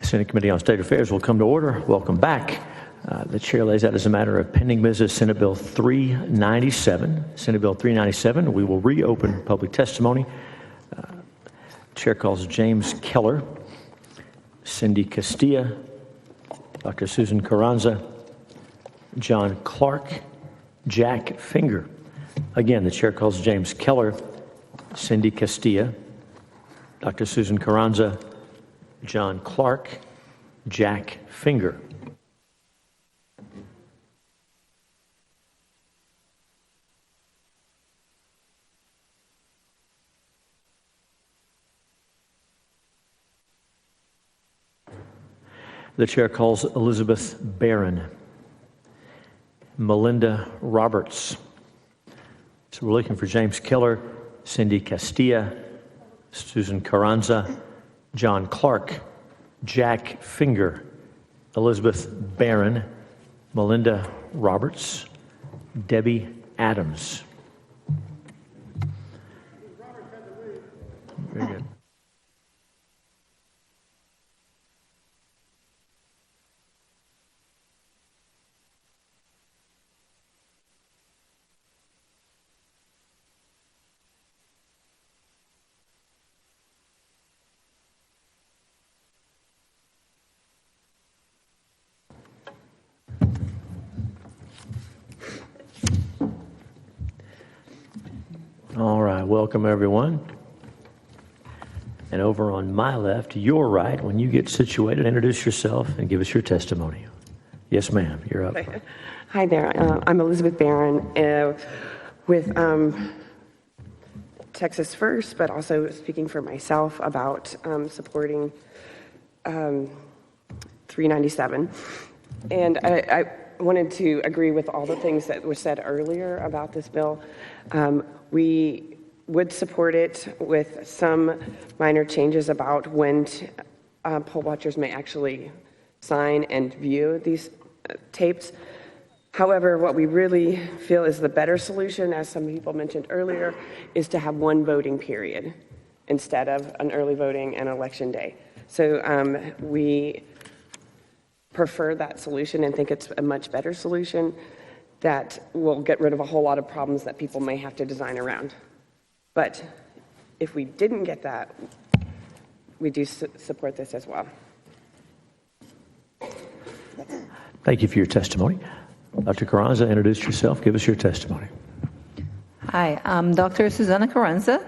Senate Committee on State Affairs will come to order. Welcome back. The chair lays out as a matter of pending business Senate Bill 397. Senate Bill 397, we will reopen public testimony. Chair calls James Keller, Cindy Castilla, Dr. Susan Carranza, John Clark, Jack Finger. Again, the chair calls James Keller, Cindy Castilla, Dr. Susan Carranza, John Clark, Jack Finger. The chair calls Elizabeth Barron, Melinda Roberts. So we're looking for James Keller, Cindy Castilla, Susan Carranza, John Clark, Jack Finger, Elizabeth Barron, Melinda Roberts, Debbie Adams. Very good. All right, welcome everyone. And over on my left, your right, when you get situated, introduce yourself and give us your testimony. Yes, ma'am, you're up. Hi there, I'm Elizabeth Barron with Texas First, but also speaking for myself about supporting 397. And I wanted to agree with all the things that were said earlier about this bill. We would support it with some minor changes about when poll watchers may actually sign and view these tapes. However, what we really feel is the better solution, as some people mentioned earlier, is to have one voting period instead of an early voting and election day. So we prefer that solution and think it's a much better solution that will get rid of a whole lot of problems that people may have to design around. But if we didn't get that, we do support this as well. Thank you for your testimony. Dr. Carranza, introduce yourself. Give us your testimony. Hi, I'm Dr. Susana Carranza.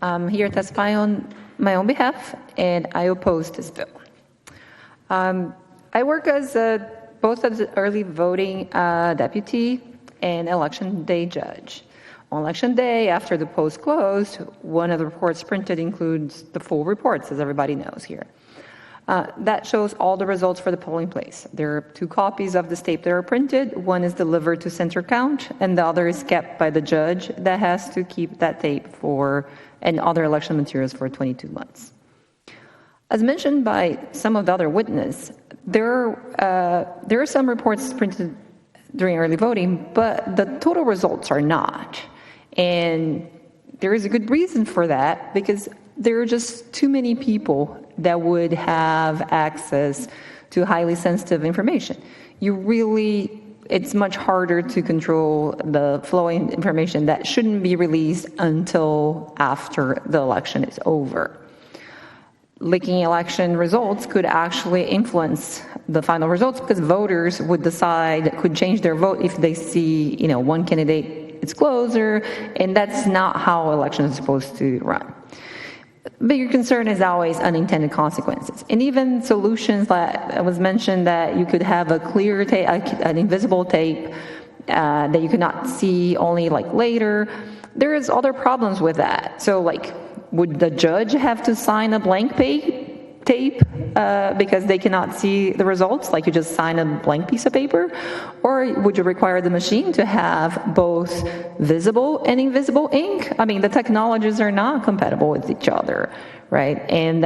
I'm here testifying on my own behalf, and I oppose this bill. I work as both as an early voting deputy and election day judge. On election day, after the polls closed, one of the reports printed includes the full reports, as everybody knows here. That shows all the results for the polling place. There are 2 copies of this tape that are printed. One is delivered to center count, and the other is kept by the judge that has to keep that tape and other election materials for 22 months. As mentioned by some of the other witnesses, there are some reports printed during early voting, but the total results are not. And there is a good reason for that, because there are just too many people that would have access to highly sensitive information. It's much harder to control the flowing information that shouldn't be released until after the election is over. Leaking election results could actually influence the final results, because voters could change their vote if they see, one candidate is closer, and that's not how elections are supposed to run. Bigger concern is always unintended consequences. And even solutions that was mentioned, that you could have a clear tape, an invisible tape that you could not see only later. There is other problems with that. So would the judge have to sign a blank tape because they cannot see the results, like you just sign a blank piece of paper? Or would you require the machine to have both visible and invisible ink? I mean, the technologies are not compatible with each other, right? And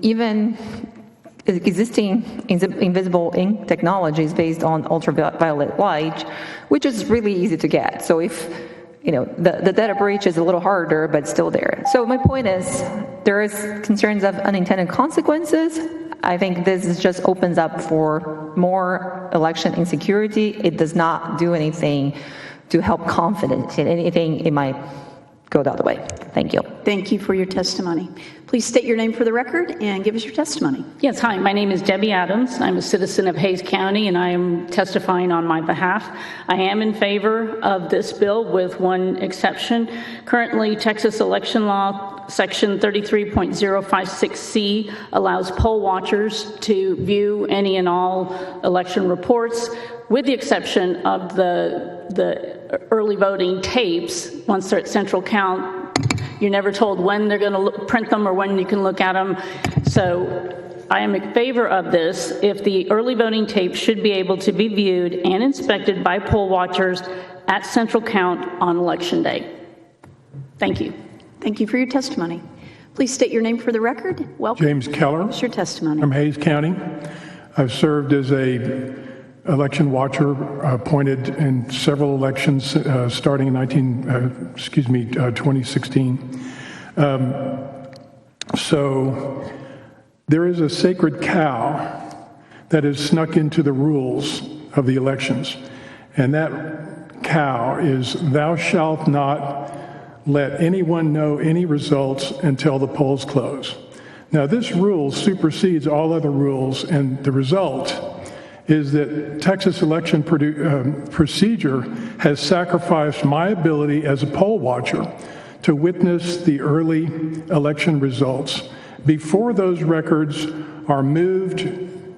even existing invisible ink technologies based on ultraviolet light, which is really easy to get. So if the data breach is a little harder, but still there. So my point is, there is concerns of unintended consequences. I think this just opens up for more election insecurity. It does not do anything to help confidence in anything. It might go the other way. Thank you. Thank you for your testimony. Please state your name for the record and give us your testimony. Yes, hi, my name is Debbie Adams. I'm a citizen of Hays County, and I am testifying on my behalf. I am in favor of this bill with one exception. Currently, Texas election law section 33.056C allows poll watchers to view any and all election reports, with the exception of the early voting tapes. Once they're at central count, you're never told when they're going to print them or when you can look at them. So I am in favor of this. If the early voting tape should be able to be viewed and inspected by poll watchers at central count on election day. Thank you. Thank you for your testimony. Please state your name for the record. Welcome. James Keller. What's your testimony? From Hays County. I've served as a election watcher appointed in several elections starting in 2016. So there is a sacred cow that is snuck into the rules of the elections. And that cow is, thou shalt not let anyone know any results until the polls close. Now this rule supersedes all other rules, and the result is that Texas election procedure has sacrificed my ability as a poll watcher to witness the early election results before those records are moved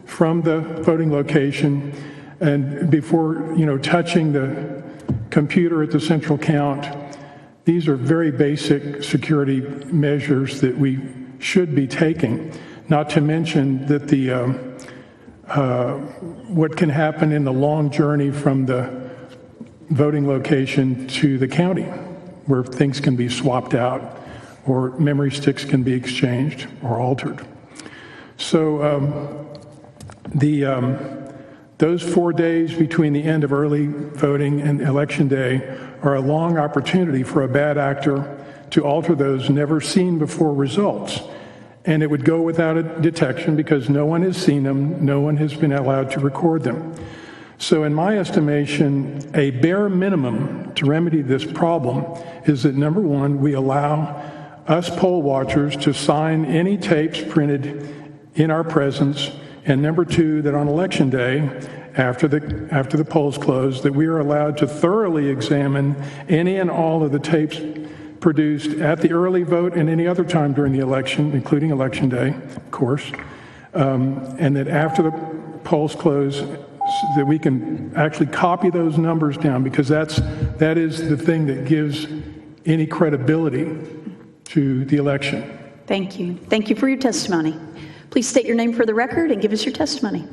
from the voting location and before, touching the computer at the central count. These are very basic security measures that we should be taking, not to mention that what can happen in the long journey from the voting location to the county, where things can be swapped out or memory sticks can be exchanged or altered. So those 4 days between the end of early voting and election day are a long opportunity for a bad actor to alter those never seen before results. And it would go without a detection because no one has seen them, no one has been allowed to record them. So in my estimation, a bare minimum to remedy this problem is that, number one, we allow us poll watchers to sign any tapes printed in our presence, and number two, that on election day, after the polls close, that we are allowed to thoroughly examine any and all of the tapes produced at the early vote and any other time during the election, including election day, of course, and that after the polls close, that we can actually copy those numbers down, because that is the thing that gives any credibility to the election. Thank you. Thank you for your testimony. Please state your name for the record and give us your testimony.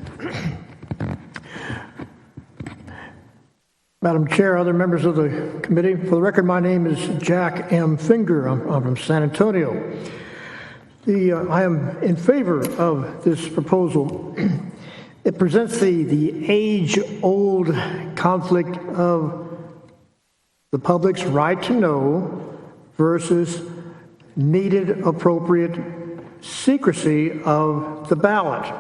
Madam Chair, other members of the committee, for the record, my name is Jack M. Finger. I'm from San Antonio. I am in favor of this proposal. It presents the age-old conflict of the public's right to know versus needed appropriate secrecy of the ballot.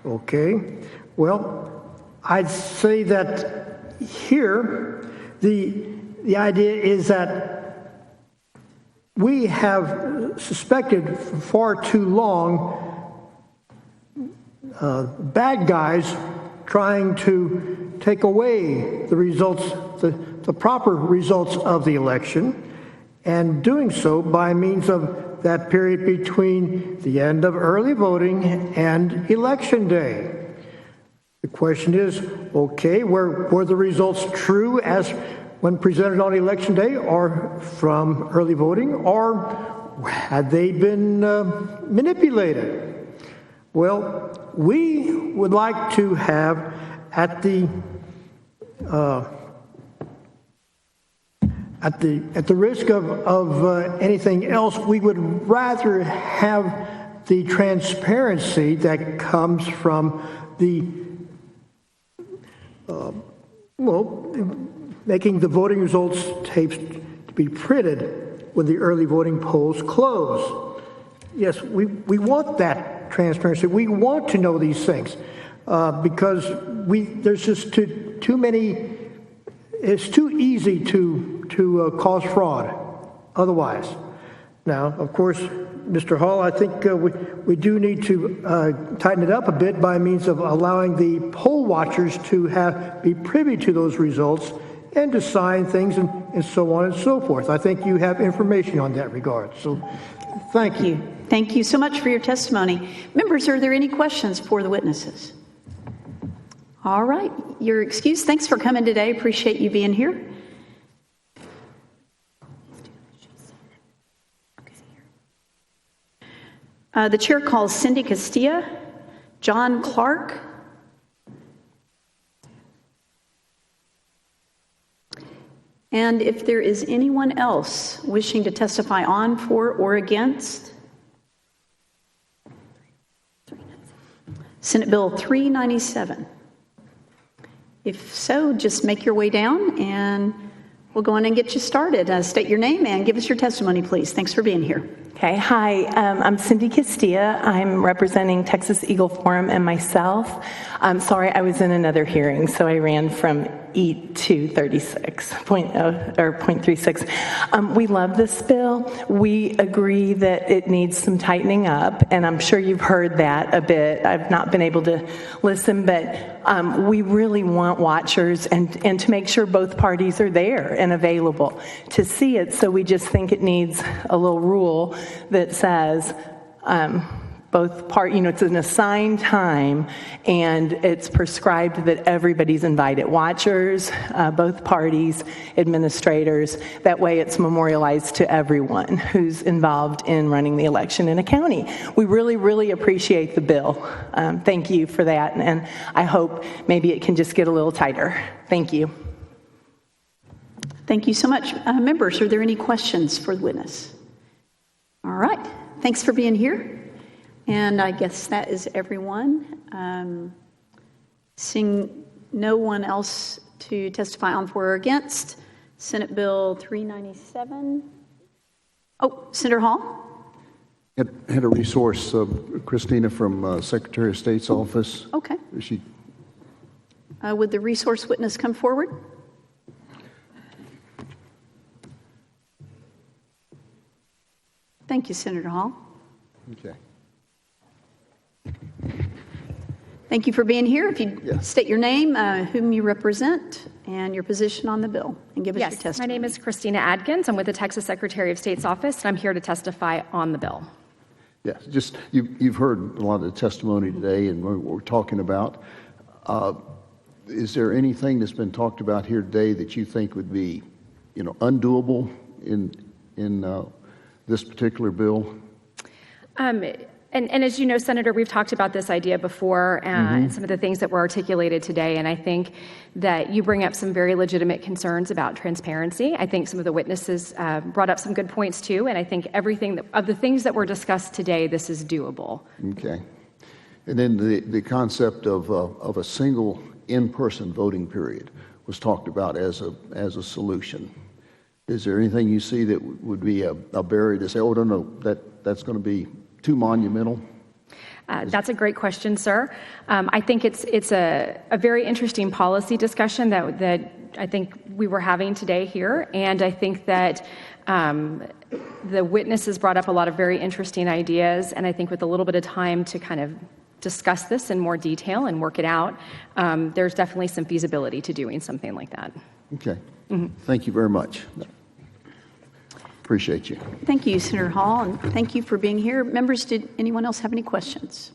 Okay, well, I'd say that here, the idea is that we have suspected for far too long bad guys trying to take away the results, the proper results of the election, and doing so by means of that period between the end of early voting and election day. The question is, okay, were the results true as when presented on election day, or from early voting, or had they been manipulated? Well, we would like to have at the risk of anything else, we would rather have the transparency that comes from the making the voting results tapes to be printed when the early voting polls close. Yes, we want that transparency. We want to know these things because there's just too many. It's too easy to cause fraud otherwise. Now, of course, Mr. Hall, I think we do need to tighten it up a bit by means of allowing the poll watchers to be privy to those results and to sign things and so on and so forth. I think you have information on that regard. So thank you. Thank you so much for your testimony. Members, are there any questions for the witnesses? All right, you're excused. Thanks for coming today. Appreciate you being here. The chair calls Cindy Castilla, John Clark, and if there is anyone else wishing to testify on, for, or against Senate Bill 397. If so, just make your way down and we'll go in and get you started. State your name and give us your testimony, please. Thanks for being here. Okay, hi, I'm Cindy Castilla. I'm representing Texas Eagle Forum and myself. I'm sorry, I was in another hearing, so I ran from E to 0.36. We love this bill. We agree that it needs some tightening up, and I'm sure you've heard that a bit. I've not been able to listen, but we really want watchers and to make sure both parties are there and available to see it. So we just think it needs a little rule that says it's an assigned time and it's prescribed that everybody's invited. Watchers, both parties, administrators. That way it's memorialized to everyone who's involved in running the election in a county. We really, really appreciate the bill. Thank you for that. And I hope maybe it can just get a little tighter. Thank you. Thank you so much. Members, are there any questions for the witness? All right. Thanks for being here. And I guess that is everyone. Seeing no one else to testify on, for, or against, Senate Bill 397. Oh, Senator Hall? Had a resource, Christina from Secretary of State's office. Okay. Would the resource witness come forward? Thank you, Senator Hall. Okay. Thank you for being here. If you state your name, whom you represent, and your position on the bill, and give us your testimony. My name is Christina Adkins. I'm with the Texas Secretary of State's office, and I'm here to testify on the bill. Yes, just you've heard a lot of the testimony today and what we're talking about. Is there anything that's been talked about here today that you think would be, undoable in this particular bill? And as you know, Senator, we've talked about this idea before and some of the things that were articulated today, and I think that you bring up some very legitimate concerns about transparency. I think some of the witnesses brought up some good points too, and I think of the things that were discussed today, this is doable. Okay. And then the concept of a single in-person voting period was talked about as a solution. Is there anything you see that would be a barrier to say, oh, no, that's going to be too monumental? That's a great question, sir. I think it's a very interesting policy discussion that I think we were having today here, and I think that the witnesses brought up a lot of very interesting ideas, and I think with a little bit of time to kind of discuss this in more detail and work it out, there's definitely some feasibility to doing something like that. Okay. Thank you very much. Appreciate you. Thank you, Senator Hall, and thank you for being here. Members, did anyone else have any questions?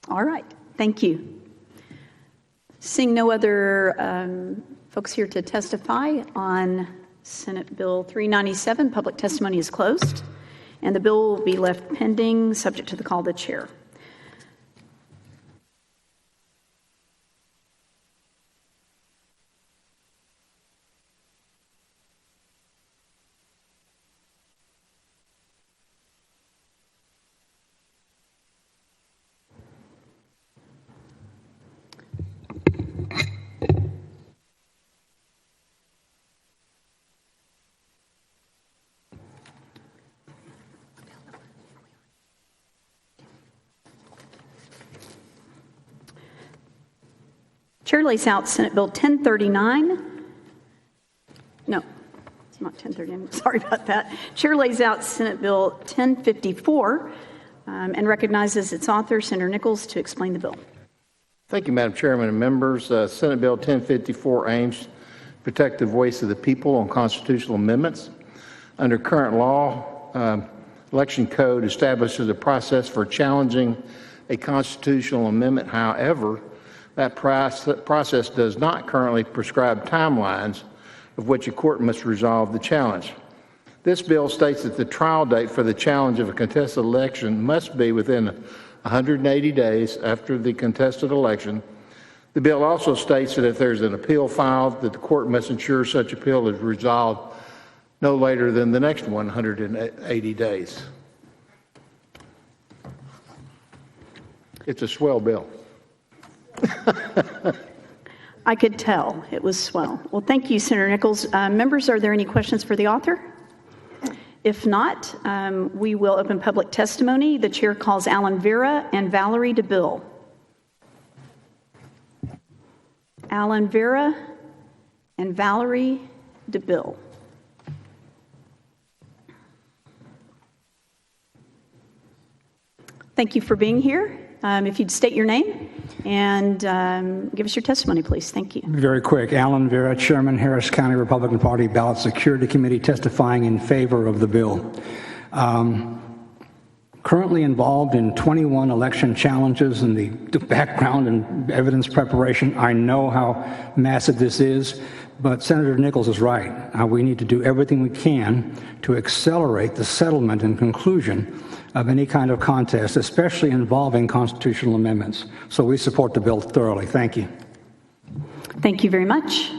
All right, thank you. Seeing no other folks here to testify on Senate Bill 397, public testimony is closed, and the bill will be left pending, subject to the call of the chair. Chair lays out Senate Bill 1039. No, it's not 1039. Sorry about that. Chair lays out Senate Bill 1054 and recognizes its author, Senator Nichols, to explain the bill. Thank you, Madam Chairman and members. Senate Bill 1054 aims to protect the voice of the people on constitutional amendments. Under current law, election code establishes a process for challenging a constitutional amendment. However, that process does not currently prescribe timelines of which a court must resolve the challenge. This bill states that the trial date for the challenge of a contested election must be within 180 days after the contested election. The bill also states that if there's an appeal filed, that the court must ensure such appeal is resolved no later than the next 180 days. It's a swell bill. I could tell it was swell. Well, thank you, Senator Nichols. Members, are there any questions for the author? If not, we will open public testimony. The chair calls Alan Vera and Valerie DeBill. Alan Vera and Valerie DeBill. Thank you for being here. If you'd state your name and give us your testimony, please. Thank you. Very quick. Alan Vera, Chairman, Harris County Republican Party Ballot Security Committee, testifying in favor of the bill. Currently involved in 21 election challenges and the background and evidence preparation. I know how massive this is, but Senator Nichols is right. We need to do everything we can to accelerate the settlement and conclusion of any kind of contest, especially involving constitutional amendments. So we support the bill thoroughly. Thank you. Thank you very much.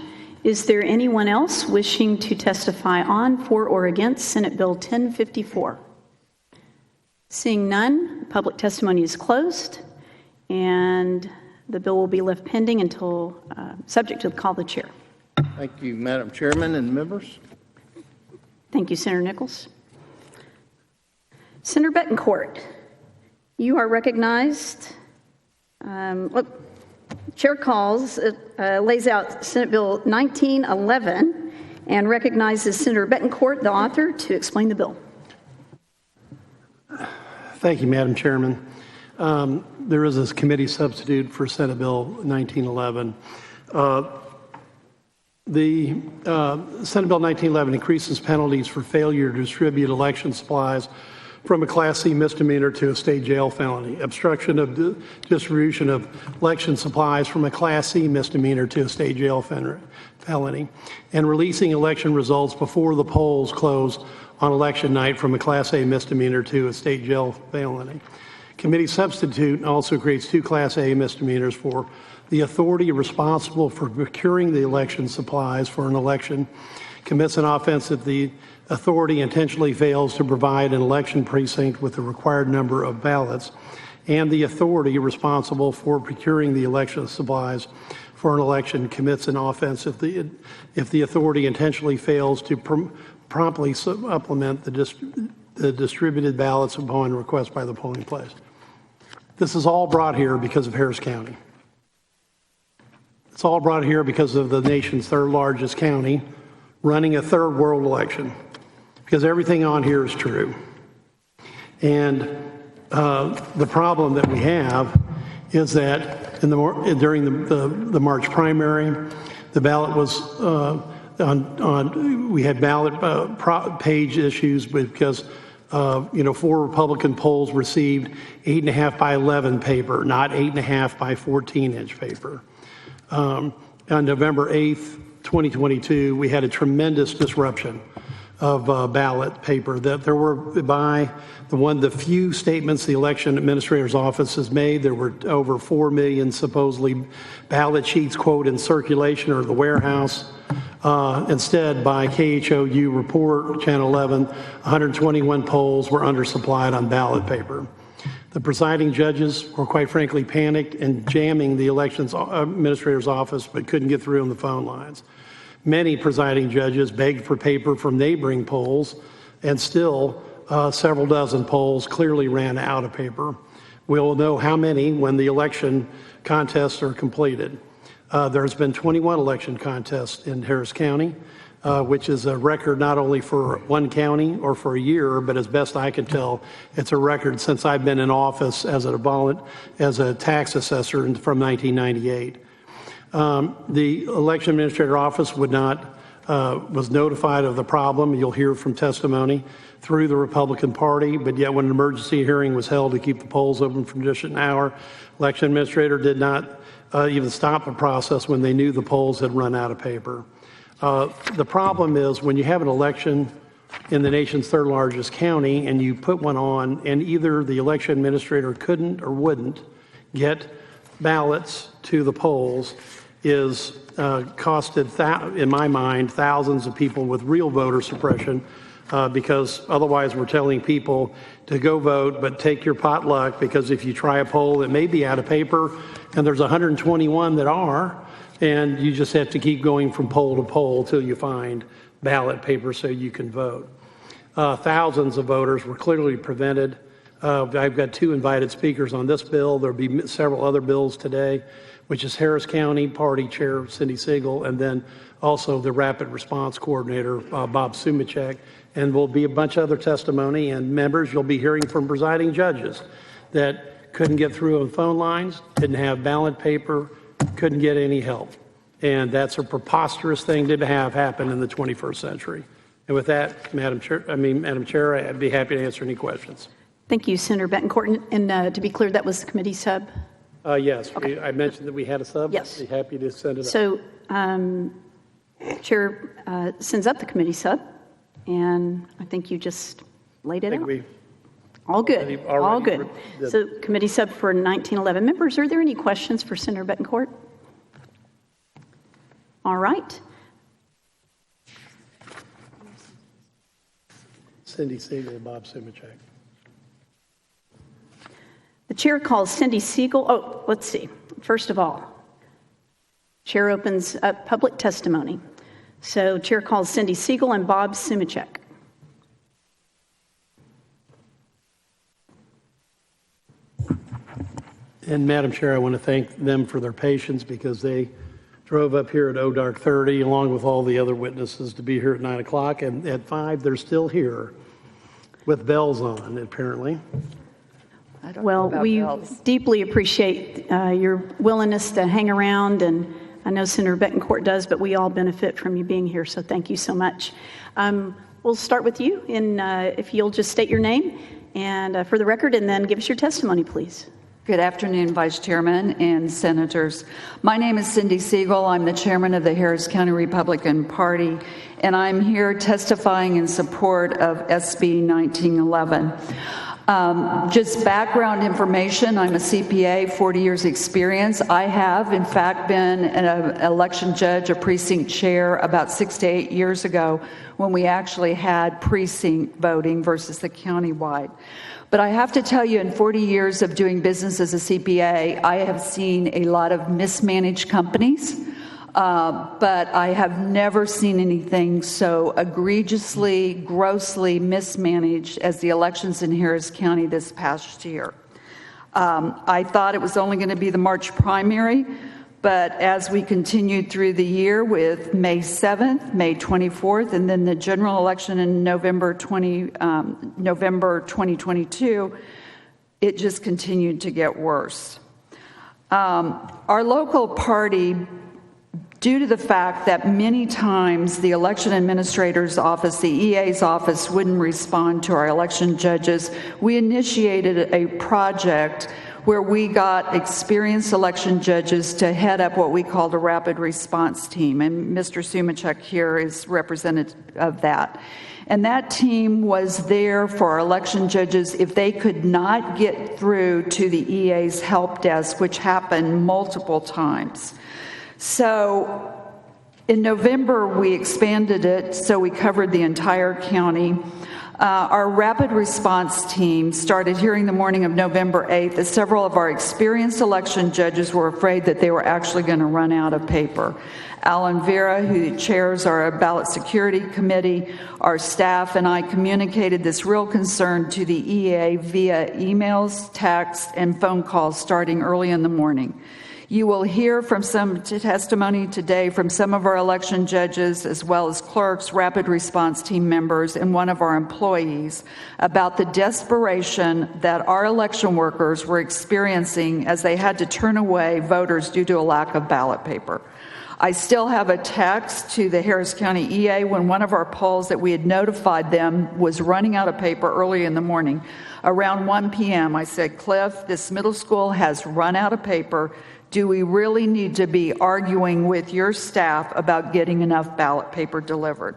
Is there anyone else wishing to testify on, for, or against Senate Bill 1054? Seeing none, public testimony is closed, and the bill will be left pending until subject to the call of the chair. Thank you, Madam Chairman and members. Thank you, Senator Nichols. Senator Betancourt, you are recognized. Chair calls, lays out Senate Bill 1911 and recognizes Senator Betancourt, the author, to explain the bill. Thank you, Madam Chairman. There is a committee substitute for Senate Bill 1911. The Senate Bill 1911 increases penalties for failure to distribute election supplies from a Class C misdemeanor to a state jail felony, obstruction of distribution of election supplies from a Class C misdemeanor to a state jail felony, and releasing election results before the polls close on election night from a Class A misdemeanor to a state jail felony. Committee substitute also creates two Class A misdemeanors for the authority responsible for procuring the election supplies for an election commits an offense if the authority intentionally fails to provide an election precinct with the required number of ballots, and the authority responsible for procuring the election supplies for an election commits an offense if the authority intentionally fails to promptly supplement the distributed ballots upon request by the polling place. This is all brought here because of Harris County. It's all brought here because of the nation's third largest county running a third world election, because everything on here is true. And the problem that we have is that during the March primary, the ballot was we had ballot page issues because 4 Republican polls received 8.5 by 11 paper, not 8.5 by 14-inch paper. On November 8th, 2022, we had a tremendous disruption of ballot paper. That there were, by the few statements the election administrator's office has made, there were over 4 million supposedly ballot sheets, quote, in circulation or the warehouse. Instead, by KHOU report, Channel 11, 121 polls were undersupplied on ballot paper. The presiding judges were quite frankly panicked and jamming the elections administrator's office, but couldn't get through on the phone lines. Many presiding judges begged for paper from neighboring polls, and still several dozen polls clearly ran out of paper. We'll know how many when the election contests are completed. There's been 21 election contests in Harris County, which is a record not only for one county or for a year, but as best I can tell, it's a record since I've been in office as a tax assessor from 1998. The election administrator office was notified of the problem. You'll hear from testimony through the Republican Party, but yet when an emergency hearing was held to keep the polls open for just an hour, election administrator did not even stop the process when they knew the polls had run out of paper. The problem is when you have an election in the nation's third largest county and you put one on and either the election administrator couldn't or wouldn't get ballots to the polls is costed, in my mind, thousands of people with real voter suppression because otherwise we're telling people to go vote, but take your potluck because if you try a poll, it may be out of paper and there's 121 that are, and you just have to keep going from poll to poll till you find ballot paper so you can vote. Thousands of voters were clearly prevented. I've got 2 invited speakers on this bill. There'll be several other bills today, which is Harris County Party Chair Cindy Siegel, and then also the Rapid Response Coordinator, Bob Sumacek. And will be a bunch of other testimony, and members, you'll be hearing from presiding judges that couldn't get through on phone lines, didn't have ballot paper, couldn't get any help. And that's a preposterous thing to have happen in the 21st century. And with that, Madam Chair, I'd be happy to answer any questions. Thank you, Senator Betancourt. And to be clear, that was the committee sub? Yes, okay. I mentioned that we had a sub. Yes. I'd be happy to send it up. So, Chair sends up the committee sub, and I think you just laid it out. All good. All good. So, committee sub for 1911 members. Are there any questions for Senator Betancourt? All right. Cindy Siegel, Bob Sumacek. The chair calls Cindy Siegel. Oh, let's see. First of all, chair opens up public testimony. So, chair calls Cindy Siegel and Bob Sumacek. And Madam Chair, I want to thank them for their patience because they drove up here at dark 30 along with all the other witnesses to be here at 9 o'clock. And at 5, they're still here with bells on, apparently. Well, we deeply appreciate your willingness to hang around, and I know Senator Betancourt does, but we all benefit from you being here, so thank you so much. We'll start with you, and if you'll just state your name and for the record, and then give us your testimony, please. Good afternoon, Vice Chairman and Senators. My name is Cindy Siegel. I'm the Chairman of the Harris County Republican Party, and I'm here testifying in support of SB 1911. Just background information, I'm a CPA, 40 years experience. I have, in fact, been an election judge, a precinct chair about 6 to 8 years ago when we actually had precinct voting versus the countywide. But I have to tell you, in 40 years of doing business as a CPA, I have seen a lot of mismanaged companies, but I have never seen anything so egregiously, grossly mismanaged as the elections in Harris County this past year. I thought it was only going to be the March primary, but as we continued through the year with May 7th, May 24th, and then the general election in November 2022, it just continued to get worse. Our local party, due to the fact that many times the election administrator's office, the EA's office, wouldn't respond to our election judges, we initiated a project where we got experienced election judges to head up what we called a rapid response team. And Mr. Sumacek here is representative of that. And that team was there for our election judges if they could not get through to the EA's help desk, which happened multiple times. So in November, we expanded it so we covered the entire county. Our rapid response team started hearing the morning of November 8th that several of our experienced election judges were afraid that they were actually going to run out of paper. Alan Vera, who chairs our ballot security committee, our staff, and I communicated this real concern to the EA via emails, texts, and phone calls starting early in the morning. You will hear from some testimony today from some of our election judges, as well as clerks, rapid response team members, and one of our employees about the desperation that our election workers were experiencing as they had to turn away voters due to a lack of ballot paper. I still have a text to the Harris County EA when one of our polls that we had notified them was running out of paper early in the morning. Around 1 p.m., I said, Cliff, this middle school has run out of paper. Do we really need to be arguing with your staff about getting enough ballot paper delivered?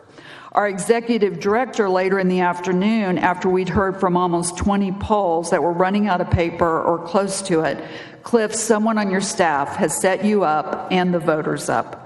Our executive director later in the afternoon, after we'd heard from almost 20 polls that were running out of paper or close to it, Cliff, someone on your staff has set you up and the voters up.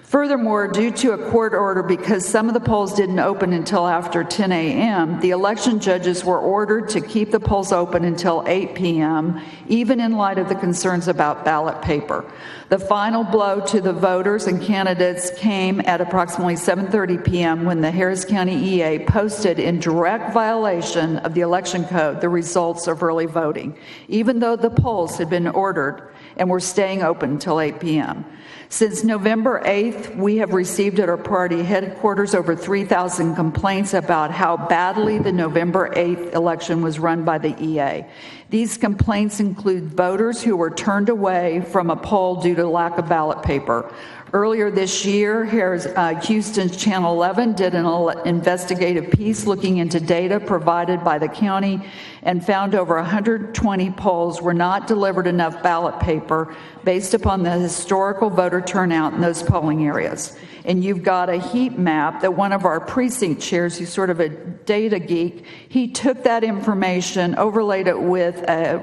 Furthermore, due to a court order, because some of the polls didn't open until after 10 a.m., the election judges were ordered to keep the polls open until 8 p.m., even in light of the concerns about ballot paper. The final blow to the voters and candidates came at approximately 7:30 p.m. when the Harris County EA posted in direct violation of the election code the results of early voting, even though the polls had been ordered and were staying open until 8 p.m. Since November 8th, we have received at our party headquarters over 3,000 complaints about how badly the November 8th election was run by the EA. These complaints include voters who were turned away from a poll due to lack of ballot paper. Earlier this year, Houston's Channel 11 did an investigative piece looking into data provided by the county and found over 120 polls were not delivered enough ballot paper based upon the historical voter turnout in those polling areas. And you've got a heat map that one of our precinct chairs, who's sort of a data geek, he took that information, overlaid it with a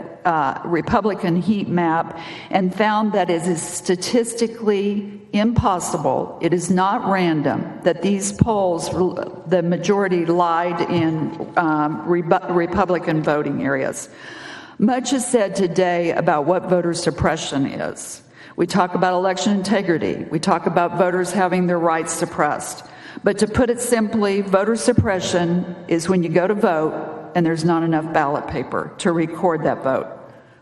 Republican heat map, and found that it is statistically impossible, it is not random, that these polls, the majority lied in Republican voting areas. Much is said today about what voter suppression is. We talk about election integrity. We talk about voters having their rights suppressed. But to put it simply, voter suppression is when you go to vote and there's not enough ballot paper to record that vote.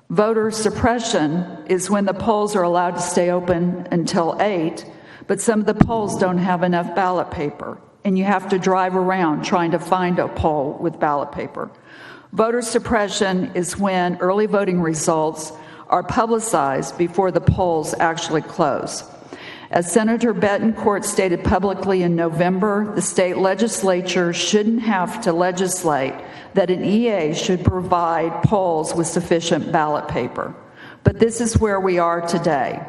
Voter suppression is when the polls are allowed to stay open until 8, but some of the polls don't have enough ballot paper, and you have to drive around trying to find a poll with ballot paper. Voter suppression is when early voting results are publicized before the polls actually close. As Senator Betancourt stated publicly in November, the state legislature shouldn't have to legislate that an EA should provide polls with sufficient ballot paper. But this is where we are today.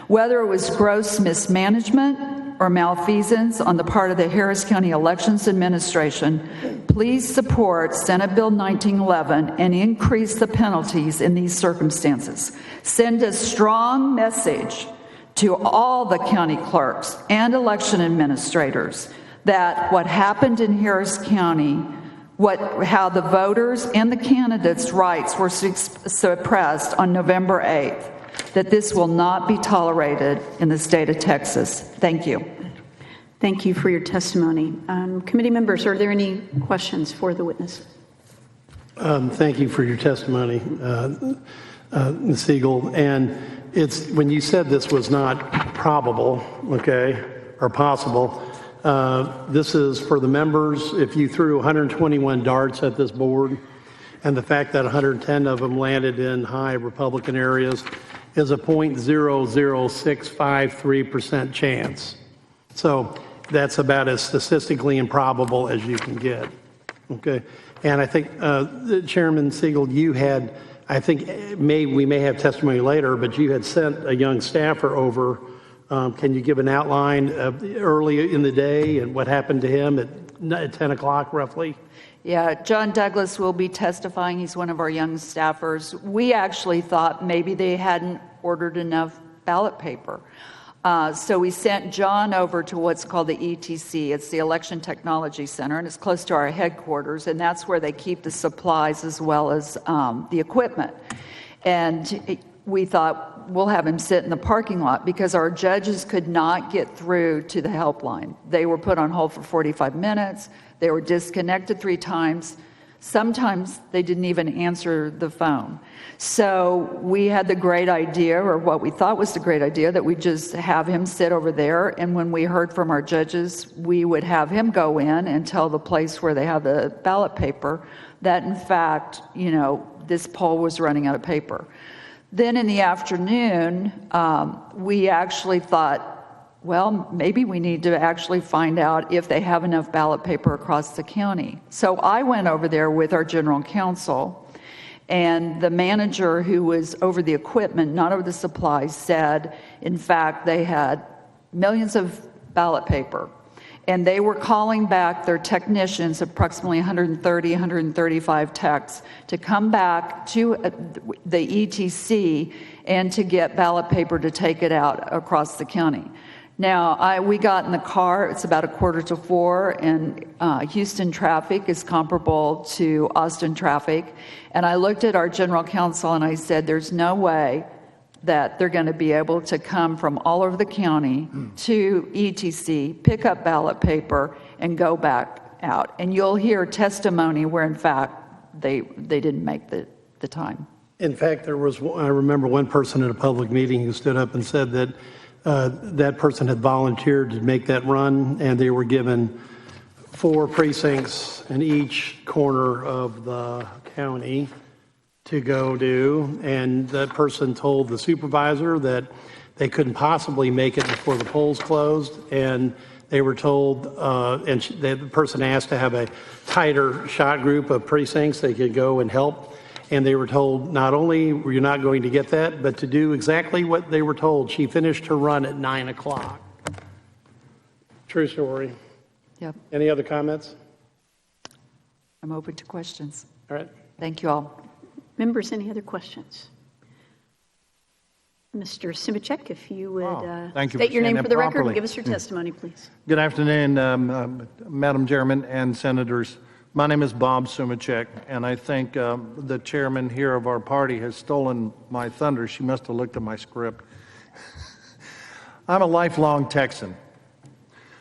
Whether it was gross mismanagement or malfeasance on the part of the Harris County Elections Administration, please support Senate Bill 1911 and increase the penalties in these circumstances. Send a strong message to all the county clerks and election administrators that what happened in Harris County, how the voters and the candidates' rights were suppressed on November 8th, that this will not be tolerated in the state of Texas. Thank you. Thank you for your testimony. Committee members, are there any questions for the witness? Thank you for your testimony, Ms. Siegel. And it's when you said this was not probable, okay, or possible, this is for the members. If you threw 121 darts at this board, and the fact that 110 of them landed in high Republican areas is a 0.00653% chance. So that's about as statistically improbable as you can get, okay? And I think, Chairman Siegel, you had, I think we may have testimony later, but you had sent a young staffer over. Can you give an outline of early in the day and what happened to him at 10 o'clock roughly? Yeah, John Douglas will be testifying. He's one of our young staffers. We actually thought maybe they hadn't ordered enough ballot paper. So we sent John over to what's called the ETC. It's the Election Technology Center, and it's close to our headquarters, and that's where they keep the supplies as well as the equipment. And we thought we'll have him sit in the parking lot because our judges could not get through to the helpline. They were put on hold for 45 minutes. They were disconnected 3 times. Sometimes they didn't even answer the phone. So we had the great idea, or what we thought was the great idea, that we just have him sit over there, and when we heard from our judges, we would have him go in and tell the place where they have the ballot paper that, in fact, this poll was running out of paper. Then in the afternoon, we actually thought, well, maybe we need to actually find out if they have enough ballot paper across the county. So I went over there with our general counsel, and the manager who was over the equipment, not over the supplies, said, in fact, they had millions of ballot paper. And they were calling back their technicians, approximately 130, 135 techs, to come back to the ETC and to get ballot paper to take it out across the county. Now, we got in the car, it's about 3:45, and Houston traffic is comparable to Austin traffic. And I looked at our general counsel and I said, there's no way that they're going to be able to come from all over the county to ETC, pick up ballot paper, and go back out. And you'll hear testimony where, in fact, they didn't make the time. In fact, I remember one person in a public meeting who stood up and said that that person had volunteered to make that run, and they were given 4 precincts in each corner of the county to go do, and that person told the supervisor that they couldn't possibly make it before the polls closed, and they were told, the person asked to have a tighter shot group of precincts they could go and help. And they were told, not only were you not going to get that, but to do exactly what they were told. She finished her run at 9 o'clock. True story. Yep. Any other comments? I'm open to questions. All right. Thank you all. Members, any other questions? Mr. Simicek, if you would thank you state your name saying for that the record properly. and give us your testimony, please. Good afternoon, Madam Chairman and Senators. My name is Bob Sumacek, and I think the chairman here of our party has stolen my thunder. She must have looked at my script. I'm a lifelong Texan.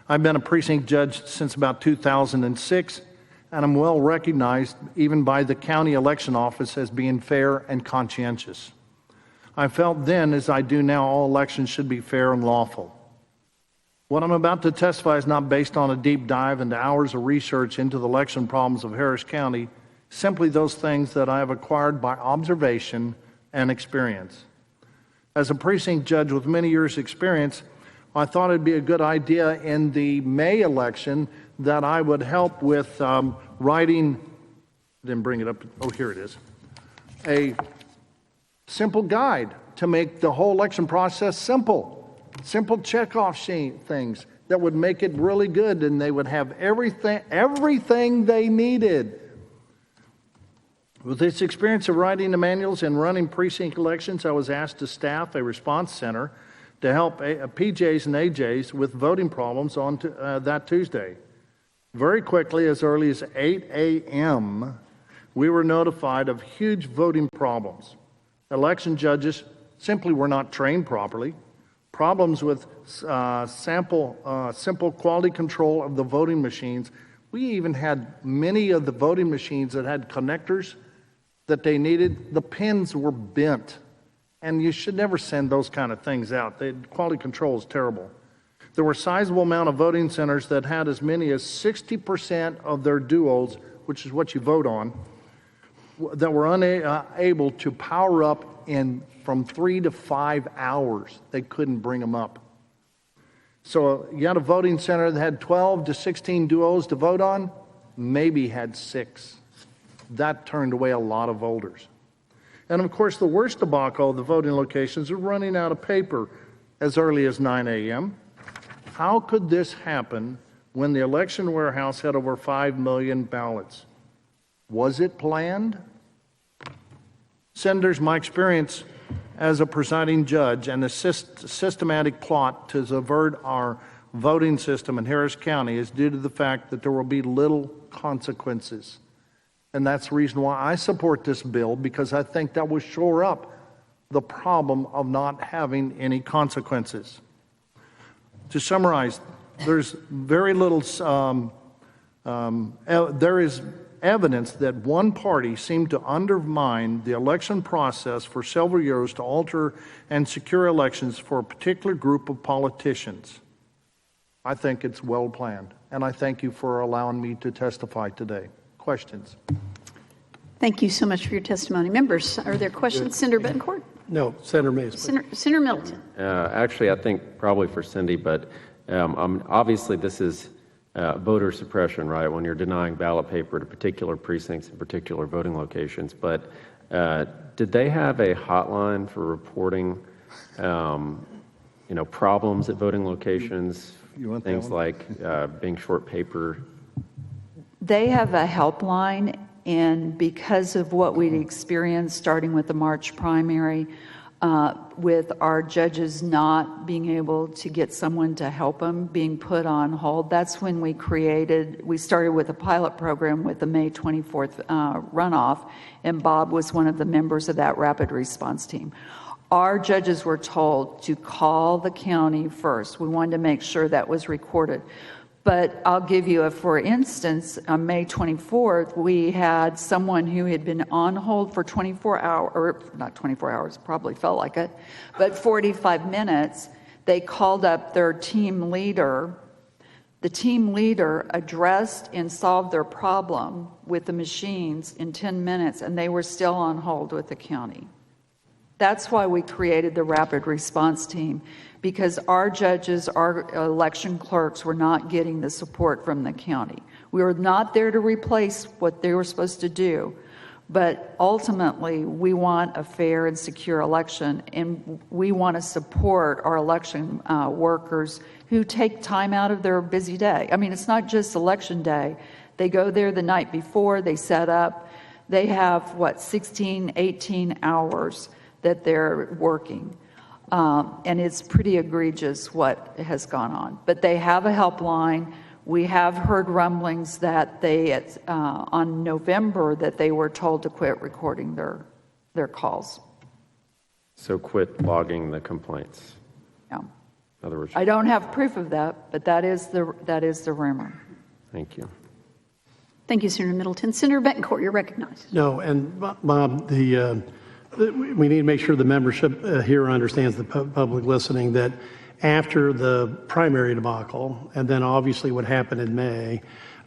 I've been a precinct judge since about 2006, and I'm well recognized even by the county election office as being fair and conscientious. I felt then, as I do now, all elections should be fair and lawful. What I'm about to testify is not based on a deep dive into hours of research into the election problems of Harris County, simply those things that I have acquired by observation and experience. As a precinct judge with many years' experience, I thought it'd be a good idea in the May election that I would help with writing, didn't bring it up, oh, here it is, a simple guide to make the whole election process simple. Simple checkoff sheet things that would make it really good, and they would have everything they needed. With this experience of writing the manuals and running precinct elections, I was asked to staff a response center to help PJs and AJs with voting problems on that Tuesday. Very quickly, as early as 8 a.m., we were notified of huge voting problems. Election judges simply were not trained properly. Problems with simple quality control of the voting machines. We even had many of the voting machines that had connectors that they needed. The pins were bent, and you should never send those kind of things out. The quality control is terrible. There were a sizable amount of voting centers that had as many as 60% of their duos, which is what you vote on, that were unable to power up in from 3 to 5 hours. They couldn't bring them up. So you had a voting center that had 12 to 16 duos to vote on, maybe had 6. That turned away a lot of voters. And of course, the worst debacle of the voting locations are running out of paper as early as 9 a.m. How could this happen when the election warehouse had over 5 million ballots? Was it planned? Senators, my experience as a presiding judge and a systematic plot to subvert our voting system in Harris County is due to the fact that there will be little consequences. And that's the reason why I support this bill, because I think that will shore up the problem of not having any consequences. To summarize, there's very little, there is evidence that one party seemed to undermine the election process for several years to alter and secure elections for a particular group of politicians. I think it's well planned, and I thank you for allowing me to testify today. Questions? Thank you so much for your testimony. Members, are there questions? Senator Betancourt? No, Senator Mays. Senator Middleton. Actually, I think probably for Cindy, but obviously this is voter suppression, right, when you're denying ballot paper to particular precincts and particular voting locations. But did they have a hotline for reporting, problems at voting locations, things like being short paper? They have a helpline, and because of what we'd experienced starting with the March primary, with our judges not being able to get someone to help them, being put on hold, that's when we started with a pilot program with the May 24th runoff, and Bob was one of the members of that rapid response team. Our judges were told to call the county first. We wanted to make sure that was recorded. But I'll give you for instance, on May 24th, we had someone who had been on hold for 24 hours, or not 24 hours, probably felt like it, but 45 minutes. They called up their team leader. The team leader addressed and solved their problem with the machines in 10 minutes, and they were still on hold with the county. That's why we created the rapid response team, because our judges, our election clerks were not getting the support from the county. We were not there to replace what they were supposed to do, but ultimately we want a fair and secure election, and we want to support our election workers who take time out of their busy day. I mean, it's not just election day. They go there the night before, they set up, they have, 16, 18 hours that they're working. And it's pretty egregious what has gone on. But they have a helpline. We have heard rumblings that they, on November, that they were told to quit recording their calls. So quit logging the complaints. Yeah. In other words, I don't have proof of that, but that is the rumor. Thank you. Thank you, Senator Middleton. Senator Betancourt, you're recognized. No, and Bob, we need to make sure the membership here understands, the public listening, that after the primary debacle, and then obviously what happened in May,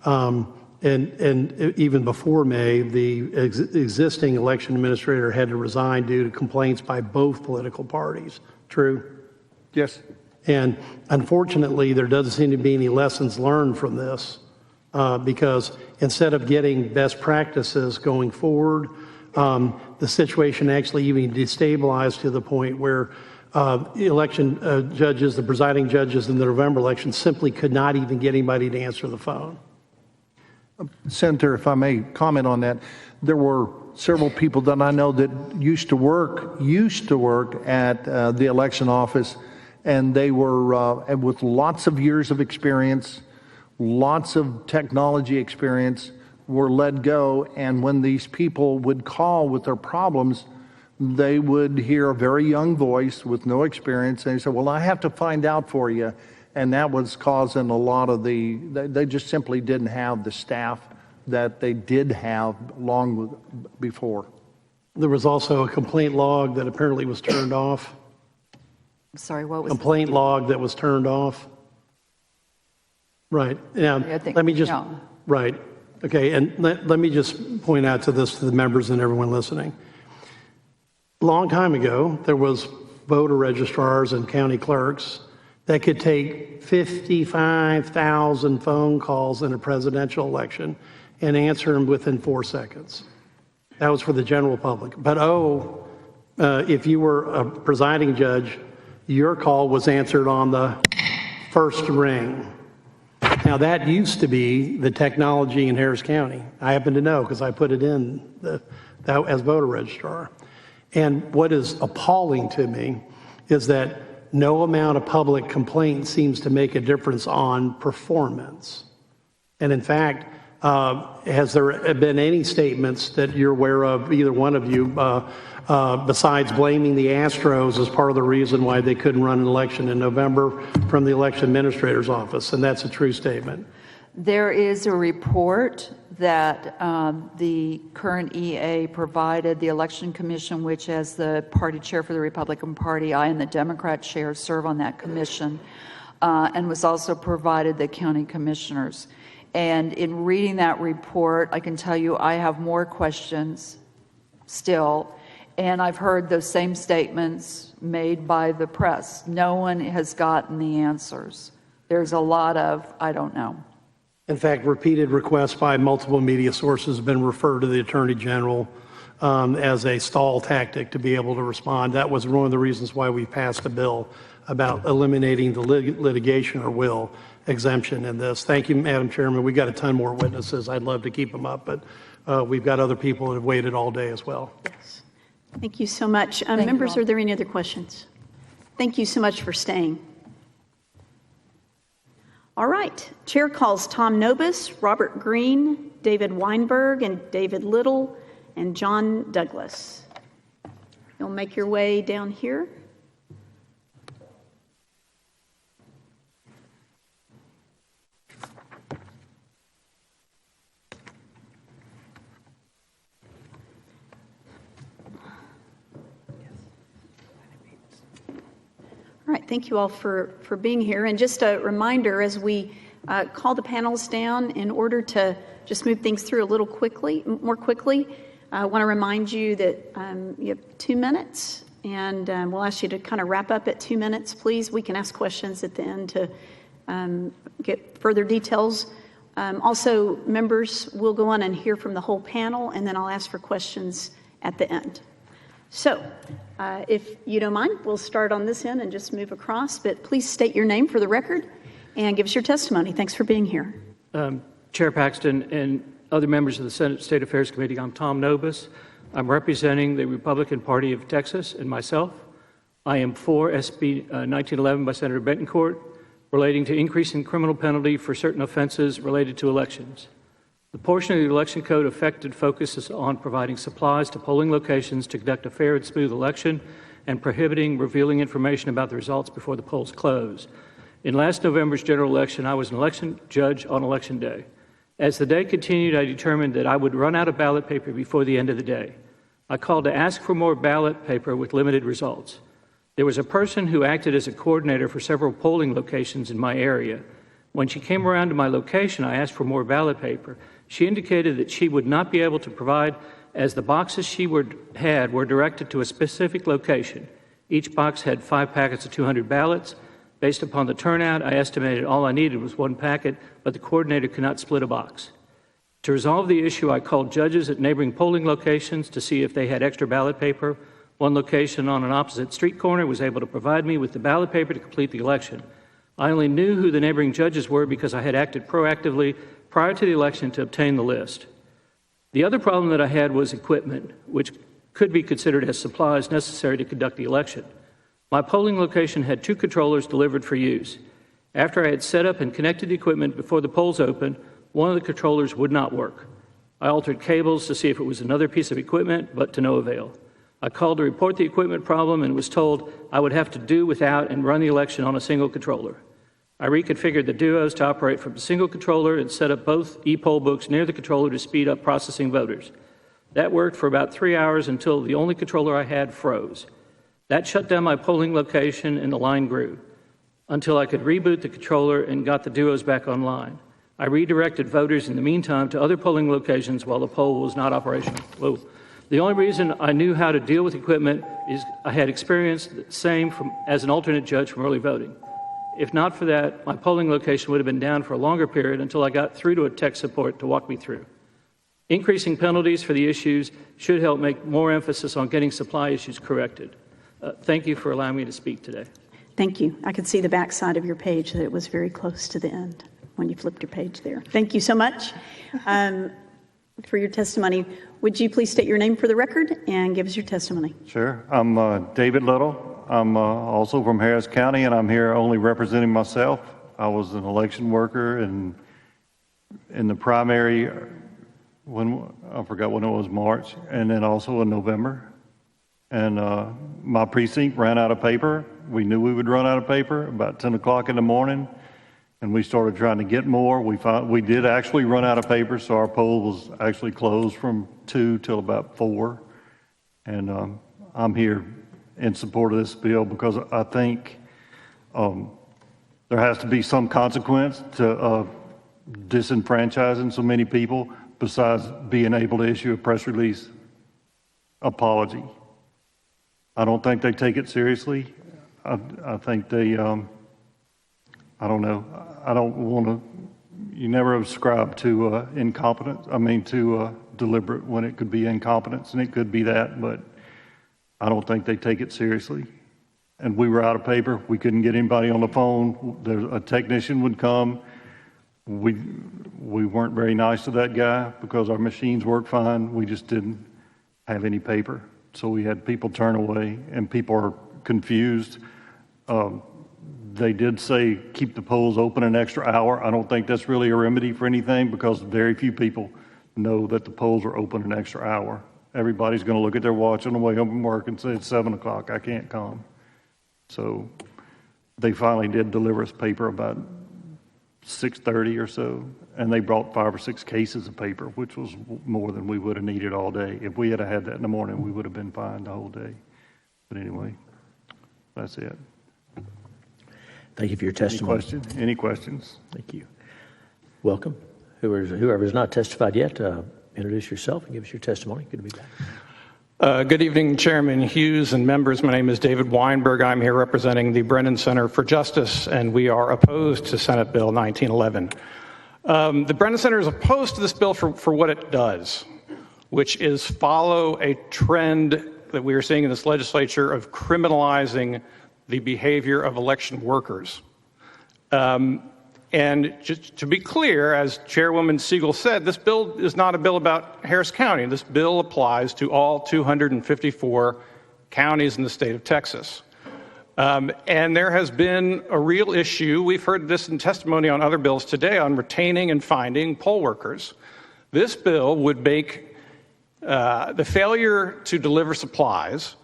and even before May, the existing election administrator had to resign due to complaints by both political parties. True? Yes. And unfortunately, there doesn't seem to be any lessons learned from this, because instead of getting best practices going forward, the situation actually even destabilized to the point where election judges, the presiding judges in the November election, simply could not even get anybody to answer the phone. Senator, if I may comment on that, there were several people that I know that used to work at the election office, and they were with lots of years of experience, lots of technology experience, were let go, and when these people would call with their problems, they would hear a very young voice with no experience, and they said, well, I have to find out for you. And that was causing a lot of they just simply didn't have the staff that they did have long before. There was also a complaint log that apparently was turned off. I'm sorry, what was complaint log that was turned off? Right. Now, let me just, right. Okay, and let me just point out to the members and everyone listening. A long time ago, there was voter registrars and county clerks that could take 55,000 phone calls in a presidential election and answer them within 4 seconds. That was for the general public. But if you were a presiding judge, your call was answered on the first ring. Now, that used to be the technology in Harris County. I happen to know because I put it in as voter registrar. And what is appalling to me is that no amount of public complaint seems to make a difference on performance. And in fact, has there been any statements that you're aware of, either one of you, besides blaming the Astros as part of the reason why they couldn't run an election in November from the election administrator's office? And that's a true statement. There is a report that the current EA provided the Election Commission, which as the party chair for the Republican Party, I and the Democrat chair serve on that commission, and was also provided the county commissioners. And in reading that report, I can tell you I have more questions still, and I've heard those same statements made by the press. No one has gotten the answers. There's a lot of, I don't know. In fact, repeated requests by multiple media sources have been referred to the Attorney General as a stall tactic to be able to respond. That was one of the reasons why we passed a bill about eliminating the litigation or will exemption in this. Thank you, Madam Chairman. We've got a ton more witnesses. I'd love to keep them up, but we've got other people that have waited all day as well. Yes. Thank you so much. Members, are there any other questions? Thank you so much for staying. All right. Chair calls Tom Nobis, Robert Green, David Weinberg, and David Little, and John Douglas. You'll make your way down here. All right, thank you all for being here. And just a reminder, as we call the panels down, in order to just move things through a little more quickly, I want to remind you that you have 2 minutes, and we'll ask you to kind of wrap up at 2 minutes, please. We can ask questions at the end to get further details. Also, members will go on and hear from the whole panel, and then I'll ask for questions at the end. So, if you don't mind, we'll start on this end and just move across, but please state your name for the record and give us your testimony. Thanks for being here. Chair Paxton and other members of the Senate State Affairs Committee, I'm Tom Nobis. I'm representing the Republican Party of Texas and myself. I am for SB 1911 by Senator Betancourt relating to increasing criminal penalty for certain offenses related to elections. The portion of the election code affected focuses on providing supplies to polling locations to conduct a fair and smooth election and prohibiting revealing information about the results before the polls close. In last November's general election, I was an election judge on Election Day. As the day continued, I determined that I would run out of ballot paper before the end of the day. I called to ask for more ballot paper with limited results. There was a person who acted as a coordinator for several polling locations in my area. When she came around to my location, I asked for more ballot paper. She indicated that she would not be able to provide, as the boxes she had were directed to a specific location. Each box had 5 packets of 200 ballots. Based upon the turnout, I estimated all I needed was 1 packet, but the coordinator could not split a box. To resolve the issue, I called judges at neighboring polling locations to see if they had extra ballot paper. One location on an opposite street corner was able to provide me with the ballot paper to complete the election. I only knew who the neighboring judges were because I had acted proactively prior to the election to obtain the list. The other problem that I had was equipment, which could be considered as supplies necessary to conduct the election. My polling location had 2 controllers delivered for use. After I had set up and connected the equipment before the polls opened, one of the controllers would not work. I altered cables to see if it was another piece of equipment, but to no avail. I called to report the equipment problem and was told I would have to do without and run the election on a single controller. I reconfigured the duos to operate from a single controller and set up both e-poll books near the controller to speed up processing voters. That worked for about 3 hours until the only controller I had froze. That shut down my polling location and the line grew until I could reboot the controller and got the duos back online. I redirected voters in the meantime to other polling locations while the poll was not operational. Whoa. The only reason I knew how to deal with equipment is I had experienced the same as an alternate judge from early voting. If not for that, my polling location would have been down for a longer period until I got through to a tech support to walk me through. Increasing penalties for the issues should help make more emphasis on getting supply issues corrected. Thank you for allowing me to speak today. Thank you. I could see the back side of your page that it was very close to the end when you flipped your page there. Thank you so much for your testimony. Would you please state your name for the record and give us your testimony? Sure. I'm David Little. I'm also from Harris County, and I'm here only representing myself. I was an election worker in the primary when I forgot when it was, March, and then also in November. And my precinct ran out of paper. We knew we would run out of paper about 10 o'clock in the morning. and we started trying to get more. We did actually run out of paper, so our poll was actually closed from 2 till about 4. And I'm here in support of this bill because I think there has to be some consequence to disenfranchising so many people besides being able to issue a press release apology. I don't think they take it seriously. I think they, I don't know. I don't want to, you never ascribe to incompetence, to deliberate when it could be incompetence, and it could be that, but I don't think they take it seriously. And we were out of paper. We couldn't get anybody on the phone. A technician would come. We weren't very nice to that guy because our machines worked fine. We just didn't have any paper. So we had people turn away, and people are confused. They did say keep the polls open an extra hour. I don't think that's really a remedy for anything because very few people know that the polls are open an extra hour. Everybody's going to look at their watch on the way home from work and say it's 7 o'clock. I can't come. So they finally did deliver us paper about 6:30 or so, and they brought 5 or 6 cases of paper, which was more than we would have needed all day. If we had had that in the morning, we would have been fine the whole day. But anyway, that's it. Thank you for your testimony. Any questions? Thank you. Welcome. Whoever has not testified yet, introduce yourself and give us your testimony. Good to be back. Good evening, Chairman Hughes and members. My name is David Weinberg. I'm here representing the Brennan Center for Justice, and we are opposed to Senate Bill 1911. The Brennan Center is opposed to this bill for what it does, which is follow a trend that we are seeing in this legislature of criminalizing the behavior of election workers. And just to be clear, as Chairwoman Siegel said, this bill is not a bill about Harris County. This bill applies to all 254 counties in the state of Texas. And there has been a real issue. We've heard this in testimony on other bills today on retaining and finding poll workers. This bill would make the failure to deliver supplies,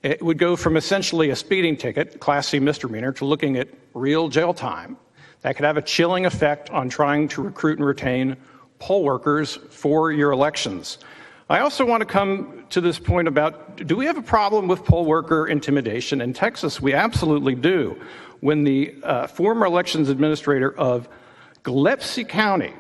it would go from essentially a speeding ticket, Class C misdemeanor, to looking at real jail time. That could have a chilling effect on trying to recruit and retain poll workers for your elections. I also want to come to this point about, do we have a problem with poll worker intimidation? In Texas, we absolutely do. When the former elections administrator of Gillespie County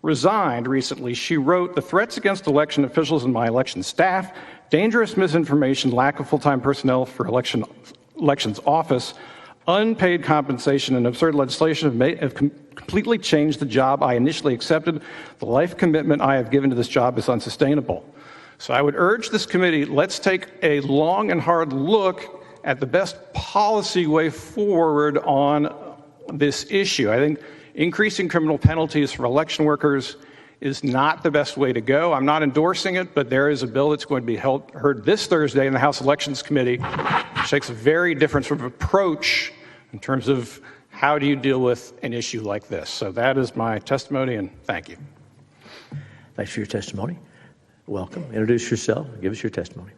resigned recently, she wrote, "The threats against election officials and my election staff, dangerous misinformation, lack of full-time personnel for elections office, unpaid compensation, and absurd legislation have completely changed the job I initially accepted. The life commitment I have given to this job is unsustainable." So I would urge this committee, let's take a long and hard look at the best policy way forward on this issue. I think increasing criminal penalties for election workers is not the best way to go. I'm not endorsing it, but there is a bill that's going to be heard this Thursday in the House Elections Committee, which takes a very different sort of approach in terms of how do you deal with an issue like this. So that is my testimony, and thank you. Thanks for your testimony. Welcome. Introduce yourself and give us your testimony.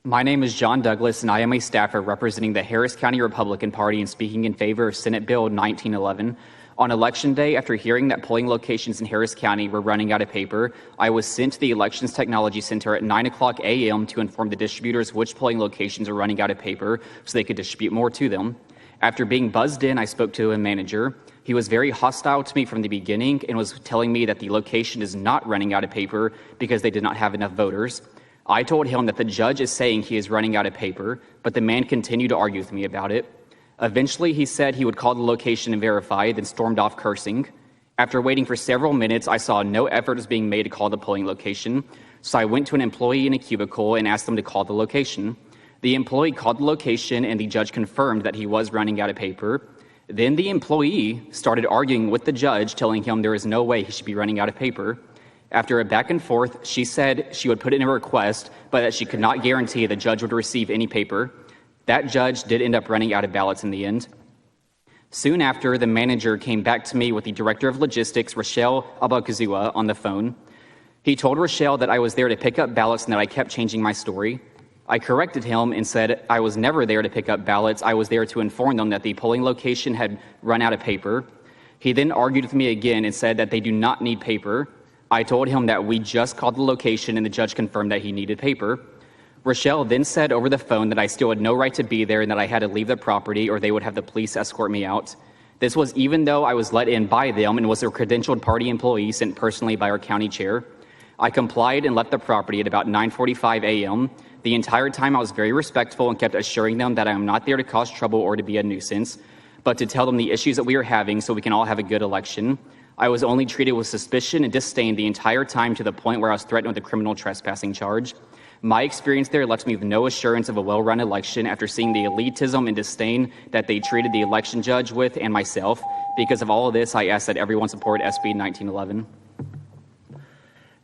My name is John Douglas, and I am a staffer representing the Harris County Republican Party and speaking in favor of Senate Bill 1911. On Election Day, after hearing that polling locations in Harris County were running out of paper, I was sent to the Elections Technology Center at 9 o'clock a.m. to inform the distributors which polling locations are running out of paper so they could distribute more to them. After being buzzed in, I spoke to a manager. He was very hostile to me from the beginning and was telling me that the location is not running out of paper because they did not have enough voters. I told him that the judge is saying he is running out of paper, but the man continued to argue with me about it. Eventually, he said he would call the location and verify, then stormed off cursing. After waiting for several minutes, I saw no effort was being made to call the polling location, so I went to an employee in a cubicle and asked them to call the location. The employee called the location, and the judge confirmed that he was running out of paper. Then the employee started arguing with the judge, telling him there is no way he should be running out of paper. After a back and forth, she said she would put in a request, but that she could not guarantee the judge would receive any paper. That judge did end up running out of ballots in the end. Soon after, the manager came back to me with the director of logistics, Rochelle Abakazua, on the phone. He told Rochelle that I was there to pick up ballots and that I kept changing my story. I corrected him and said I was never there to pick up ballots. I was there to inform them that the polling location had run out of paper. He then argued with me again and said that they do not need paper. I told him that we just called the location and the judge confirmed that he needed paper. Rochelle then said over the phone that I still had no right to be there and that I had to leave the property or they would have the police escort me out. This was even though I was let in by them and was a credentialed party employee sent personally by our county chair. I complied and left the property at about 9:45 a.m. The entire time I was very respectful and kept assuring them that I am not there to cause trouble or to be a nuisance, but to tell them the issues that we are having so we can all have a good election. I was only treated with suspicion and disdain the entire time to the point where I was threatened with a criminal trespassing charge. My experience there left me with no assurance of a well-run election after seeing the elitism and disdain that they treated the election judge with and myself. Because of all of this, I ask that everyone support SB 1911.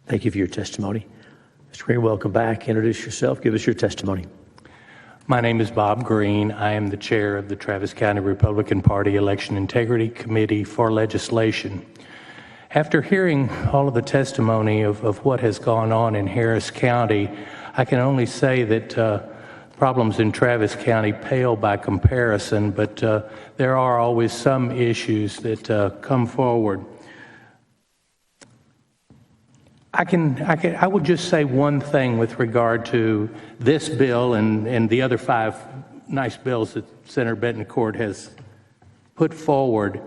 Thank you for your testimony. Mr. Green, welcome back. Introduce yourself. Give us your testimony. My name is Bob Green. I am the chair of the Travis County Republican Party Election Integrity Committee for Legislation. After hearing all of the testimony of what has gone on in Harris County, I can only say that problems in Travis County pale by comparison, but there are always some issues that come forward. I would just say one thing with regard to this bill and the other 5 nice bills that Senator Betancourt has put forward.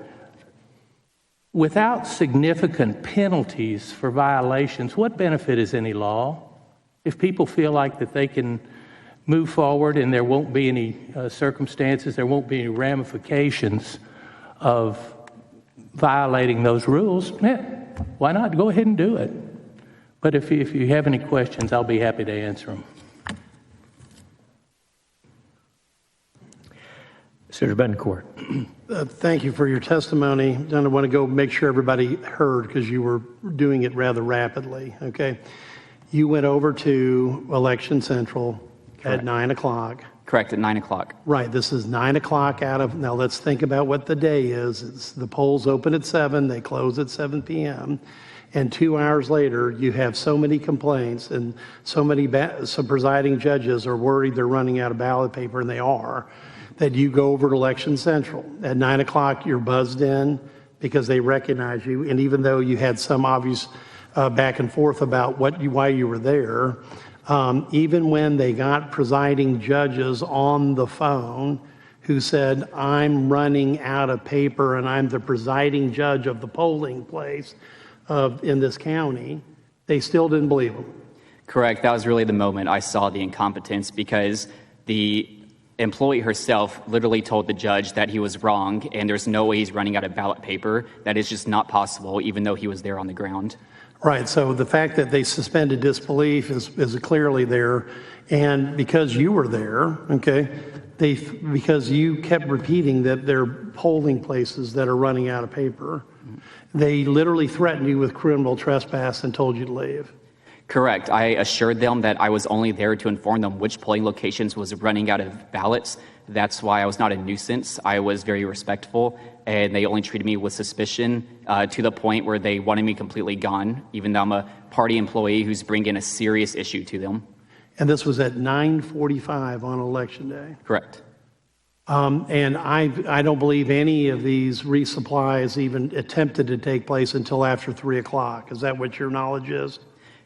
Without significant penalties for violations, what benefit is any law? If people feel like that they can move forward and there won't be any circumstances, there won't be any ramifications of violating those rules, why not go ahead and do it? But if you have any questions, I'll be happy to answer them. Senator Betancourt. Thank you for your testimony. And I want to go make sure everybody heard because you were doing it rather rapidly, okay? You went over to Election Central at 9 o'clock. Correct, at 9 o'clock. Right, this is 9 o'clock now let's think about what the day is. The polls open at 7, they close at 7 p.m. And 2 hours later, you have so many complaints and so many some presiding judges are worried they're running out of ballot paper, and they are, that you go over to Election Central. At 9 o'clock, you're buzzed in because they recognize you. And even though you had some obvious back and forth about why you were there, even when they got presiding judges on the phone who said, I'm running out of paper and I'm the presiding judge of the polling place in this county, they still didn't believe them. Correct. That was really the moment I saw the incompetence because the employee herself literally told the judge that he was wrong and there's no way he's running out of ballot paper. That is just not possible, even though he was there on the ground. Right. So the fact that they suspended disbelief is clearly there. And because you were there, okay, because you kept repeating that they're polling places that are running out of paper, they literally threatened you with criminal trespass and told you to leave. Correct. I assured them that I was only there to inform them which polling locations was running out of ballots. That's why I was not a nuisance. I was very respectful, and they only treated me with suspicion to the point where they wanted me completely gone, even though I'm a party employee who's bringing a serious issue to them. And this was at 9:45 on Election Day. Correct. And I don't believe any of these resupplies even attempted to take place until after 3 o'clock. Is that what your knowledge is?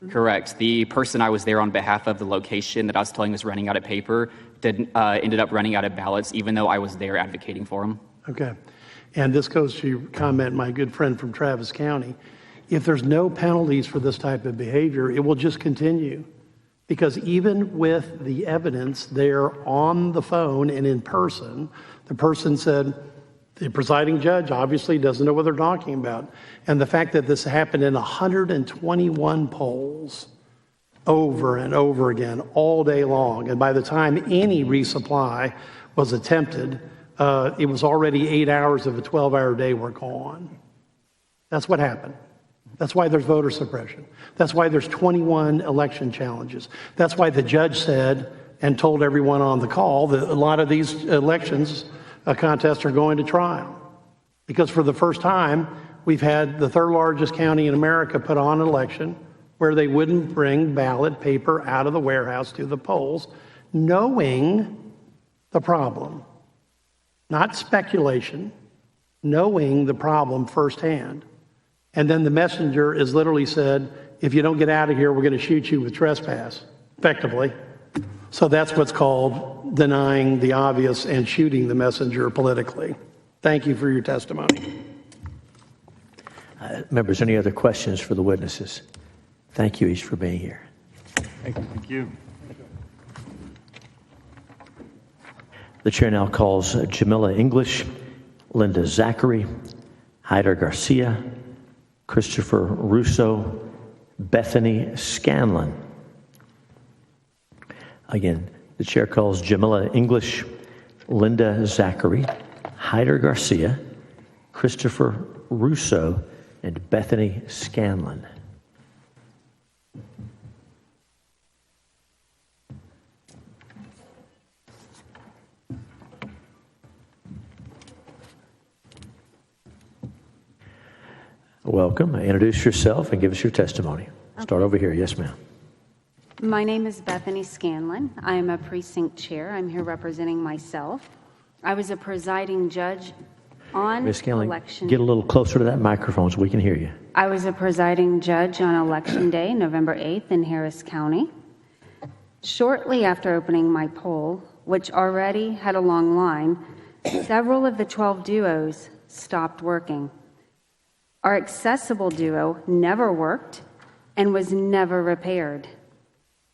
Correct. The person I was there on behalf of, the location that I was telling was running out of paper, ended up running out of ballots, even though I was there advocating for them. Okay. And this goes to your comment, my good friend from Travis County. If there's no penalties for this type of behavior, it will just continue. Because even with the evidence there on the phone and in person, the person said, the presiding judge obviously doesn't know what they're talking about. And the fact that this happened in 121 polls over and over again all day long. And by the time any resupply was attempted, it was already 8 hours of a 12-hour day were gone. That's what happened. That's why there's voter suppression. That's why there's 21 election challenges. That's why the judge said and told everyone on the call that a lot of these elections contests are going to trial. Because for the first time, we've had the third largest county in America put on an election where they wouldn't bring ballot paper out of the warehouse to the polls, knowing the problem. Not speculation, knowing the problem firsthand. And then the messenger is literally said, if you don't get out of here, we're going to shoot you with trespass, effectively. So that's what's called denying the obvious and shooting the messenger politically. Thank you for your testimony. Members, any other questions for the witnesses? Thank you each for being here. Thank you. Thank you. The chair now calls Jamila English, Linda Zachary, Hyder Garcia, Christopher Russo, Bethany Scanlon. Again, the chair calls Jamila English, Linda Zachary, Hyder Garcia, Christopher Russo, and Bethany Scanlon. Welcome. Introduce yourself and give us your testimony. Start over here. Yes, ma'am. My name is Bethany Scanlon. I am a precinct chair. I'm here representing myself. I was a presiding judge on Ms. Scanlon, election. get a little closer to that microphone so we can hear you. I was a presiding judge on Election Day, November 8th in Harris County. Shortly after opening my poll, which already had a long line, several of the 12 duos stopped working. Our accessible duo never worked and was never repaired.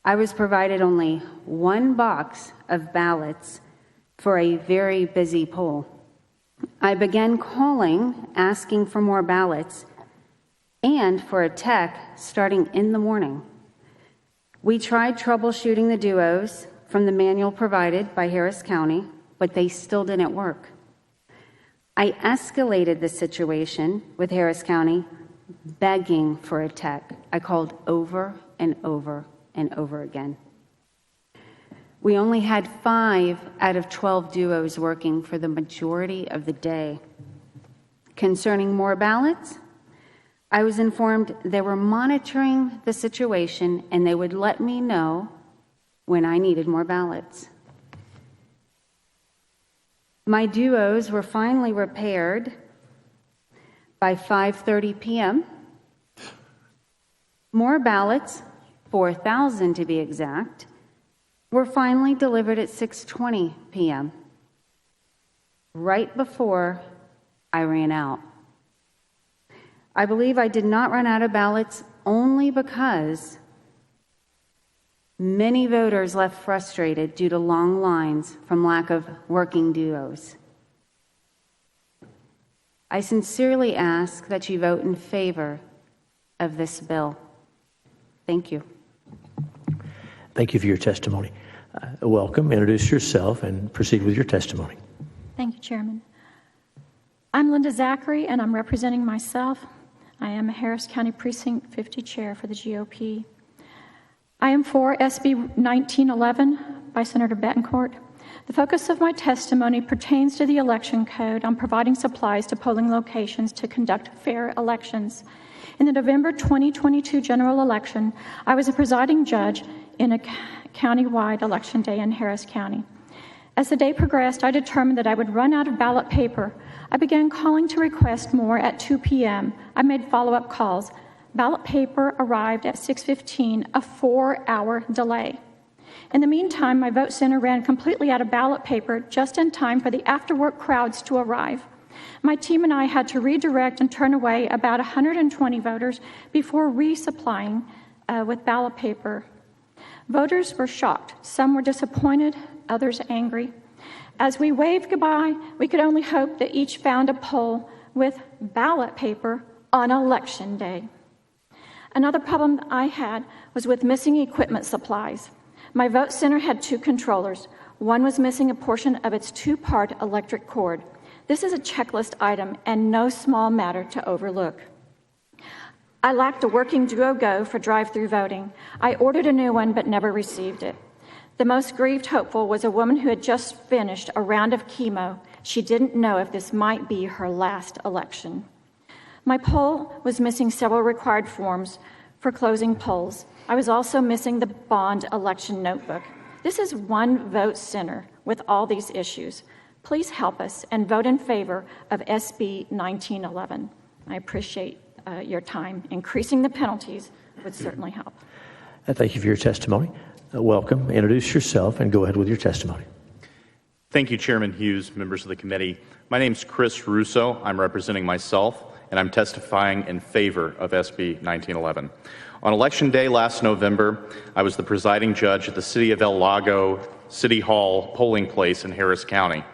I was provided only one box of ballots for a very busy poll. I began calling, asking for more ballots, and for a tech starting in the morning. We tried troubleshooting the duos from the manual provided by Harris County, but they still didn't work. I escalated the situation with Harris County, begging for a tech. I called over and over and over again. We only had 5 out of 12 duos working for the majority of the day. Concerning more ballots, I was informed they were monitoring the situation and they would let me know when I needed more ballots. My duos were finally repaired by 5:30 p.m. More ballots, 4,000 to be exact, were finally delivered at 6:20 p.m., right before I ran out. I believe I did not run out of ballots only because many voters left frustrated due to long lines from lack of working duos. I sincerely ask that you vote in favor of this bill. Thank you. Thank you for your testimony. Welcome. Introduce yourself and proceed with your testimony. Thank you, Chairman. I'm Linda Zachary, and I'm representing myself. I am a Harris County Precinct 50 Chair for the GOP. I am for SB 1911 by Senator Betancourt. The focus of my testimony pertains to the election code on providing supplies to polling locations to conduct fair elections. In the November 2022 general election, I was a presiding judge in a county-wide election day in Harris County. As the day progressed, I determined that I would run out of ballot paper. I began calling to request more at 2 p.m. I made follow-up calls. Ballot paper arrived at 6:15, a 4-hour delay. In the meantime, my vote center ran completely out of ballot paper just in time for the after-work crowds to arrive. My team and I had to redirect and turn away about 120 voters before resupplying with ballot paper. Voters were shocked. Some were disappointed, others angry. As we waved goodbye, we could only hope that each found a poll with ballot paper on Election Day. Another problem I had was with missing equipment supplies. My vote center had 2 controllers. One was missing a portion of its 2-part electric cord. This is a checklist item and no small matter to overlook. I lacked a working Duo Go for drive-through voting. I ordered a new one but never received it. The most grieved hopeful was a woman who had just finished a round of chemo. She didn't know if this might be her last election. My poll was missing several required forms for closing polls. I was also missing the bond election notebook. This is one vote center with all these issues. Please help us and vote in favor of SB 1911. I appreciate your time. Increasing the penalties would certainly help. Thank you for your testimony. Welcome. Introduce yourself and go ahead with your testimony. Thank you, Chairman Hughes, members of the committee. My name is Chris Russo. I'm representing myself, and I'm testifying in favor of SB 1911. On Election Day last November, I was the presiding judge at the City of El Lago City Hall polling place in Harris County.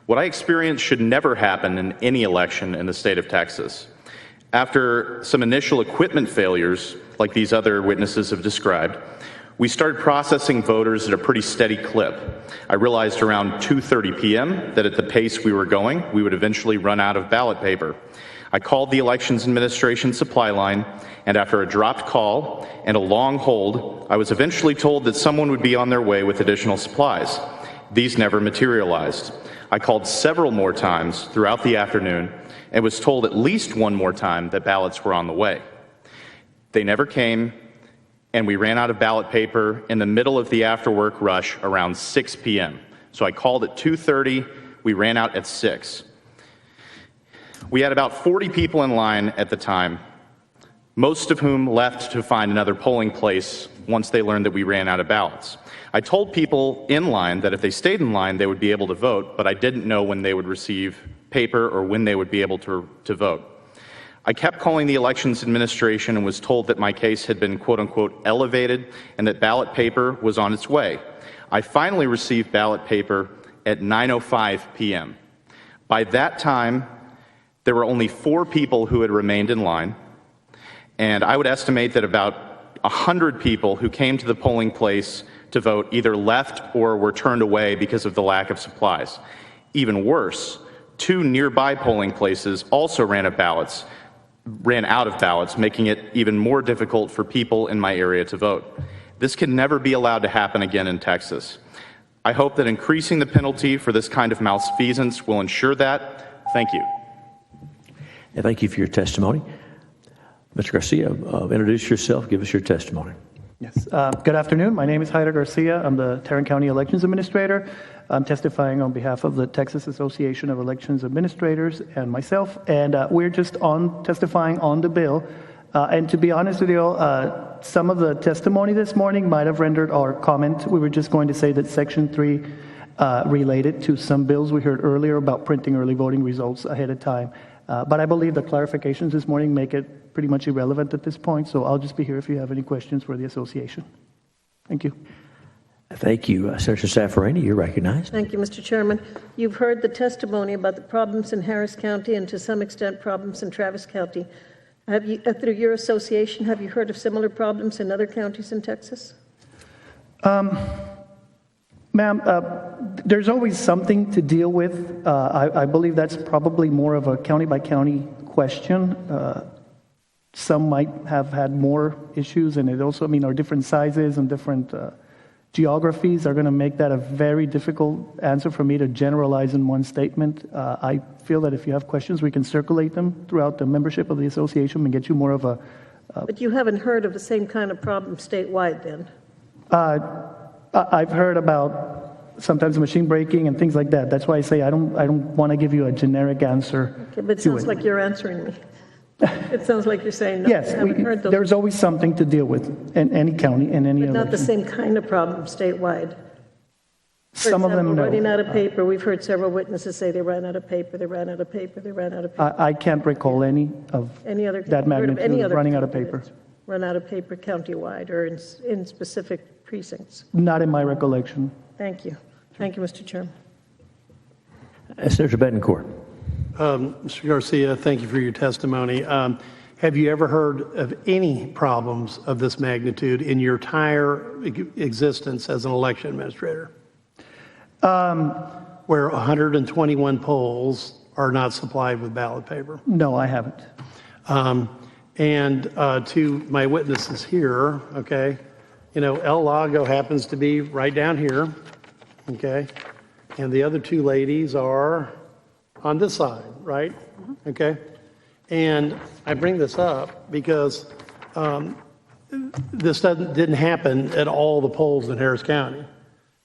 What I experienced should never happen in any election in the state of Texas. After some initial equipment failures, like these other witnesses have described, we started processing voters at a pretty steady clip. I realized around 2:30 p.m. that at the pace we were going, we would eventually run out of ballot paper. I called the Elections Administration supply line, and after a dropped call and a long hold, I was eventually told that someone would be on their way with additional supplies. These never materialized. I called several more times throughout the afternoon and was told at least one more time that ballots were on the way. They never came, and we ran out of ballot paper in the middle of the after-work rush around 6 p.m. So I called at 2:30, we ran out at 6. We had about 40 people in line at the time, most of whom left to find another polling place once they learned that we ran out of ballots. I told people in line that if they stayed in line, they would be able to vote, but I didn't know when they would receive paper or when they would be able to vote. I kept calling the Elections Administration and was told that my case had been quote-unquote elevated and that ballot paper was on its way. I finally received ballot paper at 9:05 p.m. By that time, there were only 4 people who had remained in line, and I would estimate that about 100 people who came to the polling place to vote either left or were turned away because of the lack of supplies. Even worse, 2 nearby polling places also ran out of ballots, making it even more difficult for people in my area to vote. This can never be allowed to happen again in Texas. I hope that increasing the penalty for this kind of malfeasance will ensure that. Thank you. And thank you for your testimony. Mr. Garcia, introduce yourself, give us your testimony. Yes. Good afternoon. My name is Jairo Garcia. I'm the Tarrant County Elections Administrator. I'm testifying on behalf of the Texas Association of Elections Administrators and myself, and we're just testifying on the bill. And to be honest with you, some of the testimony this morning might have rendered our comment. We were just going to say that Section 3 related to some bills we heard earlier about printing early voting results ahead of time. But I believe the clarifications this morning make it pretty much irrelevant at this point, so I'll just be here if you have any questions for the association. Thank you. Thank you. Senator Saffarani, you're recognized. Thank you, Mr. Chairman. You've heard the testimony about the problems in Harris County and to some extent problems in Travis County. Have you, through your association, have you heard of similar problems in other counties in Texas? Ma'am, there's always something to deal with. I believe that's probably more of a county-by-county question. Some might have had more issues, and it also, our different sizes and different geographies are going to make that a very difficult answer for me to generalize in one statement. I feel that if you have questions, we can circulate them throughout the membership of the association and get you more of a... But you haven't heard of the same kind of problem statewide, then? I've heard about sometimes machine breaking and things like that. That's why I say I don't want to give you a generic answer. Okay, but it sounds like you're answering me. It sounds like you're saying no. Yes, there's always something to deal with in any county, in any But not election. the same kind of problem statewide. For Some of them, no. running out of paper. We've heard several witnesses say they ran out of paper, they ran out of paper, they ran out of paper. I can't recall any of Any other that magnitude any of other running out of paper. Run out of paper countywide or in specific precincts. Not in my recollection. Thank you. Thank you, Mr. Chairman. Senator Betancourt. Mr. Garcia, thank you for your testimony. Have you ever heard of any problems of this magnitude in your entire existence as an election administrator? Where 121 polls are not supplied with ballot paper? No, I haven't. And to my witnesses here, okay, El Lago happens to be right down here, okay, and the other 2 ladies are on this side, right? Okay, and I bring this up because this didn't happen at all the polls in Harris County.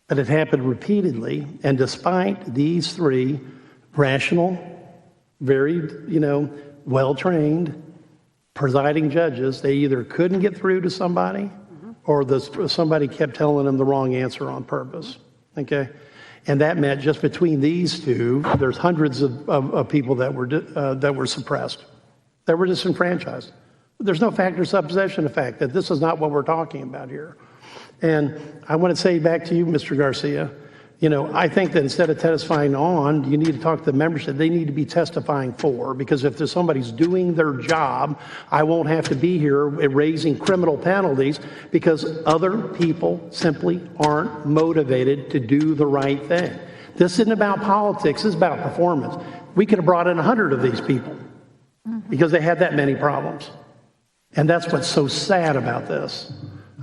But it happened repeatedly, and despite these three rational, very, well-trained presiding judges, they either couldn't get through to somebody or somebody kept telling them the wrong answer on purpose, okay? And that meant just between these two, there's hundreds of people that were suppressed, that were disenfranchised. There's no factor supposition of fact that this is not what we're talking about here. And I want to say back to you, Mr. Garcia, I think that instead of testifying on, you need to talk to the membership. They need to be testifying for, because if there's somebody's doing their job, I won't have to be here raising criminal penalties because other people simply aren't motivated to do the right thing. This isn't about politics, it's about performance. We could have brought in 100 of these people because they had that many problems. And that's what's so sad about this.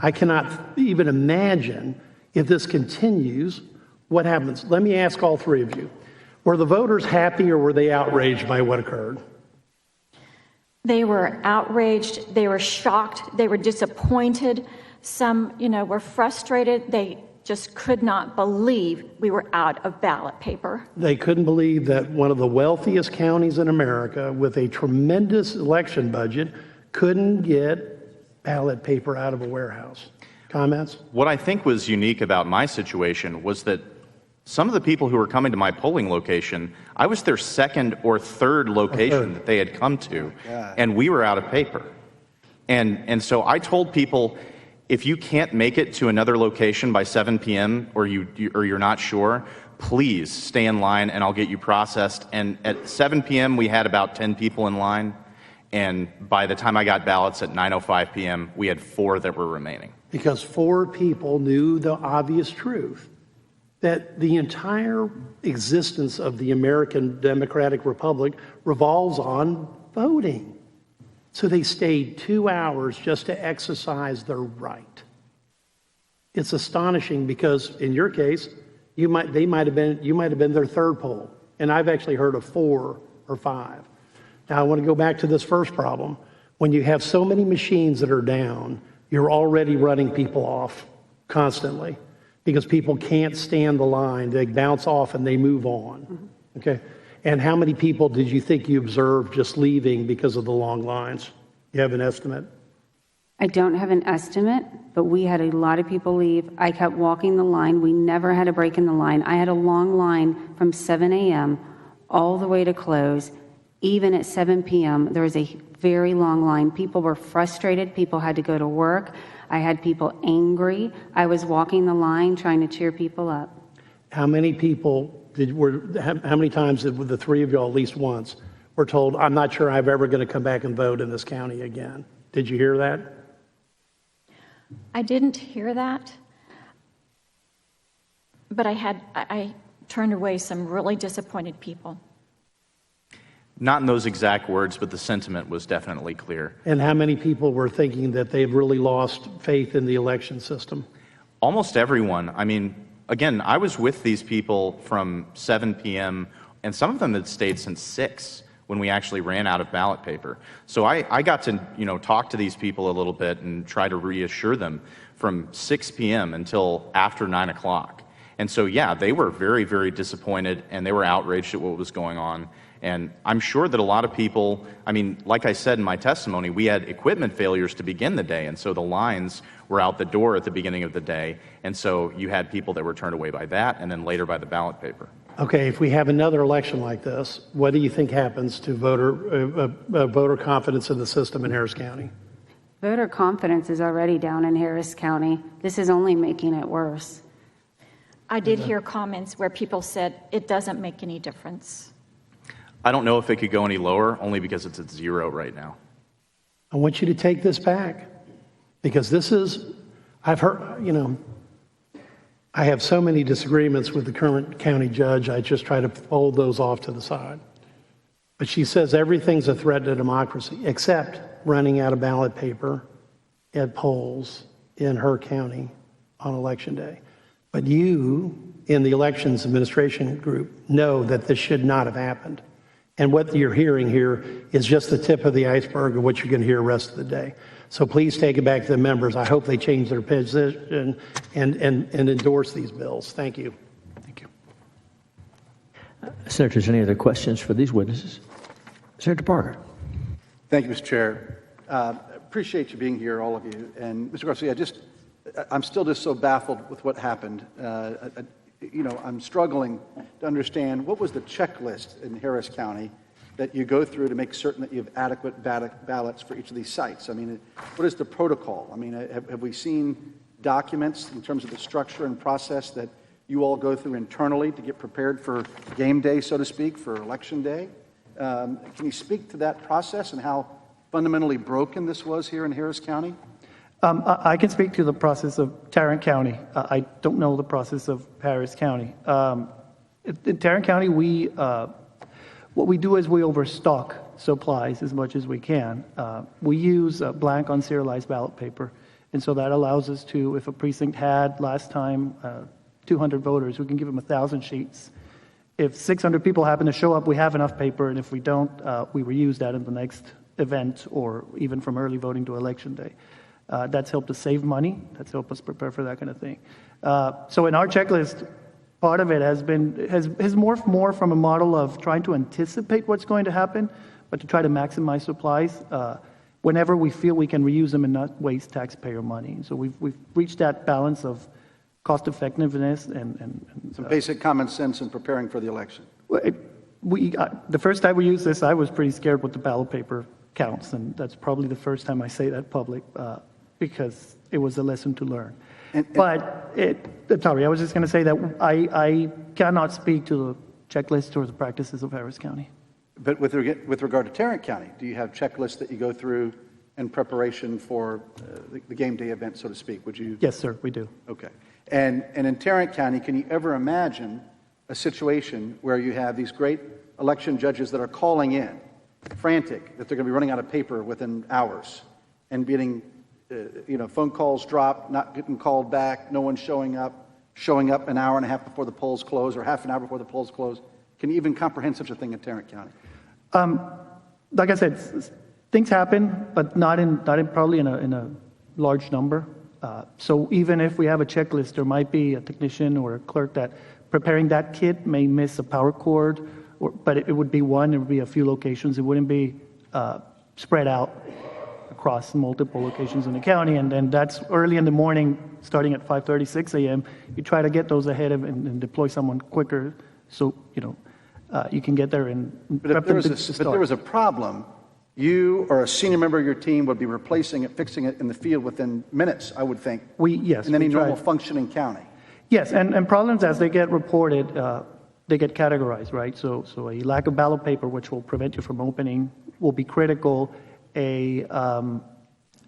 I cannot even imagine if this continues, what happens? Let me ask all three of you. Were the voters happy or were they outraged by what occurred? They were outraged, they were shocked, they were disappointed. Some, were frustrated. They just could not believe we were out of ballot paper. They couldn't believe that one of the wealthiest counties in America with a tremendous election budget couldn't get ballot paper out of a warehouse. Comments? What I think was unique about my situation was that some of the people who were coming to my polling location, I was their second or third location that they had come to, and we were out of paper. And so I told people, if you can't make it to another location by 7 p.m. or you're not sure, please stay in line and I'll get you processed. And at 7 p.m. we had about 10 people in line, and by the time I got ballots at 9:05 p.m. we had 4 that were remaining. Because 4 people knew the obvious truth that the entire existence of the American Democratic Republic revolves on voting. So they stayed 2 hours just to exercise their right. It's astonishing because in your case, you might have been their third poll, and I've actually heard of 4 or 5. Now I want to go back to this first problem. When you have so many machines that are down, you're already running people off constantly because people can't stand the line. They bounce off and they move on. Okay? And how many people did you think you observed just leaving because of the long lines? You have an estimate? I don't have an estimate, but we had a lot of people leave. I kept walking the line. We never had a break in the line. I had a long line from 7 a.m. all the way to close. Even at 7 p.m., there was a very long line. People were frustrated. People had to go to work. I had people angry. I was walking the line trying to cheer people up. How many people how many times did the three of you, at least once, were told, I'm not sure I'm ever going to come back and vote in this county again? Did you hear that? I didn't hear that, but I turned away some really disappointed people. Not in those exact words, but the sentiment was definitely clear. And how many people were thinking that they've really lost faith in the election system? Almost everyone. I mean, again, I was with these people from 7 p.m., and some of them had stayed since 6 when we actually ran out of ballot paper. So I got to, talk to these people a little bit and try to reassure them from 6 p.m. until after 9 o'clock. And so, yeah, they were very, very disappointed, and they were outraged at what was going on. And I'm sure that a lot of people, like I said in my testimony, we had equipment failures to begin the day, and so the lines were out the door at the beginning of the day, and so you had people that were turned away by that, and then later by the ballot paper. Okay, if we have another election like this, what do you think happens to voter confidence in the system in Harris County? Voter confidence is already down in Harris County. This is only making it worse. I did hear comments where people said it doesn't make any difference. I don't know if it could go any lower, only because it's at 0 right now. I want you to take this back, because I've heard, I have so many disagreements with the current county judge, I just try to fold those off to the side. But she says everything's a threat to democracy, except running out of ballot paper at polls in her county on Election Day. But you, in the Elections Administration Group, know that this should not have happened. And what you're hearing here is just the tip of the iceberg of what you're going to hear the rest of the day. So please take it back to the members. I hope they change their position and endorse these bills. Thank you. Senators, any other questions for these witnesses? Senator Parker. Thank you, Mr. Chair. Appreciate you being here, all of you. And Mr. Garcia, I'm still just so baffled with what happened. I'm struggling to understand what was the checklist in Harris County that you go through to make certain that you have adequate ballots for each of these sites. I mean, what is the protocol? I mean, have we seen documents in terms of the structure and process that you all go through internally to get prepared for game day, so to speak, for election day? Can you speak to that process and how fundamentally broken this was here in Harris County? I can speak to the process of Tarrant County. I don't know the process of Harris County. In Tarrant County, what we do is we overstock supplies as much as we can. We use blank unserialized ballot paper, and so that allows us to, if a precinct had last time 200 voters, we can give them 1,000 sheets. If 600 people happen to show up, we have enough paper, and if we don't, we reuse that in the next event or even from early voting to election day. That's helped us save money. That's helped us prepare for that kind of thing. So in our checklist, part of it has morphed more from a model of trying to anticipate what's going to happen, but to try to maximize supplies whenever we feel we can reuse them and not waste taxpayer money. So we've reached that balance of cost effectiveness and some basic common sense in preparing for the election. The first time we used this, I was pretty scared with the ballot paper counts, and that's probably the first time I say that public because it was a lesson to learn. Sorry, I was just going to say that I cannot speak to the checklist or the practices of Harris County. But with regard to Tarrant County, do you have checklists that you go through in preparation for the game day event, so to speak? Would you? Yes, sir, we do. Okay. And in Tarrant County, can you ever imagine a situation where you have these great election judges that are calling in, frantic, that they're going to be running out of paper within hours and getting phone calls dropped, not getting called back, no one showing up an hour and a half before the polls close or half an hour before the polls close? Can you even comprehend such a thing in Tarrant County? Like I said, things happen, but not probably in a large number. So even if we have a checklist, there might be a technician or a clerk that preparing that kit may miss a power cord, but it would be one. It would be a few locations. It wouldn't be spread out across multiple locations in the county. And then that's early in the morning, starting at 5:30, 6 a.m. You try to get those ahead of and deploy someone quicker, so you can get there and prep them to start. But there was a problem. You or a senior member of your team would be replacing it, fixing it in the field within minutes, I would think. In any normal functioning county. Yes, and problems as they get reported, they get categorized, right? So a lack of ballot paper, which will prevent you from opening, will be critical. I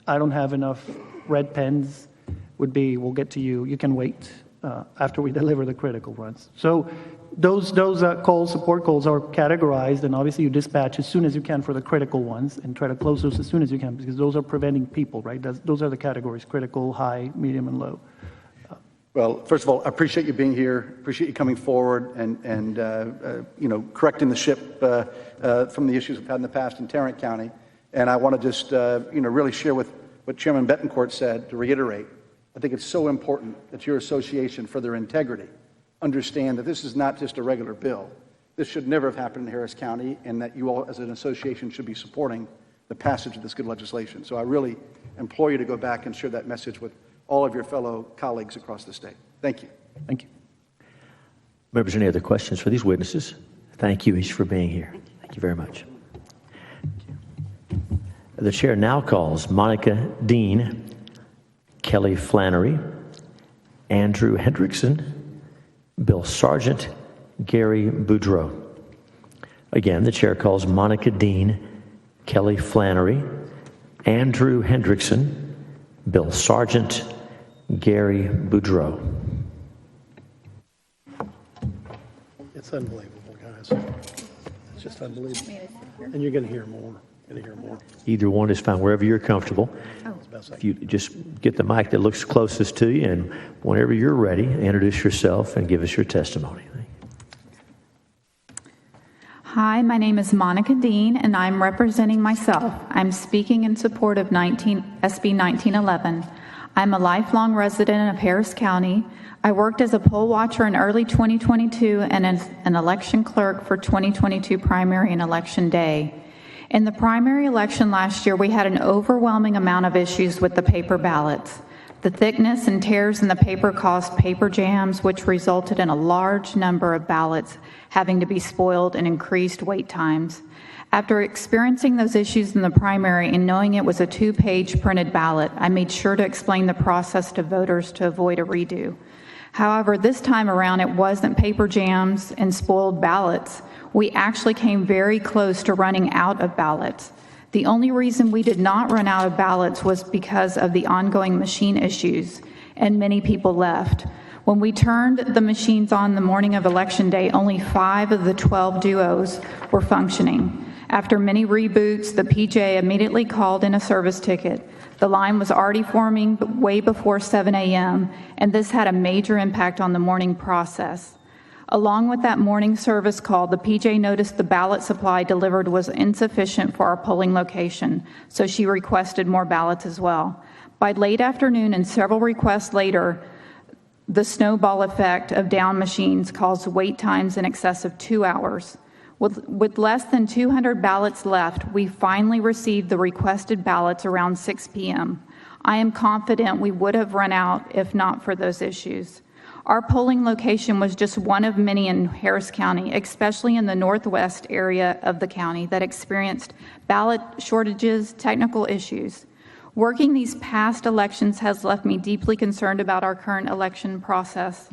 don't have enough red pens would be, we'll get to you. You can wait after we deliver the critical runs. So those support calls are categorized, and obviously you dispatch as soon as you can for the critical ones and try to close those as soon as you can because those are preventing people, right? Those are the categories: critical, high, medium, and low. Well, first of all, I appreciate you being here. Appreciate you coming forward and correcting the ship from the issues we've had in the past in Tarrant County. And I want to just really share with what Chairman Betancourt said to reiterate. I think it's so important that your association, for their integrity, understand that this is not just a regular bill. This should never have happened in Harris County, and that you all, as an association, should be supporting the passage of this good legislation. So I really implore you to go back and share that message with all of your fellow colleagues across the state. Thank you. Thank you. Members, any other questions for these witnesses? Thank you each for being here. Thank you very much. The chair now calls Monica Dean, Kelly Flannery, Andrew Hendrickson, Bill Sargent, Gary Boudreau. Again, the chair calls Monica Dean, Kelly Flannery, Andrew Hendrickson, Bill Sargent, Gary Boudreau. It's unbelievable, guys. It's just unbelievable. And you're going to hear more. Either one is fine, wherever you're comfortable. If you just get the mic that looks closest to you, and whenever you're ready, introduce yourself and give us your testimony. Hi, my name is Monica Dean, and I'm representing myself. I'm speaking in support of SB 1911. I'm a lifelong resident of Harris County. I worked as a poll watcher in early 2022 and as an election clerk for 2022 primary and election day. In the primary election last year, we had an overwhelming amount of issues with the paper ballots. The thickness and tears in the paper caused paper jams, which resulted in a large number of ballots having to be spoiled and increased wait times. After experiencing those issues in the primary and knowing it was a 2-page printed ballot, I made sure to explain the process to voters to avoid a redo. However, this time around, it wasn't paper jams and spoiled ballots. We actually came very close to running out of ballots. The only reason we did not run out of ballots was because of the ongoing machine issues, and many people left. When we turned the machines on the morning of Election Day, only 5 of the 12 duos were functioning. After many reboots, the PJ immediately called in a service ticket. The line was already forming way before 7 a.m., and this had a major impact on the morning process. Along with that morning service call, the PJ noticed the ballot supply delivered was insufficient for our polling location, so she requested more ballots as well. By late afternoon and several requests later, the snowball effect of down machines caused wait times in excess of 2 hours. With less than 200 ballots left, we finally received the requested ballots around 6 p.m. I am confident we would have run out if not for those issues. Our polling location was just one of many in Harris County, especially in the northwest area of the county that experienced ballot shortages, technical issues. Working these past elections has left me deeply concerned about our current election process.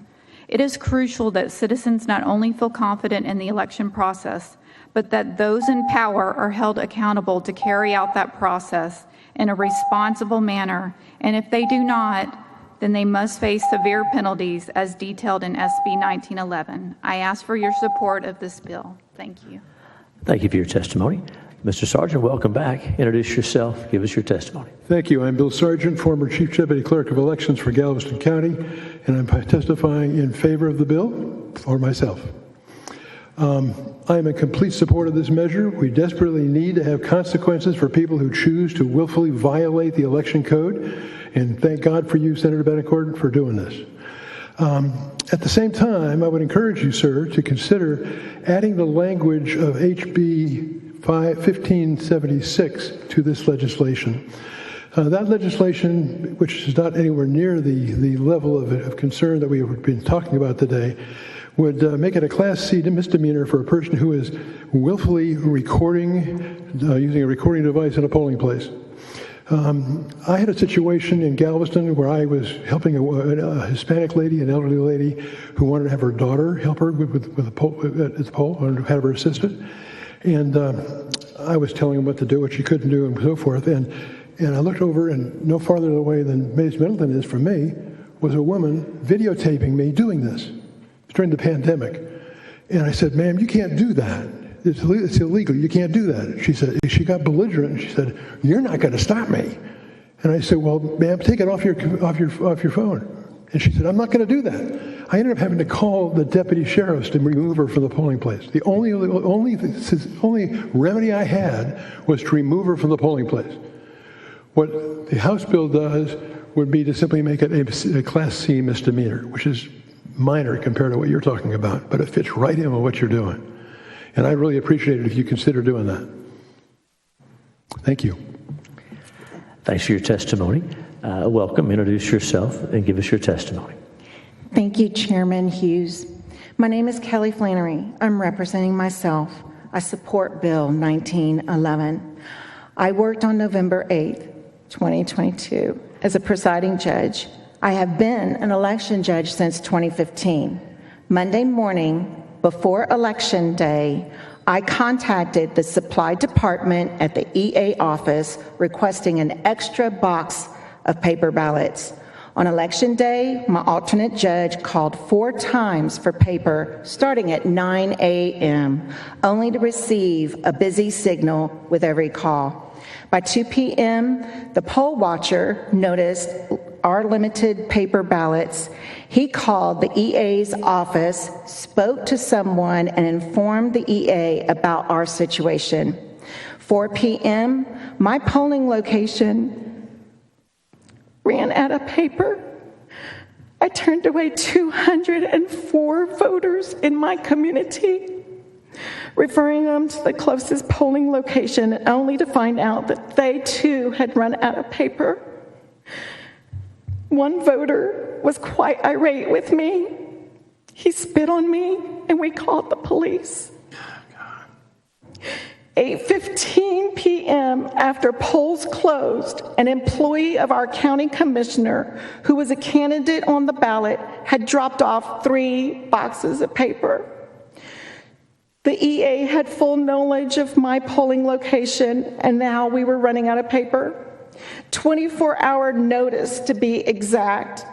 It is crucial that citizens not only feel confident in the election process, but that those in power are held accountable to carry out that process in a responsible manner, and if they do not, then they must face severe penalties as detailed in SB 1911. I ask for your support of this bill. Thank you. Thank you for your testimony. Mr. Sargent, welcome back. Introduce yourself. Give us your testimony. Thank you. I'm Bill Sargent, former Chief Deputy Clerk of Elections for Galveston County, and I'm testifying in favor of the bill for myself. I am in complete support of this measure. We desperately need to have consequences for people who choose to willfully violate the election code, and thank God for you, Senator Betancourt, for doing this. At the same time, I would encourage you, sir, to consider adding the language of HB 1576 to this legislation. That legislation, which is not anywhere near the level of concern that we have been talking about today, would make it a Class C misdemeanor for a person who is willfully recording, using a recording device in a polling place. I had a situation in Galveston where I was helping a Hispanic lady, an elderly lady, who wanted to have her daughter help her with the poll, at the poll, wanted to have her assistant. And I was telling him what to do, what she couldn't do, and so forth. And I looked over, and no farther away than Mays Middleton is from me was a woman videotaping me doing this during the pandemic. And I said, ma'am, you can't do that. It's illegal. You can't do that. She said, she got belligerent, and she said, you're not going to stop me. And I said, well, ma'am, take it off your phone. And she said, I'm not going to do that. I ended up having to call the deputy sheriffs to remove her from the polling place. The only remedy I had was to remove her from the polling place. What the House bill does would be to simply make it a Class C misdemeanor, which is minor compared to what you're talking about, but it fits right in with what you're doing. And I'd really appreciate it if you consider doing that. Thank you. Thanks for your testimony. Welcome. Introduce yourself and give us your testimony. Thank you, Chairman Hughes. My name is Kelly Flannery. I'm representing myself. I support Bill 1911. I worked on November 8th, 2022, as a presiding judge. I have been an election judge since 2015. Monday morning, before Election Day, I contacted the supply department at the EA office requesting an extra box of paper ballots. On Election Day, my alternate judge called 4 times for paper starting at 9 a.m., only to receive a busy signal with every call. By 2 p.m., the poll watcher noticed our limited paper ballots. He called the EA's office, spoke to someone, and informed the EA about our situation. 4 p.m., my polling location ran out of paper. I turned away 204 voters in my community, referring them to the closest polling location, only to find out that they too had run out of paper. One voter was quite irate with me. He spit on me, and we called the police. 8:15 p.m., after polls closed, an employee of our county commissioner, who was a candidate on the ballot, had dropped off 3 boxes of paper. The EA had full knowledge of my polling location, and now we were running out of paper. 24-hour notice, to be exact.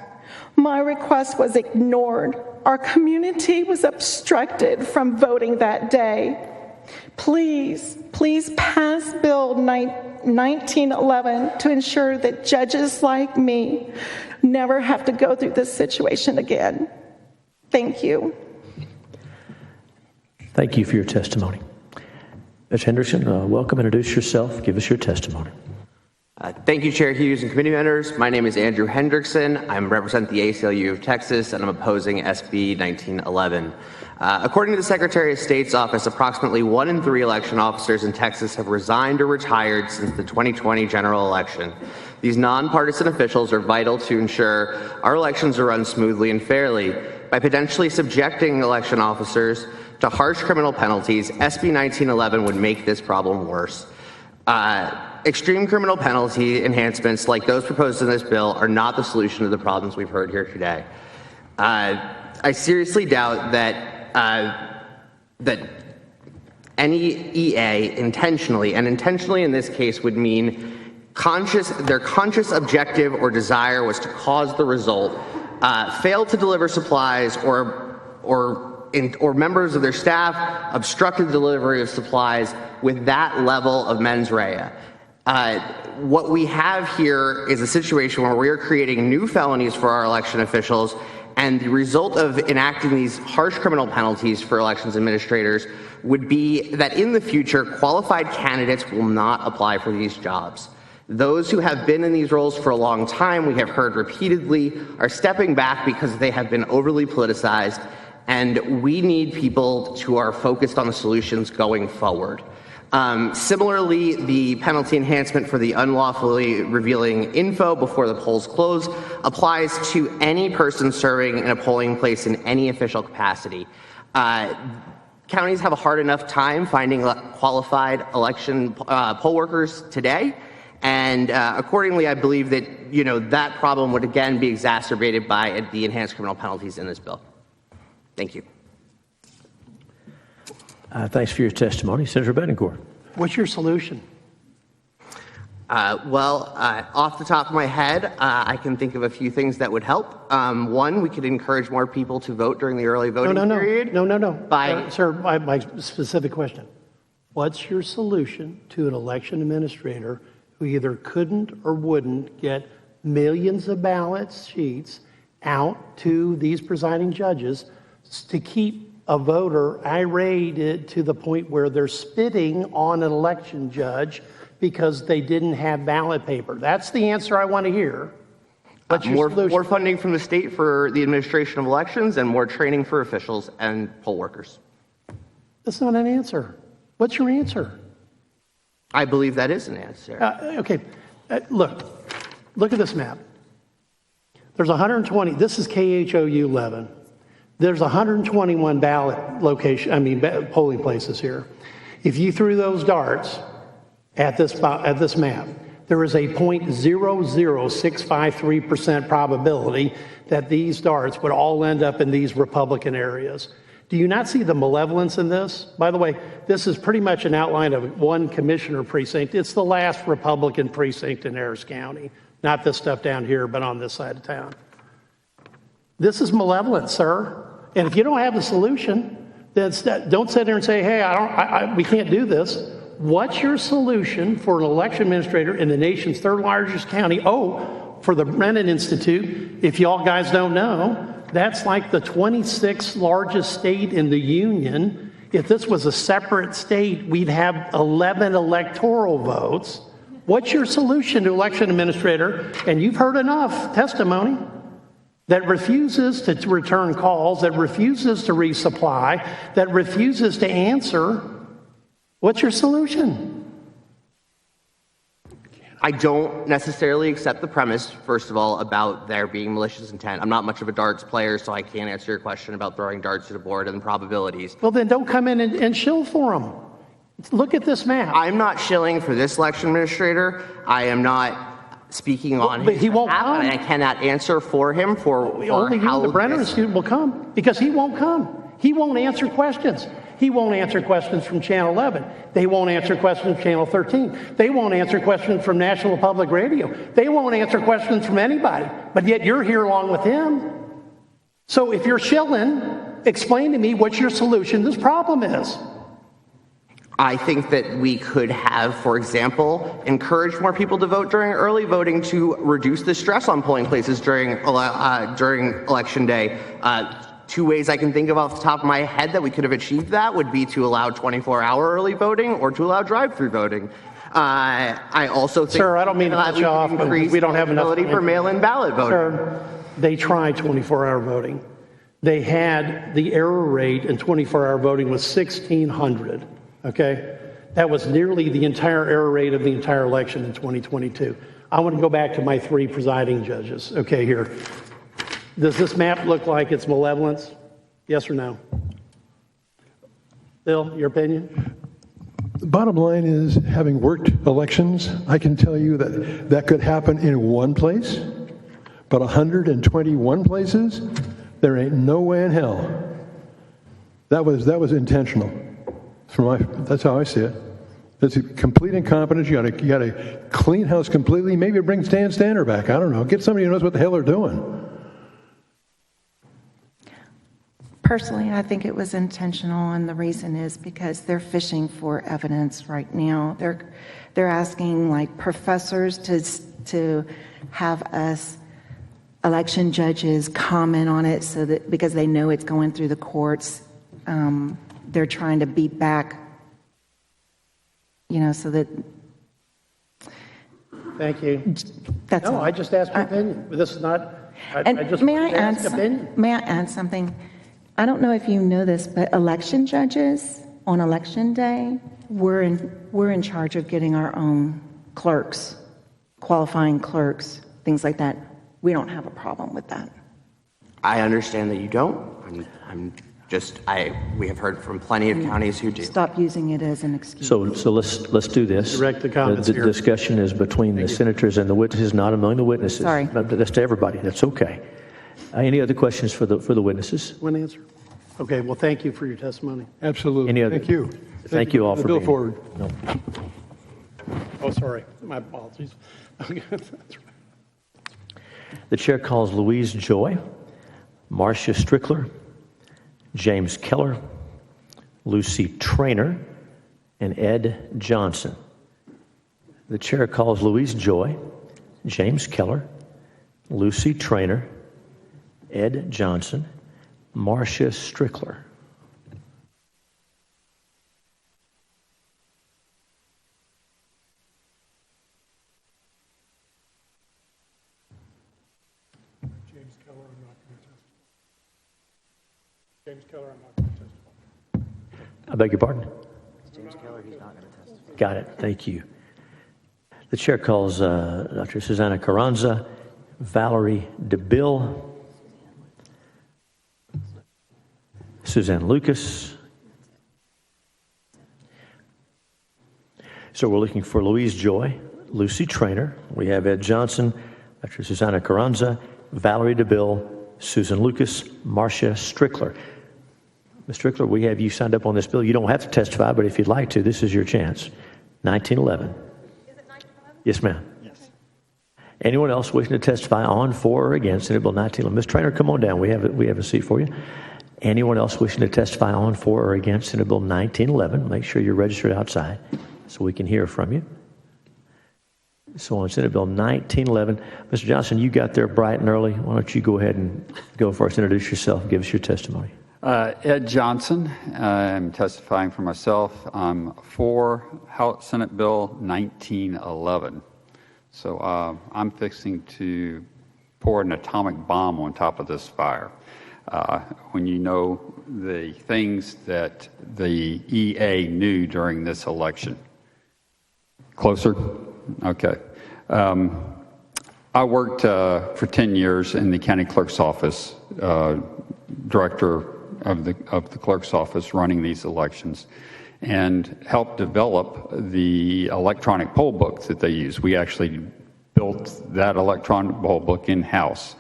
My request was ignored. Our community was obstructed from voting that day. Please pass Bill 1911 to ensure that judges like me never have to go through this situation again. Thank you. Thank you for your testimony. Ms. Hendrickson, welcome. Introduce yourself. Give us your testimony. Thank you, Chair Hughes and committee members. My name is Andrew Hendrickson. I represent the ACLU of Texas, and I'm opposing SB 1911. According to the Secretary of State's office, approximately 1 in 3 election officers in Texas have resigned or retired since the 2020 general election. These nonpartisan officials are vital to ensure our elections are run smoothly and fairly. By potentially subjecting election officers to harsh criminal penalties, SB 1911 would make this problem worse. Extreme criminal penalty enhancements like those proposed in this bill are not the solution to the problems we've heard here today. I seriously doubt that any EA intentionally, and intentionally in this case would mean their conscious objective or desire was to cause the result, failed to deliver supplies or members of their staff obstructed the delivery of supplies with that level of mens rea. What we have here is a situation where we are creating new felonies for our election officials, and the result of enacting these harsh criminal penalties for elections administrators would be that in the future, qualified candidates will not apply for these jobs. Those who have been in these roles for a long time, we have heard repeatedly, are stepping back because they have been overly politicized, and we need people who are focused on the solutions going forward. Similarly, the penalty enhancement for the unlawfully revealing info before the polls close applies to any person serving in a polling place in any official capacity. Counties have a hard enough time finding qualified election poll workers today, and accordingly, I believe that that problem would again be exacerbated by the enhanced criminal penalties in this bill. Thank you. Thanks for your testimony. Senator Bettencourt. What's your solution? Off the top of my head, I can think of a few things that would help. One, we could encourage more people to vote during the early voting period. No. Sir, my specific question. What's your solution to an election administrator who either couldn't or wouldn't get millions of ballot sheets out to these presiding judges to keep a voter irate to the point where they're spitting on an election judge because they didn't have ballot paper? That's the answer I want to hear. What's your solution? More funding from the state for the administration of elections and more training for officials and poll workers. That's not an answer. What's your answer? I believe that is an answer. Okay. Look at this map. There's 120. This is KHOU 11. There's 121 polling places here. If you threw those darts at this map, there is a 0.00653% probability that these darts would all end up in these Republican areas. Do you not see the malevolence in this? By the way, this is pretty much an outline of one commissioner precinct. It's the last Republican precinct in Harris County. Not this stuff down here, but on this side of town. This is malevolent, sir. And if you don't have the solution, then don't sit there and say, hey, we can't do this. What's your solution for an election administrator in the nation's 3rd largest county? Oh, for the Brennan Institute, if y'all guys don't know, That's like the 26th largest state in the union. If this was a separate state, we'd have 11 electoral votes. What's your solution to election administrator? And you've heard enough testimony that refuses to return calls, that refuses to resupply, that refuses to answer. What's your solution? I don't necessarily accept the premise, first of all, about there being malicious intent. I'm not much of a darts player, so I can't answer your question about throwing darts at a board and the probabilities. Well, then don't come in and shill for them. Look at this map. I'm not shilling for this election administrator. I am not speaking on but his he won't behalf, come. and I cannot answer for him for Only how you, the Brenner this- student, will come because he won't come. He won't answer questions. He won't answer questions from Channel 11. They won't answer questions from Channel 13. They won't answer questions from National Public Radio. They won't answer questions from anybody. But yet you're here along with him. So if you're shilling, explain to me what your solution to this problem is. I think that we could have, for example, encouraged more people to vote during early voting to reduce the stress on polling places during Election Day. Two ways I can think of off the top of my head that we could have achieved that would be to allow 24-hour early voting or to allow drive-through voting. I also think Sir, I don't mean to cut you off, but we don't have enough ability for mail-in ballot voting. Sir, they tried 24-hour voting. They had the error rate in 24-hour voting was 1,600, okay? That was nearly the entire error rate of the entire election in 2022. I want to go back to my three presiding judges, okay, here. Does this map look like it's malevolence? Yes or no? Bill, your opinion? The bottom line is, having worked elections, I can tell you that that could happen in one place, but 121 places, there ain't no way in hell. That was intentional. That's how I see it. It's a complete incompetence. You got to clean house completely. Maybe bring Stan Stander back. I don't know. Get somebody who knows what the hell they're doing. Personally, I think it was intentional, and the reason is because they're fishing for evidence right now. They're asking like professors to have us election judges comment on it, so that because they know it's going through the courts, they're trying to beat back, so that. Thank you. That's all. I just asked your opinion. This is not. May I add something? I don't know if you know this, but election judges on election day, we're in charge of getting our own clerks, qualifying clerks, things like that. We don't have a problem with that. I understand that you don't. We have heard from plenty of counties who do. Stop using it as an excuse. So let's do this. Direct the comments The here. discussion is between the senators and the witnesses, not among the witnesses. Sorry. That's to everybody. That's okay. Any other questions for the witnesses? One answer. Okay, well, thank you for your testimony. Absolutely. Any other? Thank you. Thank you all for Bill being forward. No. Oh, sorry. My apologies. Okay, that's right. The chair calls Louise Joy, Marcia Strickler, James Keller, Lucy Traynor, and Ed Johnson. The chair calls Louise Joy, James Keller, Lucy Traynor, Ed Johnson, Marcia Strickler. James Keller, I'm not going to testify. James Keller, I'm not going to testify. I beg your pardon? James Keller, he's not going to testify. Got it. Thank you. The chair calls Dr. Susanna Carranza, Valerie DeBille, Suzanne Lucas. So we're looking for Louise Joy, Lucy Traynor. We have Ed Johnson, Dr. Susanna Carranza, Valerie DeBille, Susan Lucas, Marcia Strickler. Ms. Strickler, we have you signed up on this bill. You don't have to testify, but if you'd like to, this is your chance. 1911. Is it 1911? Yes, ma'am. Yes. Anyone else wishing to testify on, for, or against Senate Bill 1911? Ms. Traynor, come on down. We have a seat for you. Anyone else wishing to testify on, for, or against Senate Bill 1911? Make sure you're registered outside so we can hear from you. So on Senate Bill 1911, Mr. Johnson, you got there bright and early. Why don't you go ahead and go first, introduce yourself, and give us your testimony. Ed Johnson. I'm testifying for myself. I'm for Senate Bill 1911. So I'm fixing to pour an atomic bomb on top of this fire. When you know the things that the EA knew during this election. Closer? Okay. I worked for 10 years in the county clerk's office, director of the clerk's office running these elections, and helped develop the electronic poll book that they use. We actually built that electronic poll book in-house.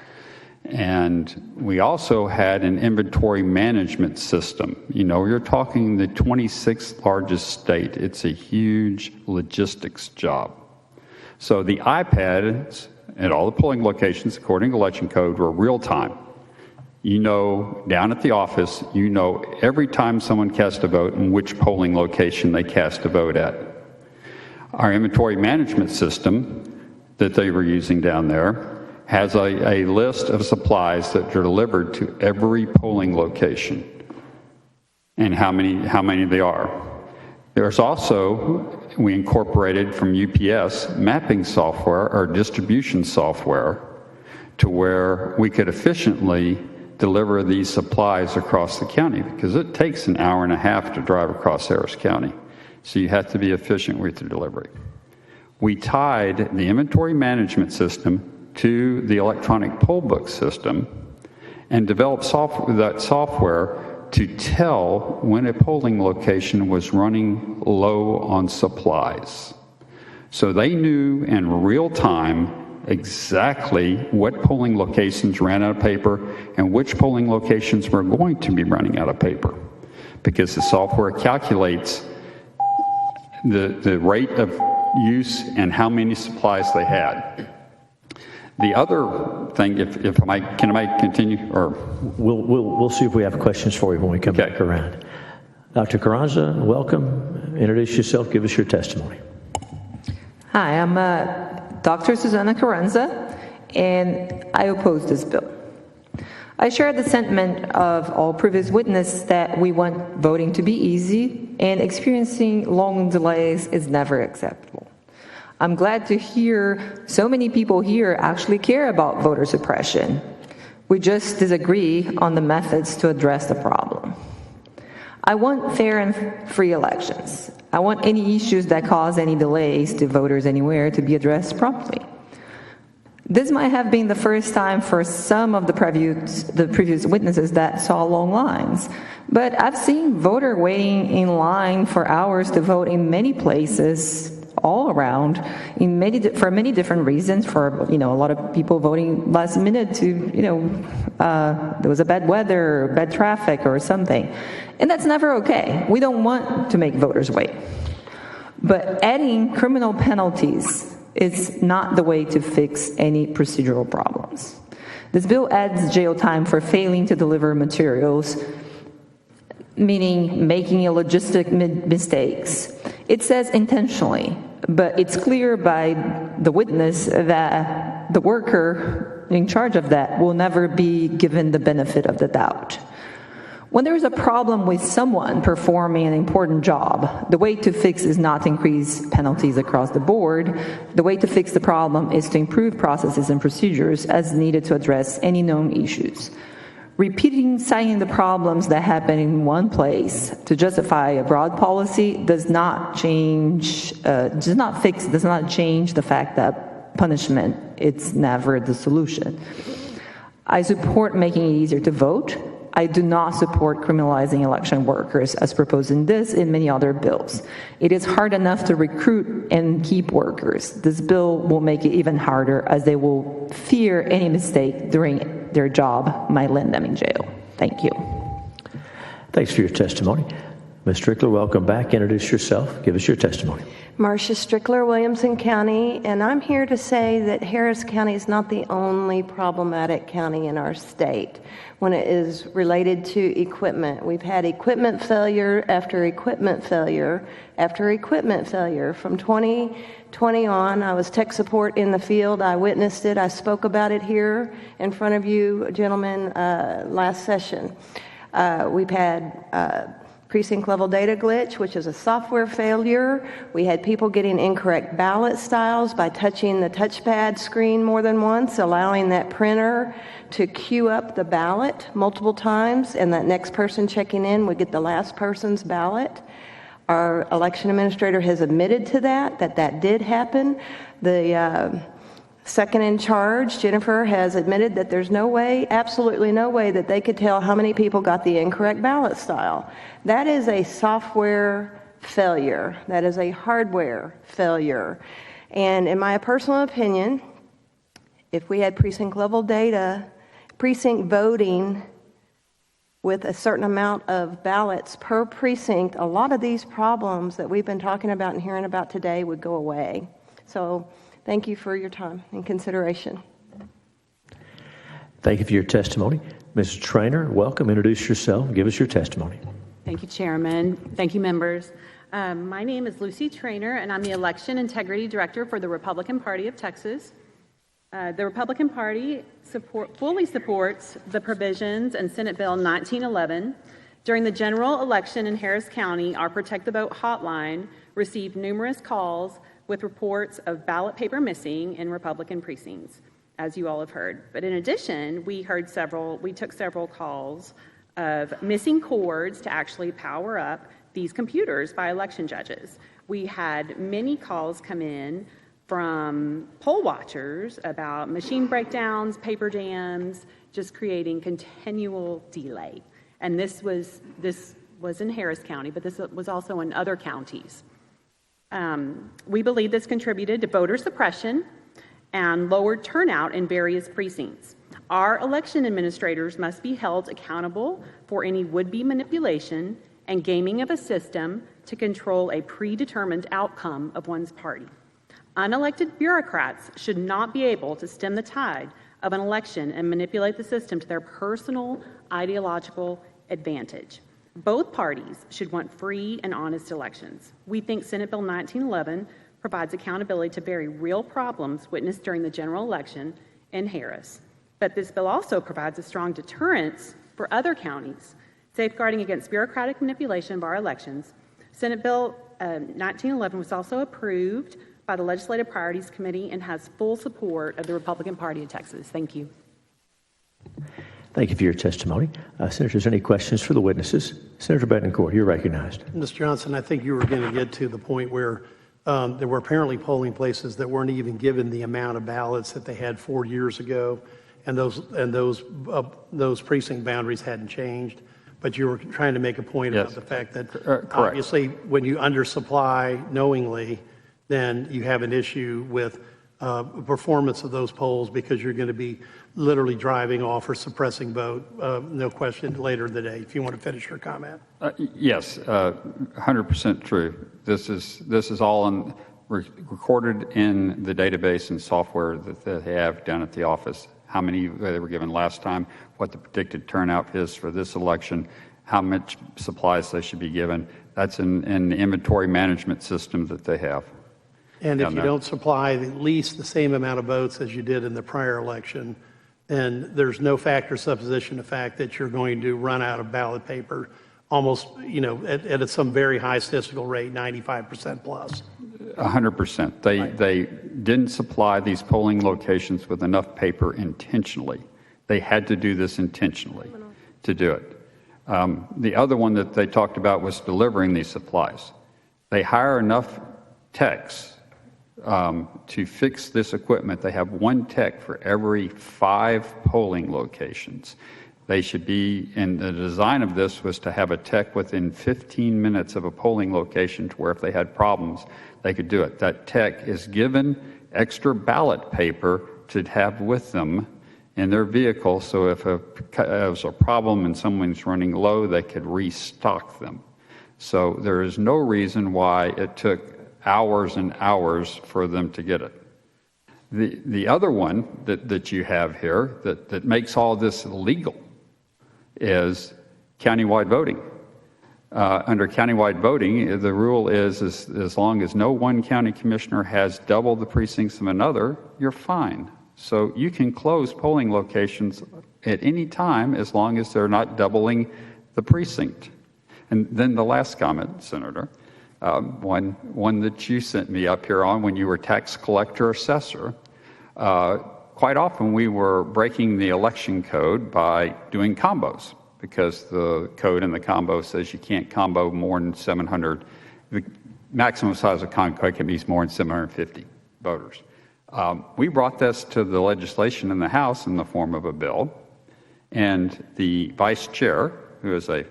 And we also had an inventory management system. You know, you're talking the 26th largest state. It's a huge logistics job. So the iPads at all the polling locations, according to election code, were real time. You know, down at the office, you know every time someone cast a vote and which polling location they cast a vote at. Our inventory management system that they were using down there has a list of supplies that are delivered to every polling location and how many they are. There's also, we incorporated from UPS mapping software or distribution software to where we could efficiently deliver these supplies across the county, because it takes an hour and a half to drive across Harris County. So you have to be efficient with your delivery. We tied the inventory management system to the electronic poll book system and developed that software to tell when a polling location was running low on supplies. So they knew in real time exactly what polling locations ran out of paper and which polling locations were going to be running out of paper, because the software calculates the rate of use and how many supplies they had. The other thing, can I continue? Or we'll see if we have questions for you when we come back around. Dr. Carranza, welcome. Introduce yourself. Give us your testimony. Hi, I'm Dr. Susanna Carranza, and I oppose this bill. I share the sentiment of all previous witnesses that we want voting to be easy, and experiencing long delays is never acceptable. I'm glad to hear so many people here actually care about voter suppression. We just disagree on the methods to address the problem. I want fair and free elections. I want any issues that cause any delays to voters anywhere to be addressed promptly. This might have been the first time for some of the previous witnesses that saw long lines, but I've seen voters waiting in line for hours to vote in many places all around, for many different reasons. For a lot of people voting last minute to there was a bad weather, or bad traffic, or something, and that's never okay. We don't want to make voters wait. But adding criminal penalties is not the way to fix any procedural problems. This bill adds jail time for failing to deliver materials, meaning making a logistic mistakes. It says intentionally, but it's clear by the witness that the worker in charge of that will never be given the benefit of the doubt. When there is a problem with someone performing an important job, the way to fix is not to increase penalties across the board. The way to fix the problem is to improve processes and procedures as needed to address any known issues. Repeating citing the problems that happen in one place to justify a broad policy does not change the fact that punishment, it's never the solution. I support making it easier to vote. I do not support criminalizing election workers as proposed in this and many other bills. It is hard enough to recruit and keep workers. This bill will make it even harder, as they will fear any mistake during their job might land them in jail. Thank you. Thanks for your testimony. Ms. Strickler, welcome back. Introduce yourself. Give us your testimony. Marcia Strickler, Williamson County, and I'm here to say that Harris County is not the only problematic county in our state when it is related to equipment. We've had equipment failure after equipment failure after equipment failure. From 2020 on, I was tech support in the field. I witnessed it. I spoke about it here in front of you, gentlemen, last session. We've had precinct level data glitch, which is a software failure. We had people getting incorrect ballot styles by touching the touchpad screen more than once, allowing that printer to queue up the ballot multiple times, and that next person checking in would get the last person's ballot. Our election administrator has admitted to that did happen. The second in charge, Jennifer, has admitted that there's no way, absolutely no way, that they could tell how many people got the incorrect ballot style. That is a software failure. That is a hardware failure. And in my personal opinion, if we had precinct level data, precinct voting with a certain amount of ballots per precinct, a lot of these problems that we've been talking about and hearing about today would go away. So thank you for your time and consideration. Thank you for your testimony. Mrs. Trainer, welcome. Introduce yourself. Give us your testimony. Thank you, Chairman. Thank you, members. My name is Lucy Trainer, and I'm the Election Integrity Director for the Republican Party of Texas. The Republican Party fully supports the provisions in Senate Bill 1911. During the general election in Harris County, our Protect the Vote hotline received numerous calls with reports of ballot paper missing in Republican precincts, as you all have heard. But in addition, we took several calls of missing cords to actually power up these computers by election judges. We had many calls come in from poll watchers about machine breakdowns, paper jams, just creating continual delay. And this was in Harris County, but this was also in other counties. We believe this contributed to voter suppression and lowered turnout in various precincts. Our election administrators must be held accountable for any would-be manipulation and gaming of a system to control a predetermined outcome of one's party. Unelected bureaucrats should not be able to stem the tide of an election and manipulate the system to their personal ideological advantage. Both parties should want free and honest elections. We think Senate Bill 1911 provides accountability to very real problems witnessed during the general election in Harris. But this bill also provides a strong deterrence for other counties, safeguarding against bureaucratic manipulation of our elections. Senate Bill 1911 was also approved by the Legislative Priorities Committee and has full support of the Republican Party of Texas. Thank you. Thank you for your testimony. Senators, any questions for the witnesses? Senator Betancourt, you're recognized. Mr. Johnson, I think you were going to get to the point where there were apparently polling places that weren't even given the amount of ballots that they had 4 years ago, and those precinct boundaries hadn't changed. But you were trying to make a point about the fact that obviously when you undersupply knowingly, then you have an issue with performance of those polls because you're going to be literally driving off or suppressing vote, no question, later in the day. If you want to finish your comment. Yes, 100% true. This is all recorded in the database and software that they have down at the office. How many they were given last time, what the predicted turnout is for this election, how much supplies they should be given. That's in the inventory management system that they have. And if you don't supply at least the same amount of votes as you did in the prior election, then there's no factor supposition of fact that you're going to run out of ballot paper almost, at some very high statistical rate, 95% plus. 100%. They didn't supply these polling locations with enough paper intentionally. They had to do this intentionally to do it. The other one that they talked about was delivering these supplies. They hire enough techs to fix this equipment. They have one tech for every 5 polling locations. They should be, and the design of this was to have a tech within 15 minutes of a polling location to where if they had problems, they could do it. That tech is given extra ballot paper to have with them in their vehicle, so if there's a problem and someone's running low, they could restock them. So there is no reason why it took hours and hours for them to get it. The other one that you have here that makes all this illegal is countywide voting. Under countywide voting, the rule is as long as no one county commissioner has double the precincts of another, you're fine. So you can close polling locations at any time as long as they're not doubling the precinct. And then the last comment, Senator, one that you sent me up here on when you were tax collector assessor. Quite often we were breaking the election code by doing combos, because the code in the combo says you can't combo more than 700. The maximum size of combo can be more than 750 voters. We brought this to the legislation in the House in the form of a bill, and the vice chair, who is a,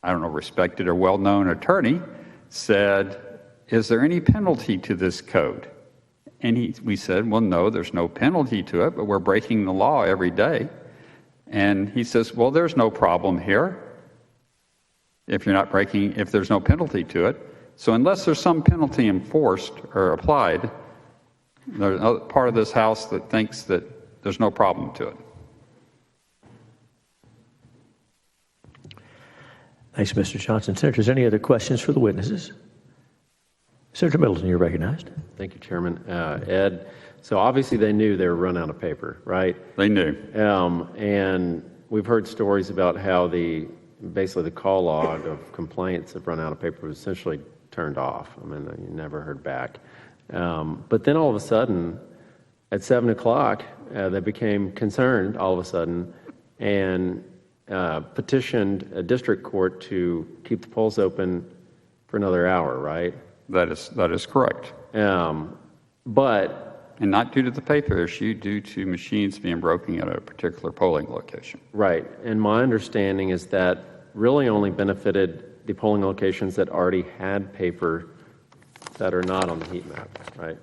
I don't know, respected or well-known attorney, said, "Is there any penalty to this code?" And we said, "Well, no, there's no penalty to it, but we're breaking the law every day." And he says, "Well, there's no problem here if there's no penalty to it. So unless there's some penalty enforced or applied, there's another part of this House that thinks that there's no problem to it." Thanks, Mr. Johnson. Senators, any other questions for the witnesses? Senator Middleton, you're recognized. Thank you, Chairman. Ed, so obviously they knew they were run out of paper, right? They knew. And we've heard stories about how basically the call log of complaints that run out of paper was essentially turned off. I mean, you never heard back. But then all of a sudden, at 7 o'clock, they became concerned all of a sudden and petitioned a district court to keep the polls open for another hour, right? That is correct. And not due to the paper issue, due to machines being broken at a particular polling location. Right. And my understanding is that really only benefited the polling locations that already had paper that are not on the heat map, right?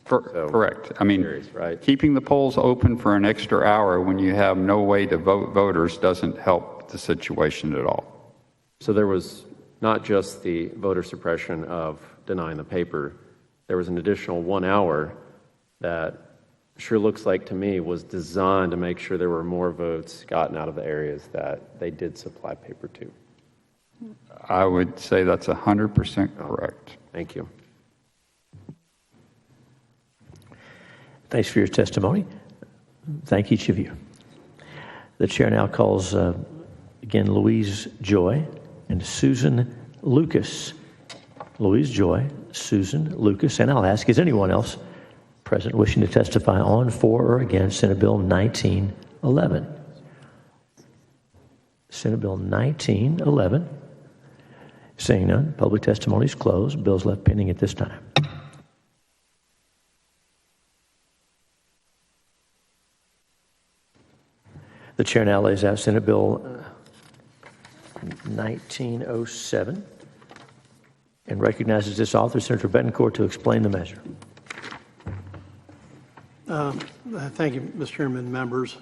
Correct. I mean, right? Keeping the polls open for an extra hour when you have no way to vote voters doesn't help the situation at all. So there was not just the voter suppression of denying the paper, there was an additional 1 hour that sure looks like to me was designed to make sure there were more votes gotten out of the areas that they did supply paper to. I would say that's 100% correct. Thank you. Thanks for your testimony. Thank each of you. The chair now calls again Louise Joy and Susan Lucas. Louise Joy, Susan Lucas, and I'll ask, is anyone else present wishing to testify on, for, or against Senate Bill 1911? Senate Bill 1911. Seeing none, public testimony is closed. Bill's left pending at this time. The chair now lays out Senate Bill 1907 and recognizes its author, Senator Betancourt, to explain the measure. Thank you, Mr. Chairman, members.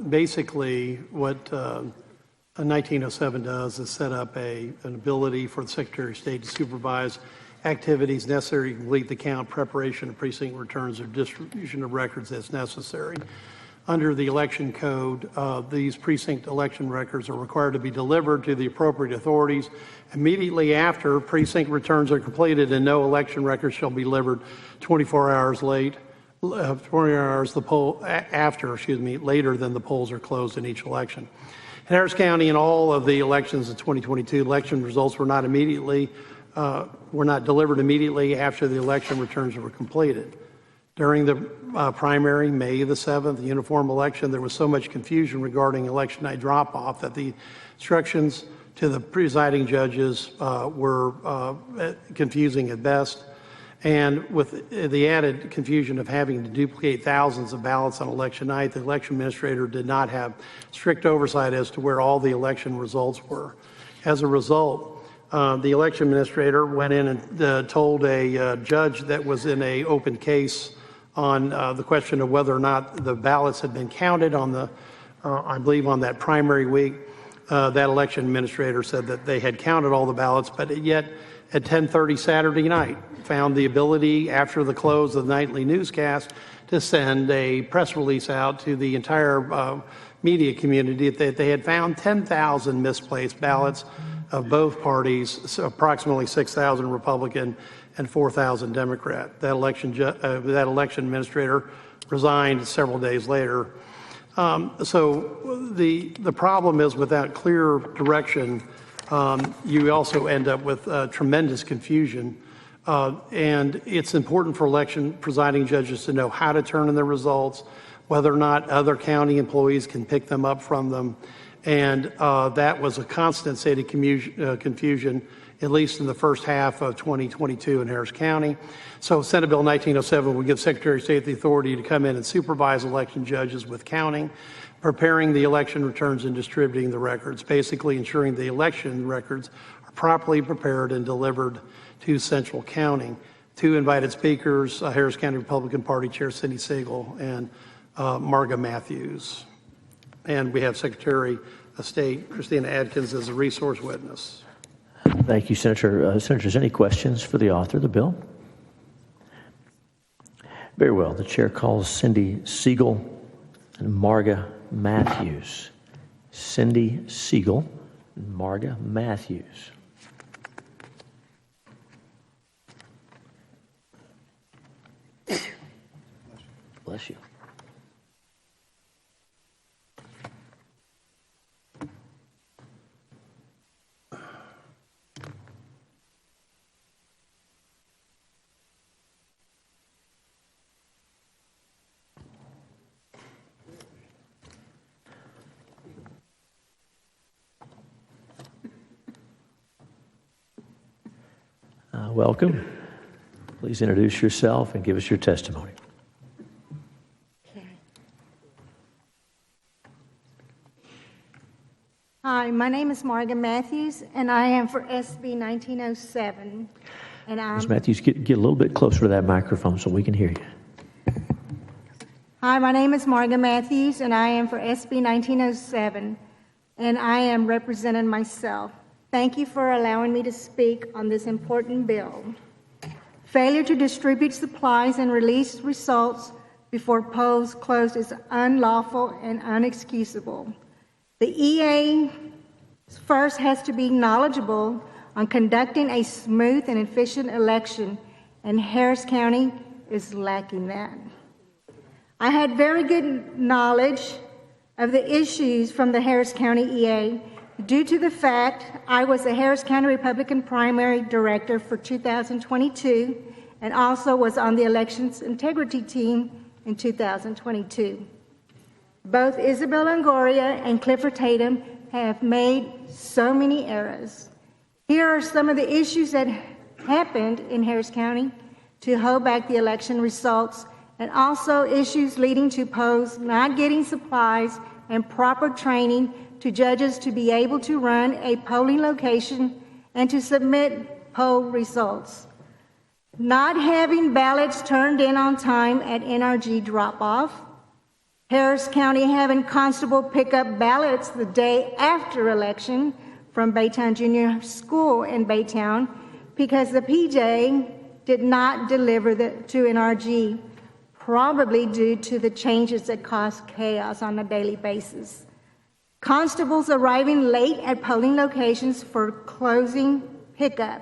Basically, what 1907 does is set up an ability for the Secretary of State to supervise activities necessary to complete the count, preparation of precinct returns, or distribution of records as necessary. Under the election code, these precinct election records are required to be delivered to the appropriate authorities immediately after precinct returns are completed, and no election records shall be delivered 24 hours later than the polls are closed in each election. In Harris County, in all of the elections in 2022, election results were not delivered immediately after the election returns were completed. During the primary, May the 7th, uniform election, there was so much confusion regarding election night drop-off that the instructions to the presiding judges were confusing at best. And with the added confusion of having to duplicate thousands of ballots on election night, the election administrator did not have strict oversight as to where all the election results were. As a result, the election administrator went in and told a judge that was in an open case on the question of whether or not the ballots had been counted on I believe on that primary week. that election administrator said that they had counted all the ballots, but yet at 10:30 Saturday night found the ability after the close of the nightly newscast to send a press release out to the entire media community that they had found 10,000 misplaced ballots of both parties, so approximately 6,000 Republican and 4,000 Democrat. That election administrator resigned several days later. So the problem is, without clear direction, you also end up with tremendous confusion. And it's important for election presiding judges to know how to turn in the results, whether or not other county employees can pick them up from them. And that was a constant state of confusion, at least in the first half of 2022 in Harris County. So Senate Bill 1907 would give Secretary of State the authority to come in and supervise election judges with counting, preparing the election returns, and distributing the records, basically ensuring the election records are properly prepared and delivered to central counting. Two invited speakers, Harris County Republican Party Chair Cindy Siegel and Marga Matthews. And we have Secretary of State Christina Adkins as a resource witness. Thank you, Senator. Senators, any questions for the author of the bill? Very well. The chair calls Cindy Siegel and Marga Matthews. Cindy Siegel and Marga Matthews. Bless you. Welcome. Please introduce yourself and give us your testimony. Hi, my name is Marga Matthews, and I am for SB 1907. And Ms. Matthews, get a little bit closer to that microphone so we can hear you. Hi, my name is Marga Matthews, and I am for SB 1907, and I am representing myself. Thank you for allowing me to speak on this important bill. Failure to distribute supplies and release results before polls close is unlawful and unexcusable. The EA first has to be knowledgeable on conducting a smooth and efficient election, and Harris County is lacking that. I had very good knowledge of the issues from the Harris County EA due to the fact I was the Harris County Republican primary director for 2022 and also was on the elections integrity team in 2022. Both Isabel Longoria and Clifford Tatum have made so many errors. Here are some of the issues that happened in Harris County to hold back the election results, and also issues leading to polls not getting supplies and proper training to judges to be able to run a polling location and to submit poll results. Not having ballots turned in on time at NRG drop-off. Harris County having constable pick up ballots the day after election from Baytown Junior School in Baytown because the PJ did not deliver to NRG, probably due to the changes that caused chaos on a daily basis. Constables arriving late at polling locations for closing pickup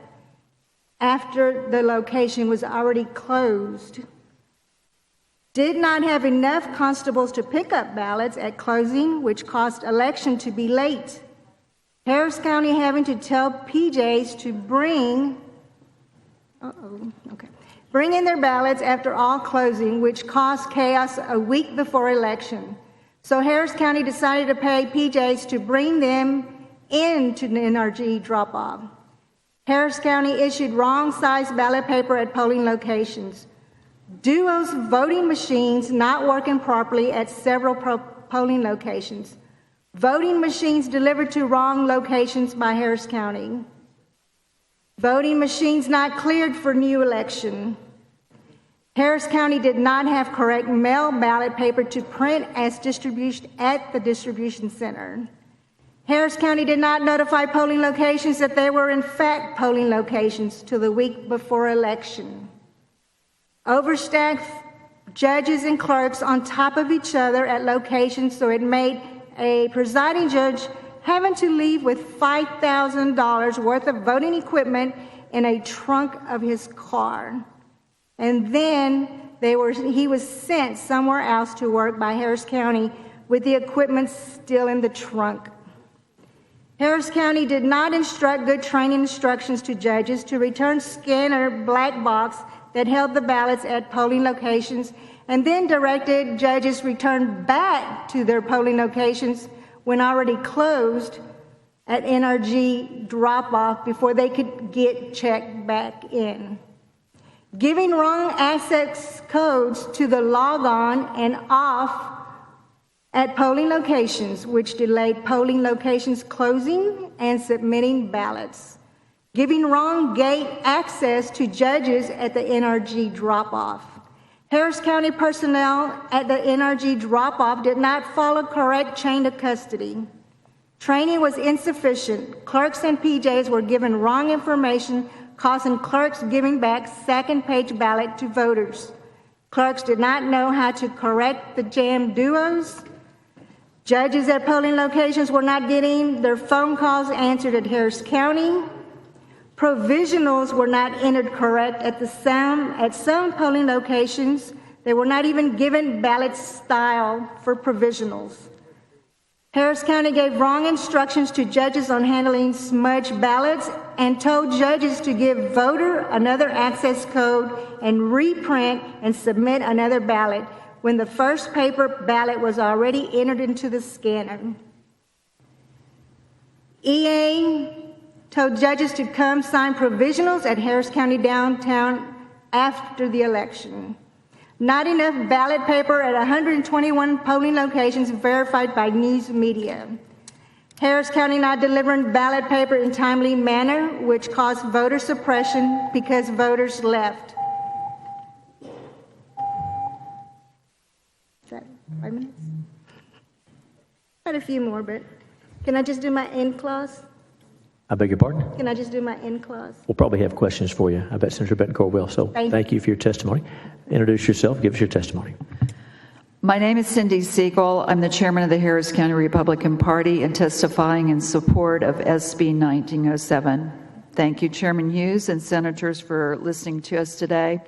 after the location was already closed. Did not have enough constables to pick up ballots at closing, which caused election to be late. Harris County having to tell PJs to bring in their ballots after all closing, which caused chaos a week before election. So Harris County decided to pay PJs to bring them into the NRG drop-off. Harris County issued wrong-sized ballot paper at polling locations. Duos voting machines not working properly at several polling locations. Voting machines delivered to wrong locations by Harris County. Voting machines not cleared for new election. Harris County did not have correct mail ballot paper to print as distribution at the distribution center. Harris County did not notify polling locations that they were in fact polling locations till the week before election. Overstaffed judges and clerks on top of each other at locations, so it made a presiding judge having to leave with $5,000 worth of voting equipment in a trunk of his car. And then he was sent somewhere else to work by Harris County with the equipment still in the trunk. Harris County did not instruct good training instructions to judges to return scanner black box that held the ballots at polling locations, and then directed judges return back to their polling locations when already closed at NRG drop-off before they could get checked back in. Giving wrong access codes to the log on and off at polling locations, which delayed polling locations closing and submitting ballots. Giving wrong gate access to judges at the NRG drop-off. Harris County personnel at the NRG drop-off did not follow correct chain of custody. Training was insufficient. Clerks and PJs were given wrong information, causing clerks giving back second-page ballot to voters. Clerks did not know how to correct the jam duos. Judges at polling locations were not getting their phone calls answered at Harris County. Provisionals were not entered correct at some polling locations. They were not even given ballot style for provisionals. Harris County gave wrong instructions to judges on handling smudged ballots and told judges to give voter another access code and reprint and submit another ballot when the first paper ballot was already entered into the scanner. EA told judges to come sign provisionals at Harris County downtown after the election. Not enough ballot paper at 121 polling locations verified by news media. Harris County not delivering ballot paper in timely manner, which caused voter suppression because voters left. Is that 5 minutes? Got a few more, but can I just do my end clause? I beg your pardon? Can I just do my end clause? We'll probably have questions for you. I bet Senator Bettencourt will. So thank you for your testimony. Introduce yourself. Give us your testimony. My name is Cindy Siegel. I'm the chairman of the Harris County Republican Party and testifying in support of SB 1907. Thank you, Chairman Hughes and senators, for listening to us today.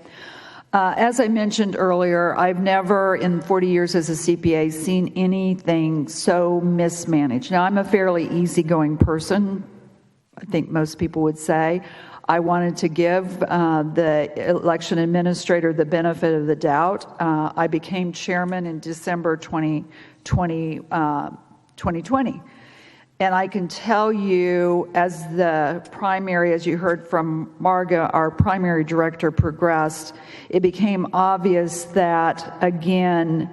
As I mentioned earlier, I've never in 40 years as a CPA seen anything so mismanaged. Now, I'm a fairly easygoing person, I think most people would say. I wanted to give the election administrator the benefit of the doubt. I became chairman in December 2020. And I can tell you, as the primary, as you heard from Marga, our primary director, progressed, it became obvious that, again,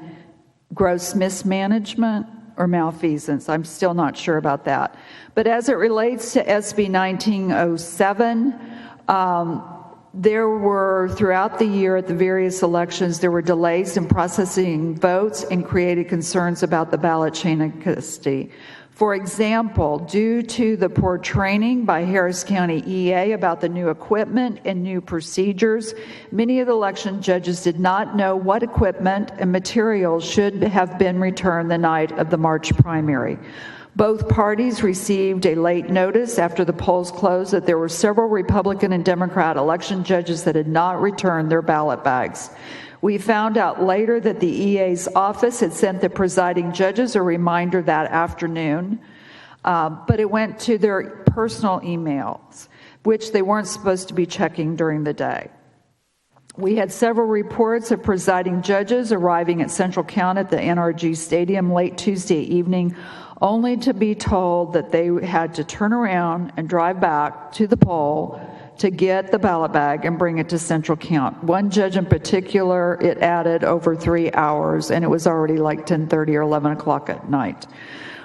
gross mismanagement or malfeasance. I'm still not sure about that. But as it relates to SB 1907, there were, throughout the year at the various elections, there were delays in processing votes and created concerns about the ballot chain of custody. For example, due to the poor training by Harris County EA about the new equipment and new procedures, many of the election judges did not know what equipment and materials should have been returned the night of the March primary. Both parties received a late notice after the polls closed that there were several Republican and Democrat election judges that had not returned their ballot bags. We found out later that the EA's office had sent the presiding judges a reminder that afternoon, but it went to their personal emails, which they weren't supposed to be checking during the day. We had several reports of presiding judges arriving at Central Count at the NRG Stadium late Tuesday evening, only to be told that they had to turn around and drive back to the poll to get the ballot bag and bring it to Central Count. One judge in particular, it added over 3 hours, and it was already like 10:30 or 11 o'clock at night.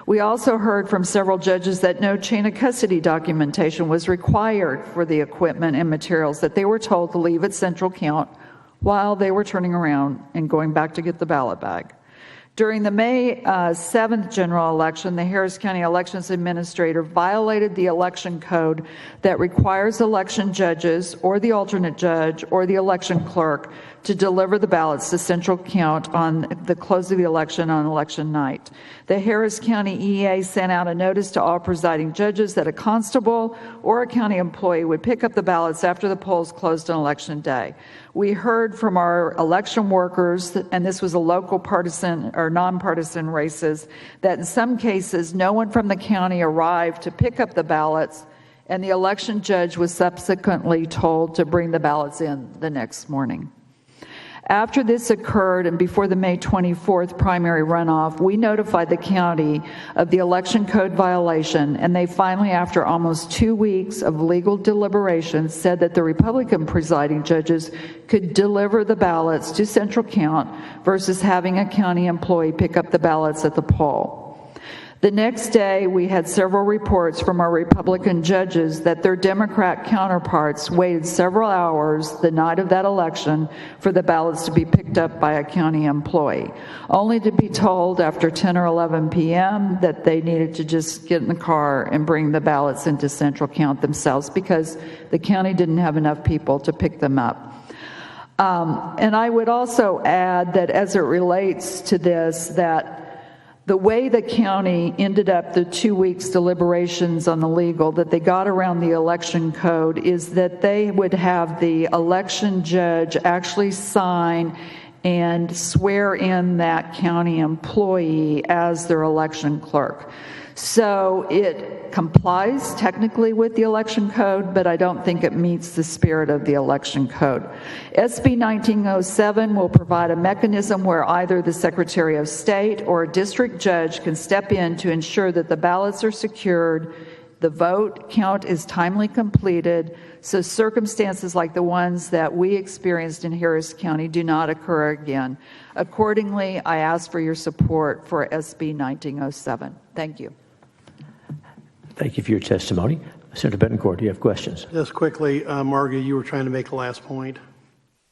We also heard from several judges that no chain of custody documentation was required for the equipment and materials that they were told to leave at Central Count while they were turning around and going back to get the ballot bag. During the May 7th general election, the Harris County Elections Administrator violated the election code that requires election judges or the alternate judge or the election clerk to deliver the ballots to central count on the close of the election on election night. The Harris County EA sent out a notice to all presiding judges that a constable or a county employee would pick up the ballots after the polls closed on election day. We heard from our election workers, and this was a local partisan or nonpartisan races, that in some cases no one from the county arrived to pick up the ballots, and the election judge was subsequently told to bring the ballots in the next morning. After this occurred and before the May 24th primary runoff, we notified the county of the election code violation, and they finally, after almost 2 weeks of legal deliberations, said that the Republican presiding judges could deliver the ballots to central count versus having a county employee pick up the ballots at the poll. The next day, we had several reports from our Republican judges that their Democrat counterparts waited several hours the night of that election for the ballots to be picked up by a county employee, only to be told after 10 or 11 p.m. that they needed to just get in the car and bring the ballots into central count themselves because the county didn't have enough people to pick them up. And I would also add that as it relates to this, that the way the county ended up the 2 weeks deliberations on the legal, that they got around the election code, is that they would have the election judge actually sign and swear in that county employee as their election clerk. So it complies technically with the election code, but I don't think it meets the spirit of the election code. SB 1907 will provide a mechanism where either the Secretary of State or a district judge can step in to ensure that the ballots are secured, the vote count is timely completed, so circumstances like the ones that we experienced in Harris County do not occur again. Accordingly, I ask for your support for SB 1907. Thank you. Thank you for your testimony. Senator Betancourt, do you have questions? Just quickly, Marga, you were trying to make a last point.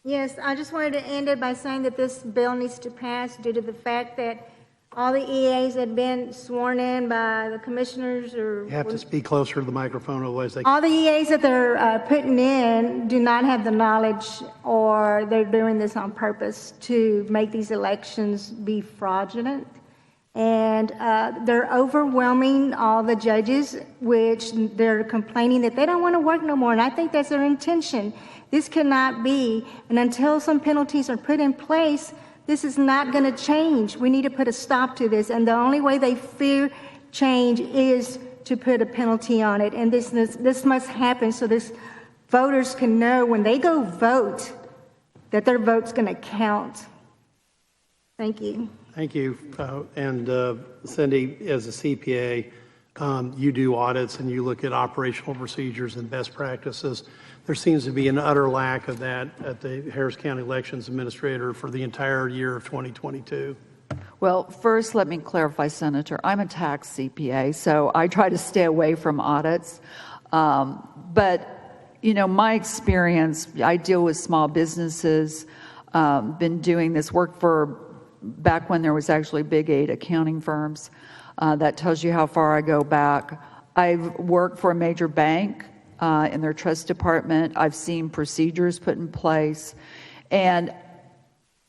Yes, I just wanted to end it by saying that this bill needs to pass due to the fact that all the EAs that have been sworn in by the commissioners or... You have to speak closer to the microphone, otherwise they... All the EAs that they're putting in do not have the knowledge, or they're doing this on purpose to make these elections be fraudulent. And they're overwhelming all the judges, which they're complaining that they don't want to work no more. And I think that's their intention. This cannot be. And until some penalties are put in place, this is not going to change. We need to put a stop to this. And the only way they fear change is to put a penalty on it. And this must happen so this voters can know when they go vote that their vote's going to count. Thank you. Thank you. And Cindy, as a CPA, you do audits and you look at operational procedures and best practices. There seems to be an utter lack of that at the Harris County Elections Administrator for the entire year of 2022. Well, first, let me clarify, Senator. I'm a tax CPA, so I try to stay away from audits. But, you know, my experience, I deal with small businesses, been doing this work for back when there was actually big 8 accounting firms. That tells you how far I go back. I've worked for a major bank in their trust department. I've seen procedures put in place. And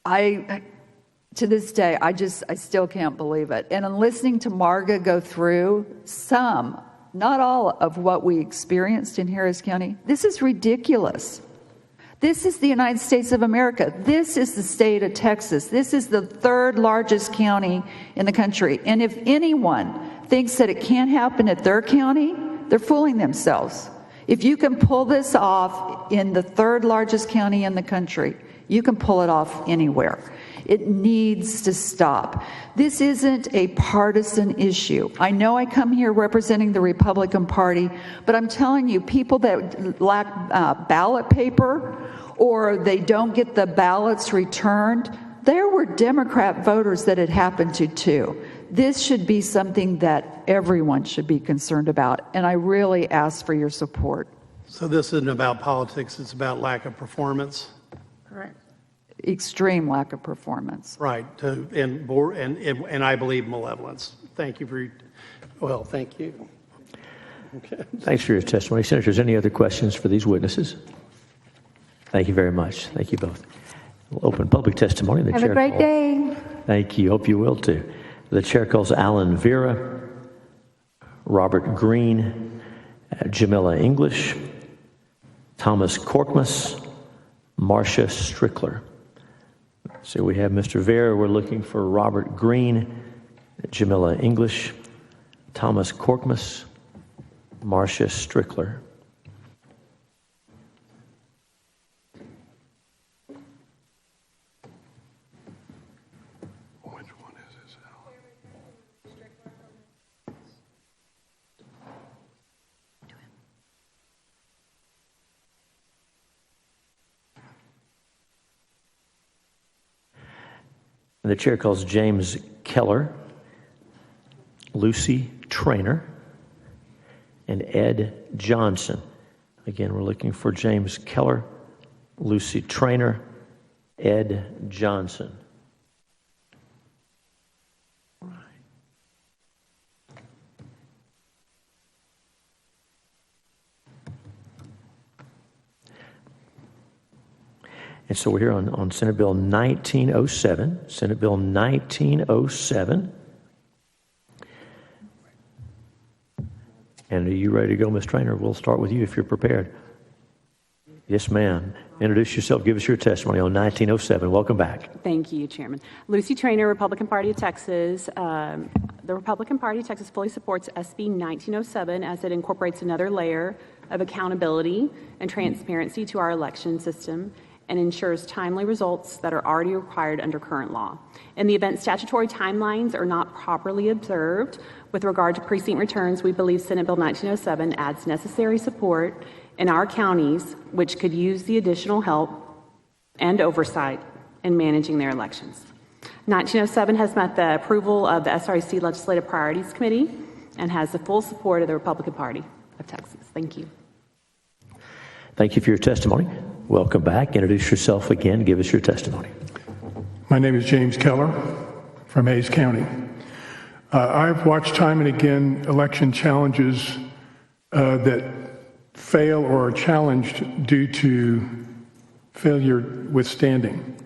to this day, I still can't believe it. And in listening to Marga go through some, not all of what we experienced in Harris County, this is ridiculous. This is the United States of America. This is the state of Texas. This is the 3rd largest county in the country. And if anyone thinks that it can't happen at their county, they're fooling themselves. If you can pull this off in the 3rd largest county in the country, you can pull it off anywhere. It needs to stop. This isn't a partisan issue. I know I come here representing the Republican Party, but I'm telling you, people that lack ballot paper or they don't get the ballots returned, there were Democrat voters that it happened to too. This should be something that everyone should be concerned about, and I really ask for your support. So this isn't about politics, it's about lack of performance? Correct. extreme lack of performance. Right, and I believe malevolence. Thank you thank you. Okay. Thanks for your testimony. Senators, any other questions for these witnesses? Thank you very much. Thank you both. We'll open public testimony. The Have chair a great calls. day. Thank you. Hope you will too. The chair calls Alan Vera, Robert Green, Jamila English, Thomas Korkmaz, Marcia Strickler. So we have Mr. Vera. We're looking for Robert Green, Jamila English, Thomas Korkmaz, Marcia Strickler. And the chair calls James Keller, Lucy Trainer, and Ed Johnson. Again, we're looking for James Keller, Lucy Trainer, Ed Johnson. And so we're here on Senate Bill 1907. Senate Bill 1907. And are you ready to go, Ms. Trainer? We'll start with you if you're prepared. Yes, ma'am. Introduce yourself. Give us your testimony on 1907. Welcome back. Thank you, Chairman. Lucy Trainer, Republican Party of Texas. The Republican Party of Texas fully supports SB 1907 as it incorporates another layer of accountability and transparency to our election system and ensures timely results that are already required under current law. In the event statutory timelines are not properly observed with regard to precinct returns, we believe Senate Bill 1907 adds necessary support in our counties, which could use the additional help and oversight in managing their elections. 1907 has met the approval of the SREC Legislative Priorities Committee and has the full support of the Republican Party of Texas. Thank you. Thank you for your testimony. Welcome back. Introduce yourself again. Give us your testimony. My name is James Keller from Hayes County. I've watched time and again election challenges that fail or are challenged due to failure withstanding.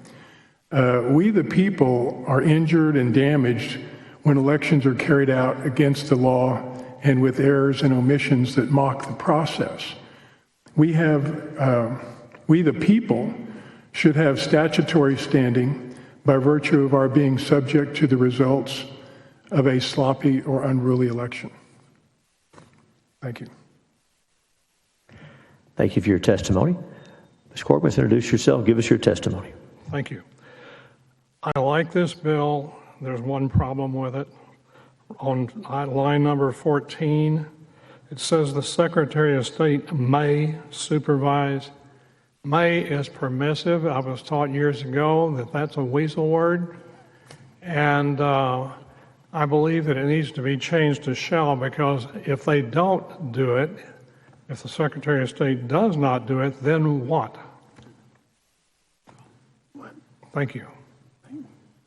We, the people, are injured and damaged when elections are carried out against the law and with errors and omissions that mock the process. We, the people, should have statutory standing by virtue of our being subject to the results of a sloppy or unruly election. Thank you. Thank you for your testimony. Ms. Korkmaz, introduce yourself. Give us your testimony. Thank you. I like this bill. There's one problem with it. On line number 14, it says the Secretary of State may supervise. May is permissive. I was taught years ago that that's a weasel word. And I believe that it needs to be changed to shall, because if they don't do it, if the Secretary of State does not do it, then what? Thank you.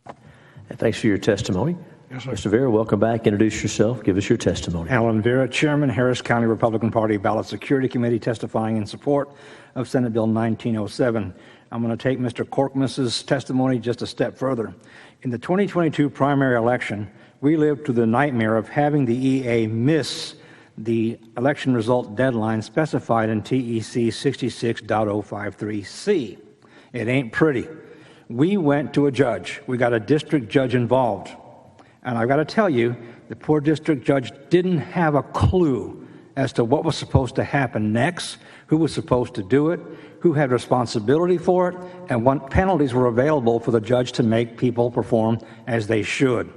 And thanks for your testimony. Yes, sir. Mr. Vera, welcome back. Introduce yourself. Give us your testimony. Alan Vera, Chairman, Harris County Republican Party Ballot Security Committee, testifying in support of Senate Bill 1907. I'm going to take Mr. Korkmaz's testimony just a step further. In the 2022 primary election, we lived through the nightmare of having the EA miss the election result deadline specified in TEC 66.053C. It ain't pretty. We went to a judge. We got a district judge involved. And I've got to tell you, the poor district judge didn't have a clue as to what was supposed to happen next, who was supposed to do it, who had responsibility for it, and what penalties were available for the judge to make people perform as they should.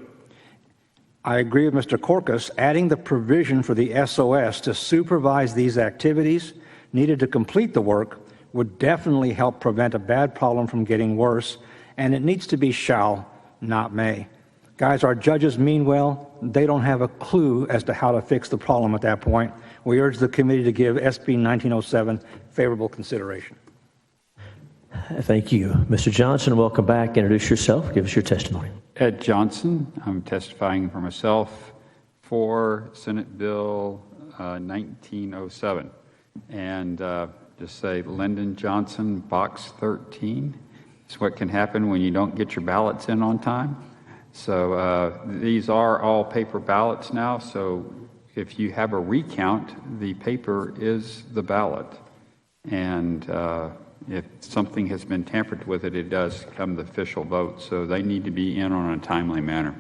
I agree with Mr. Korkmaz. Adding the provision for the SOS to supervise these activities needed to complete the work would definitely help prevent a bad problem from getting worse, and it needs to be shall, not may. Guys, our judges mean well. They don't have a clue as to how to fix the problem at that point. We urge the committee to give SB 1907 favorable consideration. Thank you. Mr. Johnson, welcome back. Introduce yourself. Give us your testimony. Ed Johnson. I'm testifying for myself for Senate Bill 1907. And just say Lyndon Johnson, Box 13. It's what can happen when you don't get your ballots in on time. So these are all paper ballots now. So if you have a recount, the paper is the ballot. And if something has been tampered with it, it does become the official vote. So they need to be in on a timely manner.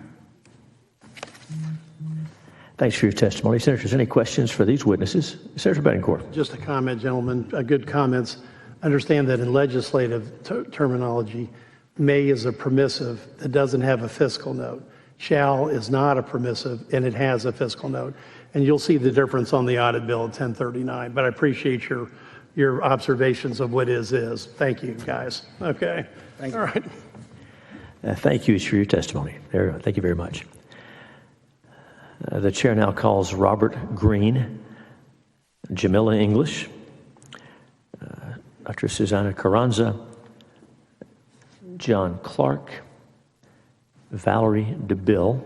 Thanks for your testimony. Senators, any questions for these witnesses? Senator Bettencourt. Just a comment, gentlemen. Good comments. Understand that in legislative terminology, may is a permissive that doesn't have a fiscal note. Shall is not a permissive, and it has a fiscal note. And you'll see the difference on the audit bill at 1039. But I appreciate your observations of what is. Thank you, guys. Okay. Thank you. All right. Thank you for your testimony. Thank you very much. The chair now calls Robert Green, Jamila English, Dr. Susanna Carranza, John Clark, Valerie DeBille,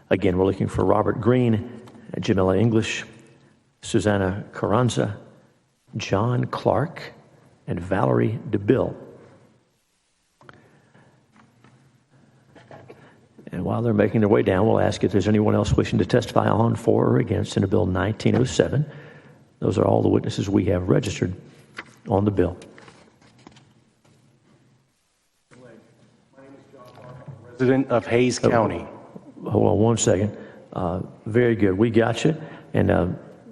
again, we're looking for Robert Green, Jamila English, Susanna Carranza, John Clark, and Valerie DeBille. And while they're making their way down, we'll ask if there's anyone else wishing to testify on, for, or against Senate Bill 1907. Those are all the witnesses we have registered on the bill. My name is John Clark, resident of Hayes County. Hold on one second. Very good. We got you. And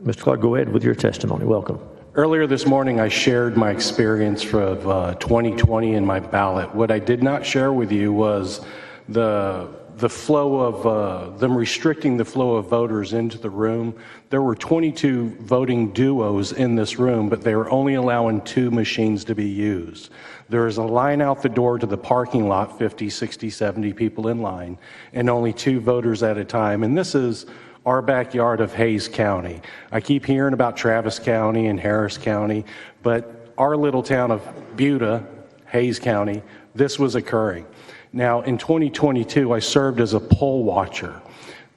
Mr. Clark, go ahead with your testimony. Welcome. Earlier this morning, I shared my experience for 2020 in my ballot. What I did not share with you was the flow of them restricting the flow of voters into the room. There were 22 voting duos in this room, but they were only allowing 2 machines to be used. There is a line out the door to the parking lot, 50, 60, 70 people in line, and only 2 voters at a time. And this is our backyard of Hayes County. I keep hearing about Travis County and Harris County, but our little town of Buda, Hayes County, this was occurring. Now, in 2022, I served as a poll watcher.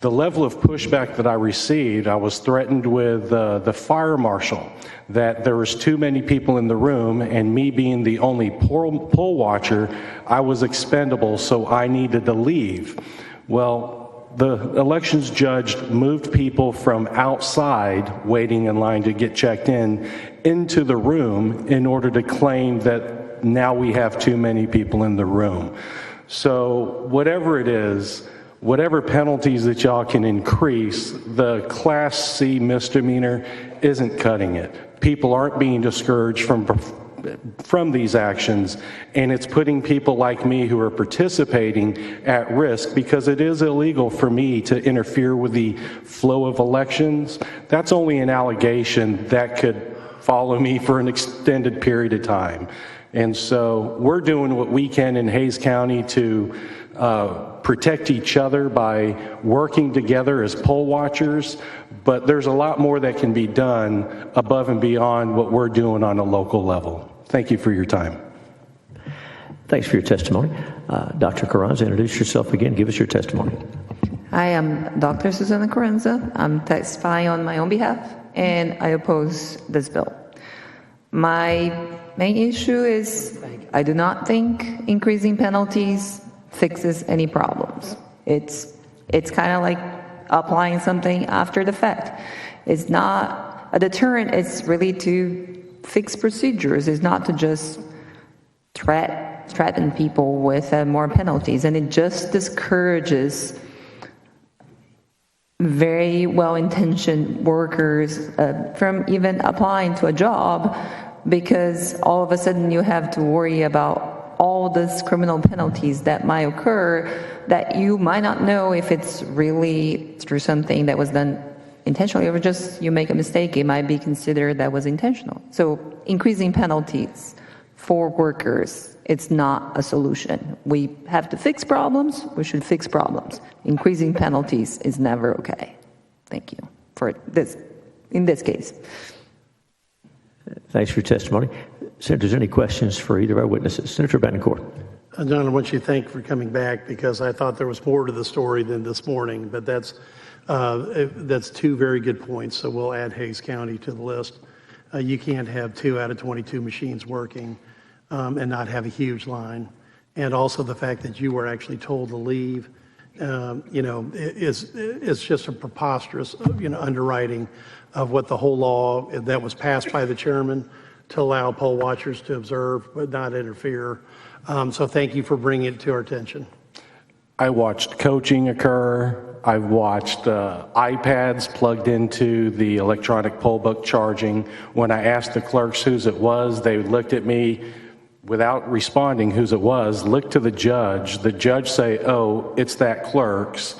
The level of pushback that I received, I was threatened with the fire marshal, that there was too many people in the room, and me being the only poll watcher, I was expendable, so I needed to leave. Well, the elections judge moved people from outside waiting in line to get checked in into the room in order to claim that now we have too many people in the room. So whatever it is, whatever penalties that y'all can increase, the Class C misdemeanor isn't cutting it. People aren't being discouraged from these actions, and it's putting people like me who are participating at risk, because it is illegal for me to interfere with the flow of elections. That's only an allegation that could follow me for an extended period of time. And so we're doing what we can in Hayes County to protect each other by working together as poll watchers, but there's a lot more that can be done above and beyond what we're doing on a local level. Thank you for your time. Thanks for your testimony. Dr. Carranza, introduce yourself again. Give us your testimony. I am Dr. Susanna Carranza. I'm testifying on my own behalf, and I oppose this bill. My main issue is I do not think increasing penalties fixes any problems. It's kind of like applying something after the fact. It's not a deterrent. It's really to fix procedures. It's not to just threaten people with more penalties. And it just discourages very well-intentioned workers from even applying to a job, because all of a sudden you have to worry about all these criminal penalties that might occur that you might not know if it's really through something that was done intentionally, or just you make a mistake, it might be considered that was intentional. So increasing penalties for workers, it's not a solution. We have to fix problems, we should fix problems. Increasing penalties is never okay. Thank you for this in this case. Thanks for your testimony. Senators, any questions for either of our witnesses? Senator Betancourt. John, I want you to thank you for coming back because I thought there was more to the story than this morning, but that's two very good points. So we'll add Hays County to the list. You can't have 2 out of 22 machines working and not have a huge line. And also the fact that you were actually told to leave, is just a preposterous, underwriting of what the whole law that was passed by the chairman to allow poll watchers to observe but not interfere. So thank you for bringing it to our attention. I watched coaching occur. I've watched iPads plugged into the electronic poll book charging. When I asked the clerks whose it was, they looked at me without responding whose it was, looked to the judge say, oh, it's that clerk's.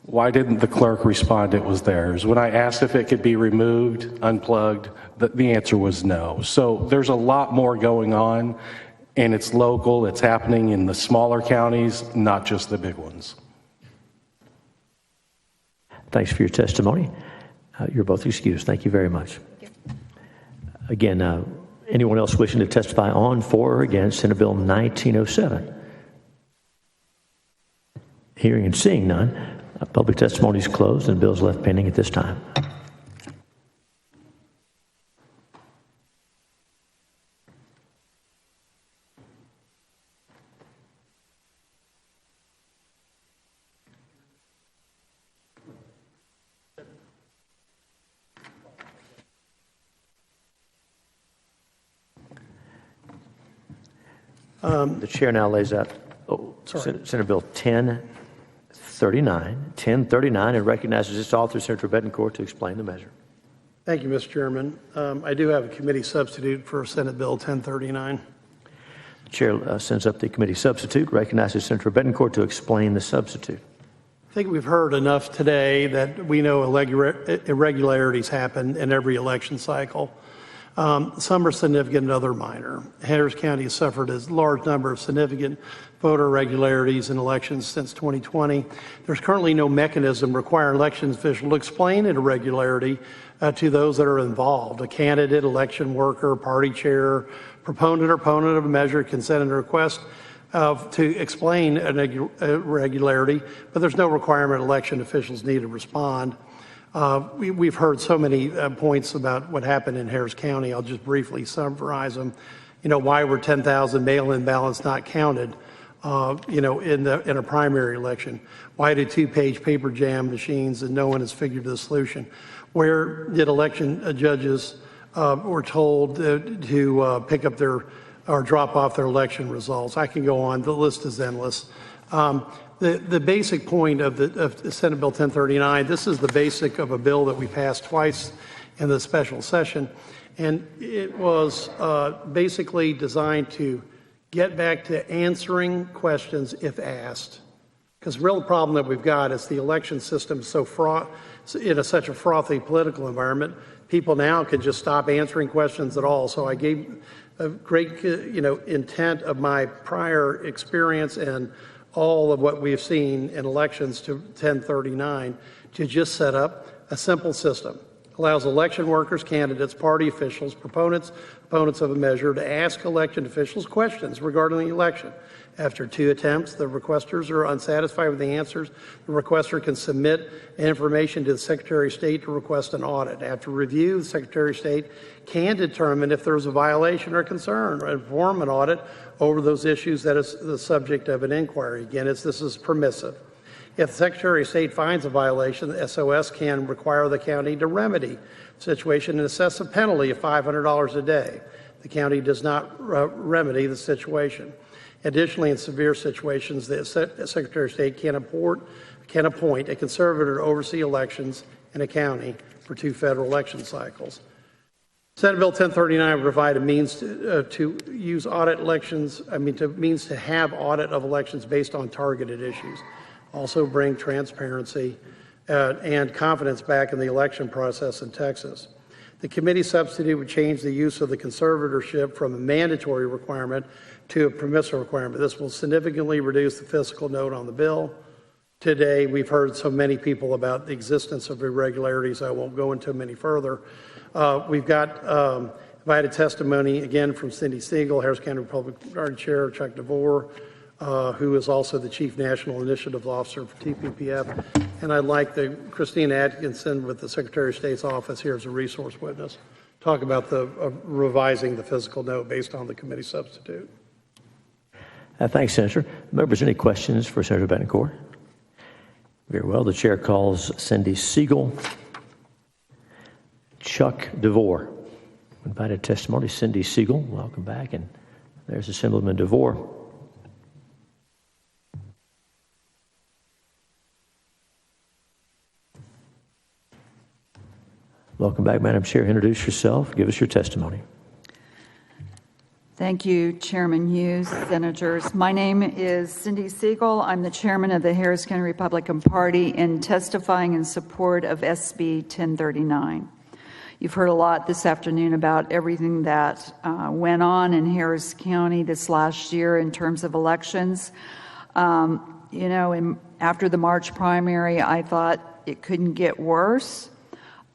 Why didn't the clerk respond it was theirs? When I asked if it could be removed, unplugged, the answer was no. So there's a lot more going on, and it's local. It's happening in the smaller counties, not just the big ones. Thanks for your testimony. You're both excused. Thank you very much. Again, anyone else wishing to testify on, for, or against Senate Bill 1907? Hearing and seeing none, public testimony is closed and bills left pending at this time. The chair now lays out Senate Bill 1039, and recognizes its author, Senator Betancourt, to explain the measure. Thank you, Mr. Chairman. I do have a committee substitute for Senate Bill 1039. The chair sends up the committee substitute, recognizes Senator Betancourt to explain the substitute. I think we've heard enough today that we know irregularities happen in every election cycle. Some are significant and other minor. Harris County has suffered a large number of significant voter irregularities in elections since 2020. There's currently no mechanism requiring election officials to explain an irregularity to those that are involved. A candidate, election worker, party chair, proponent or opponent of a measure can send a request to explain an irregularity, but there's no requirement election officials need to respond. We've heard so many points about what happened in Harris County. I'll just briefly summarize them. Why were 10,000 mail-in ballots not counted, in a primary election? Why did 2-page paper jam machines and no one has figured the solution? Where did election judges were told to pick up or drop off their election results? I can go on. The list is endless. The basic point of Senate Bill 1039, this is the basic of a bill that we passed twice in the special session, and it was basically designed to get back to answering questions if asked. Because the real problem that we've got is the election system is so in such a frothy political environment, people now can just stop answering questions at all. So I gave a great intent of my prior experience and all of what we've seen in elections to 1039 to just set up a simple system. Allows election workers, candidates, party officials, opponents of a measure to ask election officials questions regarding the election. After 2 attempts, the requesters are unsatisfied with the answers. The requester can submit information to the Secretary of State to request an audit. After review, the Secretary of State can determine if there's a violation or concern or perform an audit over those issues that is the subject of an inquiry. Again, this is permissive. If the Secretary of State finds a violation, the SOS can require the county to remedy the situation and assess a penalty of $500 a day. The county does not remedy the situation. Additionally, in severe situations, the Secretary of State can appoint a conservator to oversee elections in a county for 2 federal election cycles. Senate Bill 1039 would provide a means to use audit elections, means to have audit of elections based on targeted issues. Also bring transparency and confidence back in the election process in Texas. The committee substitute would change the use of the conservatorship from a mandatory requirement to a permissive requirement. This will significantly reduce the fiscal note on the bill. today. We've heard so many people about the existence of irregularities. I won't go into them any further. We've got invited testimony again from Cindy Siegel, Harris County Republican Party Chair, Chuck DeVore, who is also the Chief National Initiative Officer for TPPF. And I'd like Christina Atkinson with the Secretary of State's office here as a resource witness, talk about the revising the physical note based on the committee substitute. Thanks, Senator. Members, any questions for Senator Betancourt? Very well. The chair calls Cindy Siegel. Chuck DeVore. Invited testimony, Cindy Siegel. Welcome back. And there's Assemblyman DeVore. Welcome back, Madam Chair. Introduce yourself. Give us your testimony. Thank you, Chairman Hughes, Senators. My name is Cindy Siegel. I'm the chairman of the Harris County Republican Party and testifying in support of SB 1039. You've heard a lot this afternoon about everything that went on in Harris County this last year in terms of elections. After the March primary, I thought it couldn't get worse.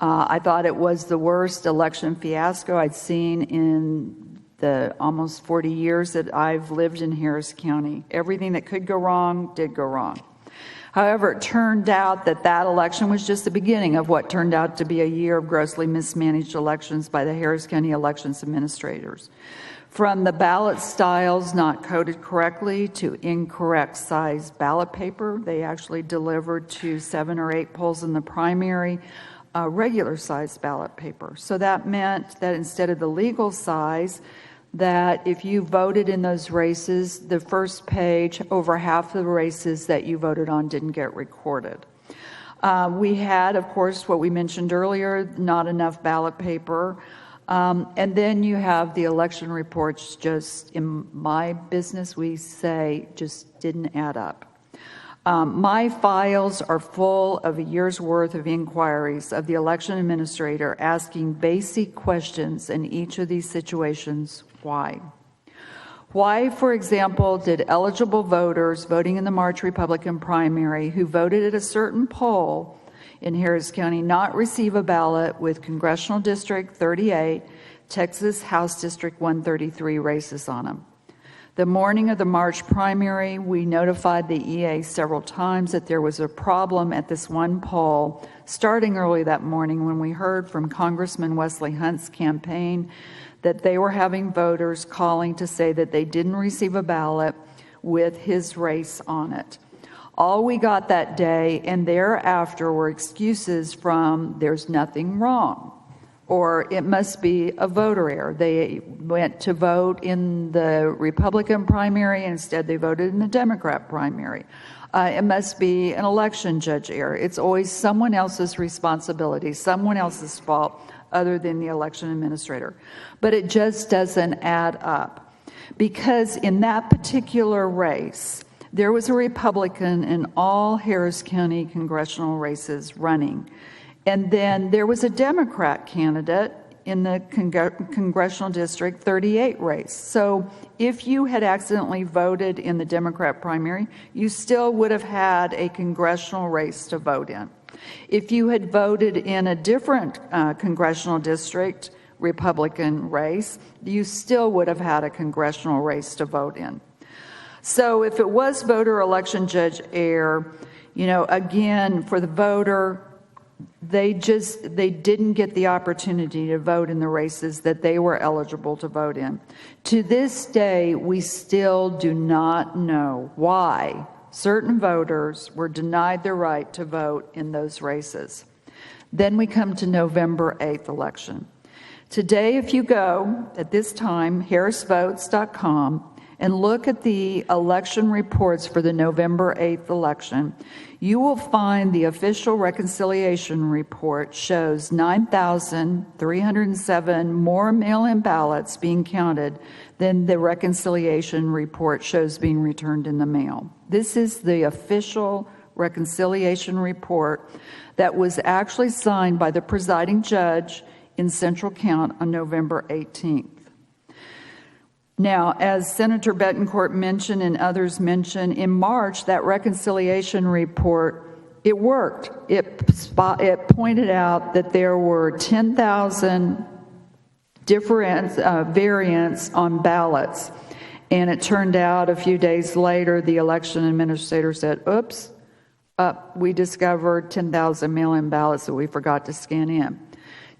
I thought it was the worst election fiasco I'd seen in the almost 40 years that I've lived in Harris County. Everything that could go wrong did go wrong. However, it turned out that election was just the beginning of what turned out to be a year of grossly mismanaged elections by the Harris County elections administrators. From the ballot styles not coded correctly to incorrect size ballot paper, they actually delivered to 7 or 8 polls in the primary regular size ballot paper. So that meant that instead of the legal size, that if you voted in those races, the first page, over half of the races that you voted on didn't get recorded. We had, of course, what we mentioned earlier, not enough ballot paper. And then you have the election reports, just in my business, we say, just didn't add up. My files are full of a year's worth of inquiries of the election administrator asking basic questions in each of these situations. Why? Why, for example, did eligible voters voting in the March Republican primary who voted at a certain poll in Harris County not receive a ballot with Congressional District 38, Texas House District 133 races on them? The morning of the March primary, we notified the EA several times that there was a problem at this one poll, starting early that morning when we heard from Congressman Wesley Hunt's campaign that they were having voters calling to say that they didn't receive a ballot with his race on it. All we got that day and thereafter were excuses from "there's nothing wrong," or "it must be a voter error. They went to vote in the Republican primary, and instead they voted in the Democrat primary. It must be an election judge error." It's always someone else's responsibility, someone else's fault, other than the election administrator. But it just doesn't add up. Because in that particular race, there was a Republican in all Harris County congressional races running. And then there was a Democrat candidate in the Congressional District 38 race. So if you had accidentally voted in the Democrat primary, you still would have had a congressional race to vote in. If you had voted in a different congressional district, Republican race, you still would have had a congressional race to vote in. So if it was voter election judge error, again, for the voter, they didn't get the opportunity to vote in the races that they were eligible to vote in. To this day, we still do not know why certain voters were denied their right to vote in those races. Then we come to November 8th election. Today, if you go at this time, harrisvotes.com, and look at the election reports for the November 8th election, you will find the official reconciliation report shows 9,307 more mail-in ballots being counted than the reconciliation report shows being returned in the mail. This is the official reconciliation report that was actually signed by the presiding judge in Central Count on November 18th. Now, as Senator Betancourt mentioned and others mentioned, in March, that reconciliation report, it worked. It pointed out that there were 10,000 variants on ballots. And it turned out a few days later, the election administrator said, oops, we discovered 10,000 mail-in ballots that we forgot to scan in.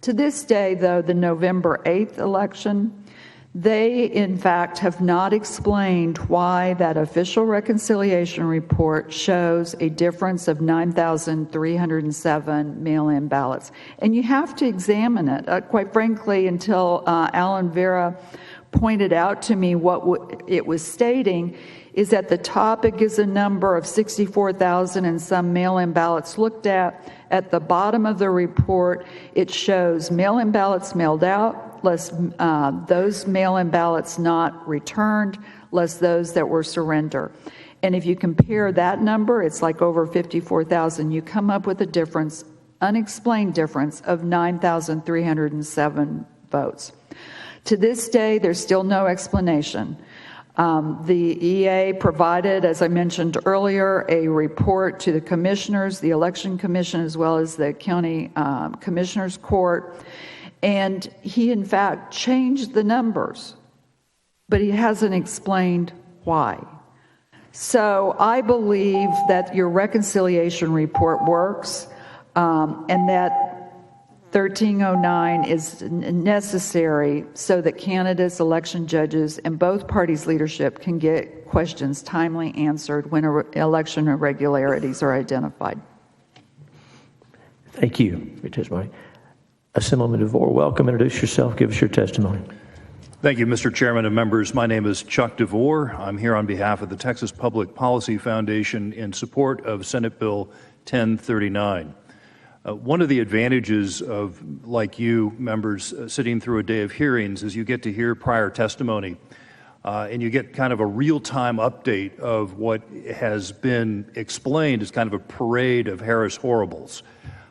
To this day, though, the November 8th election, they, in fact, have not explained why that official reconciliation report shows a difference of 9,307 mail-in ballots. And you have to examine it. Quite frankly, until Alan Vera pointed out to me what it was stating, is at the top it gives a number of 64,000 and some mail-in ballots looked at. At the bottom of the report, it shows mail-in ballots mailed out, less those mail-in ballots not returned, less those that were surrendered. And if you compare that number, it's like over 54,000. You come up with a difference, unexplained difference of 9,307 votes. To this day, there's still no explanation. The EA provided, as I mentioned earlier, a report to the commissioners, the election commission, as well as the county commissioners court. And he, in fact, changed the numbers, but he hasn't explained why. So I believe that your reconciliation report works, and that 1309 is necessary so that candidates, election judges, and both parties' leadership can get questions timely answered when election irregularities are identified. Thank you for your testimony. Assemblyman DeVore, welcome. Introduce yourself. Give us your testimony. Thank you, Mr. Chairman and members. My name is Chuck DeVore. I'm here on behalf of the Texas Public Policy Foundation in support of Senate Bill 1039. One of the advantages of, like you, members, sitting through a day of hearings is you get to hear prior testimony, and you get kind of a real-time update of what has been explained as kind of a parade of Harris horribles.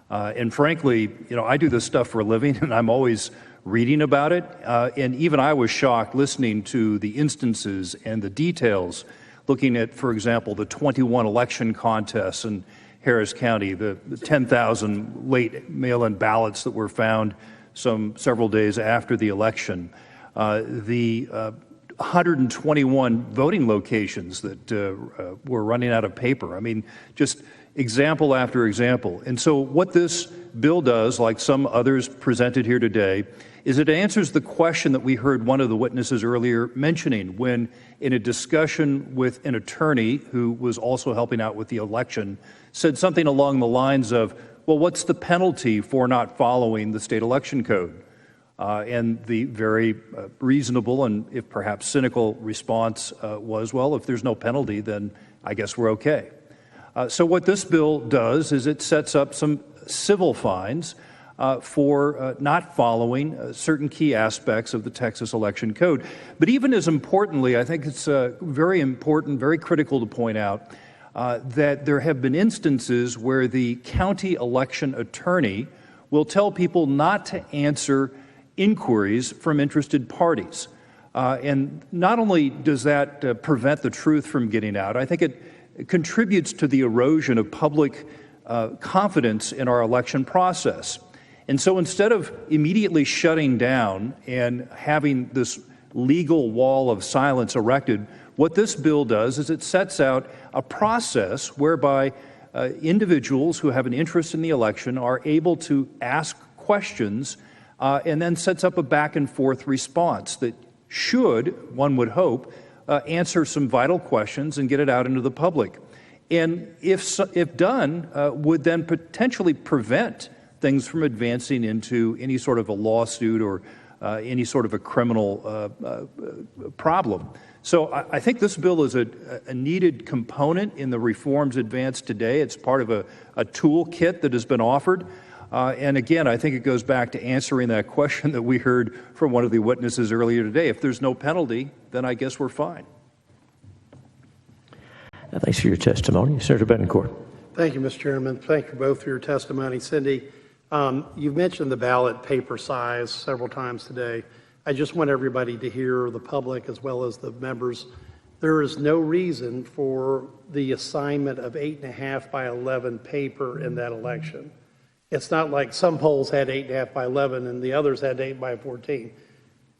And frankly, you know, I do this stuff for a living, and I'm always reading about it. And even I was shocked listening to the instances and the details, looking at, for example, the 21 election contests in Harris County, the 10,000 late mail-in ballots that were found several days after the election, the 121 voting locations that were running out of paper. I mean, just example after example. And so what this bill does, like some others presented here today, is it answers the question that we heard one of the witnesses earlier mentioning when, in a discussion with an attorney who was also helping out with the election, said something along the lines of, well, what's the penalty for not following the state election code? And the very reasonable and, if perhaps cynical response was, well, if there's no penalty, then I guess we're okay. So what this bill does is it sets up some civil fines for not following certain key aspects of the Texas election code. But even as importantly, I think it's very important, very critical to point out that there have been instances where the county election attorney will tell people not to answer inquiries from interested parties. And not only does that prevent the truth from getting out, I think it contributes to the erosion of public confidence in our election process. And so instead of immediately shutting down and having this legal wall of silence erected, what this bill does is it sets out a process whereby individuals who have an interest in the election are able to ask questions and then sets up a back and forth response that should, one would hope, answer some vital questions and get it out into the public. And if done, would then potentially prevent things from advancing into any sort of a lawsuit or any sort of a criminal problem. So I think this bill is a needed component in the reforms advanced today. It's part of a toolkit that has been offered. And again, I think it goes back to answering that question that we heard from one of the witnesses earlier today. If there's no penalty, then I guess we're fine. Thanks for your testimony. Senator Betancourt. Thank you, Mr. Chairman. Thank you both for your testimony. Cindy, you've mentioned the ballot paper size several times today. I just want everybody to hear, the public as well as the members, there is no reason for the assignment of 8.5 by 11 paper in that election. It's not like some polls had 8.5 by 11 and the others had 8 by 14.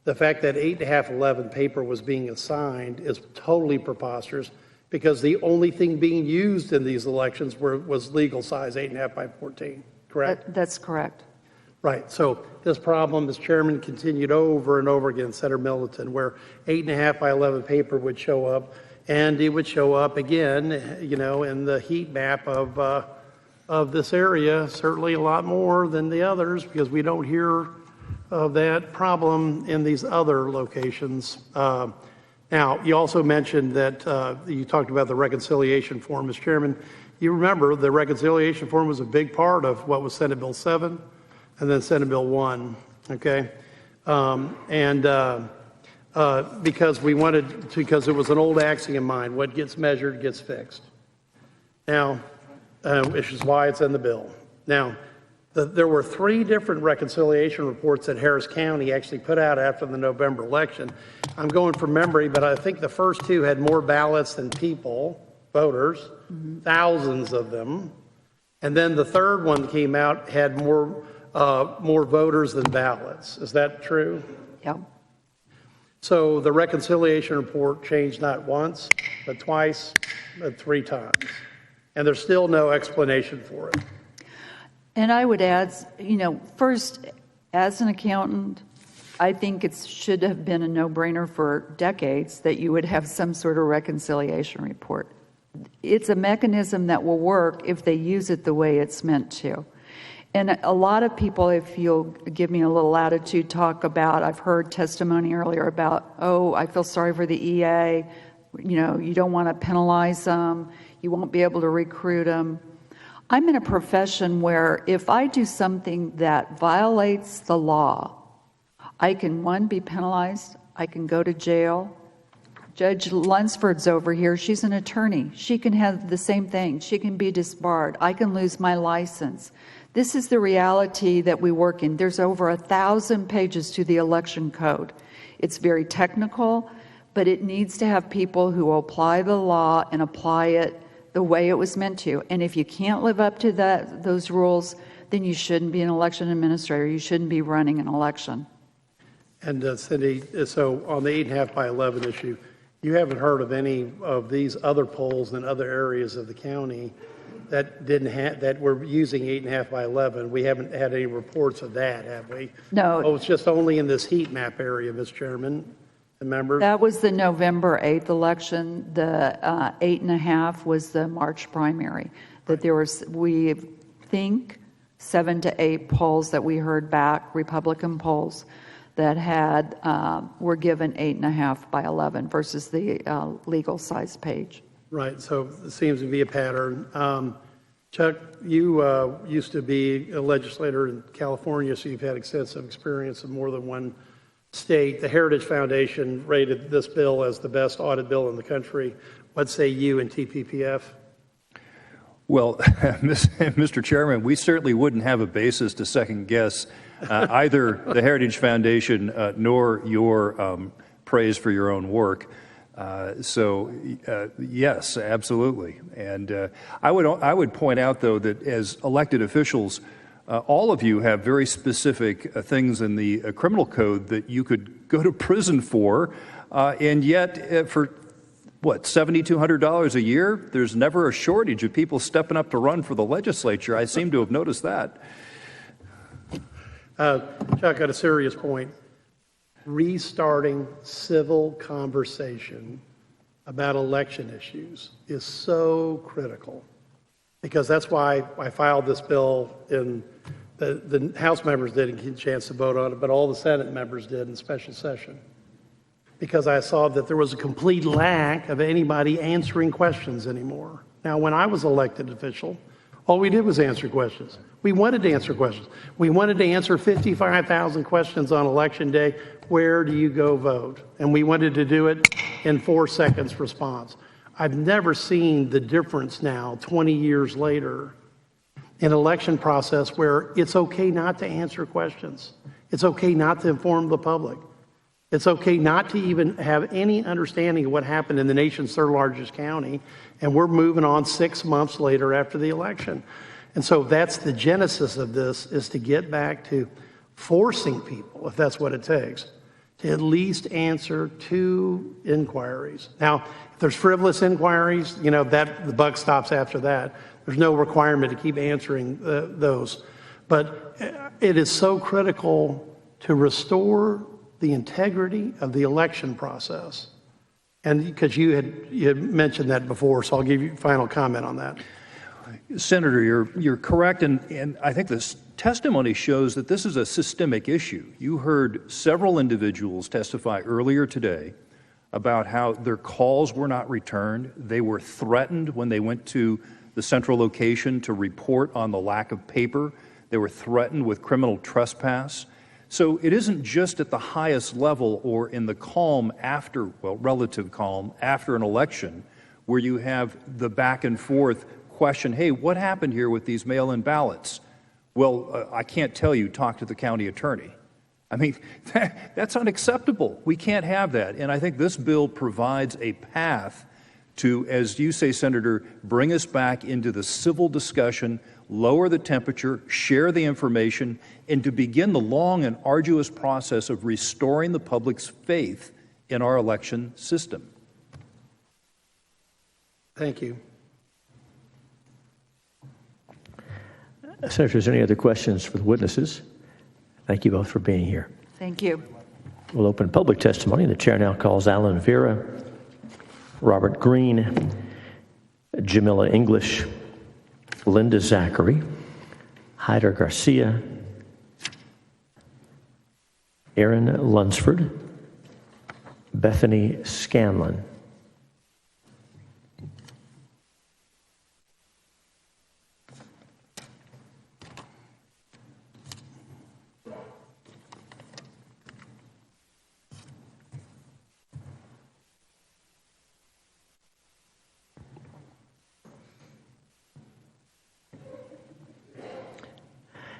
The fact that 8.5 11 paper was being assigned is totally preposterous because the only thing being used in these elections was legal size 8.5 by 14, correct? That's correct. Right. So this problem, as chairman, continued over and over again, Senator Middleton, where 8.5 by 11 paper would show up, and it would show up again, you know, in the heat map of this area, certainly a lot more than the others, because we don't hear of that problem in these other locations. Now, you also mentioned that you talked about the reconciliation form. As chairman, you remember the reconciliation form was a big part of what was Senate Bill 7 and then Senate Bill 1, okay? Because it was an old axiom in mind, what gets measured gets fixed. Now, which is why it's in the bill. Now, there were 3 different reconciliation reports that Harris County actually put out after the November election. I'm going from memory, but I think the first 2 had more ballots than people, voters, thousands of them. And then the third one that came out had more voters than ballots. Is that true? Yeah. So the reconciliation report changed not once, but twice, but 3 times. And there's still no explanation for it. And I would add, you know, first, as an accountant, I think it should have been a no-brainer for decades that you would have some sort of reconciliation report. It's a mechanism that will work if they use it the way it's meant to. And a lot of people, if you'll give me a little latitude, talk about, I've heard testimony earlier about, oh, I feel sorry for the EA, you know, you don't want to penalize them, you won't be able to recruit them. I'm in a profession where if I do something that violates the law, I can, 1, be penalized, I can go to jail. Judge Lunsford's over here, she's an attorney. She can have the same thing. She can be disbarred. I can lose my license. This is the reality that we work in. There's over 1,000 pages to the election code. It's very technical, but it needs to have people who will apply the law and apply it the way it was meant to. And if you can't live up to those rules, then you shouldn't be an election administrator. You shouldn't be running an election. And Cindy, so on the 8.5 by 11 issue, you haven't heard of any of these other polls in other areas of the county that were using 8.5 by 11. We haven't had any reports of that, have we? No. Oh, it's just only in this heat map area, Mr. Chairman. Members? That was the November 8th election. The 8.5 was the March primary. That there was, we think, 7 to 8 polls that we heard back, Republican polls, that had were given 8.5 by 11 versus the legal size page. Right. So it seems to be a pattern. Chuck, you used to be a legislator in California, so you've had extensive experience in more than one state. The Heritage Foundation rated this bill as the best audit bill in the country. What say you and TPPF? Well, Mr. Chairman, we certainly wouldn't have a basis to second guess either the Heritage Foundation nor your praise for your own work. Yes, absolutely. And I would point out, though, that as elected officials, all of you have very specific things in the criminal code that you could go to prison for, and yet for, what, $7,200 a year, there's never a shortage of people stepping up to run for the legislature. I seem to have noticed that. Chuck, at a serious point, restarting civil conversation about election issues is so critical, because that's why I filed this bill in the House members didn't get a chance to vote on it, but all the Senate members did in special session, because I saw that there was a complete lack of anybody answering questions anymore. Now, when I was elected official, all we did was answer questions. We wanted to answer questions. We wanted to answer 55,000 questions on election day. Where do you go vote? And we wanted to do it in 4 seconds response. I've never seen the difference now, 20 years later, in election process where it's okay not to answer questions. It's okay not to inform the public. It's okay not to even have any understanding of what happened in the nation's third largest county, and we're moving on 6 months later after the election. And so that's the genesis of this, is to get back to forcing people, if that's what it takes, to at least answer 2 inquiries. Now, if there's frivolous inquiries, that the buck stops after that. There's no requirement to keep answering those. But it is so critical to restore the integrity of the election process. And because you had mentioned that before, so I'll give you final comment on that. Senator, you're correct, and I think this testimony shows that this is a systemic issue. You heard several individuals testify earlier today about how their calls were not returned. They were threatened when they went to the central location to report on the lack of paper. They were threatened with criminal trespass. So it isn't just at the highest level or in the calm after, relative calm after an election, where you have the back and forth question, hey, what happened here with these mail-in ballots? Well, I can't tell you, talk to the county attorney. I mean, that's unacceptable. We can't have that. And I think this bill provides a path to, as you say, Senator, bring us back into the civil discussion, lower the temperature, share the information, and to begin the long and arduous process of restoring the public's faith in our election system. Thank you. Senators, any other questions for the witnesses? Thank you both for being here. Thank you. We'll open public testimony. The chair now calls Alan Vera, Robert Green, Jamila English, Linda Zachary, Hyder Garcia, Aaron Lunsford, Bethany Scanlon.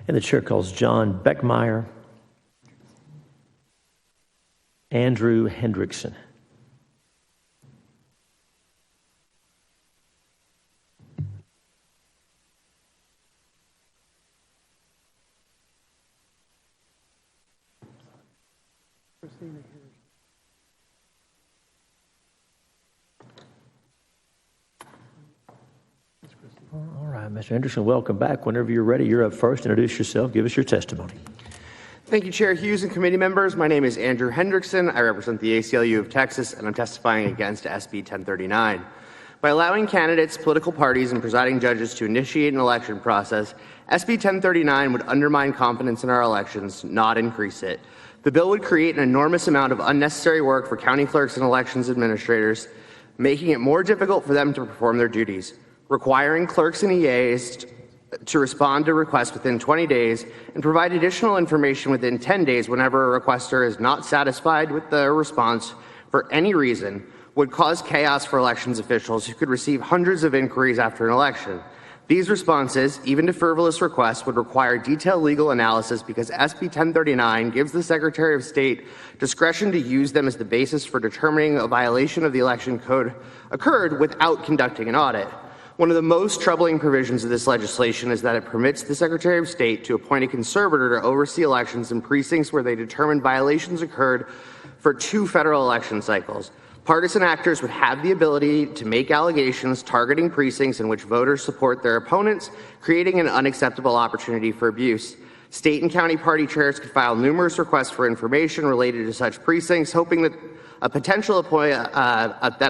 And the chair calls John Beckmeyer, Andrew Hendrickson. All right, Mr. Henderson, welcome back. Whenever you're ready, you're up first. Introduce yourself. Give us your testimony. Thank you, Chair Hughes and committee members. My name is Andrew Hendrickson. I represent the ACLU of Texas, and I'm testifying against SB 1039. By allowing candidates, political parties, and presiding judges to initiate an election process, SB 1039 would undermine confidence in our elections, not increase it. The bill would create an enormous amount of unnecessary work for county clerks and elections administrators, making it more difficult for them to perform their duties, requiring clerks and EAs to respond to requests within 20 days and provide additional information within 10 days whenever a requester is not satisfied with the response for any reason would cause chaos for elections officials who could receive hundreds of inquiries after an election. These responses, even to frivolous requests, would require detailed legal analysis because SB 1039 gives the Secretary of State discretion to use them as the basis for determining a violation of the election code occurred without conducting an audit. One of the most troubling provisions of this legislation is that it permits the Secretary of State to appoint a conservator to oversee elections in precincts where they determine violations occurred for 2 federal election cycles. Partisan actors would have the ability to make allegations targeting precincts in which voters support their opponents, creating an unacceptable opportunity for abuse. State and county party chairs could file numerous requests for information related to such precincts, hoping that a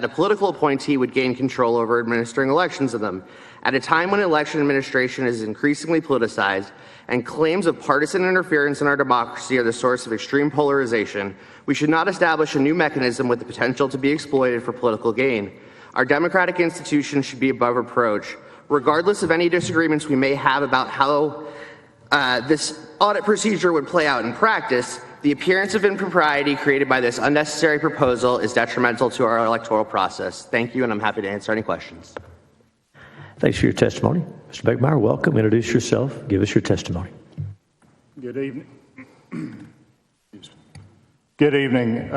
political appointee would gain control over administering elections of them. At a time when election administration is increasingly politicized and claims of partisan interference in our democracy are the source of extreme polarization, we should not establish a new mechanism with the potential to be exploited for political gain. Our democratic institutions should be above reproach. Regardless of any disagreements we may have about how this audit procedure would play out in practice, the appearance of impropriety created by this unnecessary proposal is detrimental to our electoral process. Thank you, and I'm happy to answer any questions. Thanks for your testimony. Mr. Beckmeyer, welcome. Introduce yourself. Give us your testimony. Good evening. Good evening,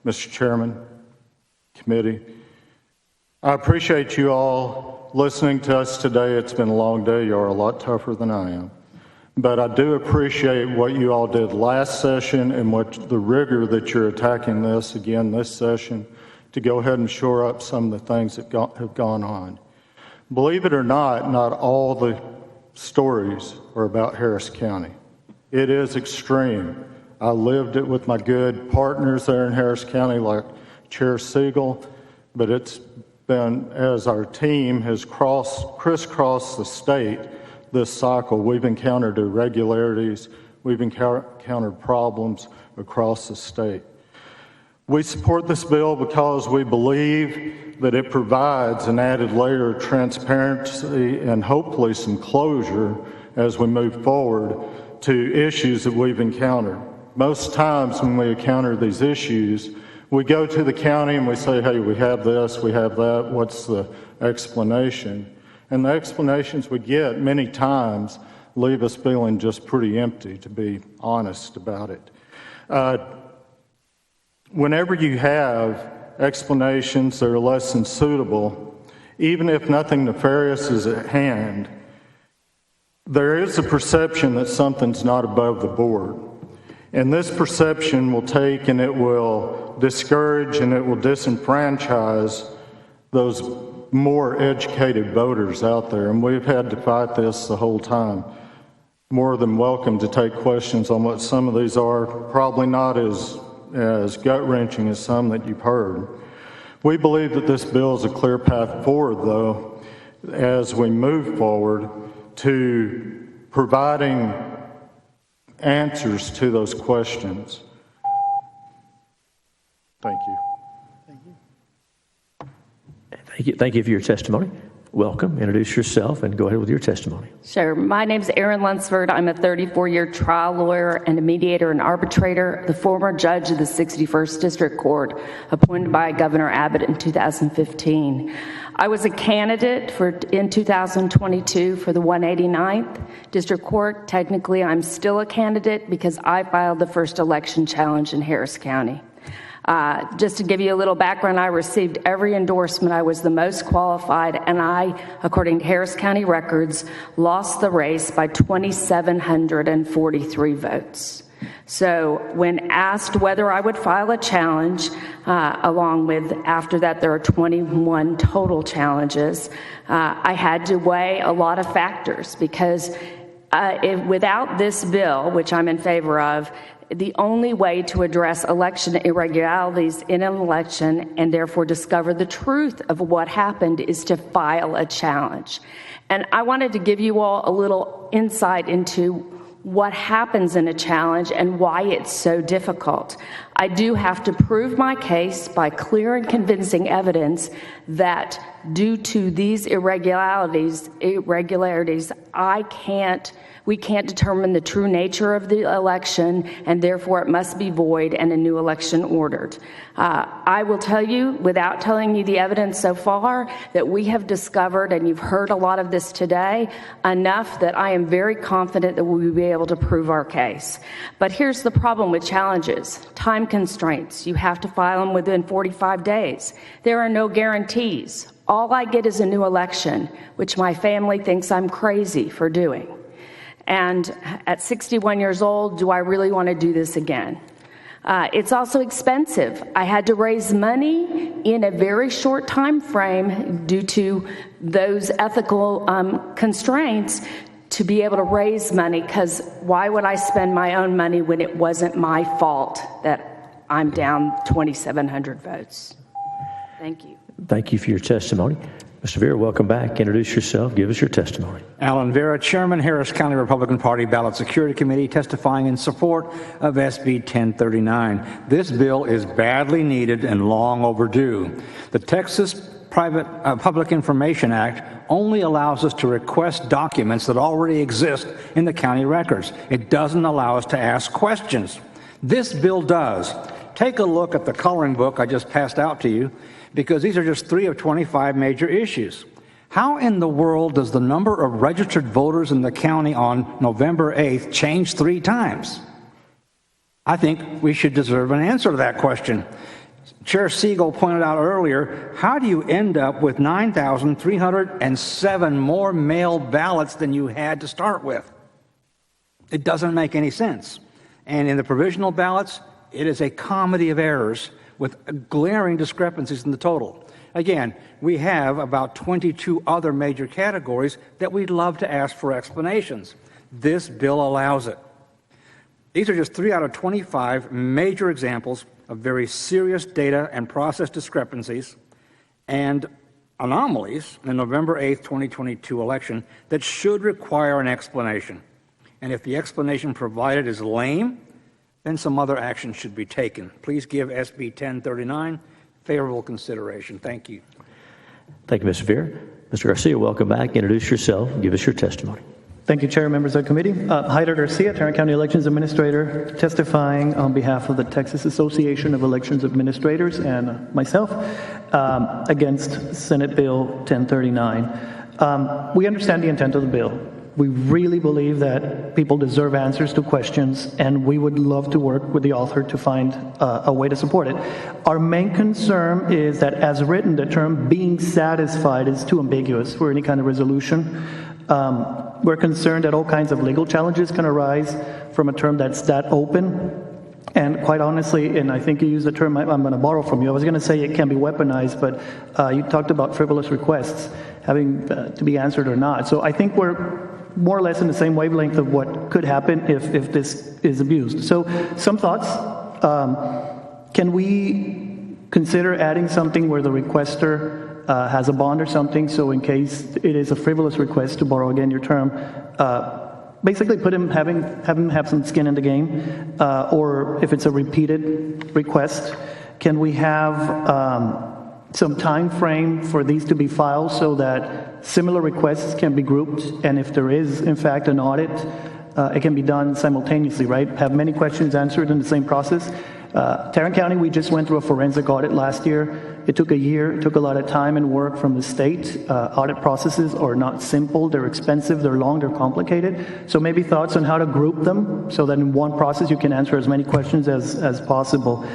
Mr. Chairman, committee. I appreciate you all listening to us today. It's been a long day. You are a lot tougher than I am. But I do appreciate what you all did last session and what the rigor that you're attacking this again this session to go ahead and shore up some of the things that have gone on. Believe it or not all the stories are about Harris County. It is extreme. I lived it with my good partners there in Harris County like Chair Siegel, but it's been, as our team has crisscrossed the state this cycle, we've encountered irregularities, we've encountered problems across the state. We support this bill because we believe that it provides an added layer of transparency and hopefully some closure as we move forward to issues that we've encountered. Most times when we encounter these issues, we go to the county and we say, hey, we have this, we have that, what's the explanation? And the explanations we get many times leave us feeling just pretty empty, to be honest about it. Whenever you have explanations that are less than suitable, even if nothing nefarious is at hand, there is a perception that something's not above the board. And this perception will take and it will discourage and it will disenfranchise those more educated voters out there. And we've had to fight this the whole time. More than welcome to take questions on what some of these are, probably not as gut-wrenching as some that you've heard. We believe that this bill is a clear path forward, though, as we move forward to providing answers to those questions. Thank you. Thank you for your testimony. Welcome. Introduce yourself and go ahead with your testimony. Sure. My name is Erin Lunsford. I'm a 34-year trial lawyer and a mediator and arbitrator, the former judge of the 61st District Court, appointed by Governor Abbott in 2015. I was a candidate in 2022 for the 189th District Court. Technically, I'm still a candidate because I filed the first election challenge in Harris County. Just to give you a little background, I received every endorsement. I was the most qualified, and I, according to Harris County records, lost the race by 2,743 votes. So when asked whether I would file a challenge, along with, after that, there are 21 total challenges, I had to weigh a lot of factors because without this bill, which I'm in favor of, the only way to address election irregularities in an election and therefore discover the truth of what happened is to file a challenge. And I wanted to give you all a little insight into what happens in a challenge and why it's so difficult. I do have to prove my case by clear and convincing evidence that due to these irregularities, we can't determine the true nature of the election, and therefore it must be void and a new election ordered. I will tell you, without telling you the evidence so far, that we have discovered, and you've heard a lot of this today, enough that I am very confident that we will be able to prove our case. But here's the problem with challenges: time constraints. You have to file them within 45 days. There are no guarantees. All I get is a new election, which my family thinks I'm crazy for doing. And at 61 years old, do I really want to do this again? It's also expensive. I had to raise money in a very short time frame due to those ethical constraints to be able to raise money, because why would I spend my own money when it wasn't my fault that I'm down 2,700 votes? Thank you. Thank you for your testimony. Mr. Vera, welcome back. Introduce yourself. Give us your testimony. Alan Vera, Chairman, Harris County Republican Party Ballot Security Committee, testifying in support of SB 1039. This bill is badly needed and long overdue. The Texas Public Information Act only allows us to request documents that already exist in the county records. It doesn't allow us to ask questions. This bill does. Take a look at the coloring book I just passed out to you, because these are just 3 of 25 major issues. How in the world does the number of registered voters in the county on November 8th change 3 times? I think we should deserve an answer to that question. Chair Siegel pointed out earlier, how do you end up with 9,307 more mail ballots than you had to start with? It doesn't make any sense. And in the provisional ballots, it is a comedy of errors with glaring discrepancies in the total. Again, we have about 22 other major categories that we'd love to ask for explanations. This bill allows it. These are just 3 out of 25 major examples of very serious data and process discrepancies and anomalies in the November 8th, 2022 election that should require an explanation. And if the explanation provided is lame, then some other action should be taken. Please give SB 1039 favorable consideration. Thank you. Thank you, Mr. Veer. Mr. Garcia, welcome back. Introduce yourself and give us your testimony. Thank you, Chair, members of the committee. Hyder Garcia, Tarrant County Elections Administrator, testifying on behalf of the Texas Association of Elections Administrators and myself against Senate Bill 1039. We understand the intent of the bill. We really believe that people deserve answers to questions, and we would love to work with the author to find a way to support it. Our main concern is that, as written, the term being satisfied is too ambiguous for any kind of resolution. We're concerned that all kinds of legal challenges can arise from a term that's that open. And quite honestly, and I think you used the term I'm going to borrow from you, I was going to say it can be weaponized, but you talked about frivolous requests having to be answered or not. So I think we're more or less in the same wavelength of what could happen if this is abused. So some thoughts. Can we consider adding something where the requester has a bond or something, so in case it is a frivolous request, to borrow again your term, basically put him, have him have some skin in the game, or if it's a repeated request, can we have some time frame for these to be filed so that similar requests can be grouped, and if there is in fact an audit, it can be done simultaneously, right? Have many questions answered in the same process. Tarrant County, we just went through a forensic audit last year. It took a year. It took a lot of time and work from the state. Audit processes are not simple. They're expensive. They're long. They're complicated. So maybe thoughts on how to group them so that in one process you can answer as many questions as possible.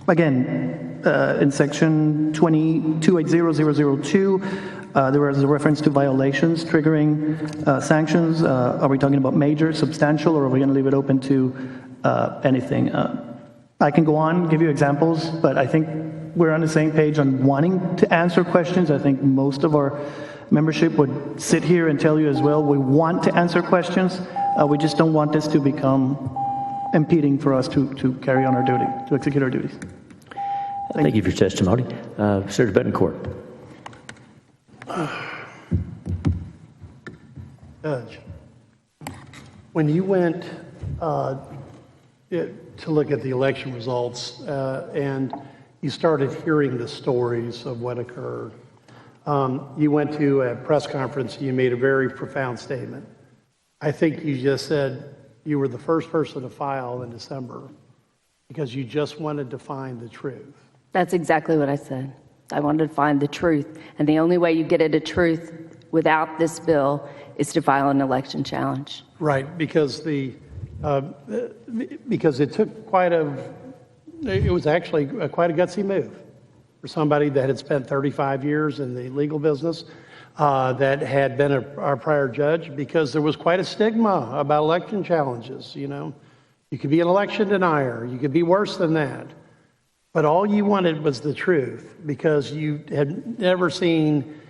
Again, in section 280.002, there was a reference to violations triggering sanctions. Are we talking about major, substantial, or are we going to leave it open to anything? I can go on, give you examples, but I think we're on the same page on wanting to answer questions. I think most of our membership would sit here and tell you as well, we want to answer questions. We just don't want this to become impeding for us to carry on our duty, to execute our duties. Thank you for your testimony. Senator Betancourt. Judge, when you went to look at the election results and you started hearing the stories of what occurred, you went to a press conference and you made a very profound statement. I think you just said you were the first person to file in December because you just wanted to find the truth. That's exactly what I said. I wanted to find the truth. And the only way you get at a truth without this bill is to file an election challenge. Right, because because it took it was actually quite a gutsy move for somebody that had spent 35 years in the legal business, that had been our prior judge, because there was quite a stigma about election challenges. You know, you could be an election denier, you could be worse than that. But all you wanted was the truth, because you had never seen,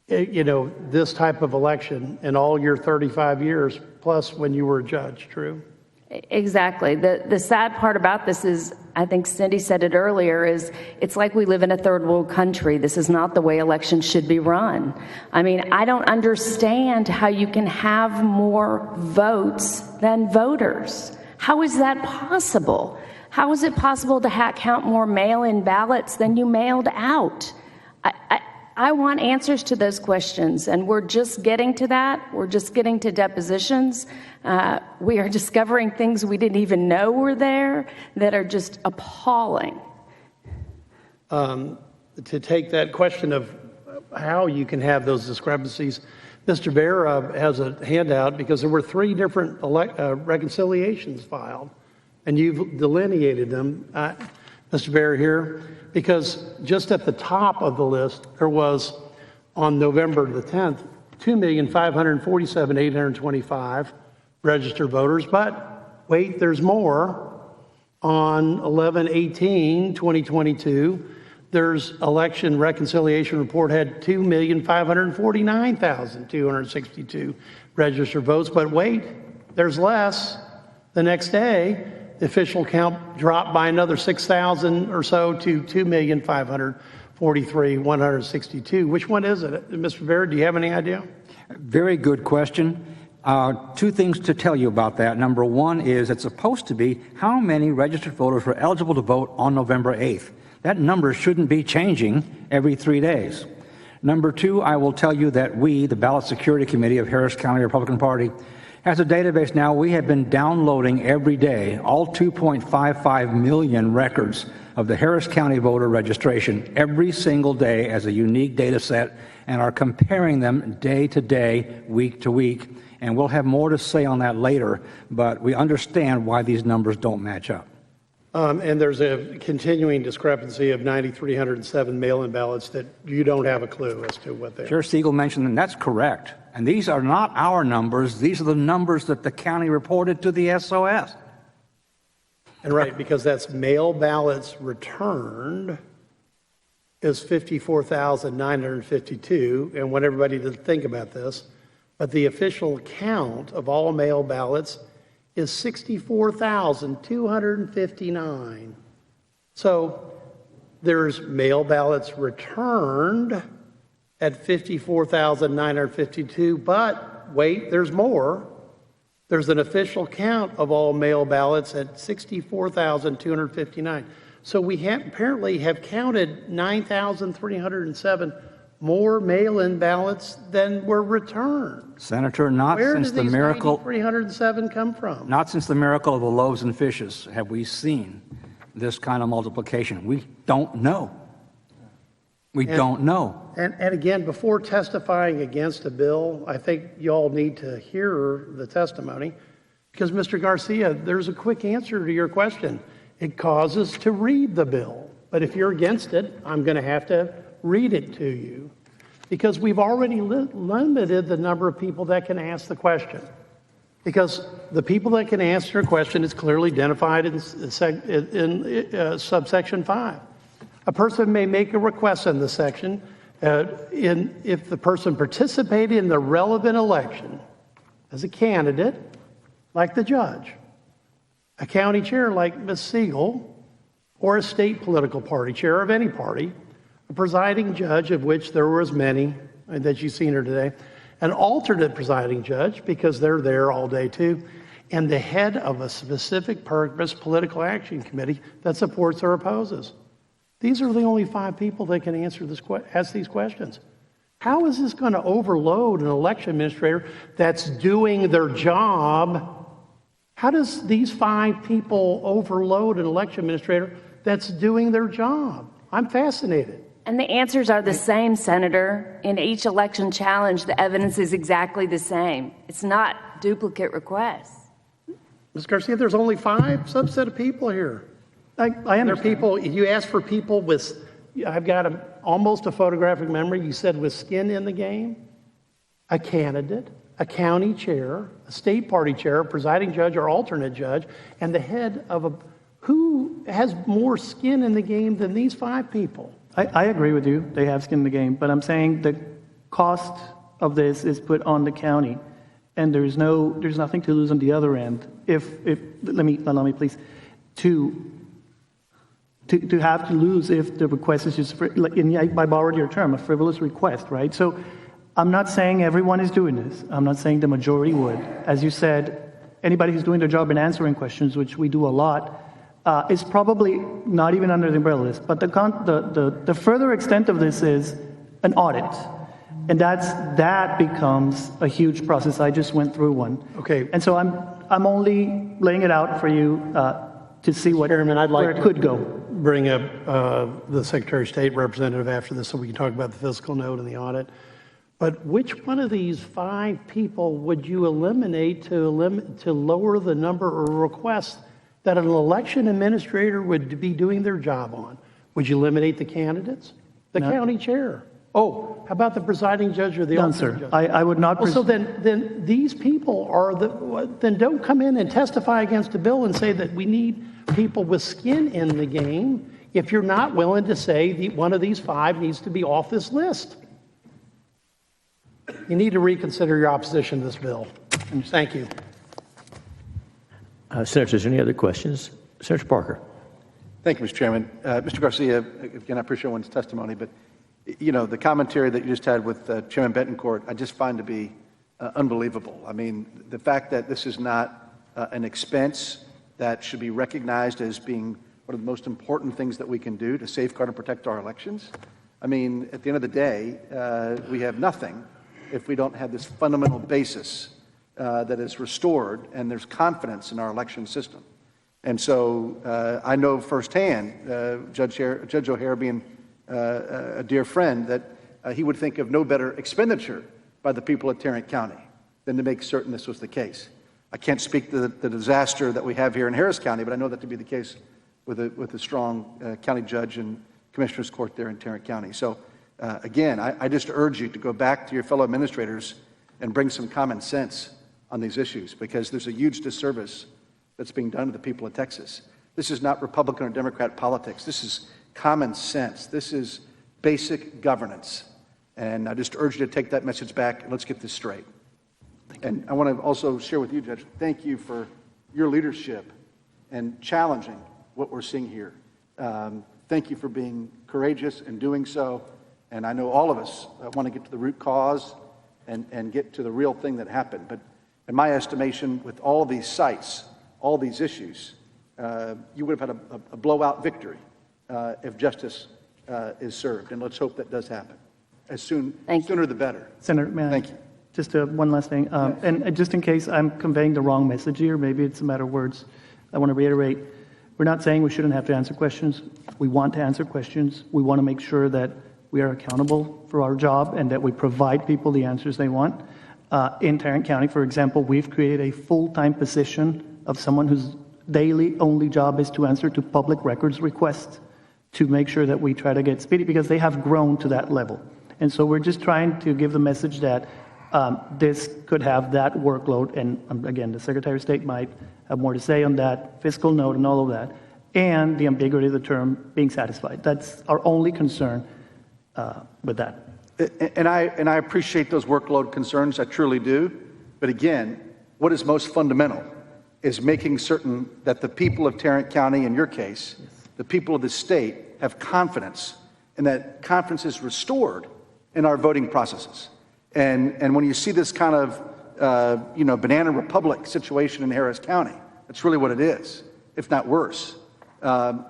this type of election in all your 35 years, plus when you were a judge. True? Exactly. The sad part about this is, I think Cindy said it earlier, is it's like we live in a third world country. This is not the way elections should be run. I mean, I don't understand how you can have more votes than voters. How is that possible? How is it possible to count more mail-in ballots than you mailed out? I want answers to those questions, and we're just getting to that. We're just getting to depositions. We are discovering things we didn't even know were there that are just appalling. To take that question of how you can have those discrepancies, Mr. Bear has a handout because there were 3 different reconciliations filed, and you've delineated them, Mr. Bear, here, because just at the top of the list, there was, on November the 10th, 2,547,825 registered voters, but wait, there's more. On 11/18/2022, there's election reconciliation report had 2,549,262 registered votes, but wait, there's less. The next day, the official count dropped by another 6,000 or so to 2,543,162. Which one is it? Mr. Baird, do you have any idea? Very good question. 2 things to tell you about that. Number 1 is it's supposed to be how many registered voters were eligible to vote on November 8th. That number shouldn't be changing every 3 days. Number 2, I will tell you that we, the Ballot Security Committee of Harris County Republican Party, has a database now. We have been downloading every day all 2.55 million records of the Harris County voter registration every single day as a unique data set, and are comparing them day to day, week to week. And we'll have more to say on that later, but we understand why these numbers don't match up. And there's a continuing discrepancy of 9,307 mail-in ballots that you don't have a clue as to what they are. Chair Siegel mentioned, and that's correct. And these are not our numbers. These are the numbers that the county reported to the SOS. And right, because that's mail ballots returned is 54,952. And I want everybody to think about this. But the official count of all mail ballots is 64,259. So there's mail ballots returned at 54,952, but wait, there's more. There's an official count of all mail ballots at 64,259. So we apparently have counted 9,307 more mail-in ballots than were returned. Senator, not Where since did the these miracle 9,307 come from? Not since the miracle of the loaves and fishes have we seen this kind of multiplication. We don't know. We don't know. And again, before testifying against a bill, I think you all need to hear the testimony, because Mr. Garcia, there's a quick answer to your question. It causes to read the bill. But if you're against it, I'm going to have to read it to you, because we've already limited the number of people that can ask the question. Because the people that can answer a question is clearly identified in subsection 5. A person may make a request in this section if the person participated in the relevant election as a candidate, like the judge, a county chair like Ms. Siegel, or a state political party chair of any party, a presiding judge, of which there were as many that you've seen here today, an alternate presiding judge, because they're there all day too, and the head of a specific purpose political action committee that supports or opposes. These are the only 5 people that can ask these questions. How is this going to overload an election administrator that's doing their job? How does these 5 people overload an election administrator that's doing their job? I'm fascinated. And the answers are the same, Senator. In each election challenge, the evidence is exactly the same. It's not duplicate requests. Ms. Garcia, there's only 5 subset of people here. I understand. There are people, you ask for people with, I've got almost a photographic memory, you said with skin in the game, a candidate, a county chair, a state party chair, a presiding judge or alternate judge, and the head of a, who has more skin in the game than these 5 people? I agree with you. They have skin in the game. But I'm saying the cost of this is put on the county, and there's nothing to lose on the other end. Let me please, to have to lose if the request is just, I borrowed your term, a frivolous request, right? So I'm not saying everyone is doing this. I'm not saying the majority would. As you said, anybody who's doing their job in answering questions, which we do a lot, is probably not even under the umbrella list. But the further extent of this is an audit. And that becomes a huge process. I just went through one. Okay. And so I'm only laying it out for you to see where it could go. Bring up the Secretary of State representative after this so we can talk about the fiscal note and the audit. But which one of these 5 people would you eliminate to lower the number of requests that an election administrator would be doing their job on? Would you eliminate the candidates? The county chair? Oh, how about the presiding judge or the alternate judge? I would not. Well, so then these people then don't come in and testify against a bill and say that we need people with skin in the game if you're not willing to say one of these 5 needs to be off this list. You need to reconsider your opposition to this bill. Thank you. Senators, any other questions? Senator Parker. Thank you, Mr. Chairman. Mr. Garcia, again, I appreciate everyone's testimony, but the commentary that you just had with Chairman Betancourt, I just find to be unbelievable. I mean, the fact that this is not an expense that should be recognized as being one of the most important things that we can do to safeguard and protect our elections. I mean, at the end of the day, we have nothing if we don't have this fundamental basis that is restored and there's confidence in our election system. And so I know firsthand, Judge O'Hare being a dear friend, that he would think of no better expenditure by the people of Tarrant County than to make certain this was the case. I can't speak to the disaster that we have here in Harris County, but I know that to be the case with a strong county judge and commissioner's court there in Tarrant County. So again, I just urge you to go back to your fellow administrators and bring some common sense on these issues, because there's a huge disservice that's being done to the people of Texas. This is not Republican or Democrat politics. This is common sense. This is basic governance. And I just urge you to take that message back and let's get this straight. And I want to also share with you, Judge, thank you for your leadership and challenging what we're seeing here. Thank you for being courageous and doing so. And I know all of us want to get to the root cause and get to the real thing that happened. But in my estimation, with all these sites, all these issues, you would have had a blowout victory if justice is served. And let's hope that does happen. Sooner the better. Senator, may I? Thank you. Just one last thing. And just in case I'm conveying the wrong message here, maybe it's a matter of words, I want to reiterate, we're not saying we shouldn't have to answer questions. We want to answer questions. We want to make sure that we are accountable for our job and that we provide people the answers they want. In Tarrant County, for example, we've created a full-time position of someone whose daily only job is to answer to public records requests to make sure that we try to get speedy, because they have grown to that level. And so we're just trying to give the message that this could have that workload, and again, the Secretary of State might have more to say on that, fiscal note and all of that, and the ambiguity of the term being satisfied. That's our only concern with that. And I appreciate those workload concerns, I truly do. But again, what is most fundamental is making certain that the people of Tarrant County, in your case, the people of the state, have confidence, and that confidence is restored in our voting processes. And when you see this kind of banana republic situation in Harris County, that's really what it is, if not worse.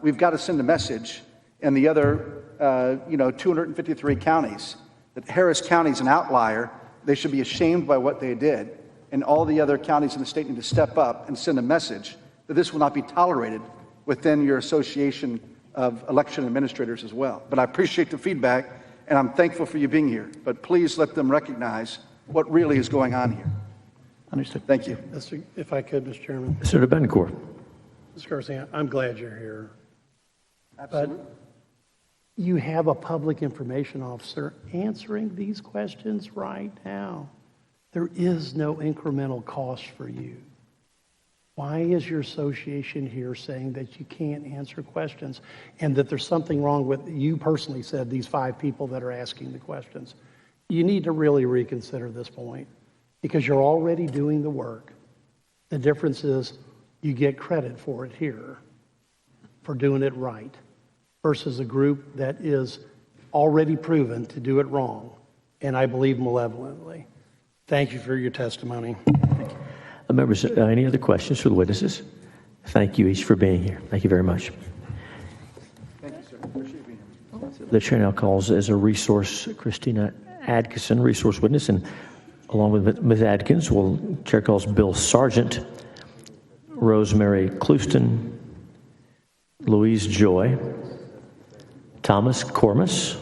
We've got to send a message in the other 253 counties that Harris County is an outlier. They should be ashamed by what they did, and all the other counties in the state need to step up and send a message that this will not be tolerated within your association of election administrators as well. But I appreciate the feedback, and I'm thankful for you being here. But please let them recognize what really is going on here. Understood. Thank you. If I could, Mr. Chairman. Senator Betancourt. Mr. Garcia, I'm glad you're here. Absolutely. But you have a public information officer answering these questions right now. There is no incremental cost for you. Why is your association here saying that you can't answer questions and that there's something wrong with, you personally said, these 5 people that are asking the questions? You need to really reconsider this point, because you're already doing the work. The difference is you get credit for it here, for doing it right, versus a group that is already proven to do it wrong, and I believe malevolently. Thank you for your testimony. Members, any other questions for the witnesses? Thank you each for being here. Thank you very much. Thank you, sir. Appreciate being here. The chair now calls as a resource Christina Adkison, resource witness, and along with Ms. Adkins, chair calls Bill Sargent, Rosemary Clouston, Louise Joy, Thomas Cormus,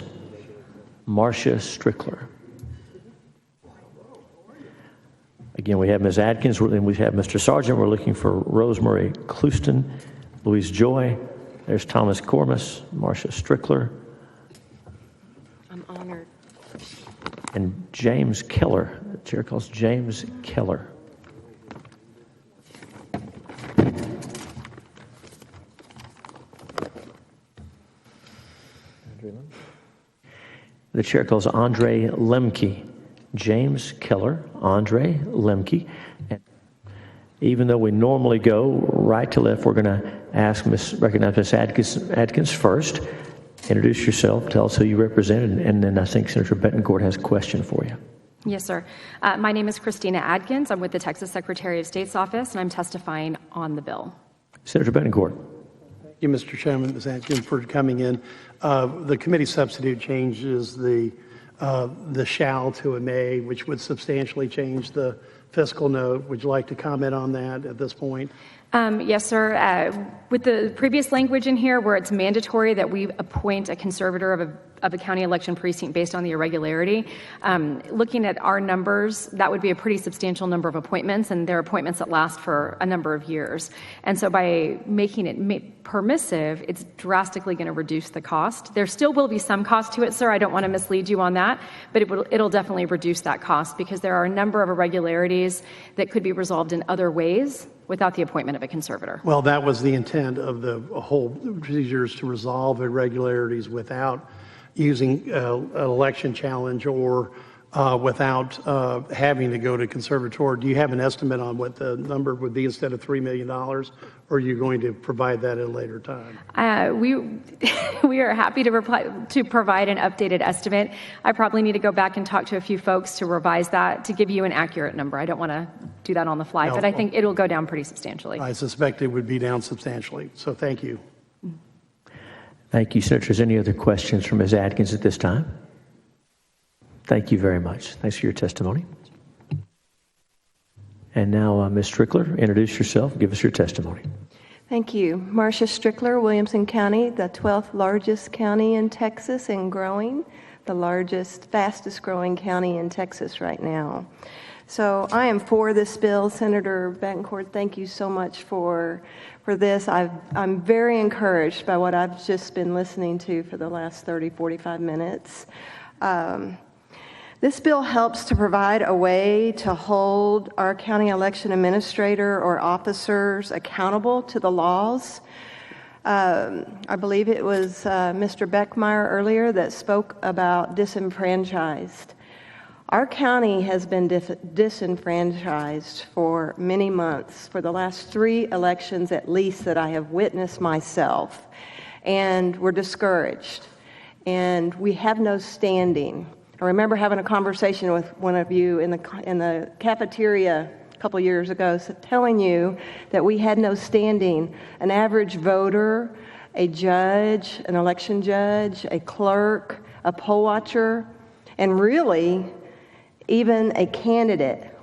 Marcia Strickler. Again, we have Ms. Adkins, and we have Mr. Sargent. We're looking for Rosemary Clouston, Louise Joy. There's Thomas Cormus, Marcia Strickler. I'm honored. And James Keller. The chair calls James Keller. The chair calls Andre Lemke. James Keller, Andre Lemke. And even though we normally go right to left, we're going to recognize Ms. Adkins first. Introduce yourself, tell us who you represent, and then I think Senator Betancourt has a question for you. Yes, sir. My name is Christina Adkins. I'm with the Texas Secretary of State's office, and I'm testifying on the bill. Senator Betancourt. Thank you, Mr. Chairman, Ms. Adkins, for coming in. The committee substitute changes the shall to a may, which would substantially change the fiscal note. Would you like to comment on that at this point? Yes, sir. With the previous language in here where it's mandatory that we appoint a conservator of a county election precinct based on the irregularity, looking at our numbers, that would be a pretty substantial number of appointments, and they're appointments that last for a number of years. And so by making it permissive, it's drastically going to reduce the cost. There still will be some cost to it, sir. I don't want to mislead you on that, but it'll definitely reduce that cost because there are a number of irregularities that could be resolved in other ways without the appointment of a conservator. Well, that was the intent of the whole procedures, to resolve irregularities without using an election challenge or without having to go to conservator. Do you have an estimate on what the number would be instead of $3 million, or are you going to provide that at a later time? We are happy to provide an updated estimate. I probably need to go back and talk to a few folks to revise that to give you an accurate number. I don't want to do that on the fly, but I think it'll go down pretty substantially. I suspect it would be down substantially, so thank you. Thank you, Senators. Any other questions from Ms. Adkins at this time? Thank you very much. Thanks for your testimony. And now, Ms. Strickler, introduce yourself. Give us your testimony. Thank you. Marcia Strickler, Williamson County, the 12th largest county in Texas and growing, the largest, fastest growing county in Texas right now. So I am for this bill. Senator Betancourt, thank you so much for this. I'm very encouraged by what I've just been listening to for the last 30, 45 minutes. This bill helps to provide a way to hold our county election administrator or officers accountable to the laws. I believe it was Mr. Beckmeyer earlier that spoke about disenfranchised. Our county has been disenfranchised for many months, for the last 3 elections at least that I have witnessed myself, and we're discouraged, and we have no standing. I remember having a conversation with one of you in the cafeteria a couple years ago, telling you that we had no standing. An average voter, a judge, an election judge, a clerk, a poll watcher, and really even a candidate.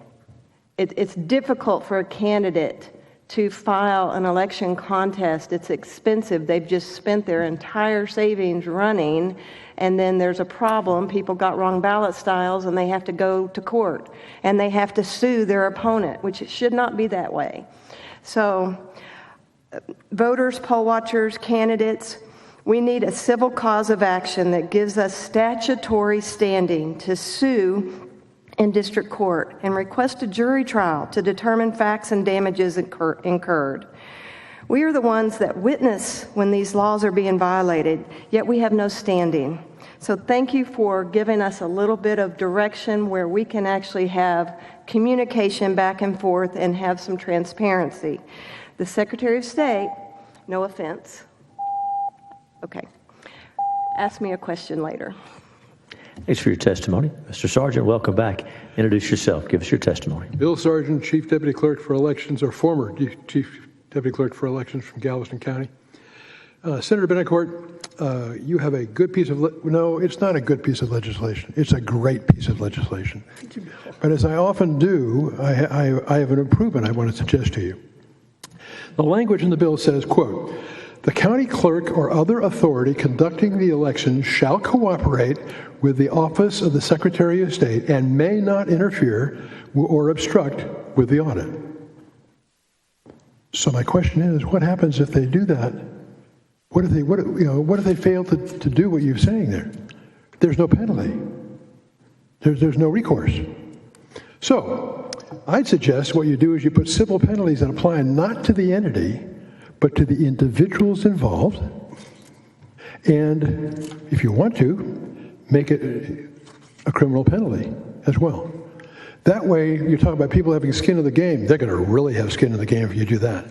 It's difficult for a candidate to file an election contest. It's expensive. They've just spent their entire savings running, and then there's a problem. People got wrong ballot styles, and they have to go to court, and they have to sue their opponent, which it should not be that way. So voters, poll watchers, candidates, we need a civil cause of action that gives us statutory standing to sue in district court and request a jury trial to determine facts and damages incurred. We are the ones that witness when these laws are being violated, yet we have no standing. So thank you for giving us a little bit of direction where we can actually have communication back and forth and have some transparency. The Secretary of State, no offense. Okay. Ask me a question later. Thanks for your testimony. Mr. Sargent, welcome back. Introduce yourself. Give us your testimony. Bill Sargent, Chief Deputy Clerk for Elections, or former Chief Deputy Clerk for Elections from Galveston County. Senator Betancourt, you have a good piece of, no, it's not a good piece of legislation. It's a great piece of legislation. Thank you, Bill. But as I often do, I have an improvement I want to suggest to you. The language in the bill says, quote, The county clerk or other authority conducting the election shall cooperate with the office of the Secretary of State and may not interfere or obstruct with the audit. So my question is, what happens if they do that? What if they fail to do what you're saying there? There's no penalty. There's no recourse. So I'd suggest what you do is you put civil penalties that apply not to the entity, but to the individuals involved. And if you want to, make it a criminal penalty as well. That way, you're talking about people having skin in the game. They're going to really have skin in the game if you do that.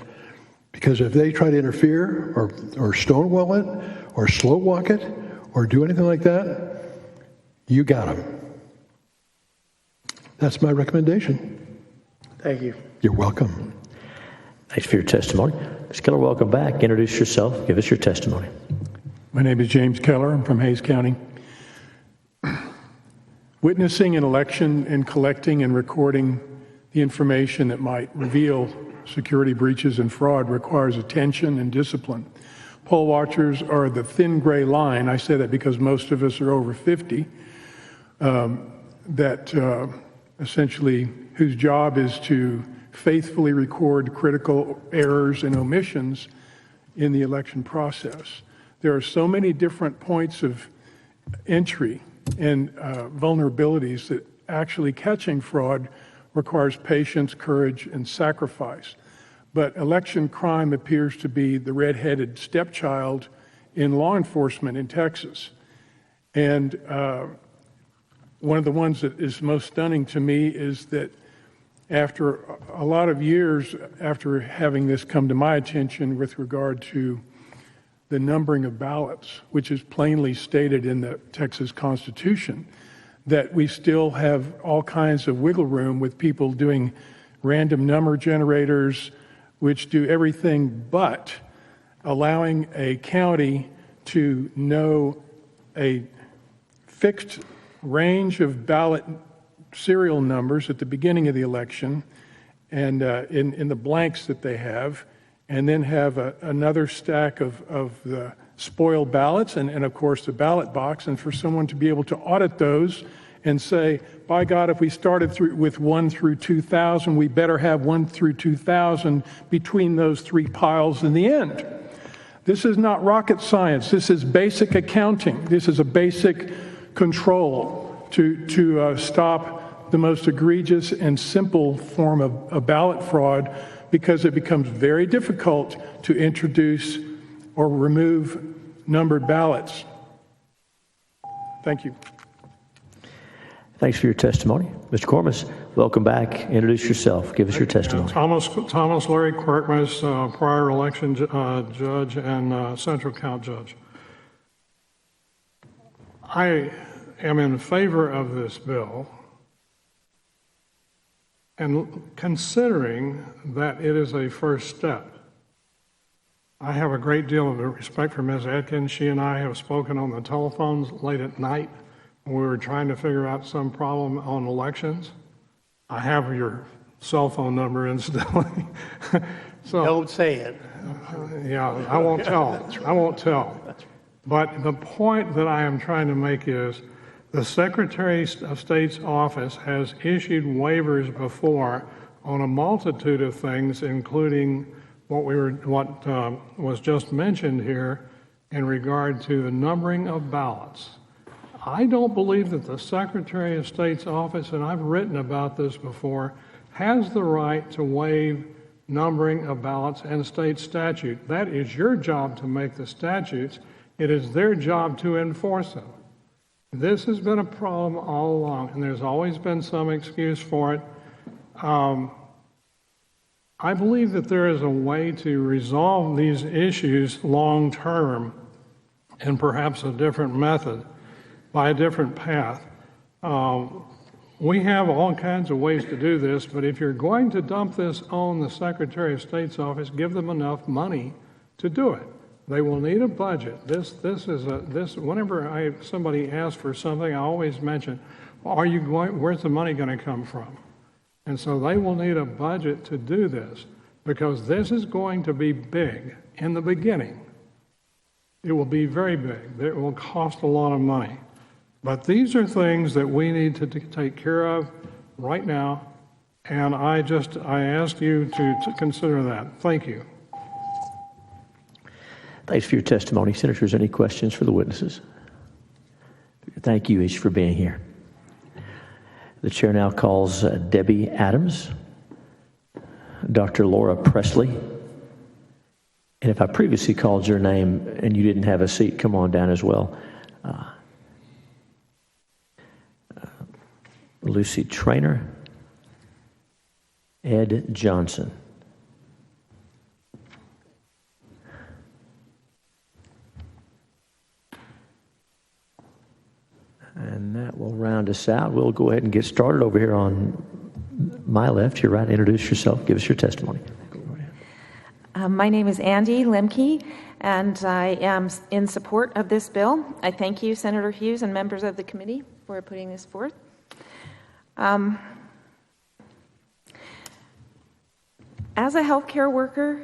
Because if they try to interfere or stonewall it or slow walk it or do anything like that, you got them. That's my recommendation. Thank you. You're welcome. Thanks for your testimony. Ms. Keller, welcome back. Introduce yourself. Give us your testimony. My name is James Keller. I'm from Hayes County. Witnessing an election and collecting and recording the information that might reveal security breaches and fraud requires attention and discipline. Poll watchers are the thin gray line. I say that because most of us are over 50, essentially whose job is to faithfully record critical errors and omissions in the election process. There are so many different points of entry and vulnerabilities that actually catching fraud requires patience, courage, and sacrifice. But election crime appears to be the red-headed stepchild in law enforcement in Texas. And one of the ones that is most stunning to me is that after a lot of years after having this come to my attention with regard to the numbering of ballots, which is plainly stated in the Texas Constitution, that we still have all kinds of wiggle room with people doing random number generators, which do everything but allowing a county to know a fixed range of ballot serial numbers at the beginning of the election and in the blanks that they have, and then have another stack of the spoiled ballots and of course the ballot box, and for someone to be able to audit those and say, by God, if we started with 1 through 2,000, we better have 1 through 2,000 between those three piles in the end. This is not rocket science. This is basic accounting. This is a basic control to stop the most egregious and simple form of ballot fraud, because it becomes very difficult to introduce or remove numbered ballots. Thank you. Thanks for your testimony. Mr. Cormus, welcome back. Introduce yourself. Give us your testimony. Thomas Larry Quirkmas, prior election judge and central count judge. I am in favor of this bill, and considering that it is a first step. I have a great deal of respect for Ms. Atkins. She and I have spoken on the telephones late at night when we were trying to figure out some problem on elections. I have your cell phone number, incidentally. So, don't say it. Yeah, I won't tell. I won't tell. But the point that I am trying to make is the Secretary of State's office has issued waivers before on a multitude of things, including what was just mentioned here in regard to the numbering of ballots. I don't believe that the Secretary of State's office, and I've written about this before, has the right to waive numbering of ballots and state statute. That is your job to make the statutes. It is their job to enforce them. This has been a problem all along, and there's always been some excuse for it. I believe that there is a way to resolve these issues long term, and perhaps a different method, by a different path. We have all kinds of ways to do this, but if you're going to dump this on the Secretary of State's office, give them enough money to do it. They will need a budget. Whenever somebody asks for something, I always mention, where's the money going to come from? And so they will need a budget to do this, because this is going to be big in the beginning. It will be very big. It will cost a lot of money. But these are things that we need to take care of right now, and I ask you to consider that. Thank you. Thanks for your testimony. Senators, any questions for the witnesses? Thank you each for being here. The chair now calls Debbie Adams, Dr. Laura Presley, and if I previously called your name and you didn't have a seat, come on down as well. Lucy Traynor, Ed Johnson. And that will round us out. We'll go ahead and get started over here on my left, your right. Introduce yourself. Give us your testimony. My name is Andy Lemke, and I am in support of this bill. I thank you, Senator Hughes, and members of the committee for putting this forth. As a healthcare worker,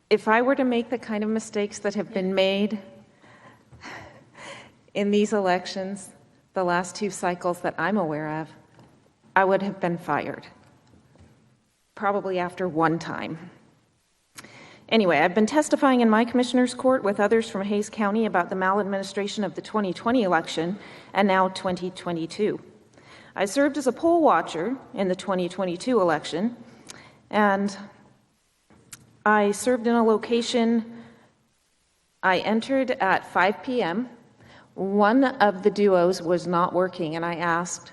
if I were to make the kind of mistakes that have been made in these elections, the last 2 cycles that I'm aware of, I would have been fired, probably after 1 time. Anyway, I've been testifying in my commissioner's court with others from Hays County about the maladministration of the 2020 election and now 2022. I served as a poll watcher in the 2022 election, and I served in a location. I entered at 5 p.m. One of the duos was not working, and I asked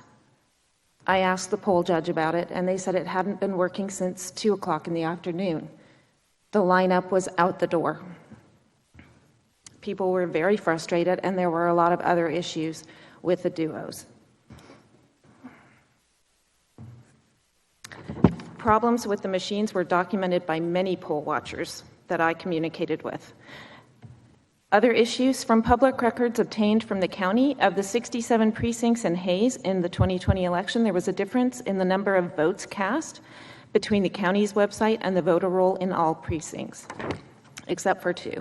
the poll judge about it, and they said it hadn't been working since 2 o'clock in the afternoon. The lineup was out the door. People were very frustrated, and there were a lot of other issues with the duos. Problems with the machines were documented by many poll watchers that I communicated with. Other issues from public records obtained from the county: of the 67 precincts in Hays in the 2020 election, there was a difference in the number of votes cast between the county's website and the voter roll in all precincts, except for 2.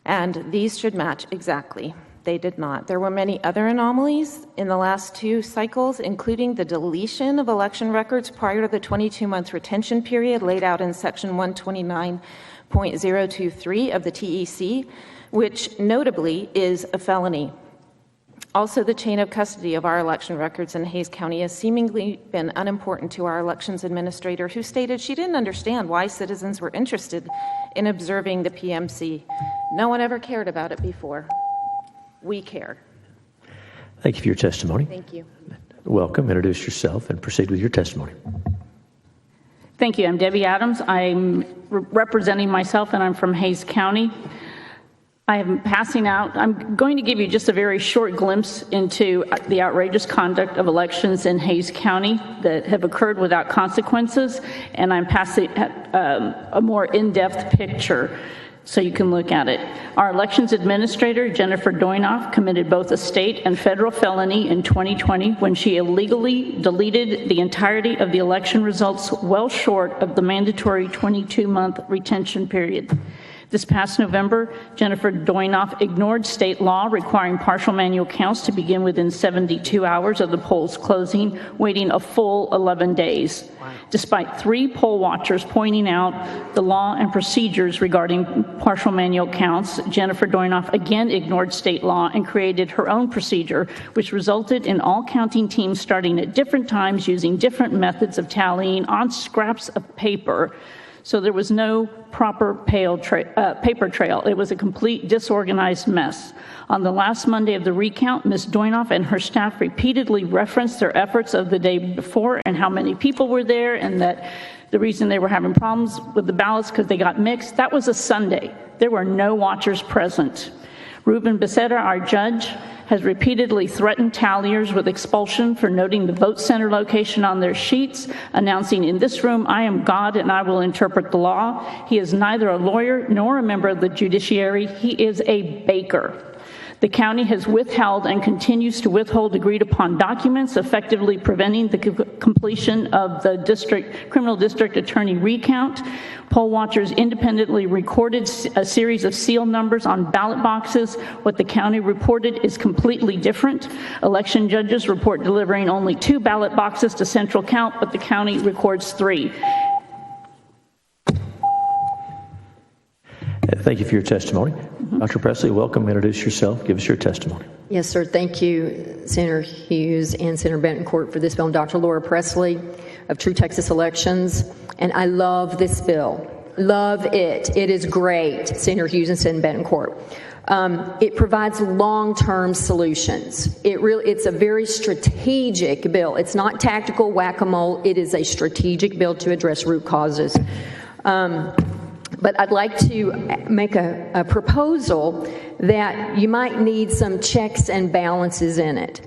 And these should match exactly. They did not. There were many other anomalies in the last 2 cycles, including the deletion of election records prior to the 22-month retention period laid out in Section 129.023 of the TEC, which notably is a felony. Also, the chain of custody of our election records in Hays County has seemingly been unimportant to our elections administrator, who stated she didn't understand why citizens were interested in observing the PMC. No one ever cared about it before. We care. Thank you for your testimony. Thank you. Welcome. Introduce yourself and proceed with your testimony. Thank you. I'm Debbie Adams. I'm representing myself, and I'm from Hays County. I'm going to give you just a very short glimpse into the outrageous conduct of elections in Hays County that have occurred without consequences, and I'm passing a more in-depth picture so you can look at it. Our elections administrator, Jennifer Doinoff, committed both a state and federal felony in 2020 when she illegally deleted the entirety of the election results well short of the mandatory 22-month retention period. This past November, Jennifer Doinoff ignored state law requiring partial manual counts to begin within 72 hours of the polls closing, waiting a full 11 days. Wow. Despite 3 poll watchers pointing out the law and procedures regarding partial manual counts, Jennifer Doinoff again ignored state law and created her own procedure, which resulted in all counting teams starting at different times using different methods of tallying on scraps of paper. So there was no proper paper trail. It was a complete disorganized mess. On the last Monday of the recount, Ms. Doinoff and her staff repeatedly referenced their efforts of the day before and how many people were there, and that the reason they were having problems with the ballots because they got mixed. That was a Sunday. There were no watchers present. Ruben Becerra, our judge, has repeatedly threatened talliers with expulsion for noting the vote center location on their sheets, announcing, "In this room, I am God and I will interpret the law." He is neither a lawyer nor a member of the judiciary. He is a baker. The county has withheld and continues to withhold agreed-upon documents, effectively preventing the completion of the criminal district attorney recount. Poll watchers independently recorded a series of seal numbers on ballot boxes. What the county reported is completely different. Election judges report delivering only 2 ballot boxes to central count, but the county records 3. Thank you for your testimony. Dr. Presley, welcome. Introduce yourself. Give us your testimony. Yes, sir. Thank you, Senator Hughes and Senator Betancourt, for this bill. I'm Dr. Laura Presley of True Texas Elections, and I love this bill. Love it. It is great, Senator Hughes and Senator Betancourt. It provides long-term solutions. It's a very strategic bill. It's not tactical whack-a-mole. It is a strategic bill to address root causes. But I'd like to make a proposal that you might need some checks and balances in it.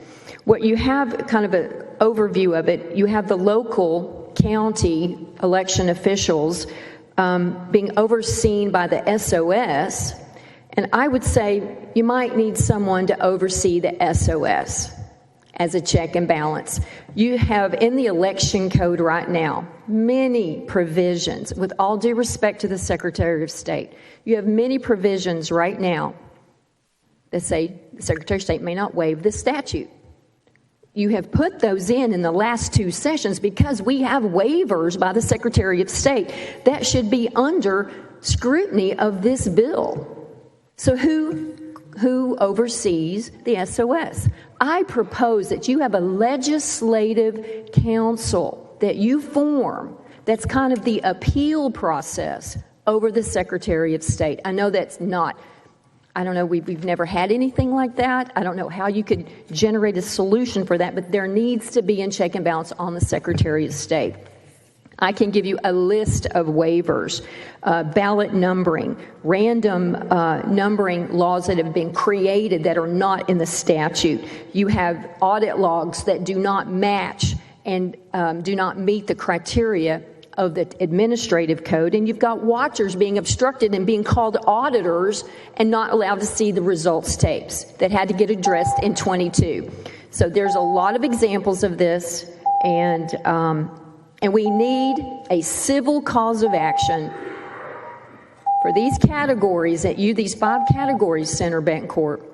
What you have, kind of an overview of it, you have the local county election officials being overseen by the SOS, and I would say you might need someone to oversee the SOS as a check and balance. You have in the election code right now many provisions, with all due respect to the Secretary of State, you have many provisions right now that say the Secretary of State may not waive this statute. You have put those in the last 2 sessions because we have waivers by the Secretary of State that should be under scrutiny of this bill. So who oversees the SOS? I propose that you have a legislative council that you form that's kind of the appeal process over the Secretary of State. I know that's not, I don't know, we've never had anything like that. I don't know how you could generate a solution for that, but there needs to be a check and balance on the Secretary of State. I can give you a list of waivers, ballot numbering, random numbering laws that have been created that are not in the statute. You have audit logs that do not match and do not meet the criteria of the administrative code, and you've got watchers being obstructed and being called auditors and not allowed to see the results tapes that had to get addressed in 22. So there's a lot of examples of this, and we need a civil cause of action for these categories these 5 categories, Senator Betancourt,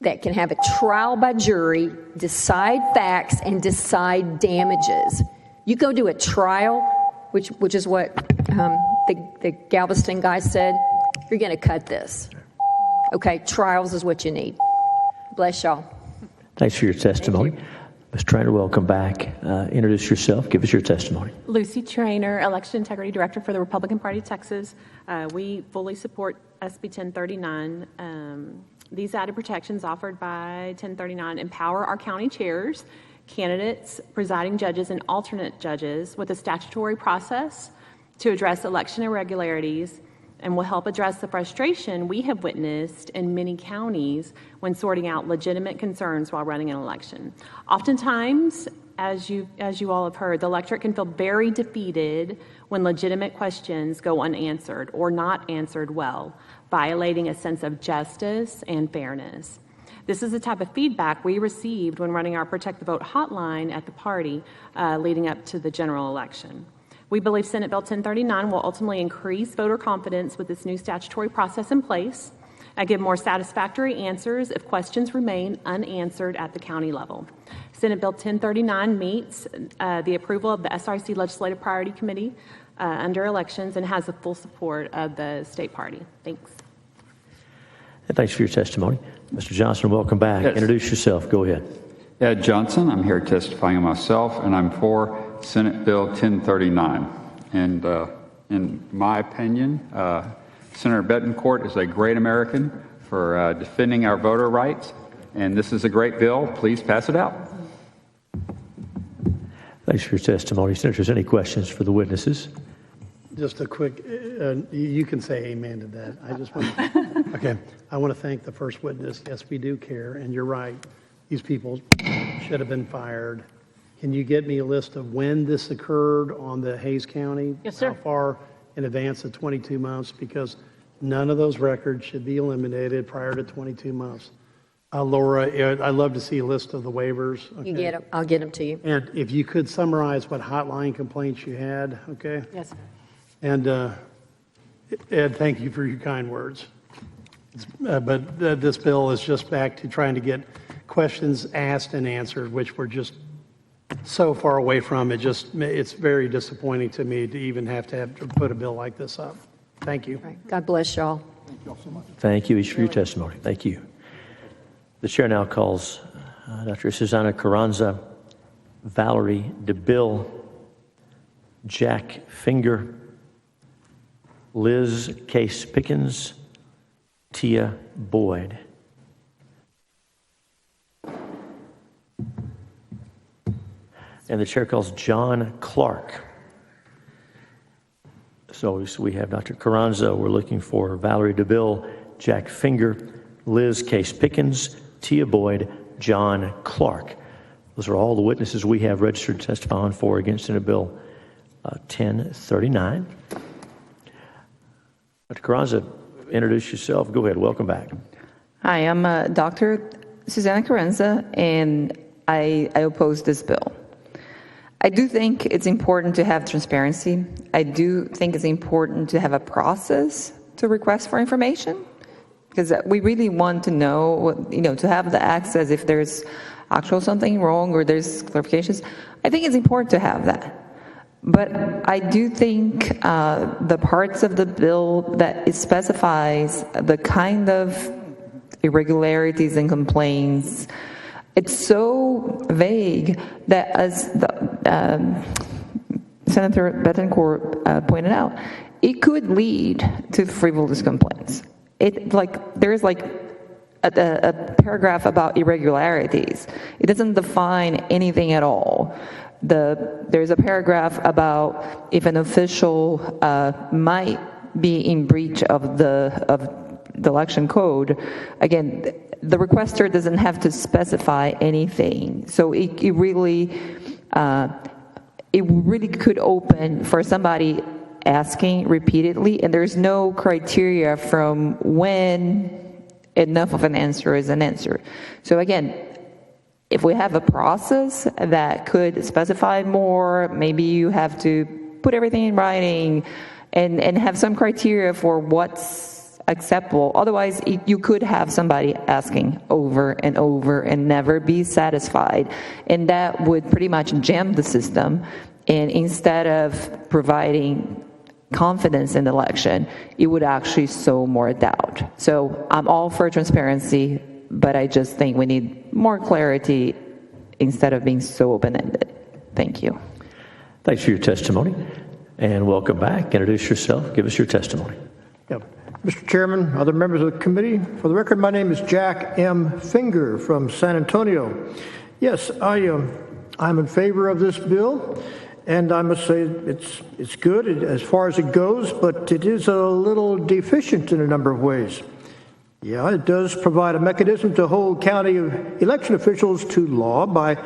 that can have a trial by jury, decide facts, and decide damages. You go to a trial, which is what the Galveston guy said, you're going to cut this. Okay, trials is what you need. Bless y'all. Thanks for your testimony. Ms. Trainer, welcome back. Introduce yourself. Give us your testimony. Lucy Trainer, Election Integrity Director for the Republican Party of Texas. We fully support SB 1039. These added protections offered by 1039 empower our county chairs, candidates, presiding judges, and alternate judges with a statutory process to address election irregularities, and will help address the frustration we have witnessed in many counties when sorting out legitimate concerns while running an election. Oftentimes, as you all have heard, the electorate can feel very defeated when legitimate questions go unanswered or not answered well, violating a sense of justice and fairness. This is the type of feedback we received when running our Protect the Vote hotline at the party leading up to the general election. We believe Senate Bill 1039 will ultimately increase voter confidence with this new statutory process in place and give more satisfactory answers if questions remain unanswered at the county level. Senate Bill 1039 meets the approval of the SRC Legislative Priority Committee under elections and has the full support of the state party. Thanks. Thanks for your testimony. Mr. Johnson, welcome back. Yes. Introduce yourself. Go ahead. Ed Johnson. I'm here testifying myself, and I'm for Senate Bill 1039. And in my opinion, Senator Betancourt is a great American for defending our voter rights, and this is a great bill. Please pass it out. Thanks for your testimony. Senators, any questions for the witnesses? Just a quick, you can say amen to that. I just want okay. I want to thank the first witness. Yes, we do care, and you're right. These people should have been fired. Can you get me a list of when this occurred on the Hays County? Yes, sir. How far in advance of 22 months? Because None of those records should be eliminated prior to 22 months. Laura, I'd love to see a list of the waivers. Okay? You get them. I'll get them to you. And if you could summarize what hotline complaints you had, okay? Yes, sir. And Ed, thank you for your kind words. But this bill is just back to trying to get questions asked and answered, which we're just so far away from. It's very disappointing to me to even have to put a bill like this up. Thank you. Right. God bless y'all. Thank you all so much. Thank you each for your testimony. Thank you. The chair now calls Dr. Susanna Carranza, Valerie DeBill, Jack Finger, Liz Case Pickens, Tia Boyd. And the chair calls John Clark. So we have Dr. Carranza. We're looking for Valerie DeBill, Jack Finger, Liz Case Pickens, Tia Boyd, John Clark. Those are all the witnesses we have registered to testify on for against Senate Bill 1039. Dr. Carranza, introduce yourself. Go ahead. Welcome back. Hi, I'm Dr. Susanna Carranza, and I oppose this bill. I do think it's important to have transparency. I do think it's important to have a process to request for information, because we really want to know, to have the access if there's actual something wrong or there's clarifications. I think it's important to have that. But I do think the parts of the bill that it specifies the kind of irregularities and complaints, it's so vague that, as Senator Betancourt pointed out, it could lead to frivolous complaints. There's a paragraph about irregularities. It doesn't define anything at all. There's a paragraph about if an official might be in breach of the election code. Again, the requester doesn't have to specify anything. So it really could open for somebody asking repeatedly, and there's no criteria from when enough of an answer is an answer. So again, if we have a process that could specify more, maybe you have to put everything in writing and have some criteria for what's acceptable. Otherwise, you could have somebody asking over and over and never be satisfied. And that would pretty much jam the system. And instead of providing confidence in the election, it would actually sow more doubt. So I'm all for transparency, but I just think we need more clarity instead of being so open-ended. Thank you. Thanks for your testimony, and welcome back. Introduce yourself. Give us your testimony. Yeah. Mr. Chairman, other members of the committee, for the record, my name is Jack M. Finger from San Antonio. Yes, I'm in favor of this bill. And I must say it's good as far as it goes, but it is a little deficient in a number of ways. Yeah, it does provide a mechanism to hold county election officials to law by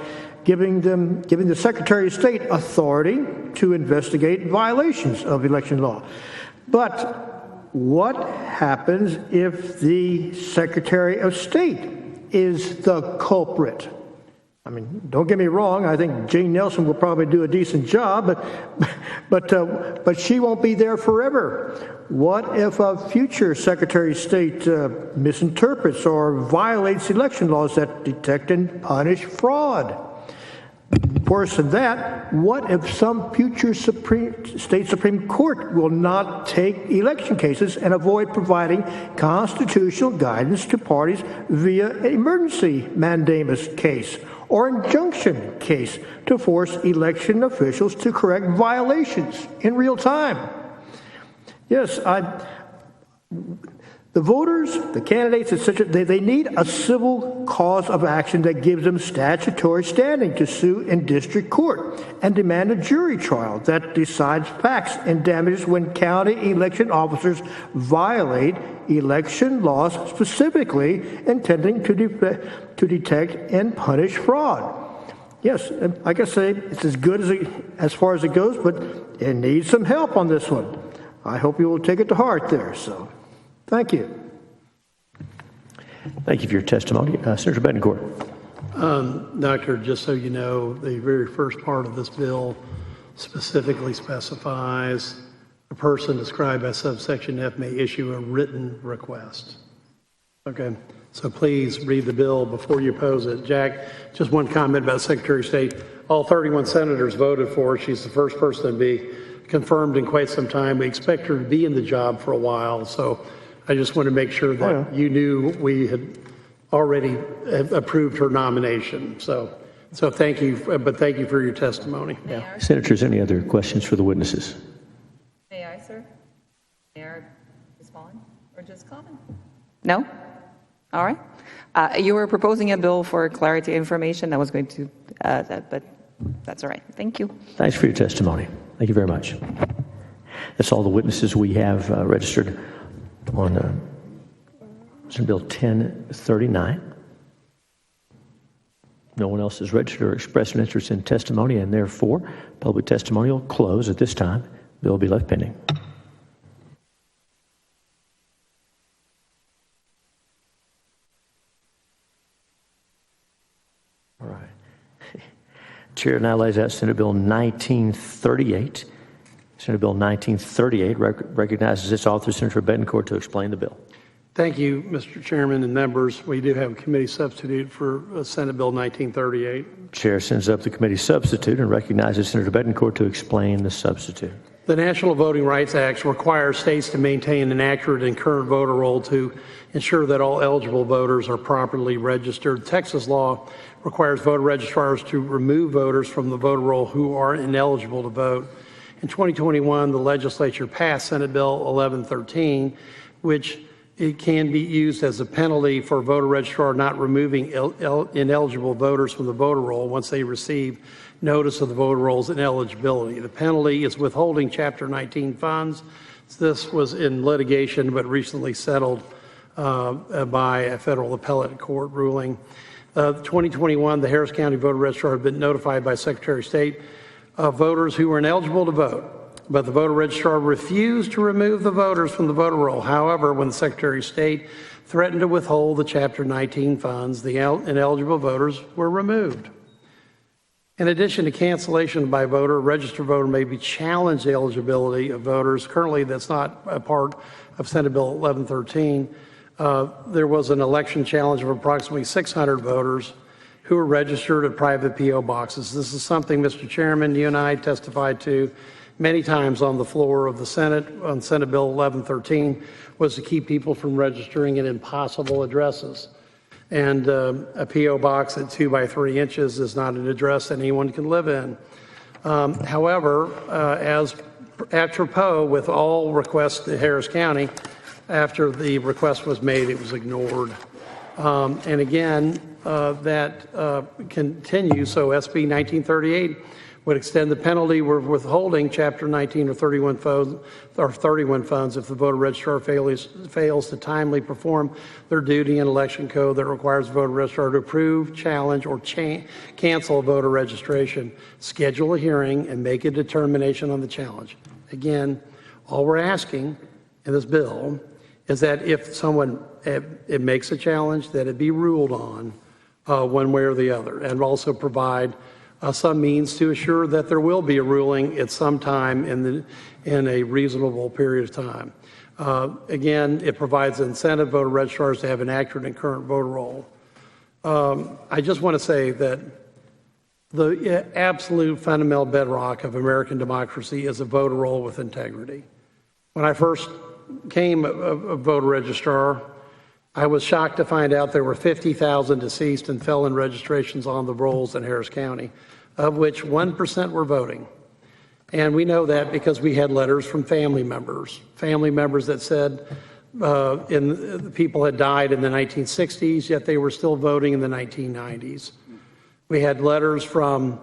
giving the Secretary of State authority to investigate violations of election law. But what happens if the Secretary of State is the culprit? I mean, don't get me wrong, I think Jane Nelson will probably do a decent job, but she won't be there forever. What if a future Secretary of State misinterprets or violates election laws that detect and punish fraud? Worse than that, what if some future state Supreme Court will not take election cases and avoid providing constitutional guidance to parties via emergency mandamus case or injunction case to force election officials to correct violations in real time? Yes, the voters, the candidates, etc., they need a civil cause of action that gives them statutory standing to sue in district court and demand a jury trial that decides facts and damages when county election officers violate election laws, specifically intending to detect and punish fraud. Yes, like I say, it's as good as far as it goes, but it needs some help on this one. I hope you will take it to heart there. So, Thank you. Thank you for your testimony. Senator Bettencourt. Doctor, just so you know, the very first part of this bill specifically specifies a person described by subsection F may issue a written request. Okay, so please read the bill before you oppose it. Jack, just one comment about Secretary of State. All 31 senators voted for her. She's the first person to be confirmed in quite some time. We expect her to be in the job for a while, so I just want to make sure that you knew we had already approved her nomination. So thank you, but thank you for your testimony. Yeah. Senators, any other questions for the witnesses? May I, sir? May I respond or just comment? No? All right. You were proposing a bill for clarity information. I was going to, but that's all right. Thank you. Thanks for your testimony. Thank you very much. That's all the witnesses we have registered on Senate Bill 1039. No one else is registered or expressed an interest in testimony, and therefore, public testimony will close at this time. Bill will be left pending. All right. Chair now lays out Senate Bill 1938. Senate Bill 1938 recognizes its author, Senator Bettencourt, to explain the bill. Thank you, Mr. Chairman and members. We do have a committee substitute for Senate Bill 1938. Chair sends up the committee substitute and recognizes Senator Bettencourt to explain the substitute. The National Voting Rights Act requires states to maintain an accurate and current voter roll to ensure that all eligible voters are properly registered. Texas law requires voter registrars to remove voters from the voter roll who are ineligible to vote. In 2021, the legislature passed Senate Bill 1113, which it can be used as a penalty for a voter registrar not removing ineligible voters from the voter roll once they receive notice of the voter roll's ineligibility. The penalty is withholding Chapter 19 funds. This was in litigation but recently settled by a federal appellate court ruling. 2021, the Harris County voter registrar had been notified by Secretary of State of voters who were ineligible to vote, but the voter registrar refused to remove the voters from the voter roll. However, when the Secretary of State threatened to withhold the Chapter 19 funds, the ineligible voters were removed. In addition to cancellation by voter, a registered voter may be challenged the eligibility of voters. Currently, that's not a part of Senate Bill 1113. There was an election challenge of approximately 600 voters who are registered at private P.O. boxes. This is something, Mr. Chairman, you and I testified to many times on the floor of the Senate on Senate Bill 1113, was to keep people from registering at impossible addresses. And a P.O. box at 2 by 3 inches is not an address anyone can live in. However, as apropos with all requests to Harris County, after the request was made, it was ignored. And again, that continues. So SB 1938 would extend the penalty for withholding Chapter 19 or 31 funds if the voter registrar fails to timely perform their duty in election code that requires the voter registrar to approve, challenge, or cancel voter registration, schedule a hearing, and make a determination on the challenge. Again, all we're asking in this bill is that if someone it makes a challenge, that it be ruled on one way or the other, and also provide some means to assure that there will be a ruling at some time in a reasonable period of time. Again, it provides incentive voter registrars to have an accurate and current voter roll. I just want to say that the absolute fundamental bedrock of American democracy is a voter roll with integrity. When I first became a voter registrar, I was shocked to find out there were 50,000 deceased and felon registrations on the rolls in Harris County, of which 1% were voting. And we know that because we had letters from family members that said people had died in the 1960s, yet they were still voting in the 1990s. We had letters from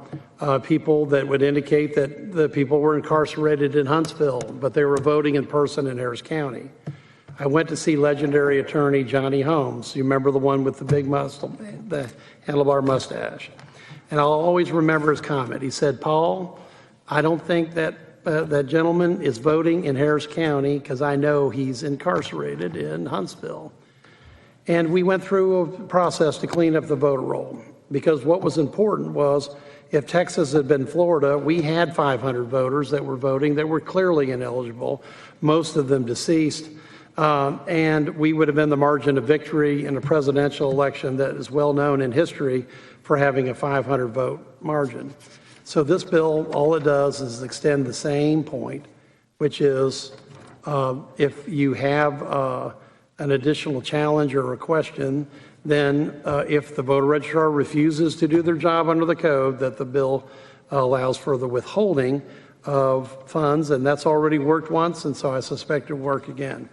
people that would indicate that the people were incarcerated in Huntsville, but they were voting in person in Harris County. I went to see legendary attorney Johnny Holmes. You remember the one with the big the handlebar mustache. And I'll always remember his comment. He said, "Paul, I don't think that that gentleman is voting in Harris County because I know he's incarcerated in Huntsville. And we went through a process to clean up the voter roll because what was important was if Texas had been Florida, we had 500 voters that were voting that were clearly ineligible, most of them deceased, and we would have been the margin of victory in a presidential election that is well known in history for having a 500 vote margin. So this bill, all it does is extend the same point, which is if you have an additional challenge or a question, then if the voter registrar refuses to do their job under the code, that the bill allows for the withholding of funds, and that's already worked once, and so I suspect it'll work again.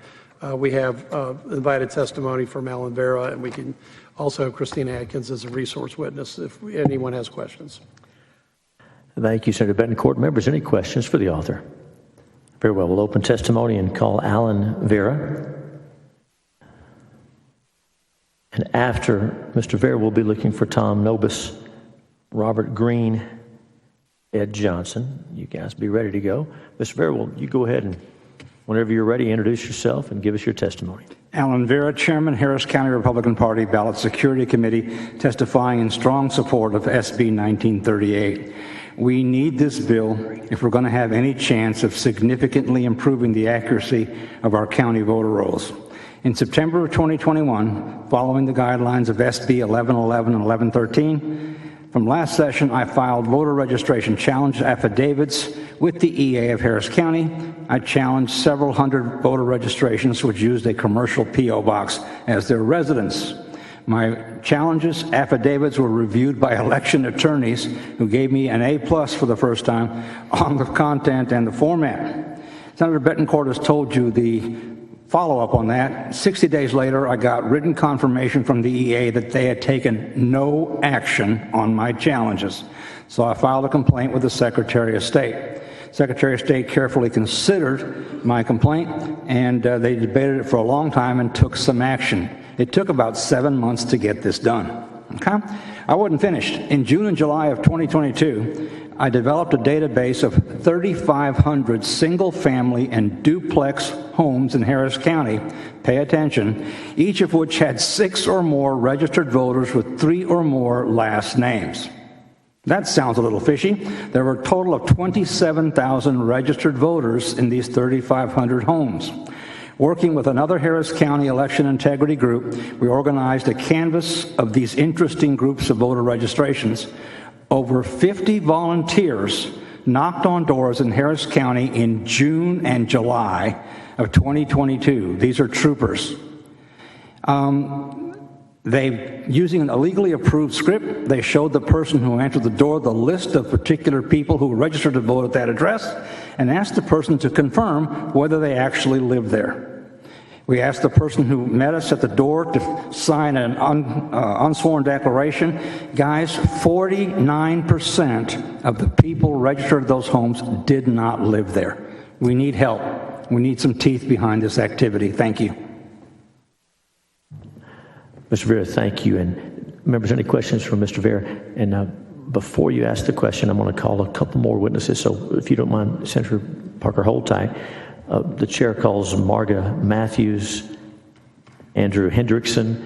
We have invited testimony from Alan Vera, and we can also have Christina Atkins as a resource witness if anyone has questions. Thank you, Senator Betancourt. Members, any questions for the author? Very well. We'll open testimony and call Alan Vera. And after Mr. Vera, we'll be looking for Tom Nobis, Robert Green, Ed Johnson. You guys be ready to go. Mr. Vera, will you go ahead and, whenever you're ready, introduce yourself and give us your testimony. Alan Vera, Chairman, Harris County Republican Party Ballot Security Committee, testifying in strong support of SB 1938. We need this bill if we're going to have any chance of significantly improving the accuracy of our county voter rolls. In September of 2021, following the guidelines of SB 1111 and 1113, from last session, I filed voter registration challenge affidavits with the EA of Harris County. I challenged several hundred voter registrations which used a commercial P.O. box as their residence. My challenges affidavits were reviewed by election attorneys who gave me an A+ for the first time on the content and the format. Senator Betancourt has told you the follow-up on that. 60 days later, I got written confirmation from the EA that they had taken no action on my challenges. So I filed a complaint with the Secretary of State. Secretary of State carefully considered my complaint, and they debated it for a long time and took some action. It took about 7 months to get this done. Okay? I wasn't finished. In June and July of 2022, I developed a database of 3,500 single-family and duplex homes in Harris County, pay attention, each of which had 6 or more registered voters with 3 or more last names. That sounds a little fishy. There were a total of 27,000 registered voters in these 3,500 homes. Working with another Harris County election integrity group, we organized a canvass of these interesting groups of voter registrations. Over 50 volunteers knocked on doors in Harris County in June and July of 2022. These are troopers. Using an illegally approved script, they showed the person who entered the door the list of particular people who registered to vote at that address and asked the person to confirm whether they actually lived there. We asked the person who met us at the door to sign an unsworn declaration. Guys, 49% of the people registered at those homes did not live there. We need help. We need some teeth behind this activity. Thank you. Mr. Vera, thank you. And members, any questions for Mr. Vera? And before you ask the question, I'm going to call a couple more witnesses. So if you don't mind, Senator Parker, hold tight. The chair calls Marga Matthews, Andrew Hendrickson.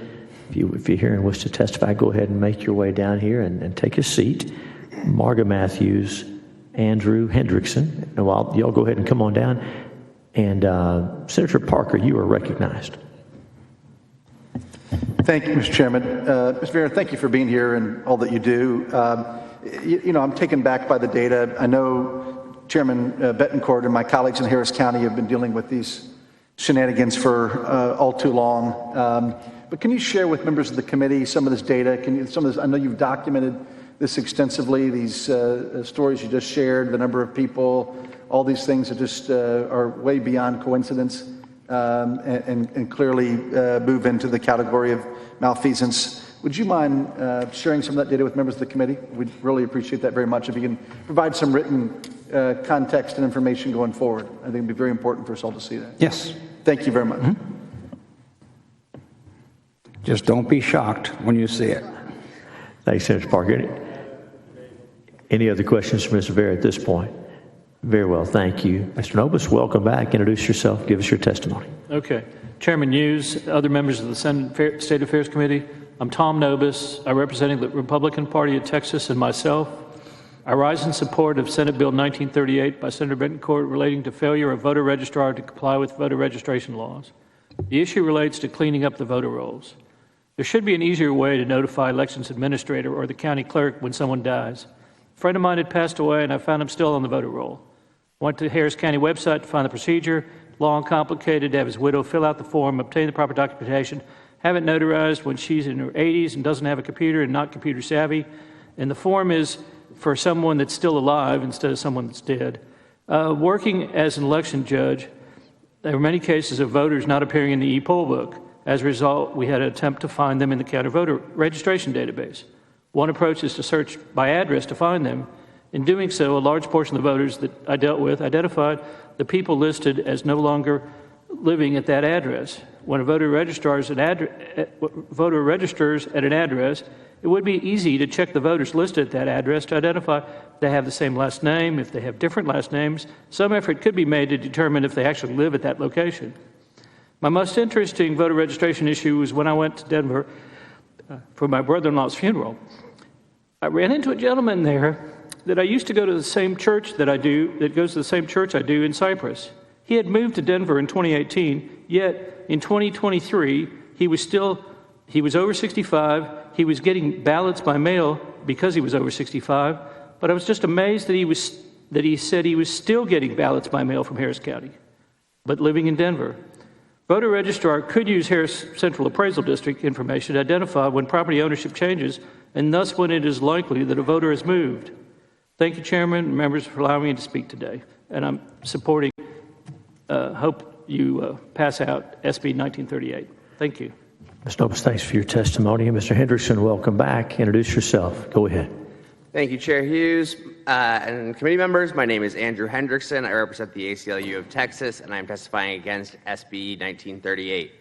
If you're here and wish to testify, go ahead and make your way down here and take a seat. Marga Matthews, Andrew Hendrickson. And while y'all go ahead and come on down. And Senator Parker, you are recognized. Thank you, Mr. Chairman. Mr. Vera, thank you for being here and all that you do. I'm taken back by the data. I know Chairman Betancourt and my colleagues in Harris County have been dealing with these shenanigans for all too long. But can you share with members of the committee some of this data? I know you've documented this extensively, these stories you just shared, the number of people, all these things that just are way beyond coincidence and clearly move into the category of malfeasance. Would you mind sharing some of that data with members of the committee? We'd really appreciate that very much if you can provide some written context and information going forward. I think it'd be very important for us all to see that. Yes. Thank you very much. Mm-hmm. Just don't be shocked when you see it. Thanks, Senator Parker. Any other questions for Mr. Vera at this point? Very well, thank you. Mr. Nobis, welcome back. Introduce yourself. Give us your testimony. Okay. Chairman Hughes, other members of the Senate State Affairs Committee, I'm Tom Nobis. I represent the Republican Party of Texas and myself. I rise in support of Senate Bill 1938 by Senator Betancourt relating to failure of voter registrar to comply with voter registration laws. The issue relates to cleaning up the voter rolls. There should be an easier way to notify elections administrator or the county clerk when someone dies. A friend of mine had passed away, and I found him still on the voter roll. Went to the Harris County website to find the procedure. Long and complicated to have his widow fill out the form, obtain the proper documentation, have it notarized when she's in her 80s and doesn't have a computer and not computer savvy. And the form is for someone that's still alive instead of someone that's dead. Working as an election judge, there were many cases of voters not appearing in the e-poll book. As a result, we had an attempt to find them in the county voter registration database. One approach is to search by address to find them. In doing so, a large portion of the voters that I dealt with identified the people listed as no longer living at that address. When a voter registers at an address, it would be easy to check the voters listed at that address to identify if they have the same last name, if they have different last names. Some effort could be made to determine if they actually live at that location. My most interesting voter registration issue was when I went to Denver for my brother-in-law's funeral. I ran into a gentleman there that I used to go to the same church that goes to the same church I do in Cyprus. He had moved to Denver in 2018, yet in 2023, he was over 65. He was getting ballots by mail because he was over 65, but I was just amazed that he said he was still getting ballots by mail from Harris County, but living in Denver. Voter registrar could use Harris Central Appraisal District information to identify when property ownership changes and thus when it is likely that a voter has moved. Thank you, Chairman and members, for allowing me to speak today. And I'm supporting, hope you pass out SB 1938. Thank you. Mr. Nobis, thanks for your testimony. Mr. Hendrickson, welcome back. Introduce yourself. Go ahead. Thank you, Chair Hughes and committee members. My name is Andrew Hendrickson. I represent the ACLU of Texas, and I'm testifying against SB 1938.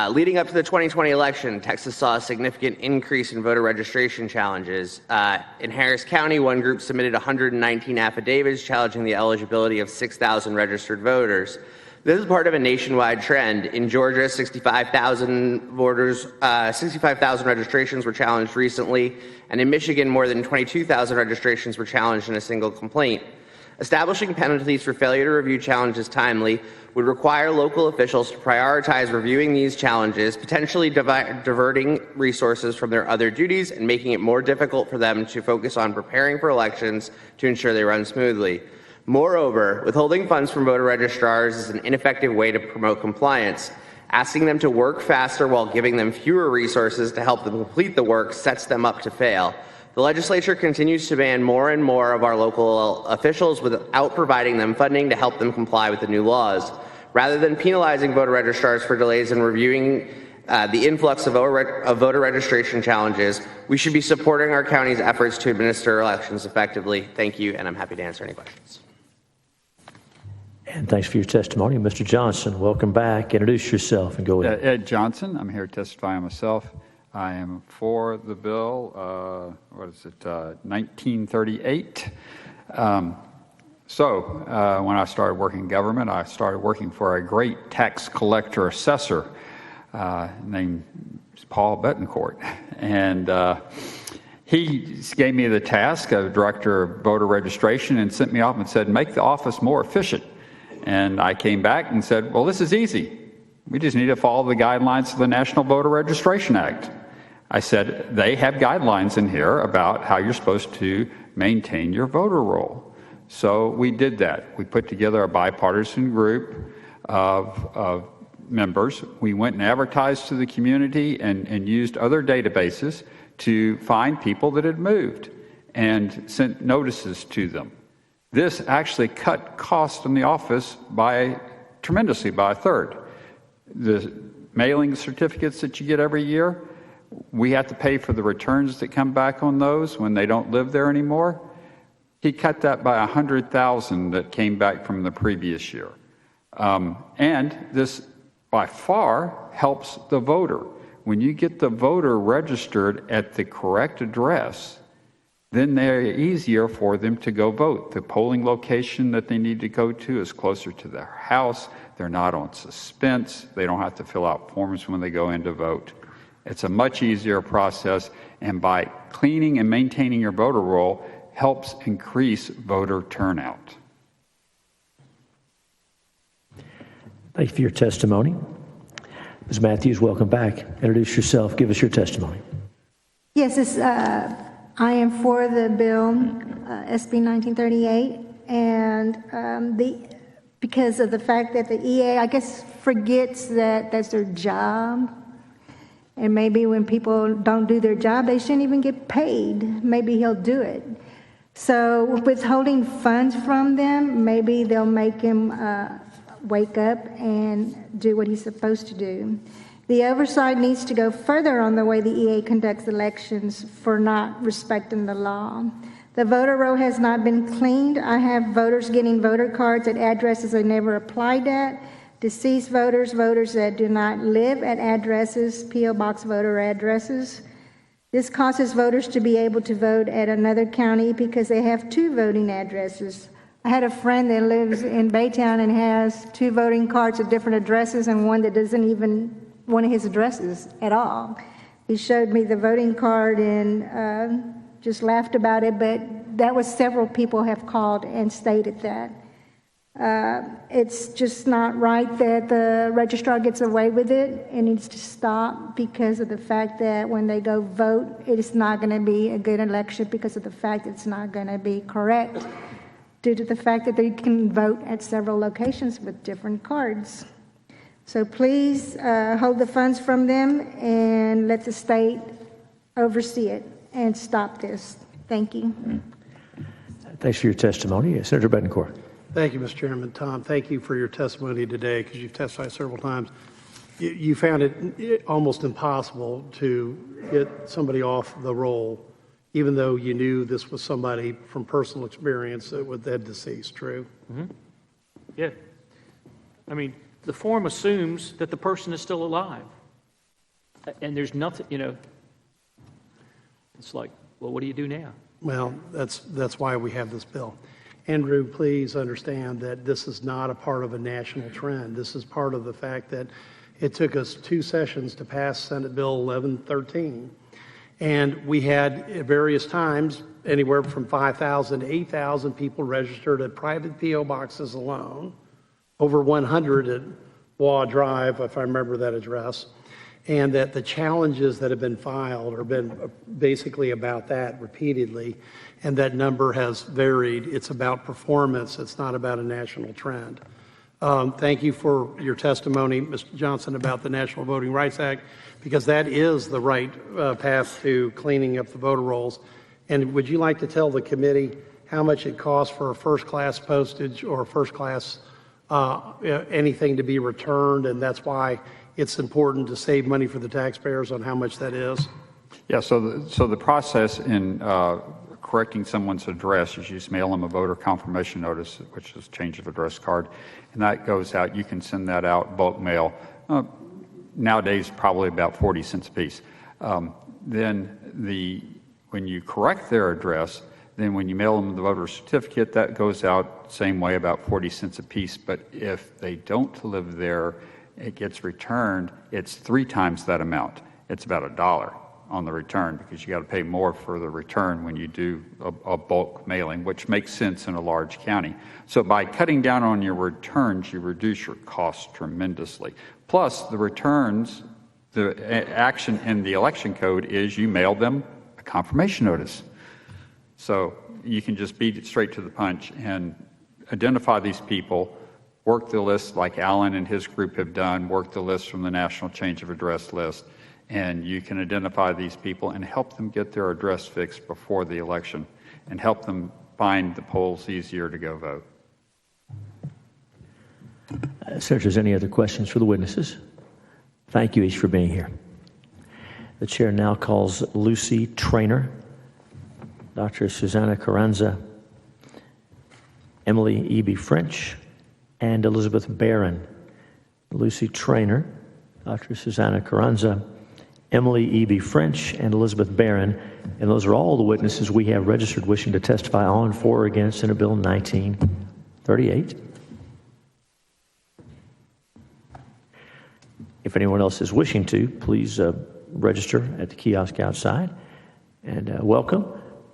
Leading up to the 2020 election, Texas saw a significant increase in voter registration challenges. In Harris County, one group submitted 119 affidavits challenging the eligibility of 6,000 registered voters. This is part of a nationwide trend. In Georgia, 65,000 registrations were challenged recently, and in Michigan, more than 22,000 registrations were challenged in a single complaint. Establishing penalties for failure to review challenges timely would require local officials to prioritize reviewing these challenges, potentially diverting resources from their other duties and making it more difficult for them to focus on preparing for elections to ensure they run smoothly. Moreover, withholding funds from voter registrars is an ineffective way to promote compliance. Asking them to work faster while giving them fewer resources to help them complete the work sets them up to fail. The legislature continues to ban more and more of our local officials without providing them funding to help them comply with the new laws. Rather than penalizing voter registrars for delays in reviewing the influx of voter registration challenges, we should be supporting our county's efforts to administer elections effectively. Thank you, and I'm happy to answer any questions. And thanks for your testimony. Mr. Johnson, welcome back. Introduce yourself and go ahead. Ed Johnson. I'm here to testify on myself. I am for the bill, 1938. When I started working in government, I started working for a great tax collector assessor named Paul Betancourt. And he gave me the task of director of voter registration and sent me off and said, make the office more efficient. And I came back and said, well, this is easy. We just need to follow the guidelines of the National Voter Registration Act. I said, they have guidelines in here about how you're supposed to maintain your voter roll. So we did that. We put together a bipartisan group of members. We went and advertised to the community and used other databases to find people that had moved and sent notices to them. This actually cut costs in the office tremendously by a third. The mailing certificates that you get every year, we have to pay for the returns that come back on those when they don't live there anymore. He cut that by 100,000 that came back from the previous year. And this, by far, helps the voter. When you get the voter registered at the correct address, then they're easier for them to go vote. The polling location that they need to go to is closer to their house. They're not on suspense. They don't have to fill out forms when they go in to vote. It's a much easier process, and by cleaning and maintaining your voter roll helps increase voter turnout. Thank you for your testimony. Ms. Matthews, welcome back. Introduce yourself. Give us your testimony. Yes, I am for the bill, SB 1938, and because of the fact that the EA, I guess, forgets that that's their job. And maybe when people don't do their job, they shouldn't even get paid. Maybe he'll do it. So withholding funds from them, maybe they'll make him wake up and do what he's supposed to do. The oversight needs to go further on the way the EA conducts elections for not respecting the law. The voter roll has not been cleaned. I have voters getting voter cards at addresses they never applied at, deceased voters, voters that do not live at addresses, P.O. Box voter addresses. This causes voters to be able to vote at another county because they have 2 voting addresses. I had a friend that lives in Baytown and has 2 voting cards at different addresses and one that doesn't even one of his addresses at all. He showed me the voting card and just laughed about it, but that was several people have called and stated that. It's just not right that the registrar gets away with it. It needs to stop because of the fact that when they go vote, it is not going to be a good election because of the fact it's not going to be correct due to the fact that they can vote at several locations with different cards. So please hold the funds from them and let the state oversee it and stop this. Thank you. Thanks for your testimony. Senator Betancourt. Thank you, Mr. Chairman. Tom, thank you for your testimony today because you've testified several times. You found it almost impossible to get somebody off the roll, even though you knew this was somebody from personal experience that had deceased. True? Mm-hmm. Yeah. I mean, the form assumes that the person is still alive. And there's nothing, it's like, well, what do you do now? Well, that's why we have this bill. Andrew, please understand that this is not a part of a national trend. This is part of the fact that it took us 2 sessions to pass Senate Bill 1113. And we had at various times anywhere from 5,000 to 8,000 people registered at private P.O. boxes alone, over 100 at Waugh Drive, if I remember that address, and that the challenges that have been filed have been basically about that repeatedly, and that number has varied. It's about performance. It's not about a national trend. Thank you for your testimony, Mr. Johnson, about the National Voting Rights Act, because that is the right path to cleaning up the voter rolls. And would you like to tell the committee how much it costs for a first-class postage or first-class anything to be returned, and that's why it's important to save money for the taxpayers on how much that is? Yeah, so the process in correcting someone's address is you just mail them a voter confirmation notice, which is change of address card, and that goes out. You can send that out bulk mail. Nowadays, probably about 40 cents a piece. Then when you correct their address, then when you mail them the voter certificate, that goes out same way, about 40 cents a piece. But if they don't live there, it gets returned. It's 3 times that amount. It's about $1 on the return because you got to pay more for the return when you do a bulk mailing, which makes sense in a large county. So by cutting down on your returns, you reduce your costs tremendously. Plus, the returns, the action in the election code is you mail them a confirmation notice. So you can just beat it straight to the punch and identify these people, work the list like Alan and his group have done, work the list from the National Change of Address list, and you can identify these people and help them get their address fixed before the election and help them find the polls easier to go vote. Senators, any other questions for the witnesses? Thank you each for being here. The chair now calls Lucy Traynor, Dr. Susanna Carranza, Emily E.B. French, and Elizabeth Barron. Lucy Traynor, Dr. Susanna Carranza, Emily E.B. French, and Elizabeth Barron. And those are all the witnesses we have registered wishing to testify on, for, or against Senate Bill 1938. If anyone else is wishing to, please register at the kiosk outside. And welcome.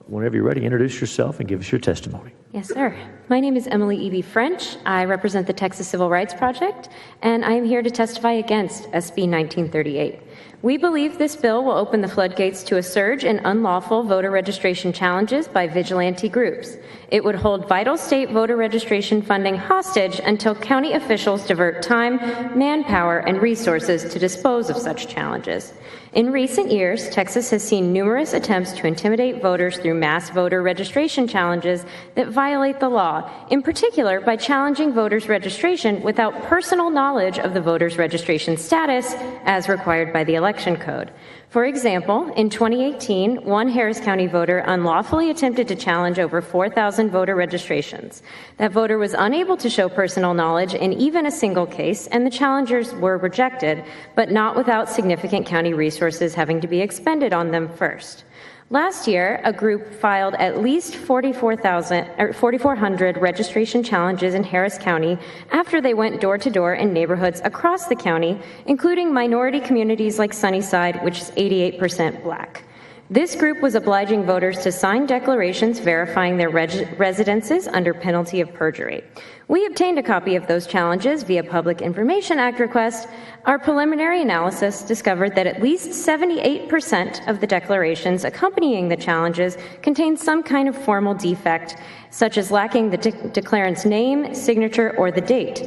Whenever you're ready, introduce yourself and give us your testimony. Yes, sir. My name is Emily E.B. French. I represent the Texas Civil Rights Project, and I am here to testify against SB 1938. We believe this bill will open the floodgates to a surge in unlawful voter registration challenges by vigilante groups. It would hold vital state voter registration funding hostage until county officials divert time, manpower, and resources to dispose of such challenges. In recent years, Texas has seen numerous attempts to intimidate voters through mass voter registration challenges that violate the law, in particular by challenging voters' registration without personal knowledge of the voter's registration status as required by the Election Code. For example, in 2018, one Harris County voter unlawfully attempted to challenge over 4,000 voter registrations. That voter was unable to show personal knowledge in even a single case, and the challengers were rejected, but not without significant county resources having to be expended on them first. Last year, a group filed at least 4,400 registration challenges in Harris County after they went door to door in neighborhoods across the county, including minority communities like Sunnyside, which is 88% black. This group was obliging voters to sign declarations verifying their residences under penalty of perjury. We obtained a copy of those challenges via Public Information Act request. Our preliminary analysis discovered that at least 78% of the declarations accompanying the challenges contained some kind of formal defect, such as lacking the declarant's name, signature, or the date.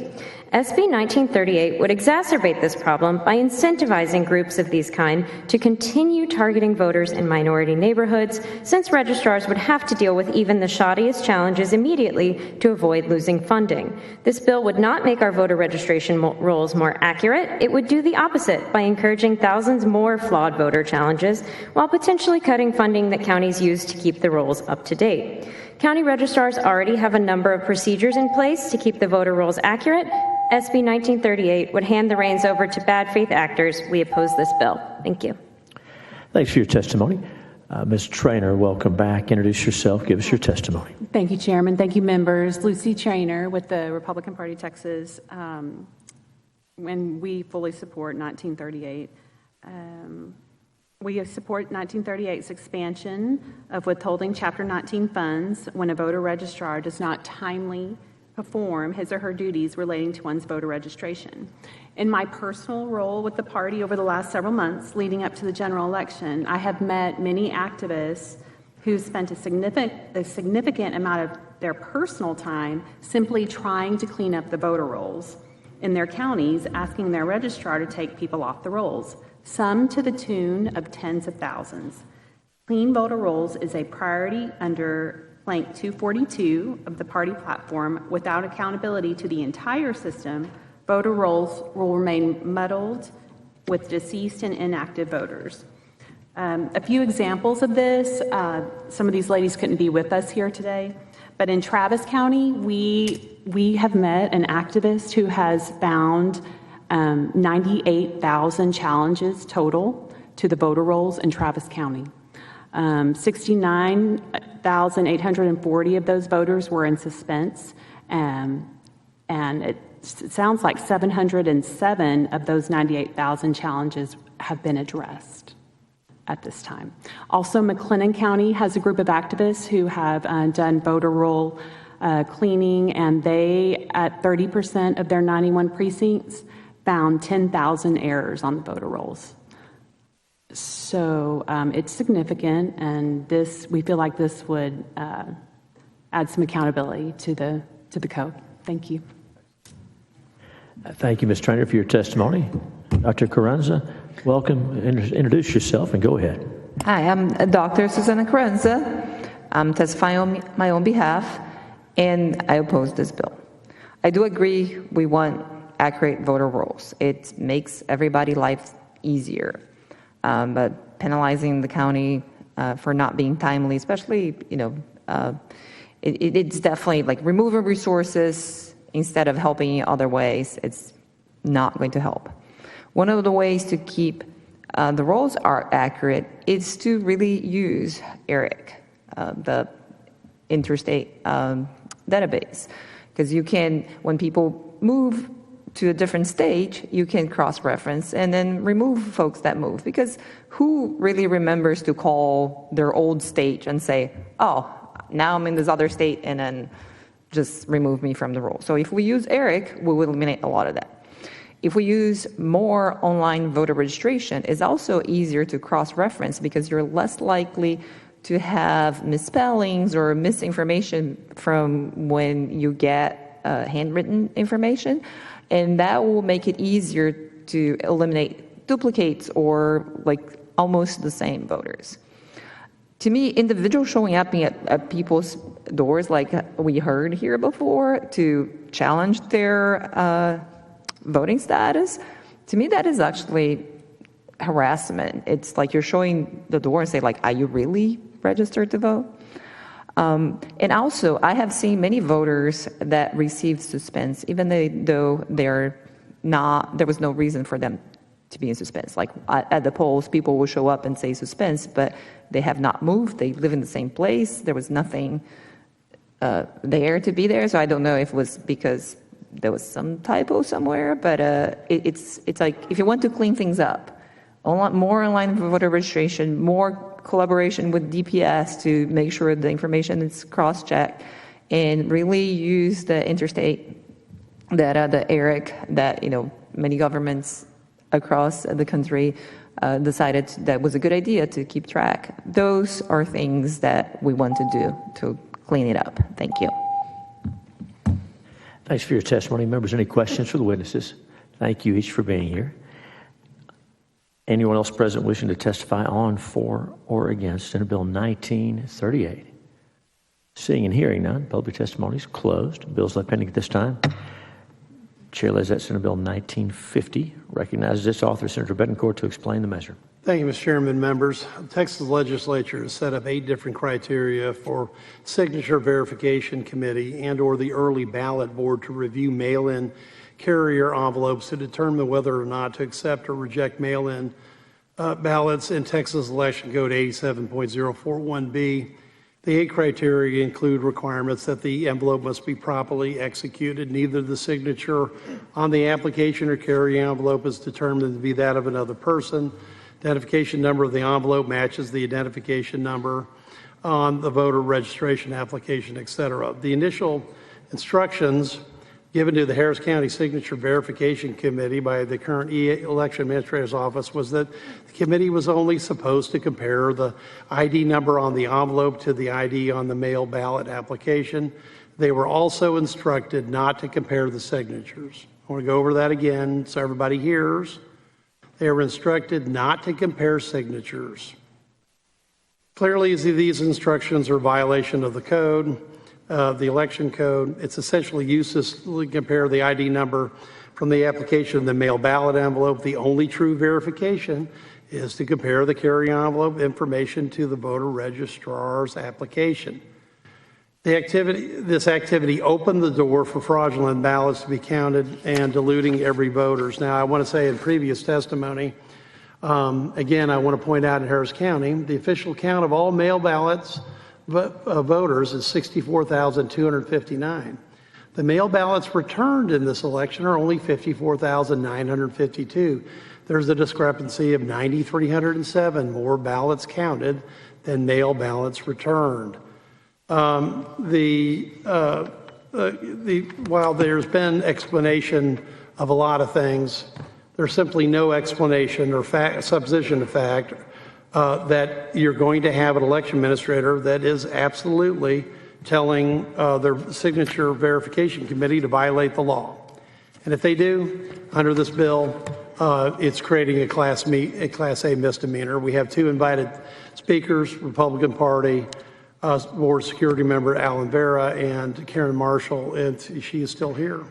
SB 1938 would exacerbate this problem by incentivizing groups of these kind to continue targeting voters in minority neighborhoods, since registrars would have to deal with even the shoddiest challenges immediately to avoid losing funding. This bill would not make our voter registration rolls more accurate. It would do the opposite by encouraging thousands more flawed voter challenges while potentially cutting funding that counties use to keep the rolls up to date. County registrars already have a number of procedures in place to keep the voter rolls accurate. SB 1938 would hand the reins over to bad faith actors. We oppose this bill. Thank you. Thanks for your testimony. Ms. Traynor, welcome back. Introduce yourself. Give us your testimony. Thank you, Chairman. Thank you, members. Lucy Traynor with the Republican Party of Texas. And we fully support 1938. We support 1938's expansion of withholding Chapter 19 funds when a voter registrar does not timely perform his or her duties relating to one's voter registration. In my personal role with the party over the last several months leading up to the general election, I have met many activists who spent a significant amount of their personal time simply trying to clean up the voter rolls in their counties, asking their registrar to take people off the rolls, some to the tune of tens of thousands. Clean voter rolls is a priority under Plank 242 of the party platform. Without accountability to the entire system, voter rolls will remain muddled with deceased and inactive voters. A few examples of this, some of these ladies couldn't be with us here today, but in Travis County, we have met an activist who has found 98,000 challenges total to the voter rolls in Travis County. 69,840 of those voters were in suspense, and it sounds like 707 of those 98,000 challenges have been addressed at this time. Also, McLennan County has a group of activists who have done voter roll cleaning, and they, at 30% of their 91 precincts, found 10,000 errors on the voter rolls. So it's significant, and we feel like this would add some accountability to the code. Thank you. Thank you, Ms. Traynor, for your testimony. Dr. Carranza, welcome. Introduce yourself and go ahead. Hi, I'm Dr. Susanna Carranza. I'm testifying on my own behalf, and I oppose this bill. I do agree we want accurate voter rolls. It makes everybody's life easier. But penalizing the county for not being timely, especially, it's definitely like removing resources instead of helping in other ways. It's not going to help. One of the ways to keep the rules are accurate is to really use ERIC, the interstate database. Because you can, when people move to a different stage, you can cross-reference and then remove folks that move. Because who really remembers to call their old state and say, oh, now I'm in this other state, and then just remove me from the roll? So if we use ERIC, we will eliminate a lot of that. If we use more online voter registration, it's also easier to cross-reference because you're less likely to have misspellings or misinformation from when you get handwritten information. And that will make it easier to eliminate duplicates or like almost the same voters. To me, individuals showing up at people's doors, like we heard here before, to challenge their voting status, to me that is actually harassment. It's like you're showing the door and say, like, are you really registered to vote? And also, I have seen many voters that received suspense, even though they're not, there was no reason for them to be in suspense. Like at the polls, people will show up and say suspense, but they have not moved. They live in the same place. There was nothing there to be there. So I don't know if it was because there was some typo somewhere, but it's like if you want to clean things up, more online voter registration, more collaboration with DPS to make sure the information is cross-checked, and really use the interstate data, the ERIC, that many governments across the country decided that was a good idea to keep track. Those are things that we want to do to clean it up. Thank you. Thanks for your testimony. Members, any questions for the witnesses? Thank you each for being here. Anyone else present wishing to testify on, for, or against Senate Bill 1938? Seeing and hearing none, public testimony is closed. Bills left pending at this time. Chair lays that Senate Bill 1950 recognizes its author, Senator Betancourt, to explain the measure. Thank you, Mr. Chairman, members. The Texas Legislature has set up 8 different criteria for signature verification committee and or the early ballot board to review mail-in carrier envelopes to determine whether or not to accept or reject mail-in ballots in Texas Election Code 87.041B. The 8 criteria include requirements that the envelope must be properly executed. Neither the signature on the application or carrier envelope is determined to be that of another person. Identification number of the envelope matches the identification number on the voter registration application, etc. The initial instructions given to the Harris County Signature Verification Committee by the current Election Administrator's Office was that the committee was only supposed to compare the ID number on the envelope to the ID on the mail ballot application. They were also instructed not to compare the signatures. I want to go over that again so everybody hears. They were instructed not to compare signatures. Clearly, these instructions are a violation of the code. The election code. It's essentially useless to compare the ID number from the application of the mail ballot envelope. The only true verification is to compare the carry envelope information to the voter registrar's application. This activity opened the door for fraudulent ballots to be counted and diluting every voter. Now, I want to say in previous testimony, again, I want to point out in Harris County, the official count of all mail ballots voters is 64,259. The mail ballots returned in this election are only 54,952. There's a discrepancy of 9,307 more ballots counted than mail ballots returned. While there's been explanation of a lot of things, there's simply no explanation or supposition of fact that you're going to have an election administrator that is absolutely telling their signature verification committee to violate the law. And if they do, under this bill, it's creating a Class A misdemeanor. We have 2 invited speakers, Republican Party, Board Security Member Alan Vera and Karen Marshall, and she is still here.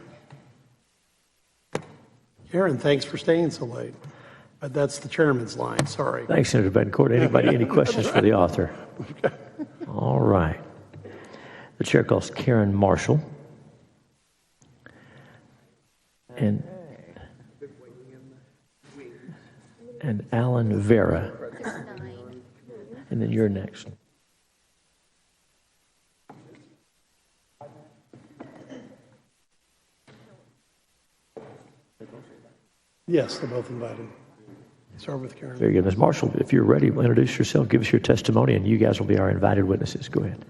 Karen, thanks for staying so late. That's the chairman's line, sorry. Thanks, Senator Betancourt. Anybody, any questions for the author? All right. The chair calls Karen Marshall. And and Alan Vera. And then you're next. Yes, they're both invited. Start with Karen. Very good. Ms. Marshall, if you're ready, introduce yourself, give us your testimony, and you guys will be our invited witnesses. Go ahead.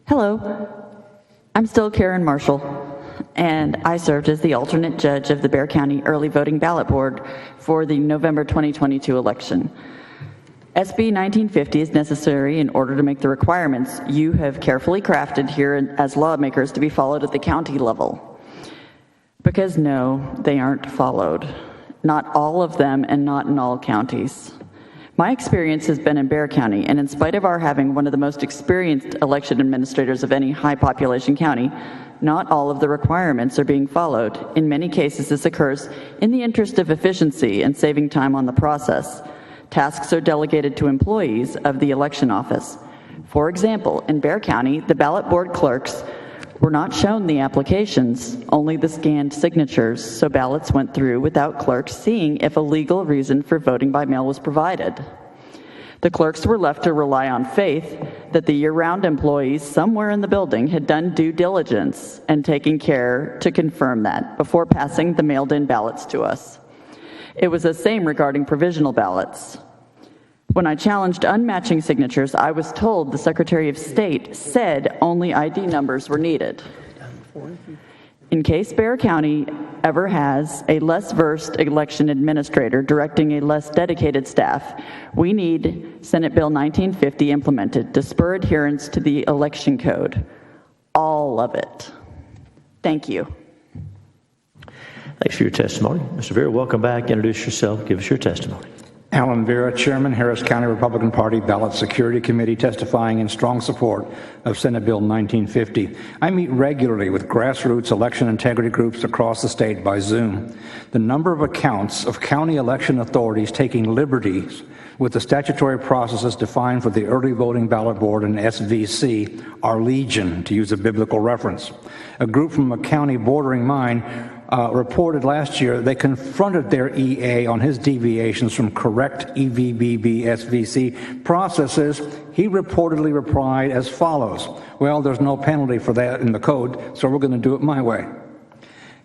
Hello, I'm still Karen Marshall, and I served as the alternate judge of the Bexar County Early Voting Ballot Board for the November 2022 election. SB 1950 is necessary in order to make the requirements you have carefully crafted here as lawmakers to be followed at the county level. Because no, they aren't followed. Not all of them, and not in all counties. My experience has been in Bexar County, and in spite of our having one of the most experienced election administrators of any high population county, not all of the requirements are being followed. In many cases, this occurs in the interest of efficiency and saving time on the process. Tasks are delegated to employees of the election office. For example, in Bexar County, the ballot board clerks were not shown the applications, only the scanned signatures, so ballots went through without clerks seeing if a legal reason for voting by mail was provided. The clerks were left to rely on faith that the year-round employees somewhere in the building had done due diligence and taken care to confirm that before passing the mailed-in ballots to us. It was the same regarding provisional ballots. When I challenged unmatching signatures, I was told the Secretary of State said only ID numbers were needed. In case Bexar County ever has a less versed election administrator directing a less dedicated staff, we need Senate Bill 1950 implemented to spur adherence to the election code. All of it. Thank you. Thanks for your testimony. Mr. Vera, welcome back. Introduce yourself. Give us your testimony. Alan Vera, Chairman, Harris County Republican Party Ballot Security Committee, testifying in strong support of Senate Bill 1950. I meet regularly with grassroots election integrity groups across the state by Zoom. The number of accounts of county election authorities taking liberties with the statutory processes defined for the Early Voting Ballot Board and SVC are legion, to use a biblical reference. A group from a county bordering mine reported last year they confronted their EA on his deviations from correct EVBB SVC processes. He reportedly replied as follows: well, there's no penalty for that in the code, so we're going to do it my way.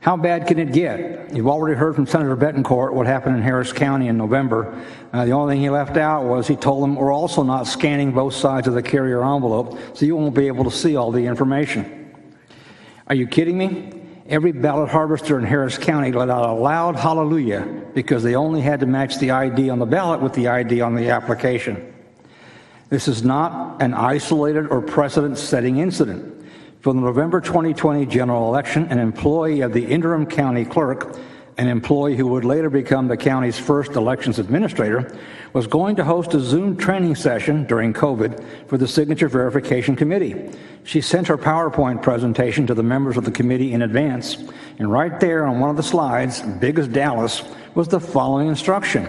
How bad can it get? You've already heard from Senator Betancourt what happened in Harris County in November. The only thing he left out was he told them we're also not scanning both sides of the carrier envelope, so you won't be able to see all the information. Are you kidding me? Every ballot harvester in Harris County let out a loud hallelujah because they only had to match the ID on the ballot with the ID on the application. This is not an isolated or precedent-setting incident. For the November 2020 general election, an employee of the interim county clerk, an employee who would later become the county's first elections administrator, was going to host a Zoom training session during COVID for the Signature Verification Committee. She sent her PowerPoint presentation to the members of the committee in advance, and right there on one of the slides, big as Dallas, was the following instruction.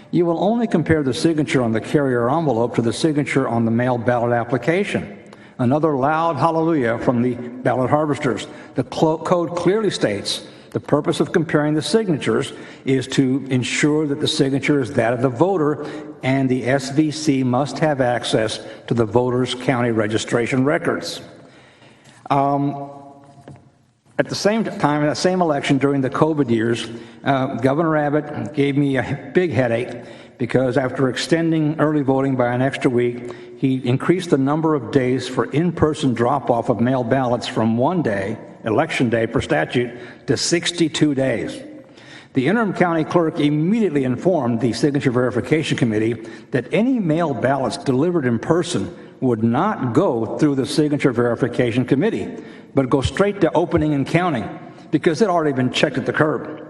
You will only compare the signature on the carrier envelope to the signature on the mail ballot application. Another loud hallelujah from the ballot harvesters. The code clearly states the purpose of comparing the signatures is to ensure that the signature is that of the voter, and the SVC must have access to the voter's county registration records. At the same time, in that same election during the COVID years, Governor Abbott gave me a big headache because after extending early voting by an extra week, he increased the number of days for in-person drop-off of mail ballots from 1 day, election day per statute, to 62 days. The interim county clerk immediately informed the Signature Verification Committee that any mail ballots delivered in person would not go through the Signature Verification Committee, but go straight to opening and counting because it had already been checked at the curb.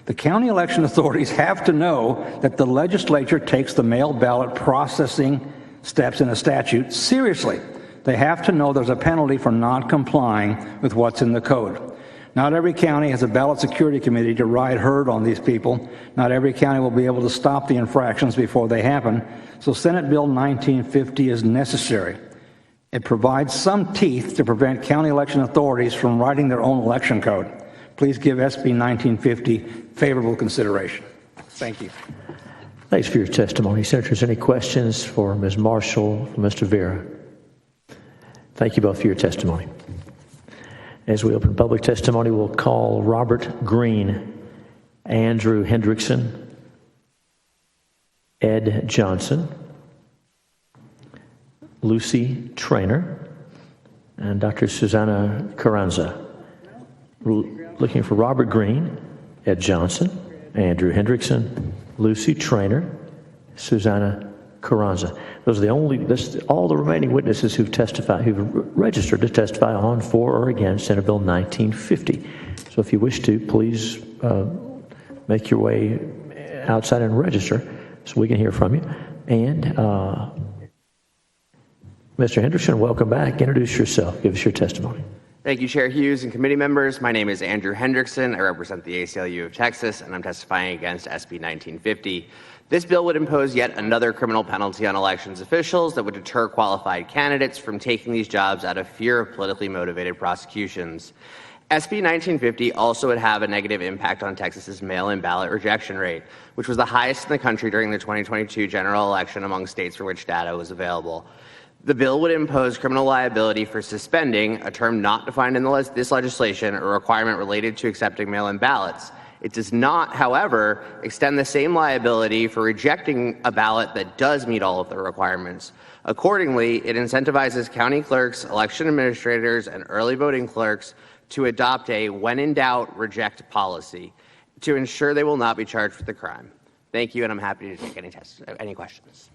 The county election authorities have to know that the legislature takes the mail ballot processing steps in a statute seriously. They have to know there's a penalty for not complying with what's in the code. Not every county has a ballot security committee to ride herd on these people. Not every county will be able to stop the infractions before they happen. So Senate Bill 1950 is necessary. It provides some teeth to prevent county election authorities from writing their own election code. Please give SB 1950 favorable consideration. Thank you. Thanks for your testimony. Senators, any questions for Ms. Marshall, for Mr. Vera? Thank you both for your testimony. As we open public testimony, we'll call Robert Green, Andrew Hendrickson, Ed Johnson, Lucy Traynor, and Dr. Susanna Carranza. Looking for Robert Green, Ed Johnson, Andrew Hendrickson, Lucy Traynor, Susanna Carranza. Those are that's all the remaining witnesses who've registered to testify on, for, or against Senate Bill 1950. So if you wish to, please make your way outside and register so we can hear from you. And Mr. Hendrickson, welcome back. Introduce yourself. Give us your testimony. Thank you, Chair Hughes and committee members. My name is Andrew Hendrickson. I represent the ACLU of Texas, and I'm testifying against SB 1950. This bill would impose yet another criminal penalty on elections officials that would deter qualified candidates from taking these jobs out of fear of politically motivated prosecutions. SB 1950 also would have a negative impact on Texas's mail-in ballot rejection rate, which was the highest in the country during the 2022 general election among states for which data was available. The bill would impose criminal liability for suspending, a term not defined in this legislation, a requirement related to accepting mail-in ballots. It does not, however, extend the same liability for rejecting a ballot that does meet all of the requirements. Accordingly, it incentivizes county clerks, election administrators, and early voting clerks to adopt a when in doubt, reject policy to ensure they will not be charged with the crime. Thank you, and I'm happy to take any questions.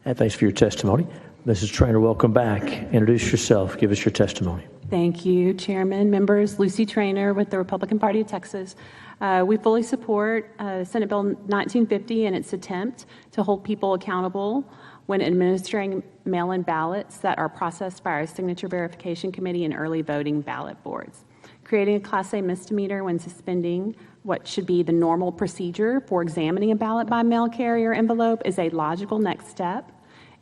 And thanks for your testimony. Mrs. Traynor, welcome back. Introduce yourself. Give us your testimony. Thank you, Chairman, members. Lucy Traynor with the Republican Party of Texas. We fully support Senate Bill 1950 and its attempt to hold people accountable when administering mail-in ballots that are processed by our Signature Verification Committee and early voting ballot boards. Creating a Class A misdemeanor when suspending what should be the normal procedure for examining a ballot by mail carrier envelope is a logical next step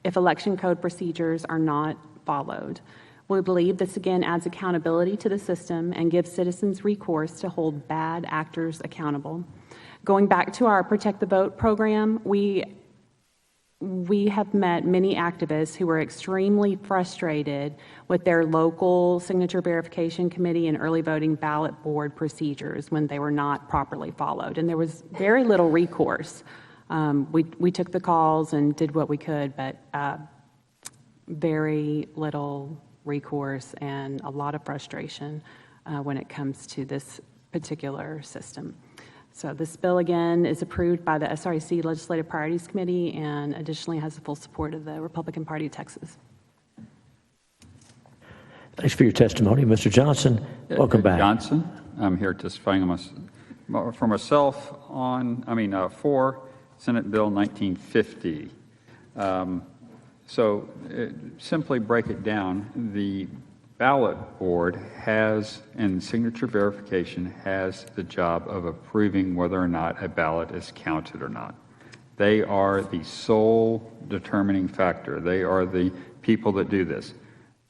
if election code procedures are not followed. We believe this again adds accountability to the system and gives citizens recourse to hold bad actors accountable. Going back to our Protect the Vote program, we have met many activists who were extremely frustrated with their local Signature Verification Committee and early voting ballot board procedures when they were not properly followed, and there was very little recourse. We took the calls and did what we could, but very little recourse and a lot of frustration when it comes to this particular system. So this bill, again, is approved by the SREC Legislative Priorities Committee and additionally has the full support of the Republican Party of Texas. Thanks for your testimony. Mr. Johnson, welcome back. Johnson, I'm here testifying for myself for Senate Bill 1950. Simply break it down. The ballot board has, and signature verification has the job of approving whether or not a ballot is counted or not. They are the sole determining factor. They are the people that do this.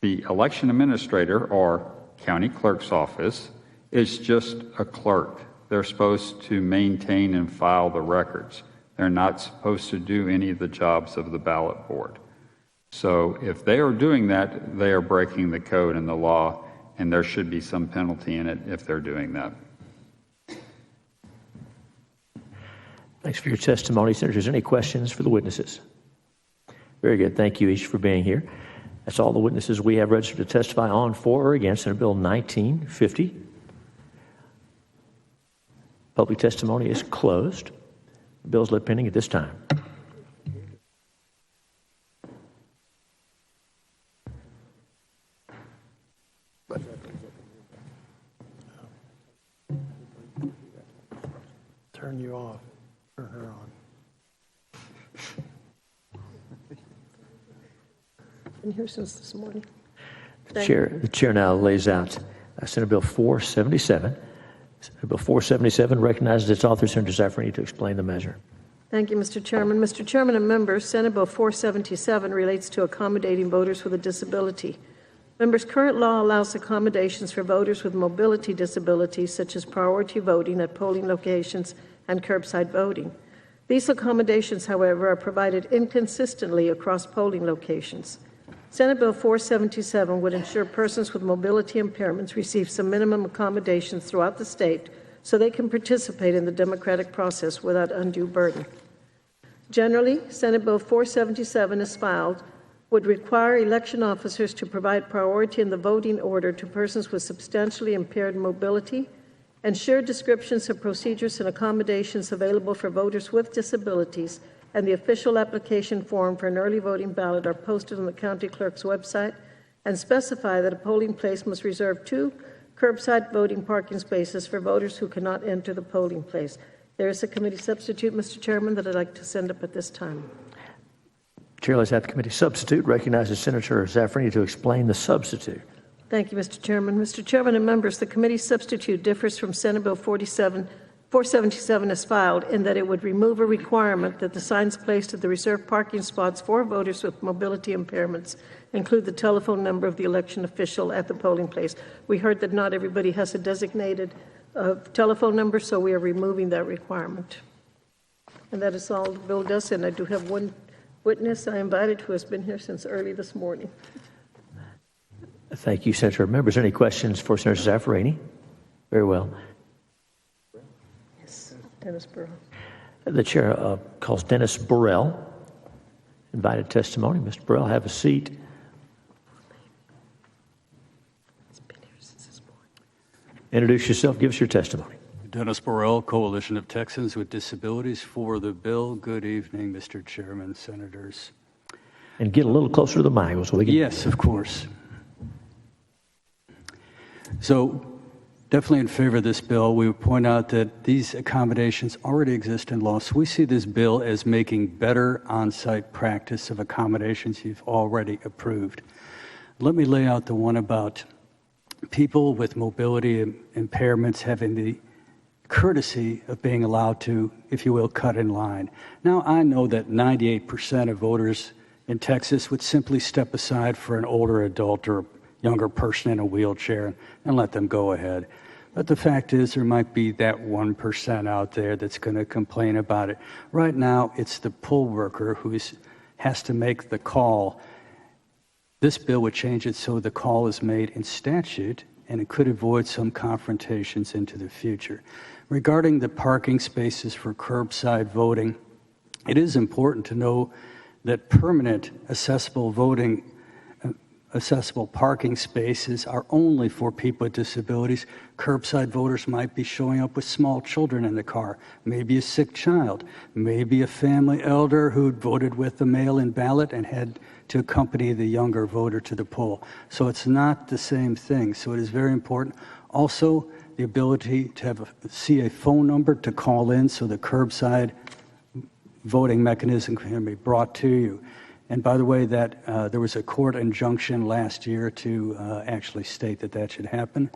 The election administrator or county clerk's office is just a clerk. They're supposed to maintain and file the records. They're not supposed to do any of the jobs of the ballot board. So if they are doing that, they are breaking the code and the law, and there should be some penalty in it if they're doing that. Thanks for your testimony. Senators, any questions for the witnesses? Very good. Thank you each for being here. That's all the witnesses we have registered to testify on, for, or against Senate Bill 1950. Public testimony is closed. The bill is left pending at this time. Turn you off. Turn her on. Been here since this morning. The chair now lays out Senate Bill 477. Senate Bill 477 recognizes its author, Senator Zaffarani, to explain the measure. Thank you, Mr. Chairman. Mr. Chairman and members, Senate Bill 477 relates to accommodating voters with a disability. Members, current law allows accommodations for voters with mobility disabilities, such as priority voting at polling locations and curbside voting. These accommodations, however, are provided inconsistently across polling locations. Senate Bill 477 would ensure persons with mobility impairments receive some minimum accommodations throughout the state so they can participate in the democratic process without undue burden. Generally, Senate Bill 477, as filed, would require election officers to provide priority in the voting order to persons with substantially impaired mobility, ensure descriptions of procedures and accommodations available for voters with disabilities, and the official application form for an early voting ballot are posted on the county clerk's website, and specify that a polling place must reserve 2 curbside voting parking spaces for voters who cannot enter the polling place. There is a committee substitute, Mr. Chairman, that I'd like to send up at this time. Chair, let's have the committee substitute recognizes Senator Zaffarini to explain the substitute. Thank you, Mr. Chairman. Mr. Chairman and members, the committee substitute differs from Senate Bill 477 as filed in that it would remove a requirement that the signs placed at the reserved parking spots for voters with mobility impairments include the telephone number of the election official at the polling place. We heard that not everybody has a designated telephone number, so we are removing that requirement. And that is all the bill does, and I do have one witness I invited who has been here since early this morning. Thank you, Senator. Members, any questions for Senator Zaffarini? Very well. Yes, Dennis Burrell. The chair calls Dennis Burrell. Invited testimony. Mr. Burrell, have a seat. Introduce yourself. Give us your testimony. Dennis Burrell, Coalition of Texans with Disabilities, for the bill. Good evening, Mr. Chairman, Senators. And get a little closer to the mic so we can... Yes, of course. So, definitely in favor of this bill. We would point out that these accommodations already exist in law. So we see this bill as making better on-site practice of accommodations you've already approved. Let me lay out the one about people with mobility impairments having the courtesy of being allowed to, if you will, cut in line. Now, I know that 98% of voters in Texas would simply step aside for an older adult or younger person in a wheelchair and let them go ahead. But the fact is, there might be that 1% out there that's going to complain about it. Right now, it's the poll worker who has to make the call. This bill would change it so the call is made in statute, and it could avoid some confrontations into the future. Regarding the parking spaces for curbside voting, it is important to know that permanent accessible parking spaces are only for people with disabilities. Curbside voters might be showing up with small children in the car, maybe a sick child, maybe a family elder who voted with the mail-in ballot and had to accompany the younger voter to the poll. So it's not the same thing. So it is very important. Also, the ability to see a phone number to call in so the curbside voting mechanism can be brought to you. And by the way, that there was a court injunction last year to actually state that that should happen.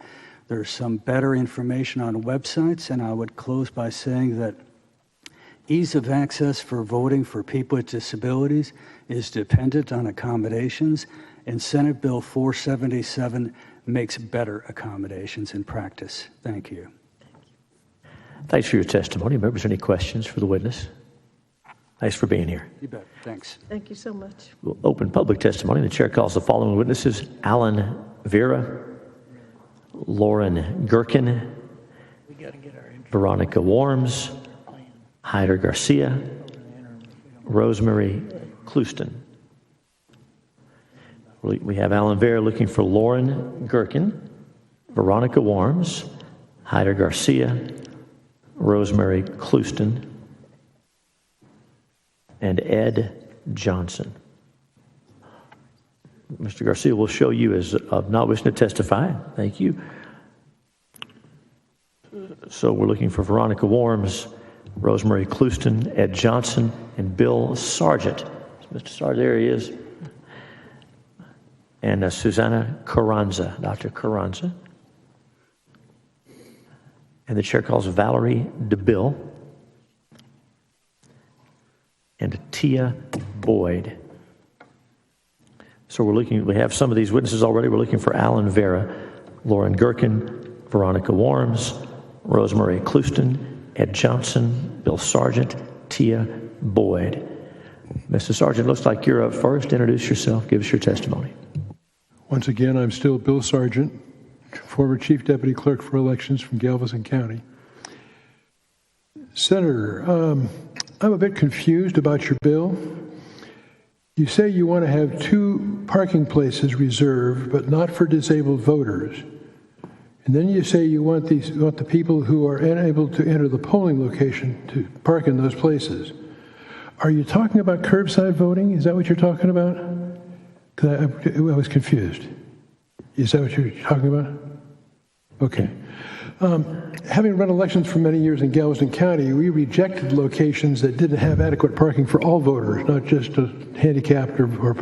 There's some better information on websites, and I would close by saying that ease of access for voting for people with disabilities is dependent on accommodations, and Senate Bill 477 makes better accommodations in practice. Thank you. Thanks for your testimony. Members, any questions for the witness? Thanks for being here. You bet. Thanks. Thank you so much. We'll open public testimony. The chair calls the following witnesses: Alan Vera, Lauren Gherkin, Veronica Warms, Hyder Garcia, Rosemary Clouston. We have Alan Vera looking for Lauren Gherkin, Veronica Warms, Hyder Garcia, Rosemary Clouston, and Ed Johnson. Mr. Garcia will show you as not wishing to testify. Thank you. So we're looking for Veronica Warms, Rosemary Clouston, Ed Johnson, and Bill Sargent. Mr. Sargent, there he is. And Susanna Carranza, Dr. Carranza. And the chair calls Valerie DeBill and Tia Boyd. So we have some of these witnesses already. We're looking for Alan Vera, Lauren Gherkin, Veronica Warms, Rosemary Clouston, Ed Johnson, Bill Sargent, Tia Boyd. Mr. Sargent, looks like you're up first. Introduce yourself. Give us your testimony. Once again, I'm still Bill Sargent, former Chief Deputy Clerk for Elections from Galveston County. Senator, I'm a bit confused about your bill. You say you want to have 2 parking places reserved, but not for disabled voters. And then you say you want the people who are unable to enter the polling location to park in those places. Are you talking about curbside voting? Is that what you're talking about? 'Cause I was confused. Is that what you're talking about? Okay. Having run elections for many years in Galveston County, we rejected locations that didn't have adequate parking for all voters, not just handicapped or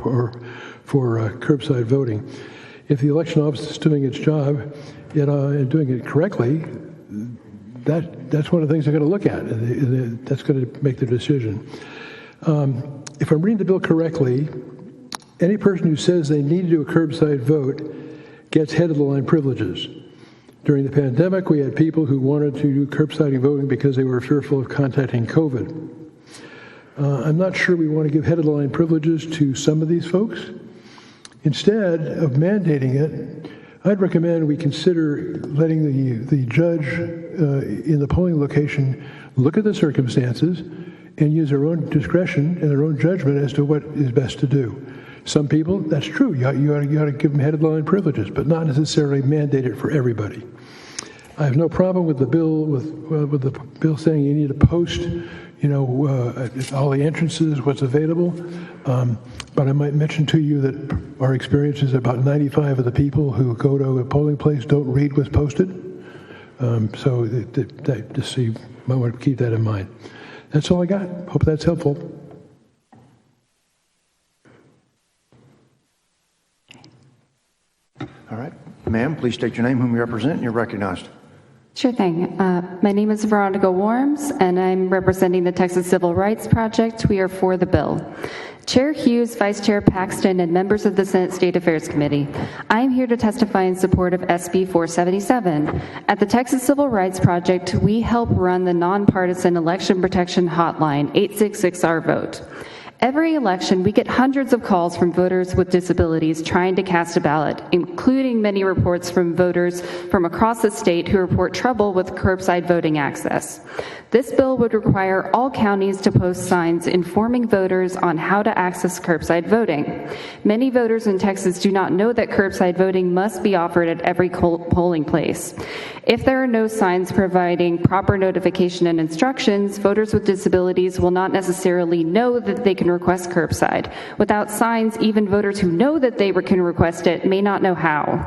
for curbside voting. If the election office is doing its job and doing it correctly, that's one of the things they're going to look at. That's going to make their decision. If I'm reading the bill correctly, any person who says they need to do a curbside vote gets head-of-the-line privileges. During the pandemic, we had people who wanted to do curbside voting because they were fearful of contacting COVID. I'm not sure we want to give head-of-the-line privileges to some of these folks. Instead of mandating it, I'd recommend we consider letting the judge in the polling location look at the circumstances and use their own discretion and their own judgment as to what is best to do. Some people, that's true, you ought to give them head-of-the-line privileges, but not necessarily mandate it for everybody. I have no problem with the bill saying you need to post, all the entrances, what's available. But I might mention to you that our experience is about 95 of the people who go to a polling place don't read what's posted. So just you might want to keep that in mind. That's all I got. Hope that's helpful. All right. Ma'am, please state your name, whom you represent, and you're recognized. Sure thing. My name is Veronica Worms, and I'm representing the Texas Civil Rights Project. We are for the bill. Chair Hughes, Vice Chair Paxton, and members of the Senate State Affairs Committee, I am here to testify in support of SB 477. At the Texas Civil Rights Project, we help run the nonpartisan election protection hotline, 866-OUR-VOTE. Every election, we get hundreds of calls from voters with disabilities trying to cast a ballot, including many reports from voters from across the state who report trouble with curbside voting access. This bill would require all counties to post signs informing voters on how to access curbside voting. Many voters in Texas do not know that curbside voting must be offered at every polling place. If there are no signs providing proper notification and instructions, voters with disabilities will not necessarily know that they can request curbside. Without signs, even voters who know that they can request it may not know how.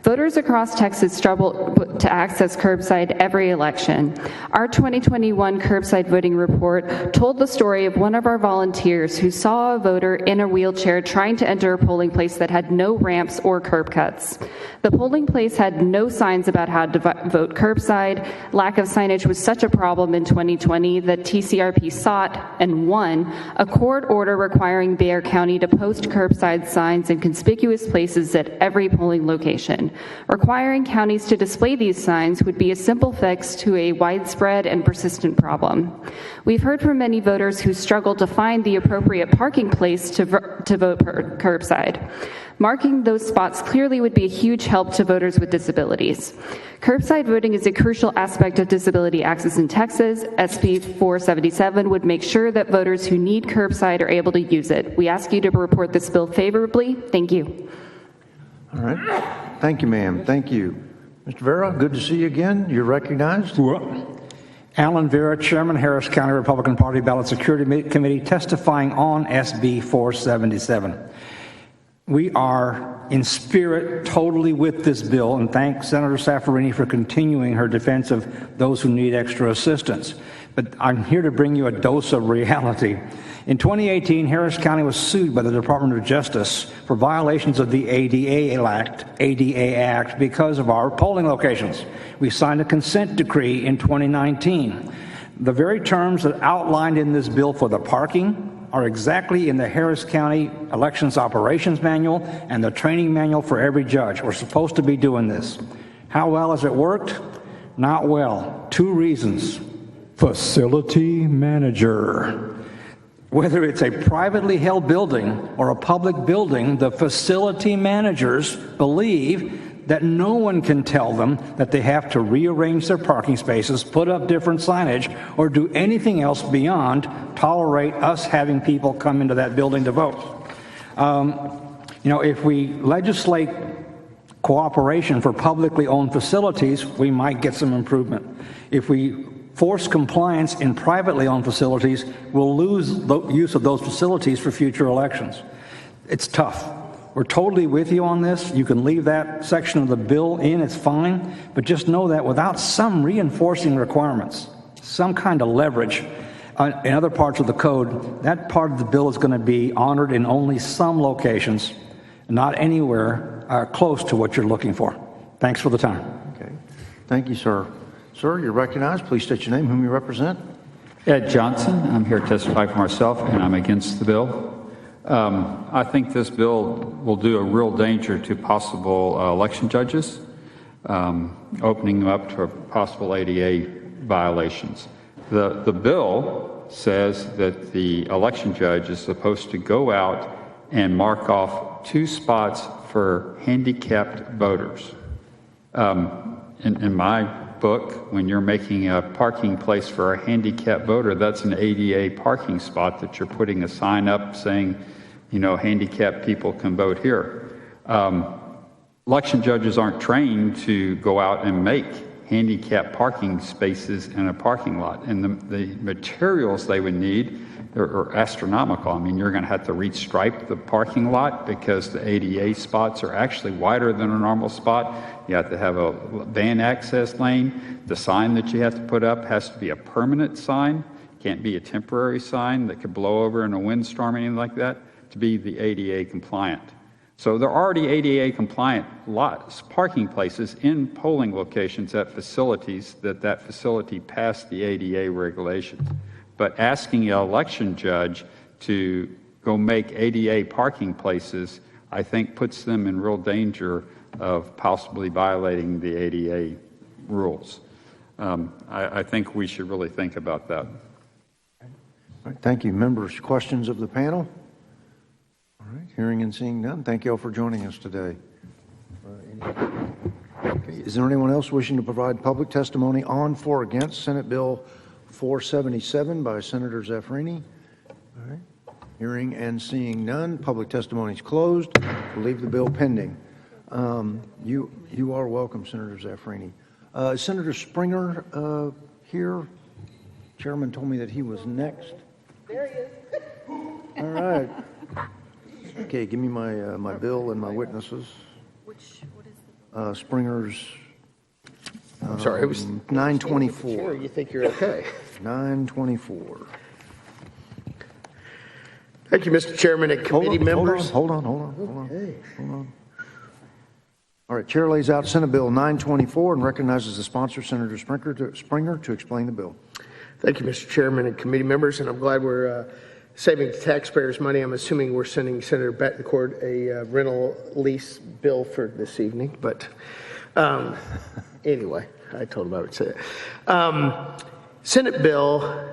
Voters across Texas struggle to access curbside every election. Our 2021 curbside voting report told the story of one of our volunteers who saw a voter in a wheelchair trying to enter a polling place that had no ramps or curb cuts. The polling place had no signs about how to vote curbside. Lack of signage was such a problem in 2020 that TCRP sought and won a court order requiring Bexar County to post curbside signs in conspicuous places at every polling location. Requiring counties to display these signs would be a simple fix to a widespread and persistent problem. We've heard from many voters who struggle to find the appropriate parking place to vote curbside. Marking those spots clearly would be a huge help to voters with disabilities. Curbside voting is a crucial aspect of disability access in Texas. SB 477 would make sure that voters who need curbside are able to use it. We ask you to report this bill favorably. Thank you. All right. Thank you, ma'am. Thank you. Mr. Vera, good to see you again. You're recognized. Alan Vera, Chairman, Harris County Republican Party Ballot Security Committee, testifying on SB 477. We are in spirit totally with this bill and thank Senator Saffarini for continuing her defense of those who need extra assistance. But I'm here to bring you a dose of reality. In 2018, Harris County was sued by the Department of Justice for violations of the ADA Act because of our polling locations. We signed a consent decree in 2019. The very terms that outlined in this bill for the parking are exactly in the Harris County Elections Operations Manual and the training manual for every judge. We're supposed to be doing this. How well has it worked? Not well. 2 reasons. facility manager. Whether it's a privately held building or a public building, the facility managers believe that no one can tell them that they have to rearrange their parking spaces, put up different signage, or do anything else beyond tolerate us having people come into that building to vote. If we legislate cooperation for publicly owned facilities, we might get some improvement. If we force compliance in privately owned facilities, we'll lose the use of those facilities for future elections. It's tough. We're totally with you on this. You can leave that section of the bill in, it's fine, but just know that without some reinforcing requirements, some kind of leverage in other parts of the code, that part of the bill is going to be honored in only some locations, not anywhere close to what you're looking for. Thanks for the time. Okay. Thank you, sir. Sir, you're recognized. Please state your name, whom you represent. Ed Johnson. I'm here to testify for myself, and I'm against the bill. I think this bill will do a real danger to possible election judges, opening them up to possible ADA violations. The bill says that the election judge is supposed to go out and mark off 2 spots for handicapped voters. In my book, when you're making a parking place for a handicapped voter, that's an ADA parking spot that you're putting a sign up saying, handicapped people can vote here. Election judges aren't trained to go out and make handicapped parking spaces in a parking lot. And the materials they would need are astronomical. I mean, you're going to have to restripe the parking lot because the ADA spots are actually wider than a normal spot. You have to have a van access lane. The sign that you have to put up has to be a permanent sign. Can't be a temporary sign that could blow over in a windstorm or anything like that to be the ADA compliant. So there are already ADA compliant parking places in polling locations at facilities that facility passed the ADA regulations. But asking an election judge to go make ADA parking places, I think puts them in real danger of possibly violating the ADA rules. I think we should really think about that. All right, thank you. Members, questions of the panel? All right, hearing and seeing none. Thank you all for joining us today. Okay, is there anyone else wishing to provide public testimony on, for, or against Senate Bill 477 by Senator Zaffirini? All right. Hearing and seeing none. Public testimony is closed. We'll leave the bill pending. You are welcome, Senator Zaffirini. Senator Springer here. Chairman told me that he was next. There he is. All right. Okay, give me my bill and my witnesses. What is Springer's. I'm sorry, it was 924. Sure, you think you're okay. 924. Thank you, Mr. Chairman and committee members. Hold on. All right, Chair lays out Senate Bill 924 and recognizes the sponsor, Senator Springer, to explain the bill. Thank you, Mr. Chairman and committee members, and I'm glad we're saving taxpayers money. I'm assuming we're sending Senator Betancourt a rental lease bill for this evening, but anyway, I told him I would say it. Senate Bill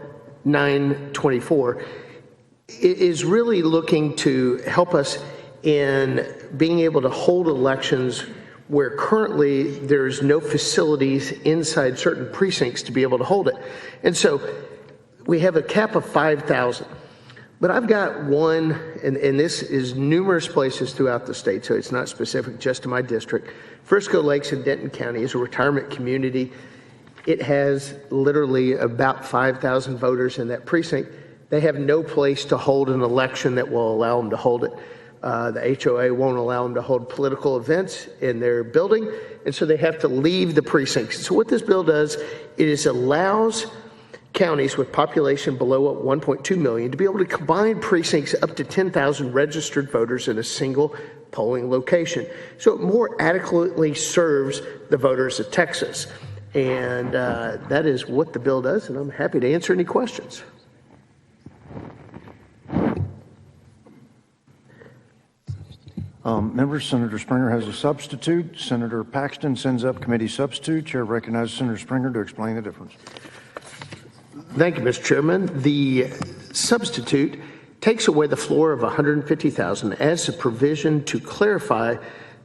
924 is really looking to help us in being able to hold elections where currently there's no facilities inside certain precincts to be able to hold it. And so we have a cap of 5,000. But I've got one, and this is numerous places throughout the state, so it's not specific just to my district. Frisco Lakes in Denton County is a retirement community. It has literally about 5,000 voters in that precinct. They have no place to hold an election that will allow them to hold it. The HOA won't allow them to hold political events in their building, and so they have to leave the precincts. So what this bill does is allows counties with population below 1.2 million to be able to combine precincts up to 10,000 registered voters in a single polling location. So it more adequately serves the voters of Texas. And that is what the bill does, and I'm happy to answer any questions. Members, Senator Springer has a substitute. Senator Paxton sends up committee substitute. Chair recognizes Senator Springer to explain the difference. Thank you, Mr. Chairman. The substitute takes away the floor of $150,000 as a provision to clarify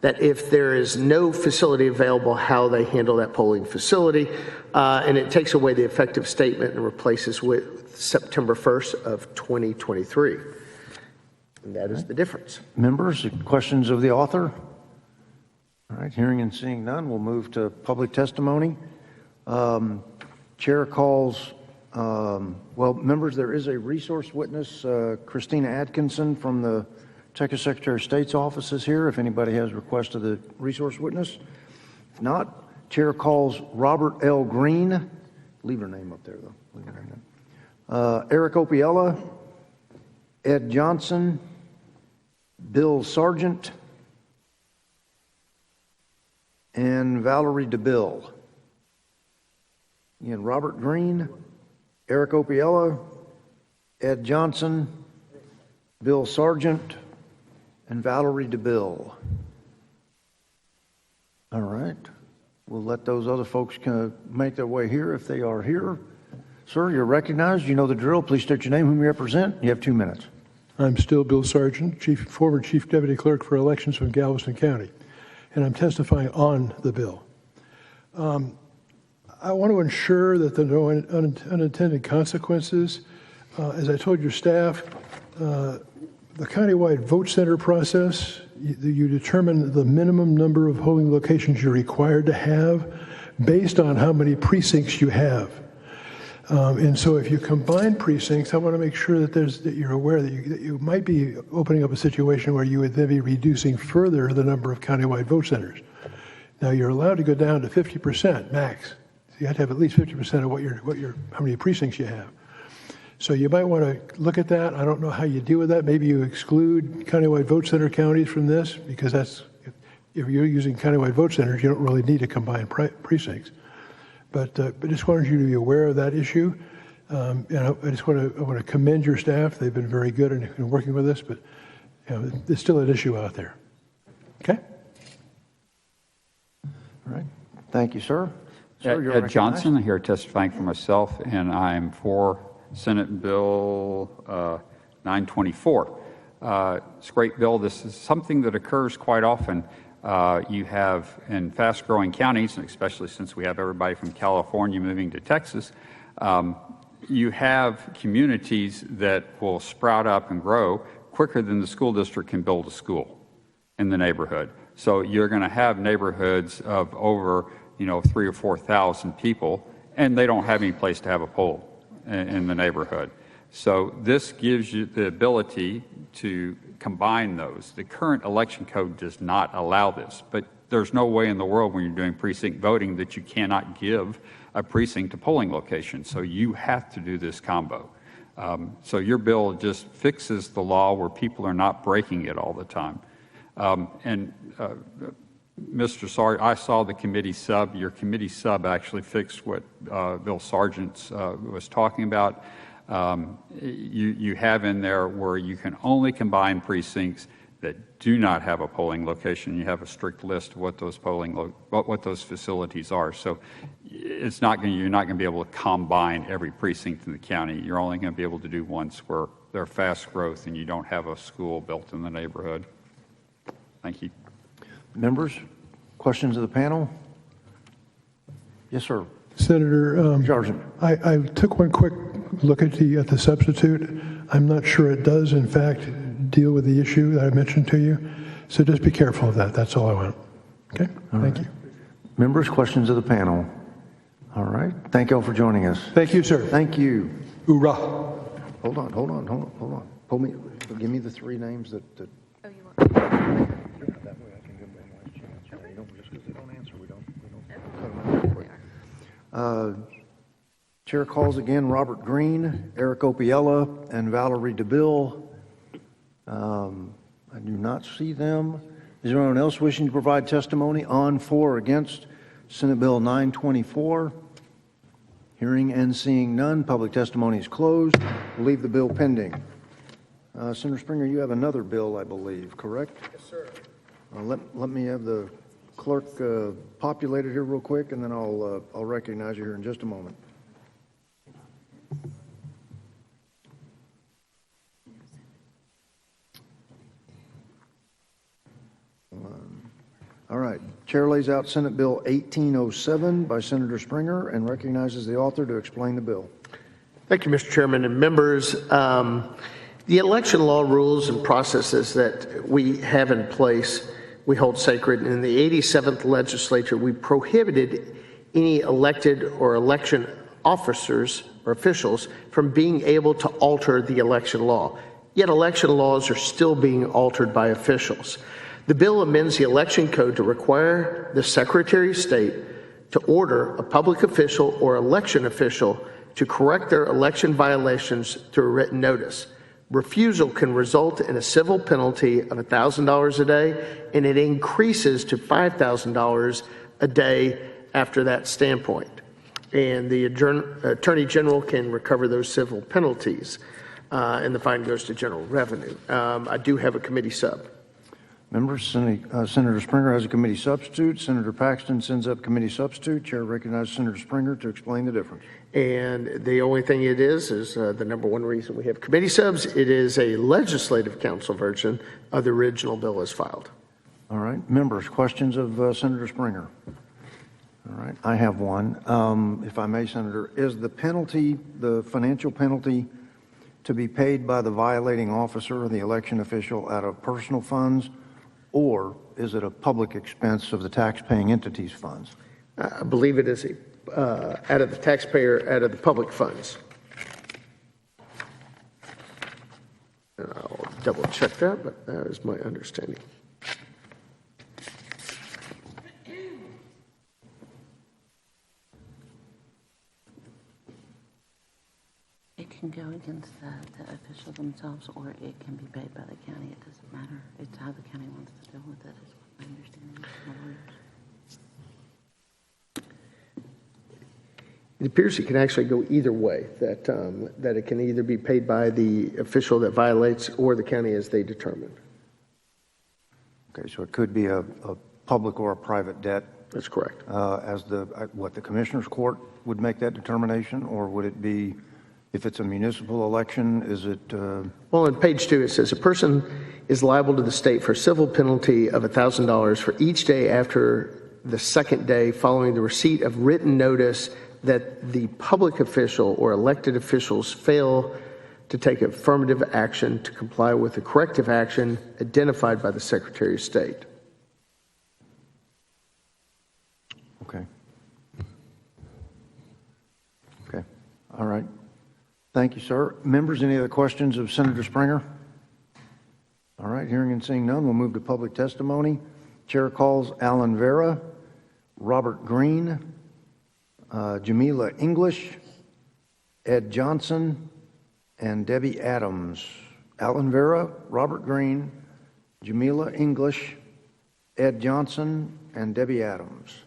that if there is no facility available, how they handle that polling facility, and it takes away the effective statement and replaces with September 1st of 2023. And that is the difference. Members, questions of the author? All right, hearing and seeing none, we'll move to public testimony. Chair calls, well, members, there is a resource witness, Christina Atkinson from the Texas Secretary of State's office is here, if anybody has requested the resource witness. If not, Chair calls Robert L. Green. Leave her name up there, though. Leave her name there. Eric Opiella, Ed Johnson, Bill Sargent, and Valerie DeBill. Again, Robert Green, Eric Opiella, Ed Johnson, Bill Sargent, and Valerie DeBill. All right. We'll let those other folks make their way here if they are here. Sir, you're recognized. You know the drill. Please state your name, whom you represent. You have 2 minutes. I'm still Bill Sargent, former Chief Deputy Clerk for Elections from Galveston County, and I'm testifying on the bill. I want to ensure that there are no unintended consequences. As I told your staff, the countywide vote center process, you determine the minimum number of polling locations you're required to have based on how many precincts you have. And so if you combine precincts, I want to make sure that you're aware that you might be opening up a situation where you would then be reducing further the number of countywide vote centers. Now you're allowed to go down to 50% max. So you have to have at least 50% of how many precincts you have. So you might want to look at that. I don't know how you deal with that. Maybe you exclude countywide vote center counties from this, because if you're using countywide vote centers, you don't really need to combine precincts. But just wanted you to be aware of that issue. And I want to commend your staff. They've been very good in working with this, but there's still an issue out there. Okay? All right. Thank you, sir. Sir, Ed Johnson, here testifying for myself, and I'm for Senate Bill 924. It's a great bill. This is something that occurs quite often. You have in fast-growing counties, and especially since we have everybody from California moving to Texas, you have communities that will sprout up and grow quicker than the school district can build a school in the neighborhood. So you're going to have neighborhoods of over 3,000 or 4,000 people, and they don't have any place to have a poll in the neighborhood. So this gives you the ability to combine those. The current election code does not allow this, but there's no way in the world when you're doing precinct voting that you cannot give a precinct a polling location. So you have to do this combo. So your bill just fixes the law where people are not breaking it all the time. Mr. Sargent, I saw the committee sub. Your committee sub actually fixed what Bill Sargent was talking about. You have in there where you can only combine precincts that do not have a polling location. You have a strict list of what those what those facilities are. So you're not going to be able to combine every precinct in the county. You're only going to be able to do ones where they're fast growth and you don't have a school built in the neighborhood. Thank you. Members, questions of the panel? Yes, sir. Senator Sargent. I took one quick look at the substitute. I'm not sure it does, in fact, deal with the issue that I mentioned to you. So just be careful of that. That's all I want. Okay? Thank you. Members, questions of the panel? All right. Thank you all for joining us. Thank you, sir. Thank you. Hoorah. Hold on. Give me the three names that. Oh, you want? That way I can give them a nice chance. You don't, just because they don't answer, we don't cut them out. Chair calls again Robert Green, Eric Opiella, and Valerie DeBill. I do not see them. Is there anyone else wishing to provide testimony on, for, or against Senate Bill 924? Hearing and seeing none, public testimony is closed. We'll leave the bill pending. Senator Springer, you have another bill, I believe, correct? Yes, sir. Let me have the clerk populate it here real quick, and then I'll recognize you here in just a moment. All right. Chair lays out Senate Bill 1807 by Senator Springer and recognizes the author to explain the bill. Thank you, Mr. Chairman and members. The election law rules and processes that we have in place, we hold sacred. In the 87th legislature, we prohibited any elected or election officers or officials from being able to alter the election law. Yet election laws are still being altered by officials. The bill amends the election code to require the Secretary of State to order a public official or election official to correct their election violations through a written notice. Refusal can result in a civil penalty of $1,000 a day, and it increases to $5,000 a day after that standpoint. And the Attorney General can recover those civil penalties, and the fine goes to general revenue. I do have a committee sub. Members, Senator Springer has a committee substitute. Senator Paxton sends up committee substitute. Chair recognizes Senator Springer to explain the difference. And the only thing it is the number one reason we have committee subs. It is a legislative council version of the original bill as filed. All right. Members, questions of Senator Springer? All right. I have one. If I may, Senator, is the penalty, the financial penalty, to be paid by the violating officer or the election official out of personal funds, or is it a public expense of the taxpaying entity's funds? I believe it is out of the taxpayer, out of the public funds. And I'll double check that, but that is my understanding. It can go against the official themselves, or it can be paid by the county. It doesn't matter. It's how the county wants to deal with it, is what my understanding is. It appears it can actually go either way, that it can either be paid by the official that violates or the county as they determine. Okay, so it could be a public or a private debt. That's correct. As the Commissioner's Court would make that determination, or would it be, if it's a municipal election, is it? Well, on page 2, it says a person is liable to the state for a civil penalty of $1,000 for each day after the second day following the receipt of written notice that the public official or elected officials fail to take affirmative action to comply with the corrective action identified by the Secretary of State. Okay. Okay. All right. Thank you, sir. Members, any other questions of Senator Springer? All right. Hearing and seeing none, we'll move to public testimony. Chair calls Alan Vera, Robert Green, Jamila English, Ed Johnson, and Debbie Adams. Alan Vera, Robert Green, Jamila English, Ed Johnson, and Debbie Adams.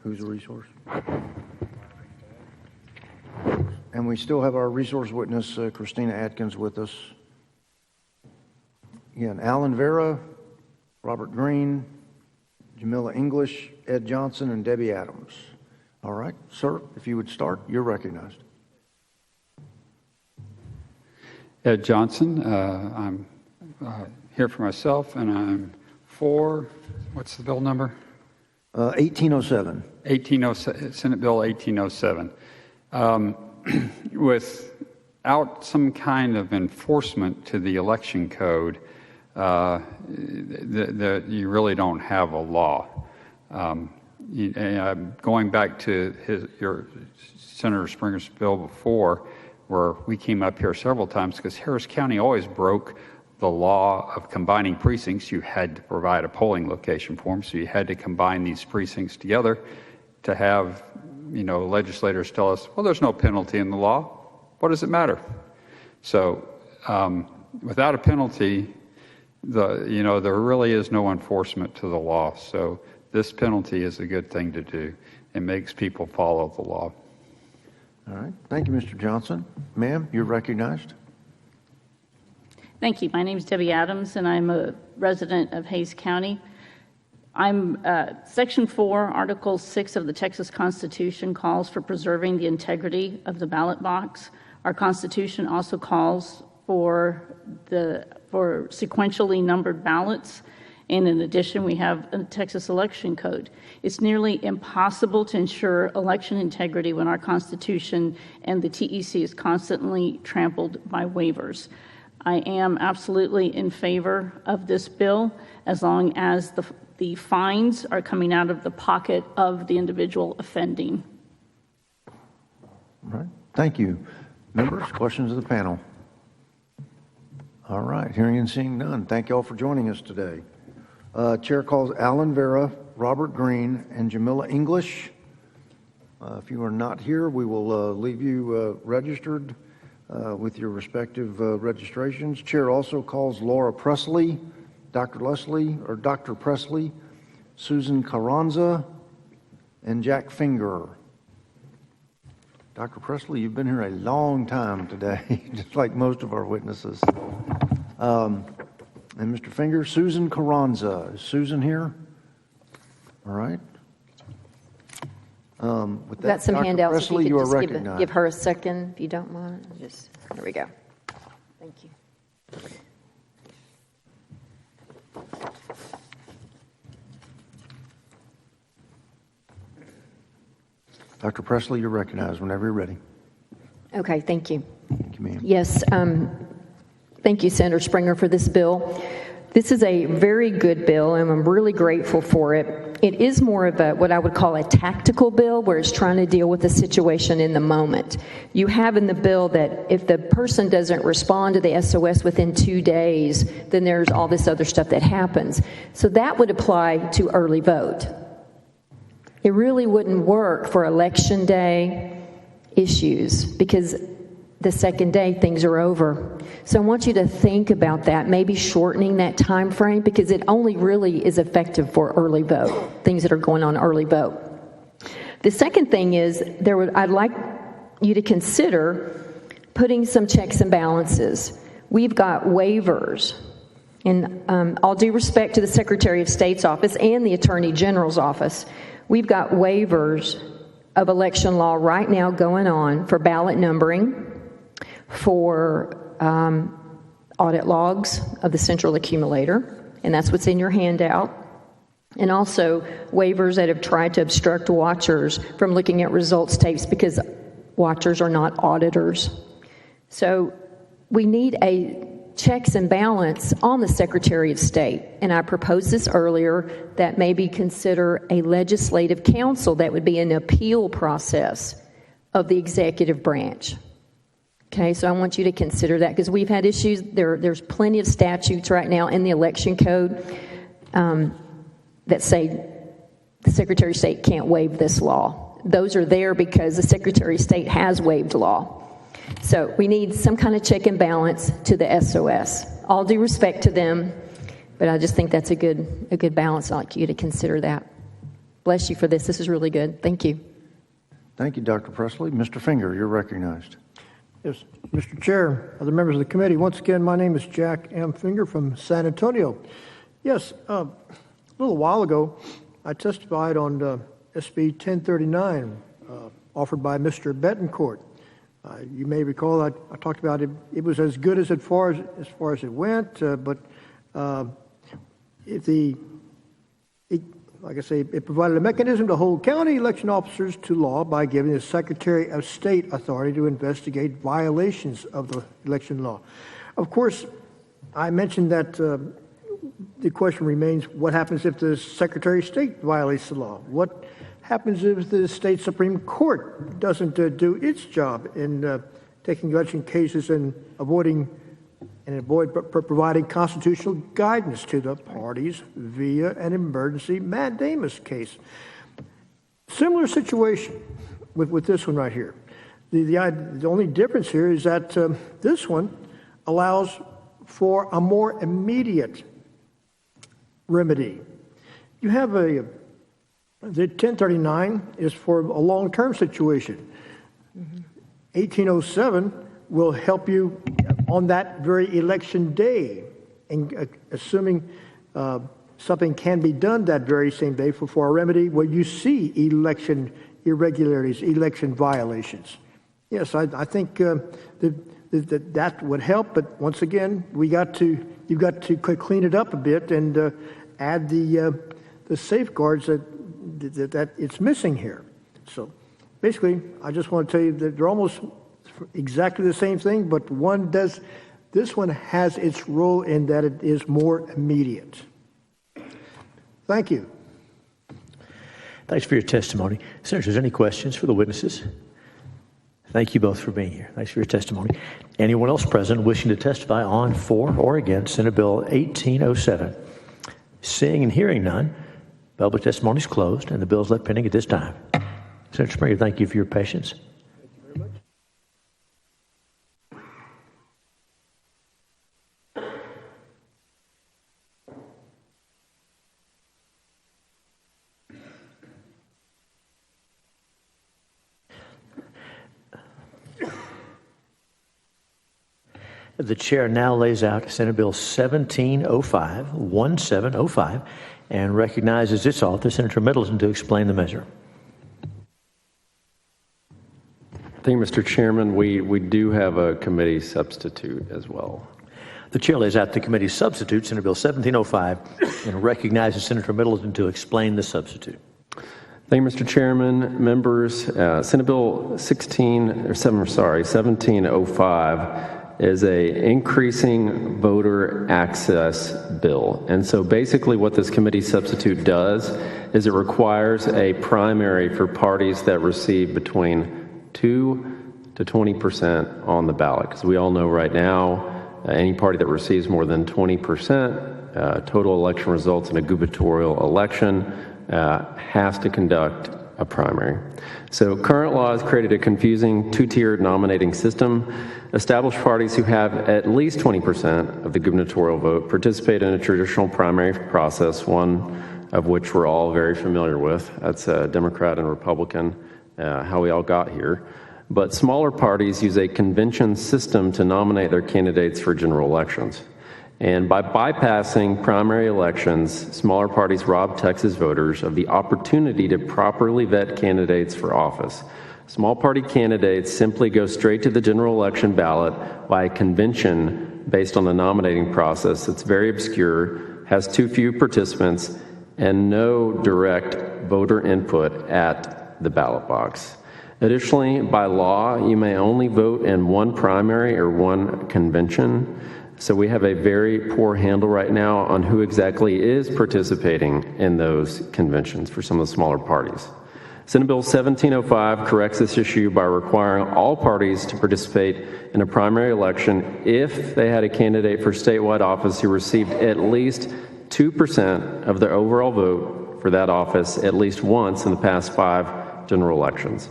Who's the resource? And we still have our resource witness, Christina Atkins, with us. Again, Alan Vera, Robert Green, Jamila English, Ed Johnson, and Debbie Adams. All right, sir, if you would start, you're recognized. Ed Johnson, I'm here for myself, and I'm for, what's the bill number? 1807. 1807, Senate Bill 1807. Without some kind of enforcement to the election code, you really don't have a law. Going back to your Senator Springer's bill before, where we came up here several times because Harris County always broke the law of combining precincts. You had to provide a polling location for them, so you had to combine these precincts together to have, legislators tell us, well, there's no penalty in the law. What does it matter? So without a penalty, there really is no enforcement to the law. So this penalty is a good thing to do. It makes people follow the law. All right. Thank you, Mr. Johnson. Ma'am, you're recognized. Thank you. My name is Debbie Adams, and I'm a resident of Hays County. I'm Section 4, Article 6 of the Texas Constitution calls for preserving the integrity of the ballot box. Our Constitution also calls for sequentially numbered ballots, And in addition, we have a Texas election code. It's nearly impossible to ensure election integrity when our Constitution and the TEC is constantly trampled by waivers. I am absolutely in favor of this bill as long as the fines are coming out of the pocket of the individual offending. All right. Thank you. Members, questions of the panel? All right. Hearing and seeing none. Thank you all for joining us today. Chair calls Alan Vera, Robert Green, and Jamila English. If you are not here, we will leave you registered with your respective registrations. Chair also calls Laura Presley, Dr. Presley, Susan Carranza, and Jack Finger. Dr. Presley, you've been here a long time today, just like most of our witnesses. And Mr. Finger, Susan Carranza. Is Susan here? All right. With that, Got some Dr. handouts. Presley, If you you are could just recognized. give her a second, if you don't mind. There we go. Thank you. Dr. Presley, you're recognized whenever you're ready. Okay, thank you. Thank you, ma'am. Yes, thank you, Senator Springer, for this bill. This is a very good bill, and I'm really grateful for it. It is more of a what I would call a tactical bill, where it's trying to deal with the situation in the moment. You have in the bill that if the person doesn't respond to the SOS within 2 days, then there's all this other stuff that happens. So that would apply to early vote. It really wouldn't work for election day issues, because the second day things are over. So I want you to think about that, maybe shortening that time frame, because it only really is effective for early vote, things that are going on early vote. The second thing is I'd like you to consider putting some checks and balances. We've got waivers, and all due respect to the Secretary of State's office and the Attorney General's office, we've got waivers of election law right now going on for ballot numbering, for audit logs of the central accumulator, and that's what's in your handout, and also waivers that have tried to obstruct watchers from looking at results tapes because watchers are not auditors. So we need a checks and balance on the Secretary of State, and I proposed this earlier, that maybe consider a legislative council that would be an appeal process of the executive branch. Okay, so I want you to consider that, because we've had issues. There's plenty of statutes right now in the election code that say the Secretary of State can't waive this law. Those are there because the Secretary of State has waived law. So we need some kind of check and balance to the SOS. All due respect to them, but I just think that's a good balance. I'd like you to consider that. Bless you for this. This is really good. Thank you. Thank you, Dr. Presley. Mr. Finger, you're recognized. Yes, Mr. Chair, other members of the committee, once again, my name is Jack M. Finger from San Antonio. Yes, a little while ago, I testified on SB 1039, offered by Mr. Betancourt. You may recall I talked about it. It was as good as far as it went, but like I say, it provided a mechanism to hold county election officers to law by giving the Secretary of State authority to investigate violations of the election law. Of course, I mentioned that the question remains, what happens if the Secretary of State violates the law? What happens if the state Supreme Court doesn't do its job in taking election cases and providing constitutional guidance to the parties via an emergency mandamus case? Similar situation with this one right here. The only difference here is that this one allows for a more immediate remedy. You have the 1039 is for a long-term situation. 1807 will help you on that very election day, and assuming something can be done that very same day for a remedy where you see election irregularities, election violations. Yes, I think that would help, but once again, you've got to clean it up a bit and add the safeguards that it's missing here. So basically, I just want to tell you that they're almost exactly the same thing, but this one has its role in that it is more immediate. Thank you. Thanks for your testimony. Senators, any questions for the witnesses? Thank you both for being here. Thanks for your testimony. Anyone else present wishing to testify on, for, or against Senate Bill 1807? Seeing and hearing none, public testimony is closed and the bill is left pending at this time. Senator Springer, thank you for your patience. The chair now lays out Senate Bill 1705, and recognizes its author, Senator Middleton, to explain the measure. Thank you, Mr. Chairman. We do have a committee substitute as well. The chair lays out the committee substitute, Senate Bill 1705, and recognizes Senator Middleton to explain the substitute. Thank you, Mr. Chairman. Members, Senate Bill 1705 is a increasing voter access bill. And so basically what this committee substitute does is it requires a primary for parties that receive between 2 to 20% on the ballot. Because we all know right now, any party that receives more than 20% total election results in a gubernatorial election has to conduct a primary. So current law has created a confusing two-tiered nominating system. Established parties who have at least 20% of the gubernatorial vote participate in a traditional primary process, one of which we're all very familiar with. That's Democrat and Republican, how we all got here. But smaller parties use a convention system to nominate their candidates for general elections. And by bypassing primary elections, smaller parties rob Texas voters of the opportunity to properly vet candidates for office. Small party candidates simply go straight to the general election ballot by a convention based on the nominating process that's very obscure, has too few participants, and no direct voter input at the ballot box. Additionally, by law, you may only vote in one primary or one convention. So we have a very poor handle right now on who exactly is participating in those conventions for some of the smaller parties. Senate Bill 1705 corrects this issue by requiring all parties to participate in a primary election if they had a candidate for statewide office who received at least 2% of the overall vote for that office at least once in the past 5 general elections.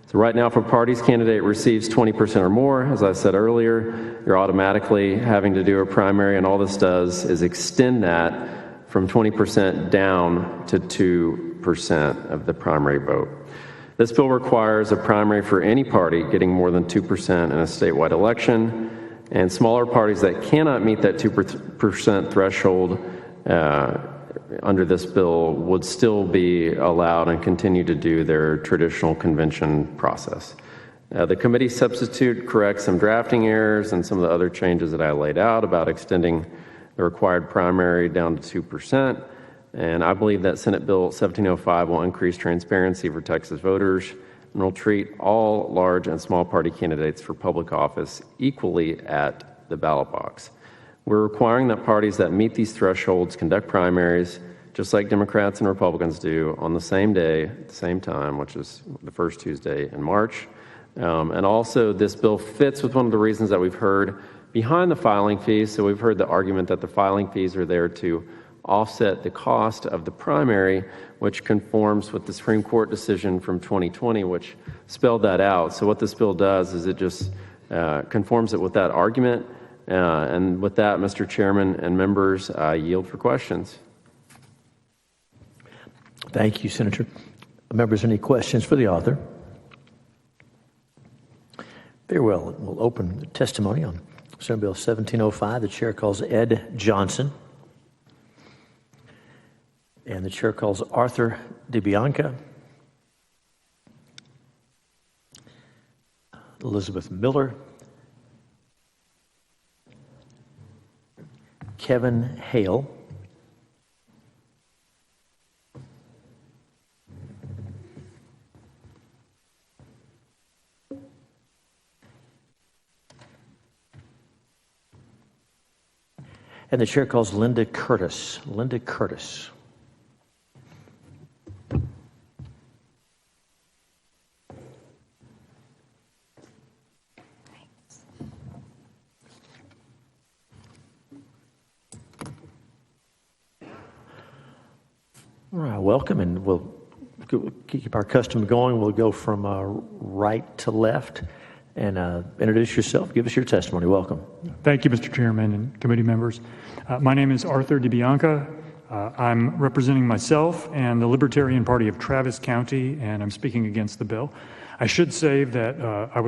So right now, if a party's candidate receives 20% or more, as I said earlier, you're automatically having to do a primary, and all this does is extend that from 20% down to 2% of the primary vote. This bill requires a primary for any party getting more than 2% in a statewide election, and smaller parties that cannot meet that 2% threshold under this bill would still be allowed and continue to do their traditional convention process. The committee substitute corrects some drafting errors and some of the other changes that I laid out about extending the required primary down to 2%. And I believe that Senate Bill 1705 will increase transparency for Texas voters and will treat all large and small party candidates for public office equally at the ballot box. We're requiring that parties that meet these thresholds conduct primaries, just like Democrats and Republicans do, on the same day, at the same time, which is the first Tuesday in March. And also, this bill fits with one of the reasons that we've heard behind the filing fees. So we've heard the argument that the filing fees are there to offset the cost of the primary, which conforms with the Supreme Court decision from 2020, which spelled that out. So what this bill does is it just conforms it with that argument. And with that, Mr. Chairman and members, I yield for questions. Thank you, Senator. Members, any questions for the author? Very well. We'll open the testimony on Senate Bill 1705. The chair calls Ed Johnson. And the chair calls Arthur DeBianca, Elizabeth Miller, Kevin Hale, And the chair calls Linda Curtis. Linda Curtis. All right, welcome, and we'll keep our custom going. We'll go from right to left, and introduce yourself. Give us your testimony. Welcome. Thank you, Mr. Chairman and committee members. My name is Arthur DeBianca. I'm representing myself and the Libertarian Party of Travis County, and I'm speaking against the bill. I should say that I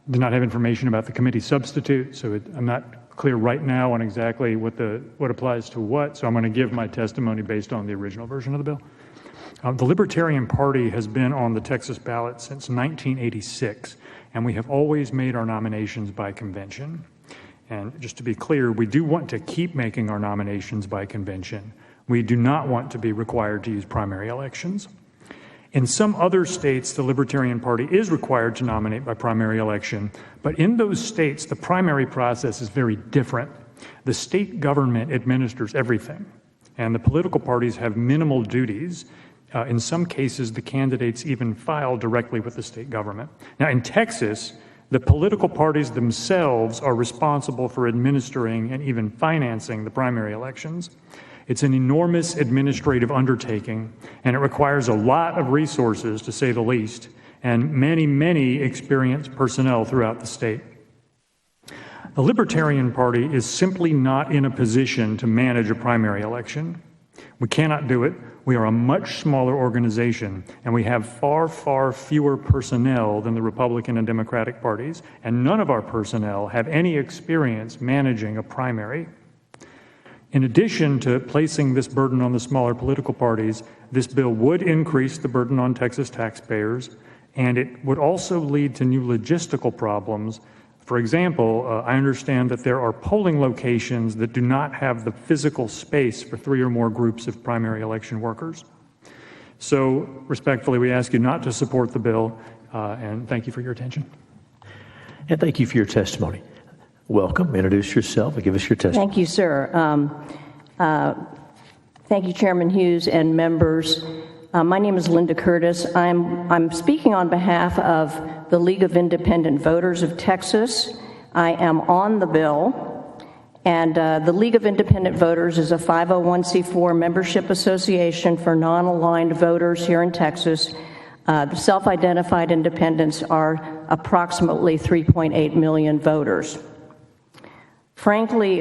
did not have information about the committee substitute, so I'm not clear right now on exactly what applies to what, so I'm going to give my testimony based on the original version of the bill. The Libertarian Party has been on the Texas ballot since 1986, and we have always made our nominations by convention. And just to be clear, we do want to keep making our nominations by convention. We do not want to be required to use primary elections. In some other states, the Libertarian Party is required to nominate by primary election, but in those states, the primary process is very different. The state government administers everything, and the political parties have minimal duties. In some cases, the candidates even file directly with the state government. Now, in Texas, the political parties themselves are responsible for administering and even financing the primary elections. It's an enormous administrative undertaking, and it requires a lot of resources, to say the least, and many, many experienced personnel throughout the state. The Libertarian Party is simply not in a position to manage a primary election. We cannot do it. We are a much smaller organization, and we have far, far fewer personnel than the Republican and Democratic parties, and none of our personnel have any experience managing a primary. In addition to placing this burden on the smaller political parties, this bill would increase the burden on Texas taxpayers, and it would also lead to new logistical problems. For example, I understand that there are polling locations that do not have the physical space for 3 or more groups of primary election workers. So, respectfully, we ask you not to support the bill, and thank you for your attention. And thank you for your testimony. Welcome. Introduce yourself and give us your testimony. Thank you, sir. Thank you, Chairman Hughes and members. My name is Linda Curtis. I'm speaking on behalf of the League of Independent Voters of Texas. I am on the bill, and the League of Independent Voters is a 501c4 membership association for non-aligned voters here in Texas. The self-identified independents are approximately 3.8 million voters. Frankly,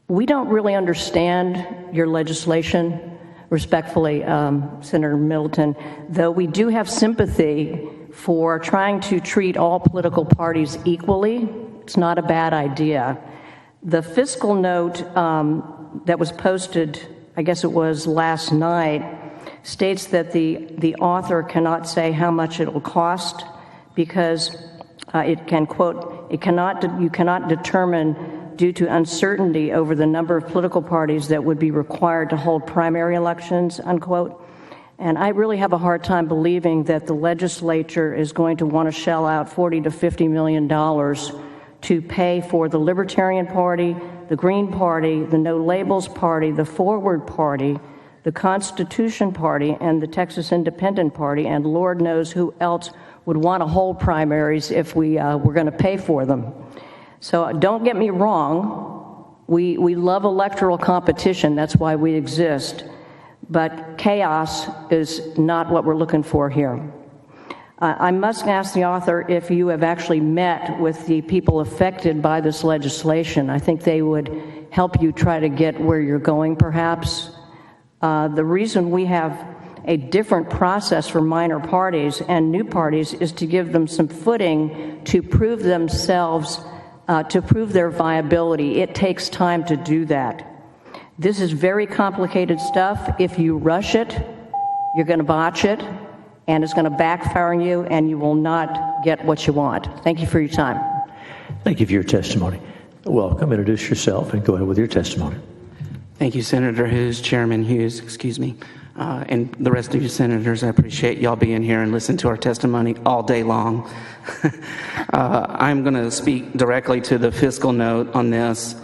we don't really understand your legislation. Respectfully, Senator Middleton, though we do have sympathy for trying to treat all political parties equally. It's not a bad idea. The fiscal note that was posted, I guess it was last night, states that the author cannot say how much it will cost because it can, quote, you cannot determine due to uncertainty over the number of political parties that would be required to hold primary elections, unquote. And I really have a hard time believing that the legislature is going to want to shell out $40 to $50 million to pay for the Libertarian Party, the Green Party, the No Labels Party, the Forward Party, the Constitution Party, and the Texas Independent Party, and Lord knows who else would want to hold primaries if we were going to pay for them. So don't get me wrong, we love electoral competition, that's why we exist, but chaos is not what we're looking for here. I must ask the author if you have actually met with the people affected by this legislation. I think they would help you try to get where you're going, perhaps. The reason we have a different process for minor parties and new parties is to give them some footing to prove themselves, to prove their viability. It takes time to do that. This is very complicated stuff. If you rush it, you're going to botch it, and it's going to backfire on you, and you will not get what you want. Thank you for your time. Thank you for your testimony. Welcome. Introduce yourself and go ahead with your testimony. Thank you, Senator Hughes, Chairman Hughes, excuse me. And the rest of you senators, I appreciate y'all being here and listening to our testimony all day long. I'm going to speak directly to the fiscal note on this.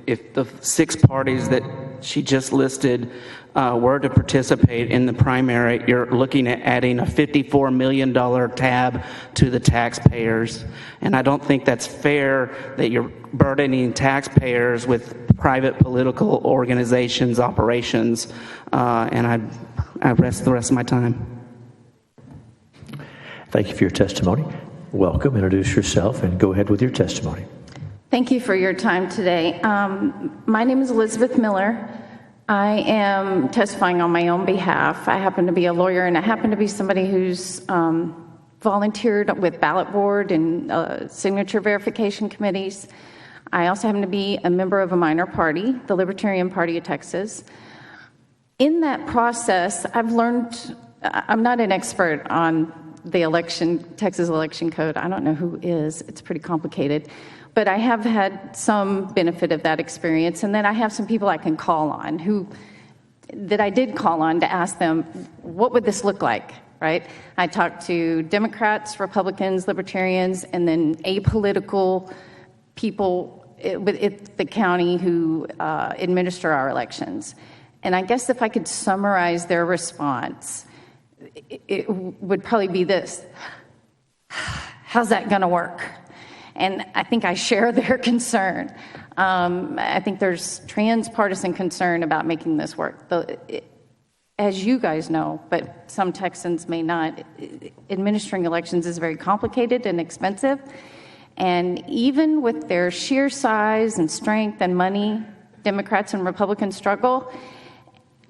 If the 6 parties that she just listed were to participate in the primary, you're looking at adding a $54 million tab to the taxpayers. And I don't think that's fair that you're burdening taxpayers with private political organizations' operations. And I rest the rest of my time. Thank you for your testimony. Welcome. Introduce yourself and go ahead with your testimony. Thank you for your time today. My name is Elizabeth Miller. I am testifying on my own behalf. I happen to be a lawyer, and I happen to be somebody who's volunteered with ballot board and signature verification committees. I also happen to be a member of a minor party, the Libertarian Party of Texas. In that process, I've learned, I'm not an expert on the Texas election code. I don't know who is. It's pretty complicated. But I have had some benefit of that experience, and then I have some people I can call on that I did call on to ask them, what would this look like, right? I talked to Democrats, Republicans, Libertarians, and then apolitical people at the county who administer our elections. And I guess if I could summarize their response, it would probably be this: how's that going to work? And I think I share their concern. I think there's transpartisan concern about making this work. As you guys know, but some Texans may not, administering elections is very complicated and expensive. And even with their sheer size and strength and money, Democrats and Republicans struggle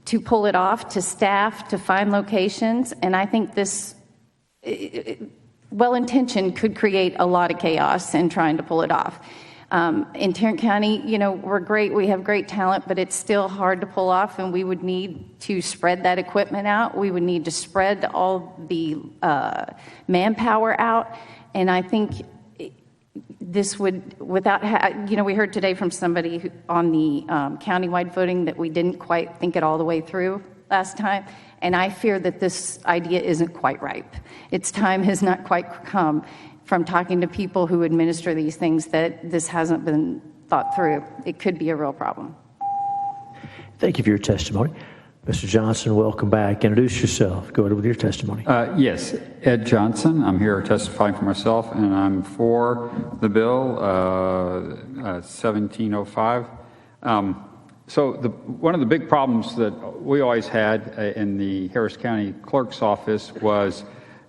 to pull it off, to staff, to find locations. And I think this well-intentioned could create a lot of chaos in trying to pull it off. In Tarrant County, we're great. We have great talent, but it's still hard to pull off, and we would need to spread that equipment out. We would need to spread all the manpower out. And I think this would, we heard today from somebody on the countywide voting that we didn't quite think it all the way through last time. And I fear that this idea isn't quite ripe. Its time has not quite come from talking to people who administer these things that this hasn't been thought through. It could be a real problem. Thank you for your testimony. Mr. Johnson, welcome back. Introduce yourself. Go ahead with your testimony. Yes, Ed Johnson. I'm here testifying for myself, and I'm for the bill 1705. So one of the big problems that we always had in the Harris County Clerk's Office was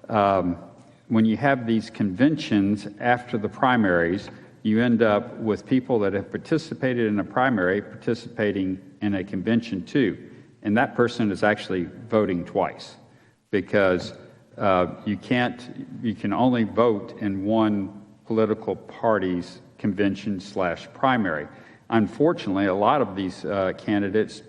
when you have these conventions after the primaries, you end up with people that have participated in a primary participating in a convention too. And that person is actually voting twice because you can only vote in one political party's convention/primary. Unfortunately, a lot of these candidates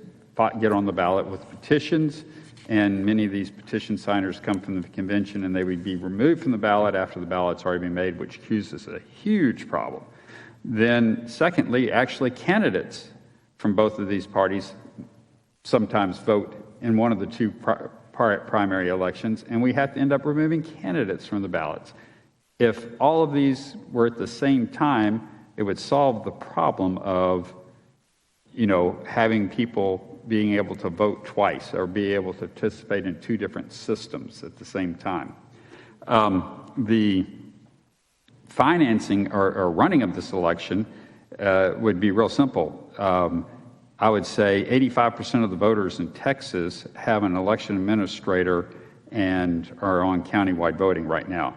get on the ballot with petitions, and many of these petition signers come from the convention, and they would be removed from the ballot after the ballot's already been made, which causes a huge problem. Then, secondly, actually candidates from both of these parties sometimes vote in one of the two primary elections, and we have to end up removing candidates from the ballots. If all of these were at the same time, it would solve the problem of, having people being able to vote twice or be able to participate in two different systems at the same time. The financing or running of this election would be real simple. I would say 85% of the voters in Texas have an election administrator and are on countywide voting right now.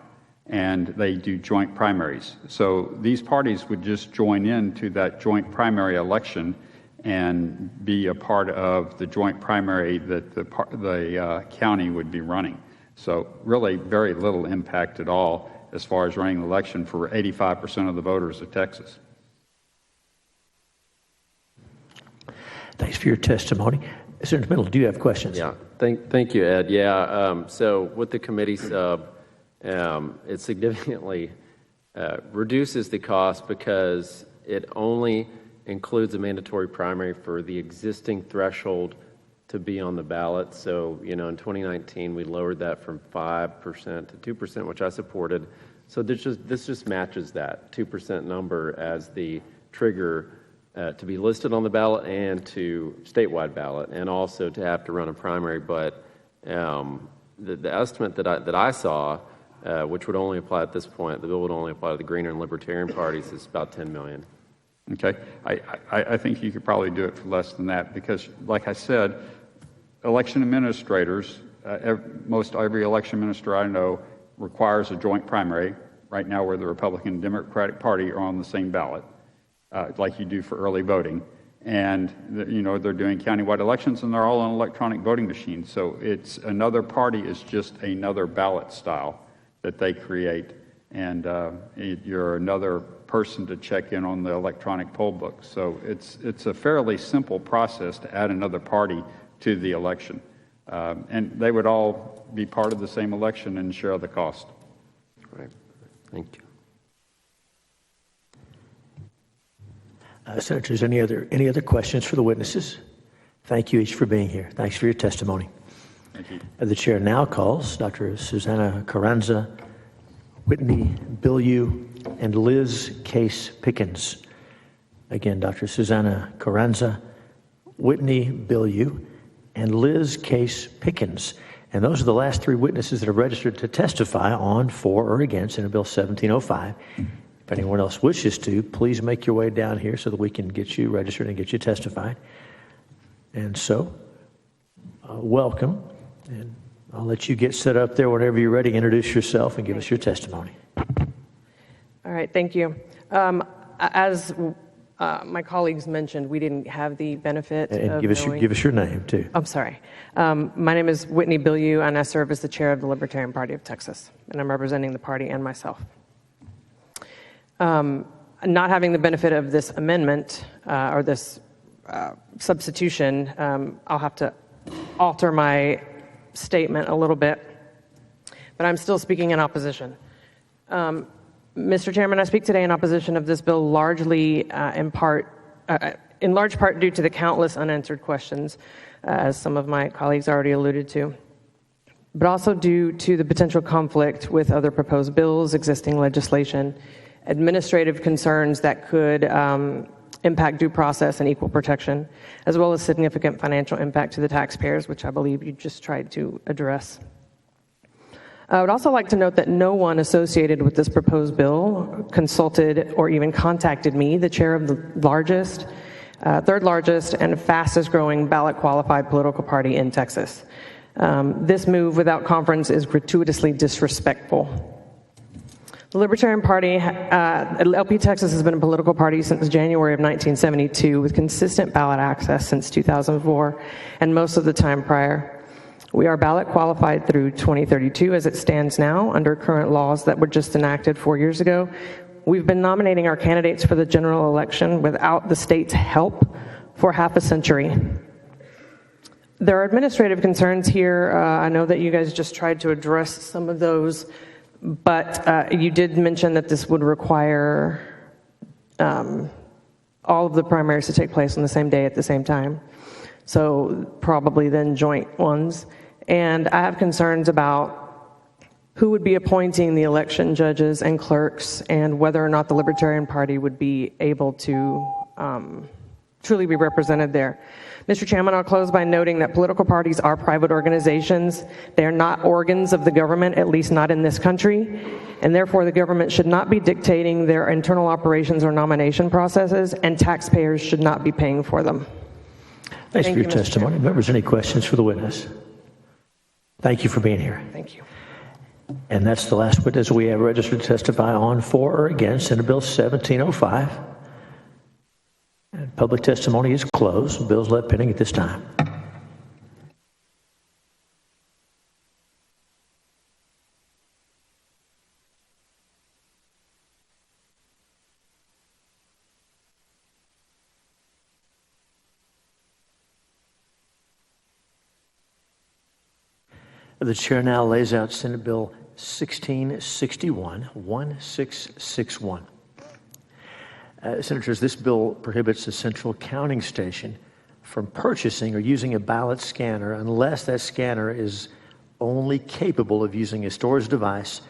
And they do joint primaries. So these parties would just join into that joint primary election and be a part of the joint primary that the county would be running. So really very little impact at all as far as running the election for 85% of the voters of Texas. Thanks for your testimony. Senator Middle, do you have questions? Yeah, thank you, Ed. Yeah, so with the committee sub, it significantly reduces the cost because it only includes a mandatory primary for the existing threshold to be on the ballot. So, in 2019, we lowered that from 5% to 2%, which I supported. So this just matches that 2% number as the trigger to be listed on the ballot and to statewide ballot, and also to have to run a primary. But the estimate that I saw, which would only apply at this point, the bill would only apply to the Greener and Libertarian parties, is about $10 million. Okay, I think you could probably do it for less than that because, like I said, election administrators, most every election administrator I know requires a joint primary. Right now, where the Republican and Democratic Party are on the same ballot, like you do for early voting, and they're doing countywide elections, and they're all on electronic voting machines. So it's another party is just another ballot style that they create, and you're another person to check in on the electronic poll book. So it's a fairly simple process to add another party to the election. And they would all be part of the same election and share the cost. Right. Thank you. Senators, any other questions for the witnesses? Thank you each for being here. Thanks for your testimony. Thank you. The chair now calls Dr. Susanna Carranza, Whitney Bilyeu, and Liz Case Pickens. Again, Dr. Susanna Carranza, Whitney Bilyeu, and Liz Case Pickens. And those are the last three witnesses that are registered to testify on, for, or against Senate Bill 1705. If anyone else wishes to, please make your way down here so that we can get you registered and get you testified. And so, welcome. And I'll let you get set up there whenever you're ready. Introduce yourself and give us your testimony. All right, thank you. As my colleagues mentioned, we didn't have the benefit of give us your name, too. I'm sorry. My name is Whitney Bilyeu, and I serve as the chair of the Libertarian Party of Texas, and I'm representing the party and myself. Not having the benefit of this amendment or this substitution, I'll have to alter my statement a little bit, but I'm still speaking in opposition. Mr. Chairman, I speak today in opposition of this bill largely in large part due to the countless unanswered questions, as some of my colleagues already alluded to, but also due to the potential conflict with other proposed bills, existing legislation, administrative concerns that could impact due process and equal protection, as well as significant financial impact to the taxpayers, which I believe you just tried to address. I would also like to note that no one associated with this proposed bill consulted or even contacted me, the chair of the largest, third largest, and fastest growing ballot qualified political party in Texas. This move without conference is gratuitously disrespectful. The Libertarian Party, LP Texas, has been a political party since January of 1972 with consistent ballot access since 2004 and most of the time prior. We are ballot qualified through 2032 as it stands now under current laws that were just enacted 4 years ago. We've been nominating our candidates for the general election without the state's help for half a century. There are administrative concerns here. I know that you guys just tried to address some of those, but you did mention that this would require all of the primaries to take place on the same day at the same time. So probably then joint ones. And I have concerns about who would be appointing the election judges and clerks and whether or not the Libertarian Party would be able to truly be represented there. Mr. Chairman, I'll close by noting that political parties are private organizations. They are not organs of the government, at least not in this country, and therefore the government should not be dictating their internal operations or nomination processes, and taxpayers should not be paying for them. Thanks for your testimony. Members, any questions for the witness? Thank you for being here. Thank you. And that's the last witness we have registered to testify on, for, or against Senate Bill 1705. And public testimony is closed. Bill's left pending at this time. The chair now lays out Senate Bill 1661. Senators, this bill prohibits a central counting station from purchasing or using a ballot scanner unless that scanner is only capable of using a storage device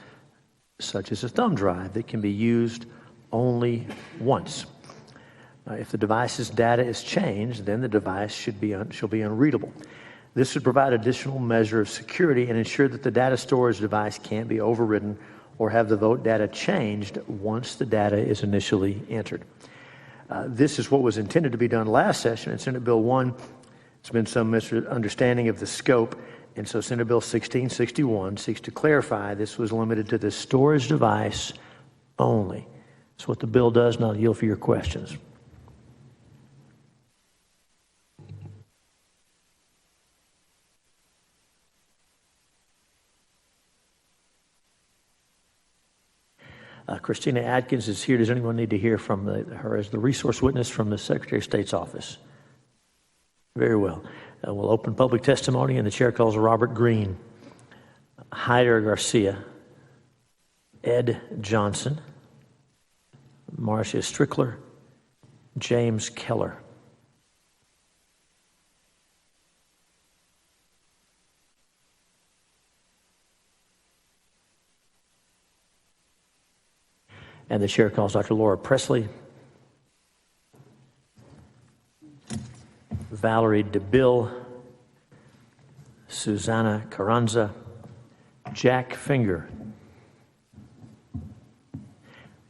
such as a thumb drive that can be used only once. If the device's data is changed, then the device shall be unreadable. This would provide additional measure of security and ensure that the data storage device can't be overridden or have the vote data changed once the data is initially entered. This is what was intended to be done last session in Senate Bill 1. It's been some misunderstanding of the scope, and so Senate Bill 1661 seeks to clarify this was limited to the storage device only. That's what the bill does, and I'll yield for your questions. Christina Adkins is here. Does anyone need to hear from her as the resource witness from the Secretary of State's office? Very well. We'll open public testimony, and the chair calls Robert Green, Hyder Garcia, Ed Johnson, Marcia Strickler, James Keller. And the chair calls Dr. Laura Presley, Valerie DeBill, Susanna Carranza, Jack Finger,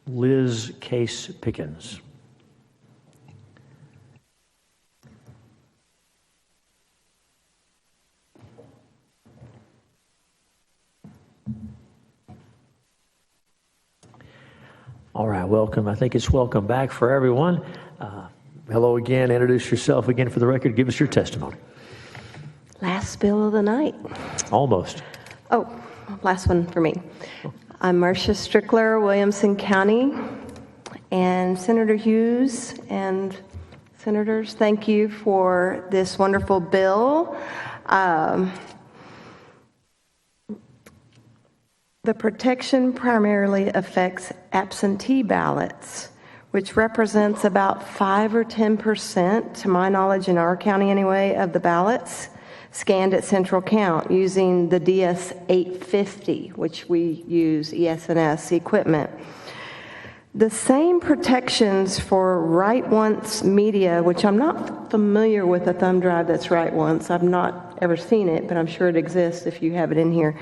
Liz Case Pickens. All right, welcome. I think it's welcome back for everyone. Hello again. Introduce yourself again for the record. Give us your testimony. Last bill of the night. Almost. Oh, last one for me. I'm Marcia Strickler, Williamson County. And Senator Hughes and senators, thank you for this wonderful bill. The protection primarily affects absentee ballots, which represents about 5 or 10%, to my knowledge in our county anyway, of the ballots scanned at central count using the DS-850, which we use ES&S equipment. The same protections for write once media, which I'm not familiar with a thumb drive that's write once. I've not ever seen it, but I'm sure it exists if you have it in here.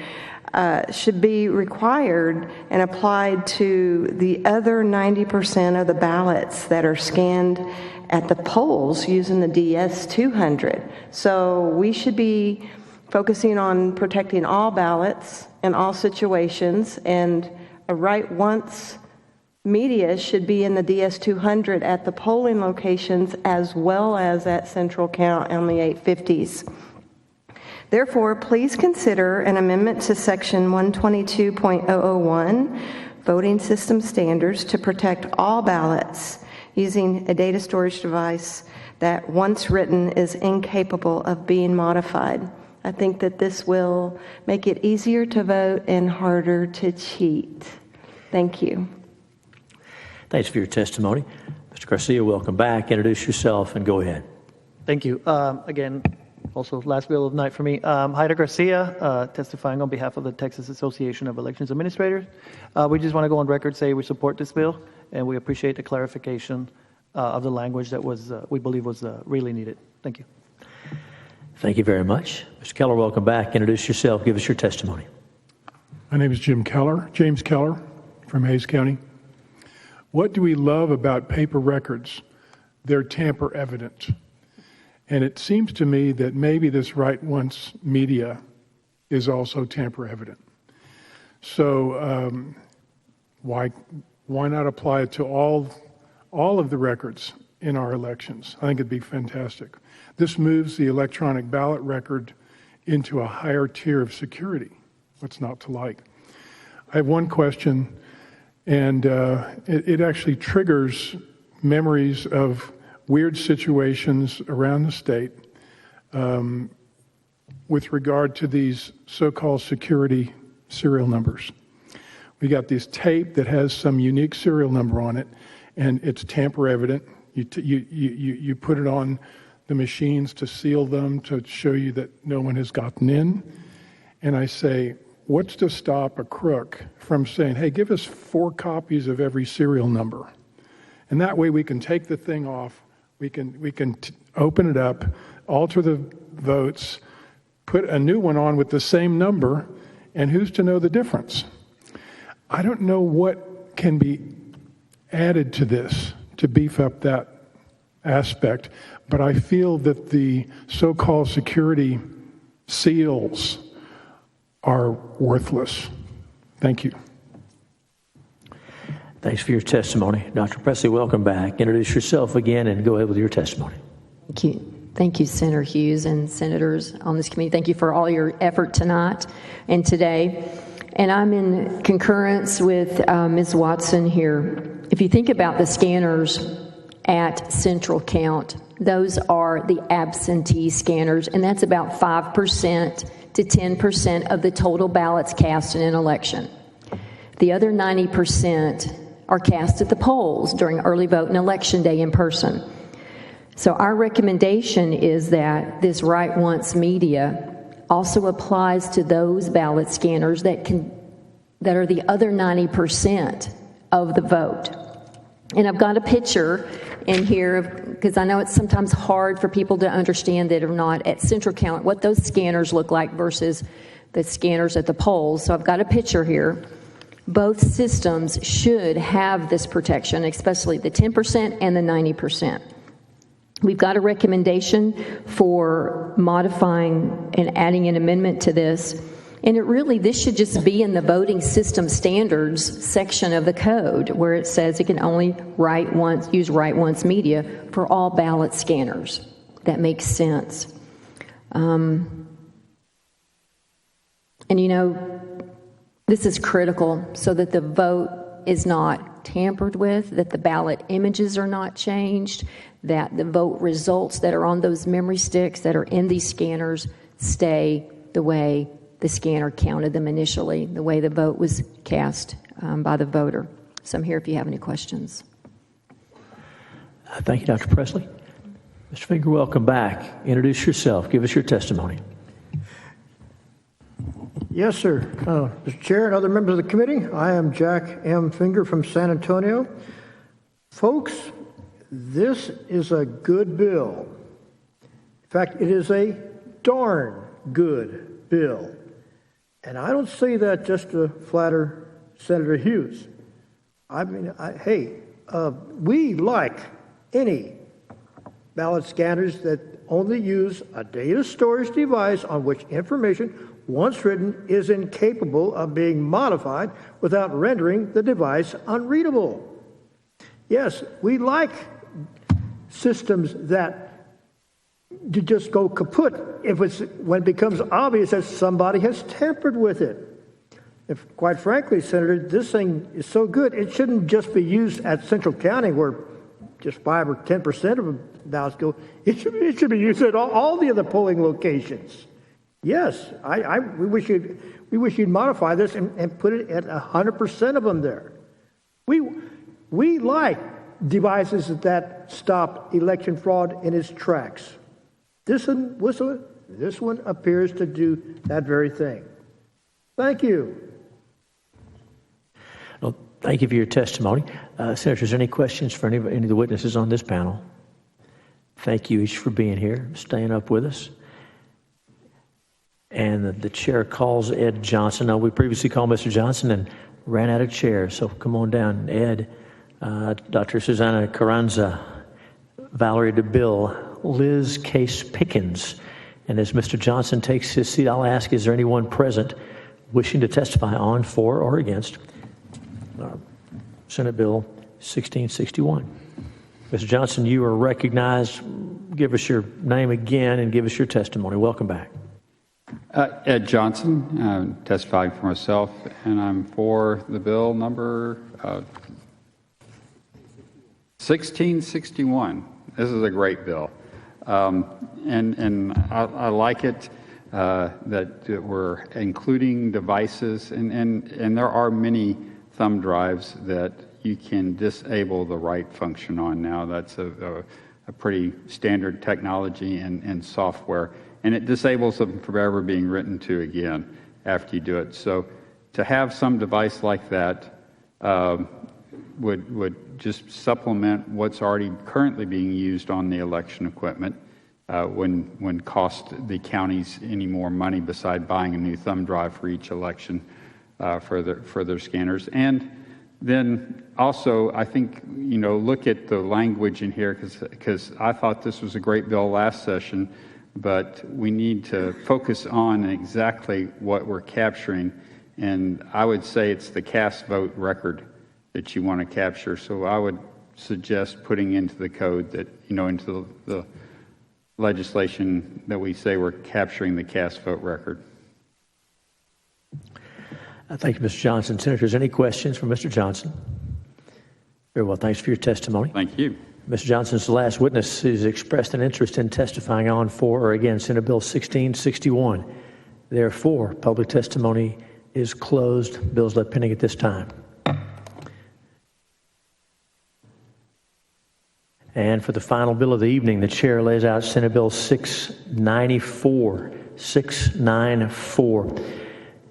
Should be required and applied to the other 90% of the ballots that are scanned at the polls using the DS-200. So we should be focusing on protecting all ballots in all situations, and a write once media should be in the DS-200 at the polling locations as well as at central count on the 850s. Therefore, please consider an amendment to Section 122.001, Voting System Standards, to protect all ballots using a data storage device that, once written, is incapable of being modified. I think that this will make it easier to vote and harder to cheat. Thank you. Thanks for your testimony. Mr. Garcia, welcome back. Introduce yourself and go ahead. Thank you. Again, also last bill of the night for me. Hyder Garcia, testifying on behalf of the Texas Association of Elections Administrators. We just want to go on record, say we support this bill, and we appreciate the clarification of the language that was, we believe was really needed. Thank you. Thank you very much. Mr. Keller, welcome back. Introduce yourself. Give us your testimony. My name is James Keller from Hays County. What do we love about paper records? They're tamper evident. And it seems to me that maybe this write once media is also tamper evident. So why not apply it to all of the records in our elections? I think it'd be fantastic. This moves the electronic ballot record into a higher tier of security. What's not to like? I have one question, and it actually triggers memories of weird situations around the state with regard to these so-called security serial numbers. We got this tape that has some unique serial number on it, and it's tamper evident. You put it on the machines to seal them to show you that no one has gotten in. And I say, what's to stop a crook from saying, hey, give us 4 copies of every serial number? And that way we can take the thing off, we can open it up, alter the votes, put a new one on with the same number, and who's to know the difference? I don't know what can be added to this to beef up that aspect, but I feel that the so-called security seals are worthless. Thank you. Thanks for your testimony. Dr. Presley, welcome back. Introduce yourself again and go ahead with your testimony. Thank you. Thank you, Senator Hughes and senators on this committee. Thank you for all your effort tonight and today. And I'm in concurrence with Ms. Watson here. If you think about the scanners at Central Count, those are the absentee scanners, and that's about 5% to 10% of the total ballots cast in an election. The other 90% are cast at the polls during early vote and election day in person. So our recommendation is that this Write Once media also applies to those ballot scanners that are the other 90% of the vote. And I've got a picture in here because I know it's sometimes hard for people to understand that are not at Central Count what those scanners look like versus the scanners at the polls. So I've got a picture here. Both systems should have this protection, especially the 10% and the 90%. We've got a recommendation for modifying and adding an amendment to this. And this should just be in the voting system standards section of the code where it says it can only use Write Once media for all ballot scanners. That makes sense. This is critical so that the vote is not tampered with, that the ballot images are not changed, that the vote results that are on those memory sticks that are in these scanners stay the way the scanner counted them initially, the way the vote was cast by the voter. So I'm here if you have any questions. Thank you, Dr. Presley. Mr. Finger, welcome back. Introduce yourself. Give us your testimony. Yes, sir. Mr. Chair and other members of the committee, I am Jack M. Finger from San Antonio. Folks, this is a good bill. In fact, it is a darn good bill. And I don't say that just to flatter Senator Hughes. I mean, we like any ballot scanners that only use a data storage device on which information, once written, is incapable of being modified without rendering the device unreadable. Yes, we like systems that just go kaput when it becomes obvious that somebody has tampered with it. If, quite frankly, Senator, this thing is so good, it shouldn't just be used at Central County where just 5 or 10% of the ballots go. It should be used at all the other polling locations. Yes, we wish you'd modify this and put it at 100% of them there. We like devices that stop election fraud in its tracks. This one appears to do that very thing. Thank you. Well, thank you for your testimony. Senators, any questions for any of the witnesses on this panel? Thank you each for being here, staying up with us. And the chair calls Ed Johnson. Now, we previously called Mr. Johnson and ran out of chairs, so come on down, Ed. Dr. Susanna Carranza, Valerie DeBill, Liz Case Pickens. And as Mr. Johnson takes his seat, I'll ask, is there anyone present wishing to testify on, for, or against Senate Bill 1661? Mr. Johnson, you are recognized. Give us your name again and give us your testimony. Welcome back. Ed Johnson, testifying for myself, and I'm for the bill number 1661. This is a great bill. And I like it that we're including devices, and there are many thumb drives that you can disable the write function on now. That's a pretty standard technology and software, and it disables them from ever being written to again after you do it. So to have some device like that would just supplement what's already currently being used on the election equipment, wouldn't cost the counties any more money beside buying a new thumb drive for each election for their scanners. And then also, I think, look at the language in here, because I thought this was a great bill last session, but we need to focus on exactly what we're capturing. And I would say it's the cast vote record that you want to capture. So I would suggest putting into the code that, into the legislation that we say we're capturing the cast vote record. Thank you, Mr. Johnson. Senators, any questions for Mr. Johnson? Very well. Thanks for your testimony. Thank you. Mr. Johnson is the last witness who's expressed an interest in testifying on, for, or against Senate Bill 1661. Therefore, public testimony is closed. Bills left pending at this time. And for the final bill of the evening, the chair lays out Senate Bill 694. 694.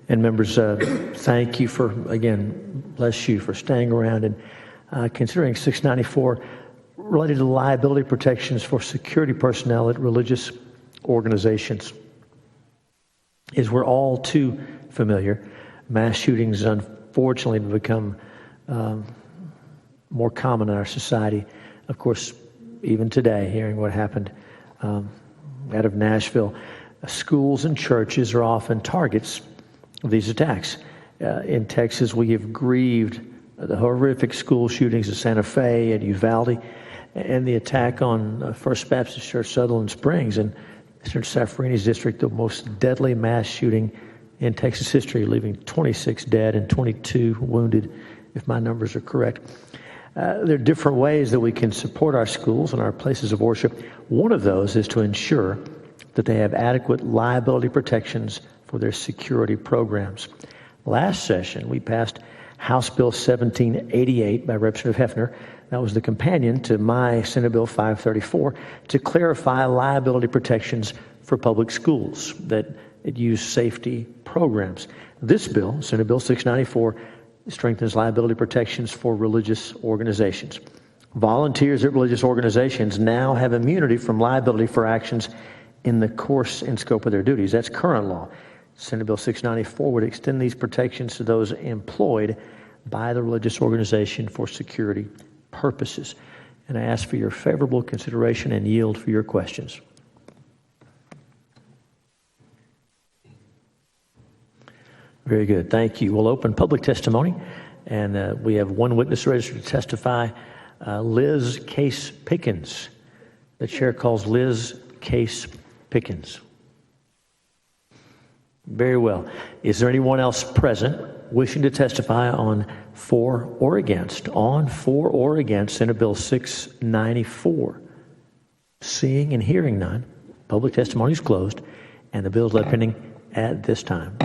And members, thank you for, again, bless you for staying around and considering 694 related to liability protections for security personnel at religious organizations. As we're all too familiar, mass shootings unfortunately have become more common in our society. Of course, even today, hearing what happened out of Nashville, schools and churches are often targets of these attacks. In Texas, we have grieved the horrific school shootings at Santa Fe and Uvalde, and the attack on First Baptist Church, Sutherland Springs, and Senator Saffarini's district, the most deadly mass shooting in Texas history, leaving 26 dead and 22 wounded, if my numbers are correct. There are different ways that we can support our schools and our places of worship. One of those is to ensure that they have adequate liability protections for their security programs. Last session, we passed House Bill 1788 by Representative Hefner. That was the companion to my Senate Bill 534 to clarify liability protections for public schools that use safety programs. This bill, Senate Bill 694, strengthens liability protections for religious organizations. Volunteers at religious organizations now have immunity from liability for actions in the course and scope of their duties. That's current law. Senate Bill 694 would extend these protections to those employed by the religious organization for security purposes. And I ask for your favorable consideration and yield for your questions. Very good. Thank you. We'll open public testimony, and we have one witness registered to testify, Liz Case Pickens. The chair calls Liz Case Pickens. Very well. Is there anyone else present wishing to testify on, for, or against Senate Bill 694? Seeing and hearing none, public testimony is closed, and the bill is left pending at this time.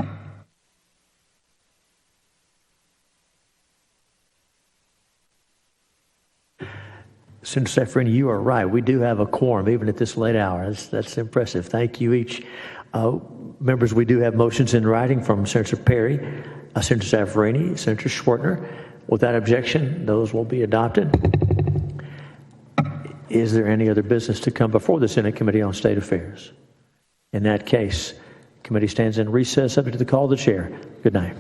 Senator Saffarini, you are right. We do have a quorum, even at this late hour. That's impressive. Thank you each. Members, we do have motions in writing from Senator Perry, Senator Saffarini, Senator Schwartner. Without objection, those will be adopted. Is there any other business to come before the Senate Committee on State Affairs? In that case, the committee stands in recess, subject to the call of the chair. Good night.